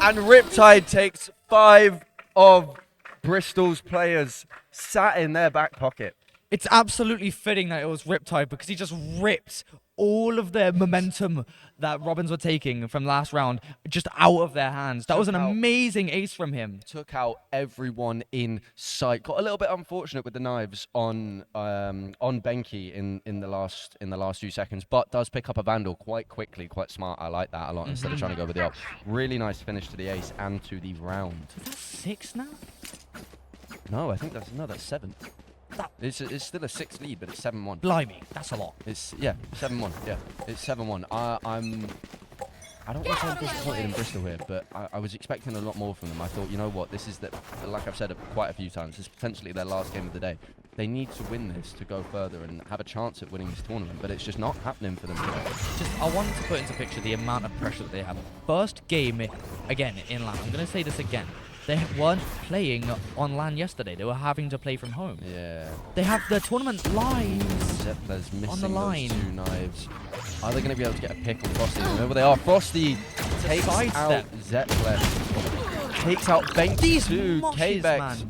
And Riptide takes 5 of Bristol's players sat in their back pocket. It's absolutely fitting that it was Riptide because he just ripped all of the momentum that Robins were taking from last round just out of their hands. That was an amazing ace from him. Took out everyone in sight. Got a little bit unfortunate with the knives on Benki in the last few seconds, but does pick up a Vandal quite quickly, quite smart. I like that a lot instead of trying to go with the op. Really nice finish to the ace and to the round. Is that 6 now? No, I think that's 7. It's still a 6 lead, but it's 7-1. Blimey, that's a lot. It's 7-1. Yeah, it's 7-1. I don't want to say I'm disappointed in Bristol here, but I was expecting a lot more from them. I thought, you know what, this is, like I've said quite a few times, this is potentially their last game of the day. They need to win this to go further and have a chance at winning this tournament, but it's just not happening for them today. I wanted to put into picture the amount of pressure that they have. First game, again, in LAN. I'm going to say this again. They weren't playing on LAN yesterday. They were having to play from home. Yeah. They have the tournament lives Zeppler's on the missing line. those 2 knives. Are they going to be able to get a pick on Frosty? Remember they are. Frosty takes out Zeppler. Takes out Benk too. K-Bex.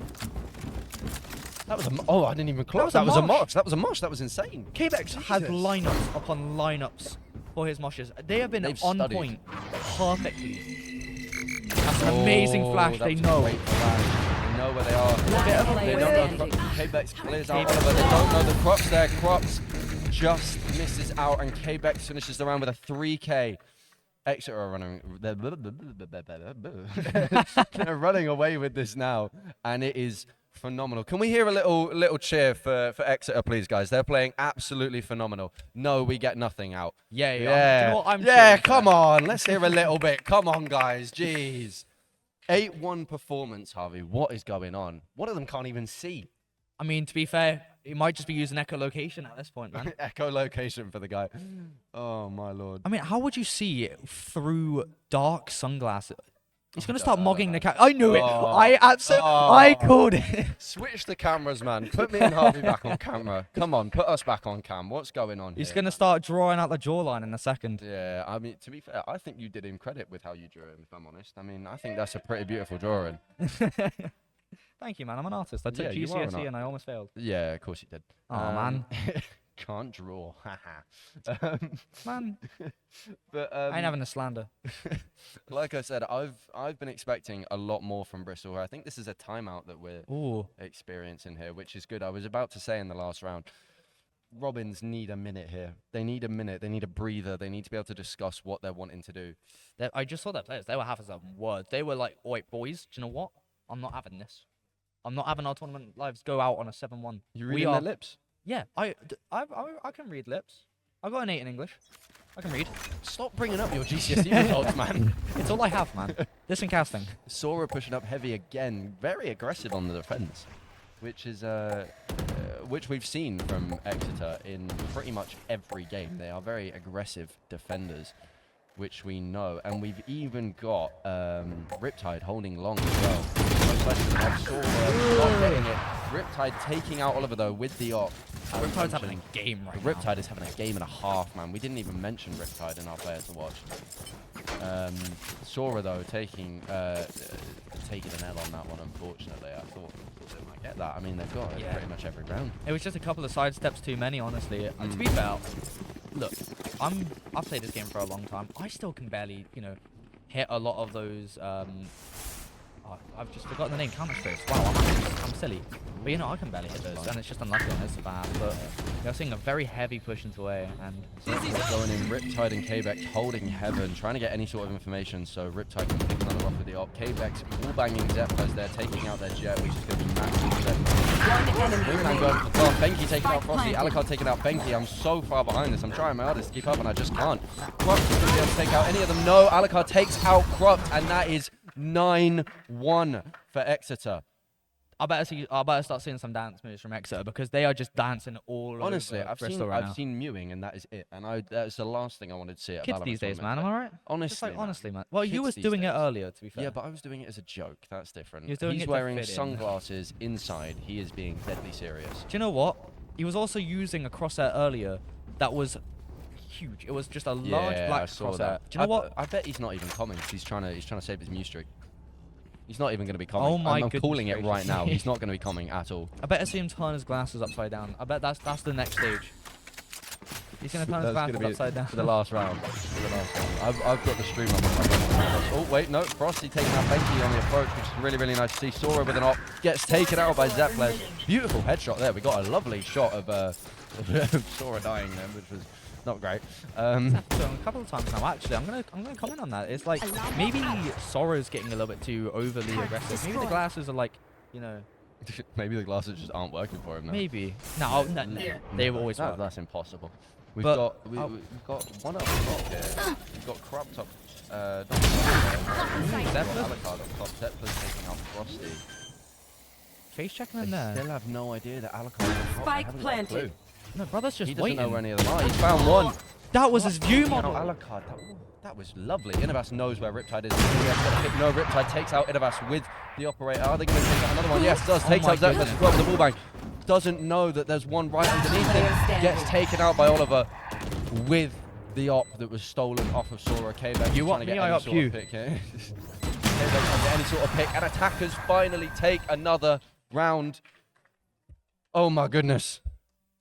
That was oh, I didn't even clock. That was a mosh. That was a mosh. That was insane. K-Bex has lineups upon lineups for his moshes. They have been on point perfectly. That's an amazing flash. They know. Great flash. They know where they are. They don't know. K-Bex clears out Oliver. They don't know the Crops there. Crops just misses out, and K-Bex finishes the round with a 3K. Exeter are running. They're running away with this now, and it is phenomenal. Can we hear a little cheer for Exeter, please, guys? They're playing absolutely phenomenal. No, we get nothing out. Yeah. Do you know what? I'm yeah, cheering come for. on. Let's hear a little bit. Come on, guys. Jeez. 8-1 performance, Harvey. What is going on? One of them can't even see. I mean, to be fair, he might just be using echolocation at this point, man. Echolocation for the guy. Oh, my lord. I mean, how would you see through dark sunglasses? He's going to start mogging the cat. I knew it. I called it. Switch the cameras, man. Put me and Harvey back on camera. Come on, put us back on cam. What's going on He's here? going to start drawing out the jawline in a second. Yeah, I mean, to be fair, I think you did him credit with how you drew him, if I'm honest. I mean, I think that's a pretty beautiful drawing. Thank you, man. I'm an artist. I took Yeah, you are an GCSE and I almost failed. Yeah, of course you did. Oh, man. Can't draw. Man. But I ain't having a slander. Like I said, I've been expecting a lot more from Bristol. I think this is a timeout that we're experiencing here, which is good. I was about to say in the last round, Robins need a minute here. They need a minute. They need a breather. They need to be able to discuss what they're wanting to do. I just saw their players. They were having some words. They were like, "Oi, boys, do you know what? I'm not having this. I'm not having our tournament lives go out on a 7-1. You reading their lips? Yeah, I can read lips. I got an 8 in English. I can read. Stop bringing up your GCSE results, man. It's all I have, man. This and casting. Sora pushing up heavy again, very aggressive on the defense, which is which we've seen from Exeter in pretty much every game. They are very aggressive defenders, which we know, and we've even got Riptide holding long as well. No question, I saw not getting it. Riptide taking out Oliver though with the op. Riptide's having a game right now. Riptide is having a game and a half, man. We didn't even mention Riptide in our players to watch. Sora though taking an L on that one, unfortunately. I thought they might get that. I mean, they've got it pretty much every round. It was just a couple of side steps too many, honestly. To be fair, look, I've played this game for a long time. I still can barely, hit a lot of those. I've just forgotten the name. Counter strikes. Wow, I'm silly. But I can barely hit those, and it's just unlucky on this bad. But you're seeing a very heavy push into A, and going in. Riptide and K-Bex holding heaven, trying to get any sort of information, so Riptide can pick another off with the op. K-Bex wall banging Zepp as they're taking out their jet, which is going to be maxing for them. Wingman going for the top. Benki taking out Frosty. Alucard taking out Benki. I'm so far behind this. I'm trying my hardest to keep up, and I just can't. Cropt is going to be able to take out any of them. No, Alucard takes out Cropt, and that is 9-1 for Exeter. I better start seeing some dance moves from Exeter because they are just dancing all Honestly, over I've Bristol right now. I've seen mewing, and that is it. And that's the last thing I wanted to see at Kids Valorant these days, tournament. man. Am I right? Honestly, honestly, man. Well, you Kids was these doing it days. earlier, to be fair. Yeah, but I was doing it as a joke. That's different. You're doing He's it to wearing fit in. sunglasses inside. He is being deadly serious. Do you know what? He was also using a crosshair earlier that was huge. It was just a large black I saw crosshair. that. Do you know what? I bet he's not even coming. He's trying to save his Mew streak. He's not even going to be coming. Oh my I'm goodness calling it gracious. right now. He's not going to be coming at all. I bet I see him turn his glasses upside down. I bet that's the next stage. He's going to turn his glasses upside down. For the last round. I've got the stream on. Oh, wait, no. Frosty taking out Benki on the approach, which is really, really nice to see. Sora with an op. Gets taken out by Zeppler. Beautiful headshot there. We got a lovely shot of Sora dying then, which was not great. A couple of times now, actually. I'm gonna comment on that. It's like maybe Sora's getting a little bit too overly aggressive. Maybe the glasses are like, Maybe the glasses just aren't working for him now. Maybe. No. They always work. That's impossible. We've But- got one up top here. We've got Cropped up Zeppelin? Alucard up top. Zeppelin taking out Frosty. Face checking They in there. still have no idea that Alucard is top. They Spike haven't got a clue. planted. No, brother's just He doesn't waiting. know where any of them are. He's found one. That was his view model. Alucard. That was lovely. Innovas knows where Riptide is. No, Riptide takes out Innovas with the operator. Are they going to take out another one? Yes, does. Takes out Zeppelin from the ball bank. Doesn't know that there's one right underneath him. Gets taken out by Oliver with the op that was stolen off of Sora. K-Bex You trying up to me, get I any up sort you. of pick here. K-Bex trying to get any sort of pick. And attackers finally take another round. Oh my goodness.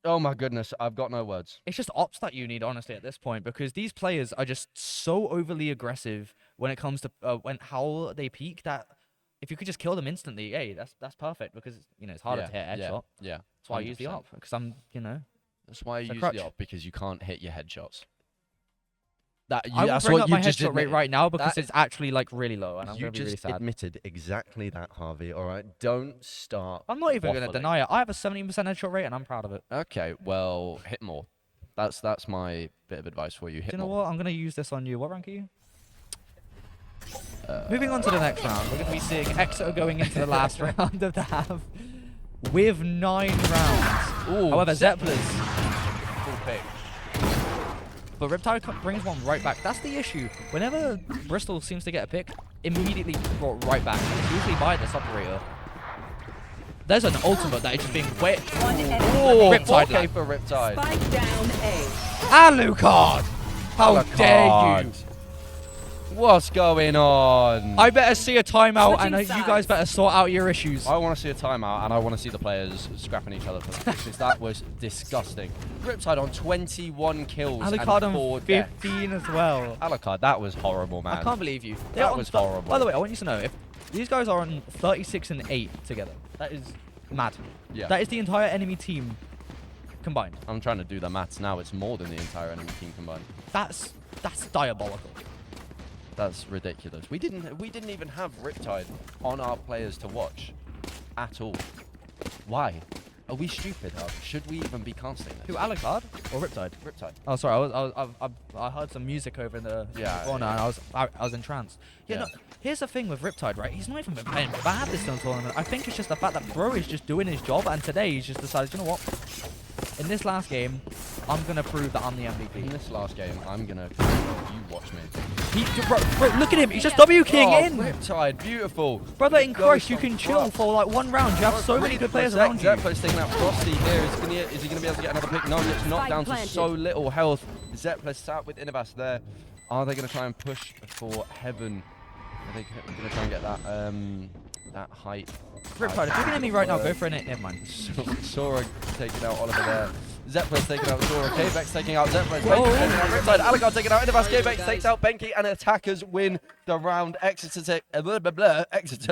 Oh my goodness, I've got no words. It's just ops that you need, honestly, at this point, because these players are just so overly aggressive when it comes to how they peak that if you could just kill them instantly, hey, that's perfect because it's harder to hit headshot. Yeah. That's why I use the 100%. op because I'm That's why you use crutch. the op, because you can't hit your headshots. I will bring up my headshot rate right now because it's actually like really low, and I'm you gonna be really just sad. admitted exactly that, Harvey. All right, don't start. I'm not even gonna waffling. deny it. I have a 17% headshot rate, and I'm proud of it. Okay, well, hit more. That's my bit of advice for you. Hit Do you know more. what? I'm gonna use this on you. What rank are you? Moving on to the next round, we're going to be seeing eXe going into the last round of the half with 9 rounds. Ooh, However, Zeppelin full pick. But Riptide brings one right back. That's the issue. Whenever Bristol seems to get a pick, immediately brought right back. And it's usually by this operator. There's an ultimate that is just being wet. Oh, Riptide okay lad. for Riptide. Spike down A. Alucard! How dare you! What's going on? I better see a timeout, Switching and you sides. guys better sort out your issues. I want to see a timeout, and I want to see the players scrapping each other for the pictures. That was disgusting. Riptide on 21 kills Alucard and 4 on deaths. 15 as well. Alucard, that was horrible, man. I can't believe you. That was horrible. By the way, I want you to know, if these guys are on 36 and 8 together, that is mad. Yeah. That is the entire enemy team combined. I'm trying to do the maths now. It's more than the entire enemy team combined. That's diabolical. That's ridiculous. We didn't even have Riptide on our players to watch at all. Why? Are we stupid, Hub? Should we even be casting this? Who, Alucard or Riptide? Riptide. Oh, sorry. I heard some music over in the corner, and I was entranced. Yeah. No, here's the thing with Riptide, right? He's not even been playing bad this tournament. I think it's just the fact that Bro is just doing his job, and today he's just decided, you know what? In this last game, I'm gonna prove that I'm the MVP. In this last game, I'm gonna. You watch me. Bro, look at him. He's just W keying in. Riptide, beautiful. Brother, in Christ, you can chill for like 1 round. You have so many good players around you. Zeppelin's taking out Frosty here. Is he going to be able to get another pick? No, he gets knocked down to so little health. Zeppelin sat with Innovas there. Are they going to try and push for heaven? Are they going to try and get that height? Riptide, if you're going to me right now, go for it. Never mind. Sora taking out Oliver there. Zeppelin's taking out Sora. K-Bex taking out Zeppelin. Taking out Riptide. Alucard taking out Innovas. K-Bex takes out Benki, and attackers win the round. Exeter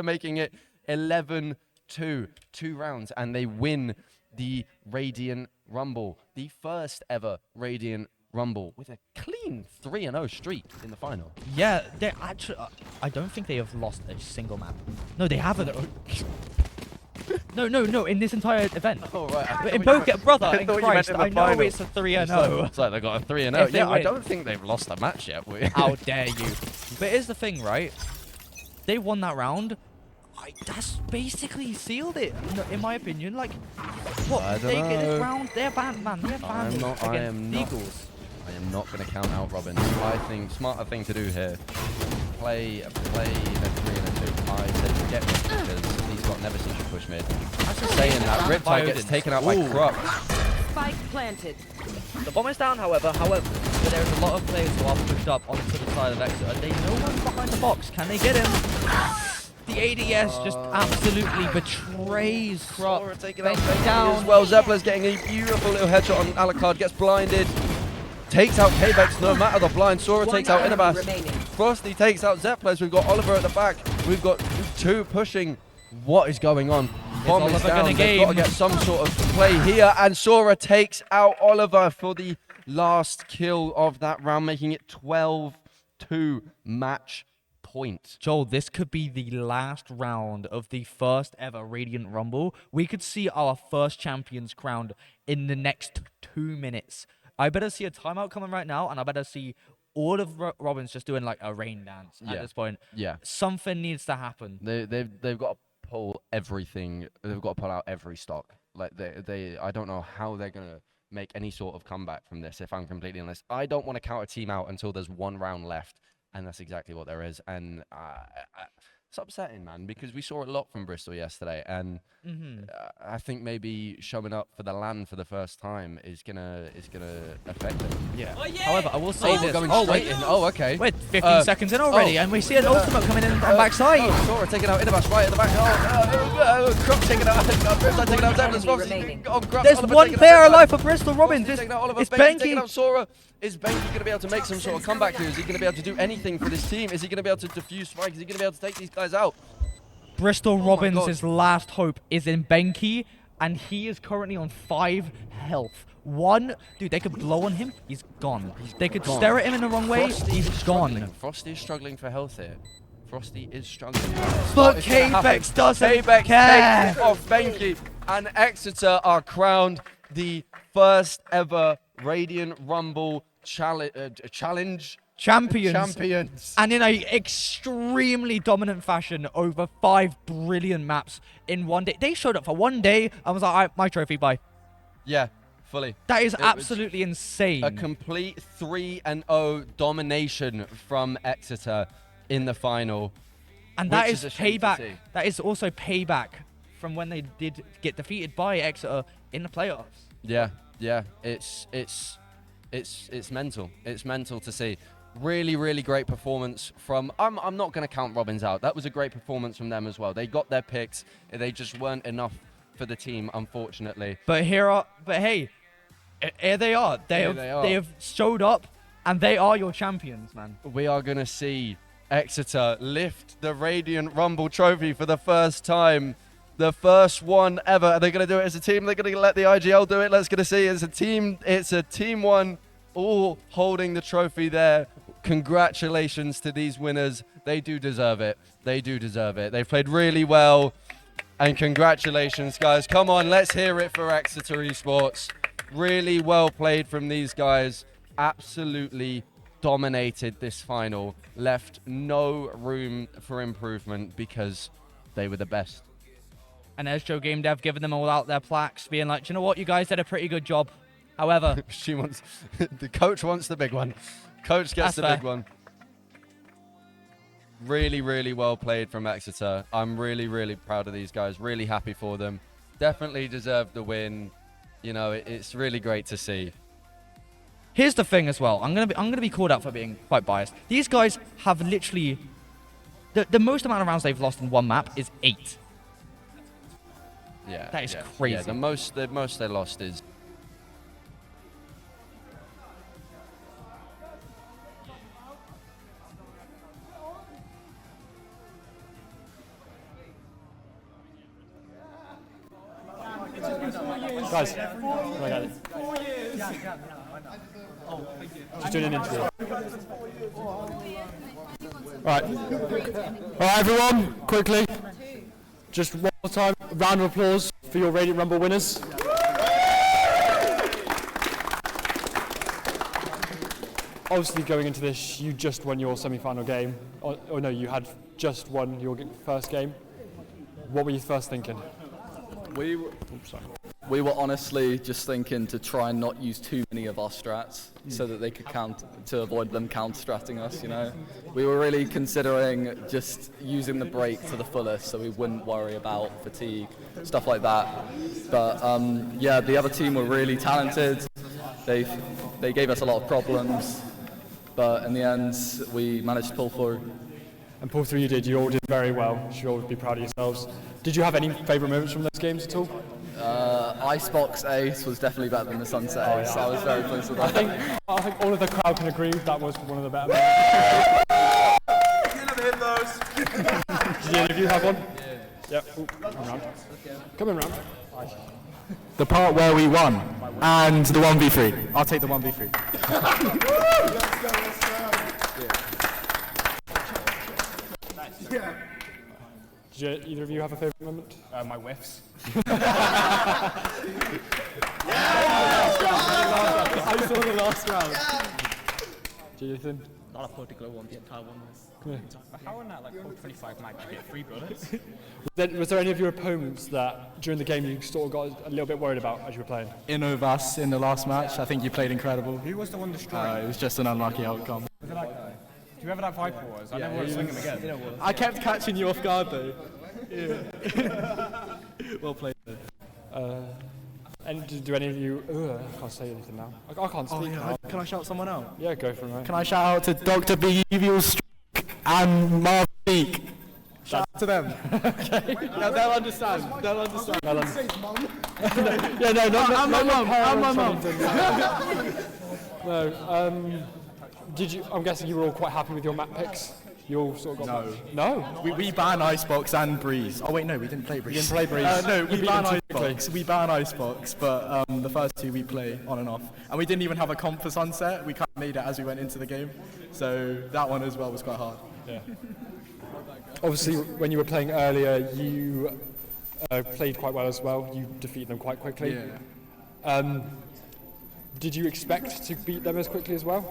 making it 11-2. 2 rounds, and they win the Radiant Rumble. The first ever Radiant Rumble with a clean 3-0 streak in the final. Yeah, they actually. I don't think they have lost a single map. No, they haven't. No, in this entire event. Oh, right. In both, brother, in Christ, I know it's a 3-0. It's like they got a 3-0. If they Yeah, I win. don't think they've lost a match yet. How dare you? But here's the thing, right? They won that round. That's basically sealed it, in my opinion. Like, what? I don't They get this know. round. They're banned, man. They're banned against Eagles. I am not going to count out Robin. I think smarter thing to do here. Play a 3 and a 2. I said get mid because he's got never seen you push mid. Saying that, Riptide gets taken out by Krupp. Spike planted. The bomb is down, however, but there's a lot of players who are pushed up onto the side of Exeter. They know one's behind the box. Can they get him? The ADS just absolutely betrays Krupp. Taking out down as well. Zeppelin's getting a beautiful little headshot on Alucard. Gets blinded. Takes out K-Bex no matter the blind. Sora takes out Innovas. Frosty takes out Zeppelin. We've got Oliver at the back. We've got 2 pushing. What is going on? Bomb is down. They've got to get some sort of play here. And Sora takes out Oliver for the last kill of that round, making it 12-2 match point. Joel, this could be the last round of the first ever Radiant Rumble. We could see our first champions crowned in the next 2 minutes. I better see a timeout coming right now, and I better see all of Robin's just doing like a rain dance at this point. Yeah. Something needs to happen. They've got to pull everything. They've got to pull out every stock. Like I don't know how they're gonna make any sort of comeback from this. If I'm completely honest, I don't want to count a team out until there's one round left, and that's exactly what there is. And it's upsetting, man, because we saw a lot from Bristol yesterday, and I think maybe showing up for the LAN for the first time is gonna affect them. Yeah. However, I will say this. Going Oh, straight wait. in. Oh, okay. We're 15 seconds in already, and we see an ultimate coming in on backside. Oh, Sora taking out Inabas right at the back. Crop taking out. Brimstone taking out Devlin. There's one player alive for Bristol. Robins. It's Taking Benki. out Sora. Is Benki going to be able to make some sort of comeback here? Is he going to be able to do anything for this team? Is he going to be able to defuse Spike? Is he going to be able to take these guys out? Bristol Robbins' last hope is in Benki, and he is currently on 5 health. Dude, they could blow on him, he's gone. They could stare at him in the wrong way, he's gone. Frosty is struggling for health here. Frosty is struggling. But K-Bex doesn't K-Bex care. takes off Benki, and Exeter are crowned the first ever Radiant Rumble challenge champions. And in a extremely dominant fashion over 5 brilliant maps in one day. They showed up for one day and was like, all right, my trophy, bye. Yeah, fully. That is absolutely insane. A complete 3-0 domination from Exeter in the final. And that is payback. That is also payback from when they did get defeated by Exeter in the playoffs. Yeah. It's mental. It's mental to see. Really great performance from. I'm not going to count Robins out. That was a great performance from them as well. They got their picks. They just weren't enough for the team, unfortunately. But hey, here they are. They have showed up, and they are your champions, man. We are going to see Exeter lift the Radiant Rumble trophy for the first time. The first one ever. Are they going to do it as a team? They're going to let the IGL do it. Let's get to see. It's a team one, all holding the trophy there. Congratulations to these winners. They do deserve it. They've played really well. And congratulations, guys. Come on, let's hear it for Exeter Esports. Really well played from these guys. Absolutely dominated this final. Left no room for improvement because they were the best. And there's Joe Game Dev giving them all out their plaques, being like, do you know what, you guys did a pretty good job. However, the coach wants the big one. Coach gets the big one. Really well played from Exeter. I'm really proud of these guys. Really happy for them. Definitely deserved the win. You know, it's really great to see. Here's the thing as well. I'm gonna be called out for being quite biased. These guys have literally the most amount of rounds they've lost in one map is 8. Yeah, that is crazy. Yeah, the most they lost is. Guys, oh my God. Just doing an interview. Right, everyone, quickly. Just one more time, round of applause for your Radiant Rumble winners. Obviously, going into this, you just won your semi-final game. Oh no, you had just won your first game. What were you first thinking? We were honestly just thinking to try and not use too many of our strats so that they could to avoid them counter-stratting us, you know. We were really considering just using the break to the fullest so we wouldn't worry about fatigue, stuff like that. But yeah, the other team were really talented. They gave us a lot of problems, but in the end we managed to pull through. And pull through you did. You all did very well. You should all be proud of yourselves. Did you have any favourite moments from those games at all? Icebox Ace was definitely better than the Sunset Ace, so I was very pleased with that. I think all of the crowd can agree that was one of the better moments. Did any of you have one? Yeah. Coming round. The part where we won and the 1v3. I'll take the 1v3. Did either of you have a favourite moment? My whiffs. I saw the last round. Do you think? Not a particular one, the entire one was. Yeah. But how in that like whole 25 mag you get 3 bullets? Was there any of your opponents that during the game you sort of got a little bit worried about as you were playing? Innovas in the last match, I think you played incredible. Who was the one destroyed? It was just an unlucky outcome. Was it like, whoever that Viper was, I never want to swing him again. I kept catching you off guard though. Yeah. Well played. And do any of you? I can't say anything now. I can't speak. Now. Can I shout someone out? Yeah, go for it. Mate. Can I shout out to Dr. Beevil and Marv Beak? Shout out to them. Okay. Yeah, they'll understand. They'll understand. Yeah, no, not my mum. And my mum. No. Did you? I'm guessing you were all quite happy with your map picks. You all sort of got no. We ban Icebox and Breeze. Oh wait, no, we didn't play Breeze. You didn't play Breeze. No, You we beat ban them too Icebox. We ban Icebox, but the first two we play on and off. And we didn't even have a comp for Sunset. We kind of made it as we went into the game. So that one as well was quite hard. Yeah. Obviously, when you were playing earlier, you played quite well as well. You defeated them quite quickly. Yeah. Did you expect to beat them as quickly as well?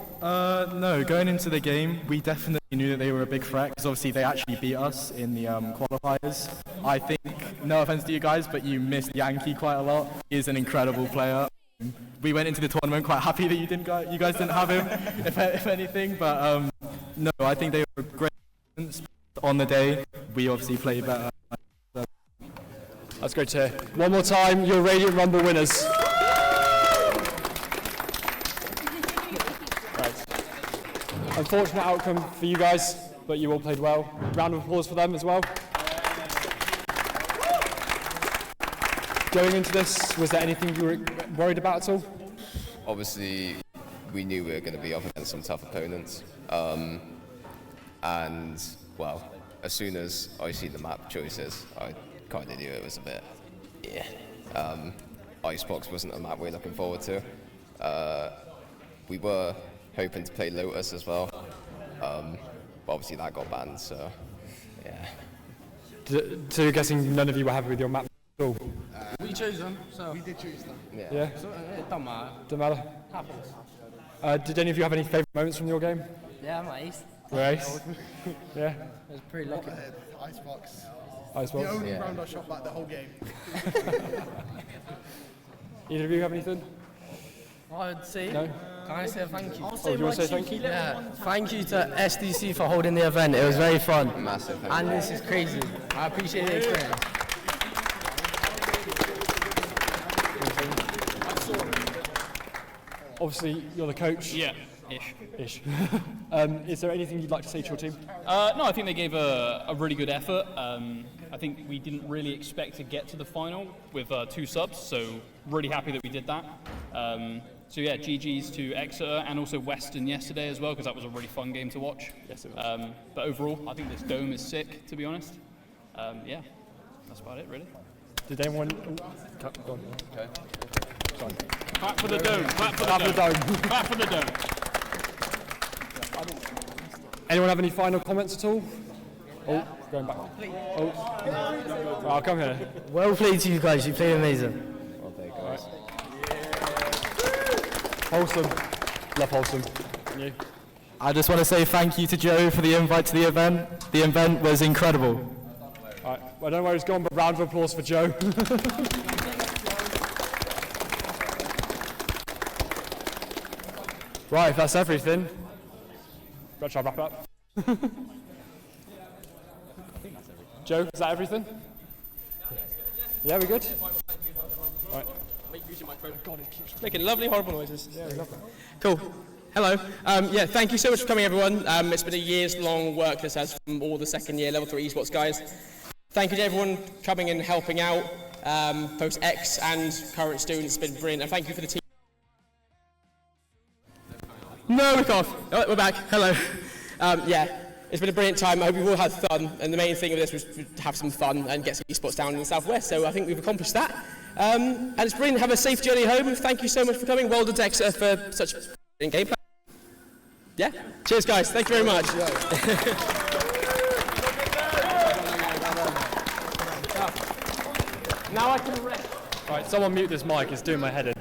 No, going into the game, we definitely knew that they were a big threat because obviously they actually beat us in the qualifiers. I think, no offense to you guys, but you missed Yankee quite a lot. He is an incredible player. We went into the tournament quite happy that you guys didn't have him, if anything. But no, I think they were great on the day. We obviously played better. That's great to hear. One more time, your Radiant Rumble winners. Unfortunate outcome for you guys, but you all played well. Round of applause for them as well. Going into this, was there anything you were worried about at all? Obviously, we knew we were going to be up against some tough opponents. And, well, as soon as I see the map choices, I kind of knew it was a bit, Icebox wasn't a map we're looking forward to. We were hoping to play Lotus as well, but obviously that got banned, so yeah. So you're guessing none of you were happy with your map at all? We chose them, so. We did choose them. Yeah? So, it don't matter. Don't matter? Happens. Did any of you have any favourite moments from your game? Yeah, I'm ace. Your ace? Yeah? I was pretty lucky. Icebox. Icebox? The only round I shot back the whole game. Either of you have anything? I'd say. No? Can I say thank you? Oh, do you want to say thank you? Yeah. Thank you to SDC for holding the event. It was very fun. Massive thank And you. this is crazy. I appreciate the experience. Obviously, you're the coach. Yeah, ish. Is there anything you'd like to say to your team? No, I think they gave a really good effort. I think we didn't really expect to get to the final with 2 subs, so really happy that we did that. So yeah, GG's to eXe and also Western yesterday as well, because that was a really fun game to watch. Yes, it was. But overall, I think this dome is sick, to be honest. Yeah, that's about it, really. Did anyone... Go on. Okay. Sorry. Clap for the dome, clap for Clap the for the dome. dome. Clap for the dome. Anyone have any final comments at all? Oh, going back. Oh, I'll come here. Well played to you guys. You played amazing. Well played, guys. Wholesome. Love Wholesome. And you? I just want to say thank you to Joe for the invite to the event. The event was incredible. All right. Well, I don't know where he's gone, but round of applause for Joe. Right, if that's everything, let's try wrap it up. Joe, is that everything? Yeah, we good? All right. God, it keeps making lovely, horrible noises. Yeah, we love that. Cool. Hello. Yeah, thank you so much for coming, everyone. It's been a years-long work this has from all the second-year Level 3 esports guys. Thank you to everyone coming and helping out, both ex and current students. It's been brilliant. And thank you for the team. No, we're off. Oh, we're back. Hello. Yeah, it's been a brilliant time. I hope we've all had fun. And the main thing of this was to have some fun and get some esports down in the southwest. So I think we've accomplished that. And it's brilliant. Have a safe journey home. Thank you so much for coming. Well done to eXe for such brilliant gameplay. Yeah. Cheers, guys. Thank you very much. Now I can rest. Right, someone mute this mic. It's doing my head in.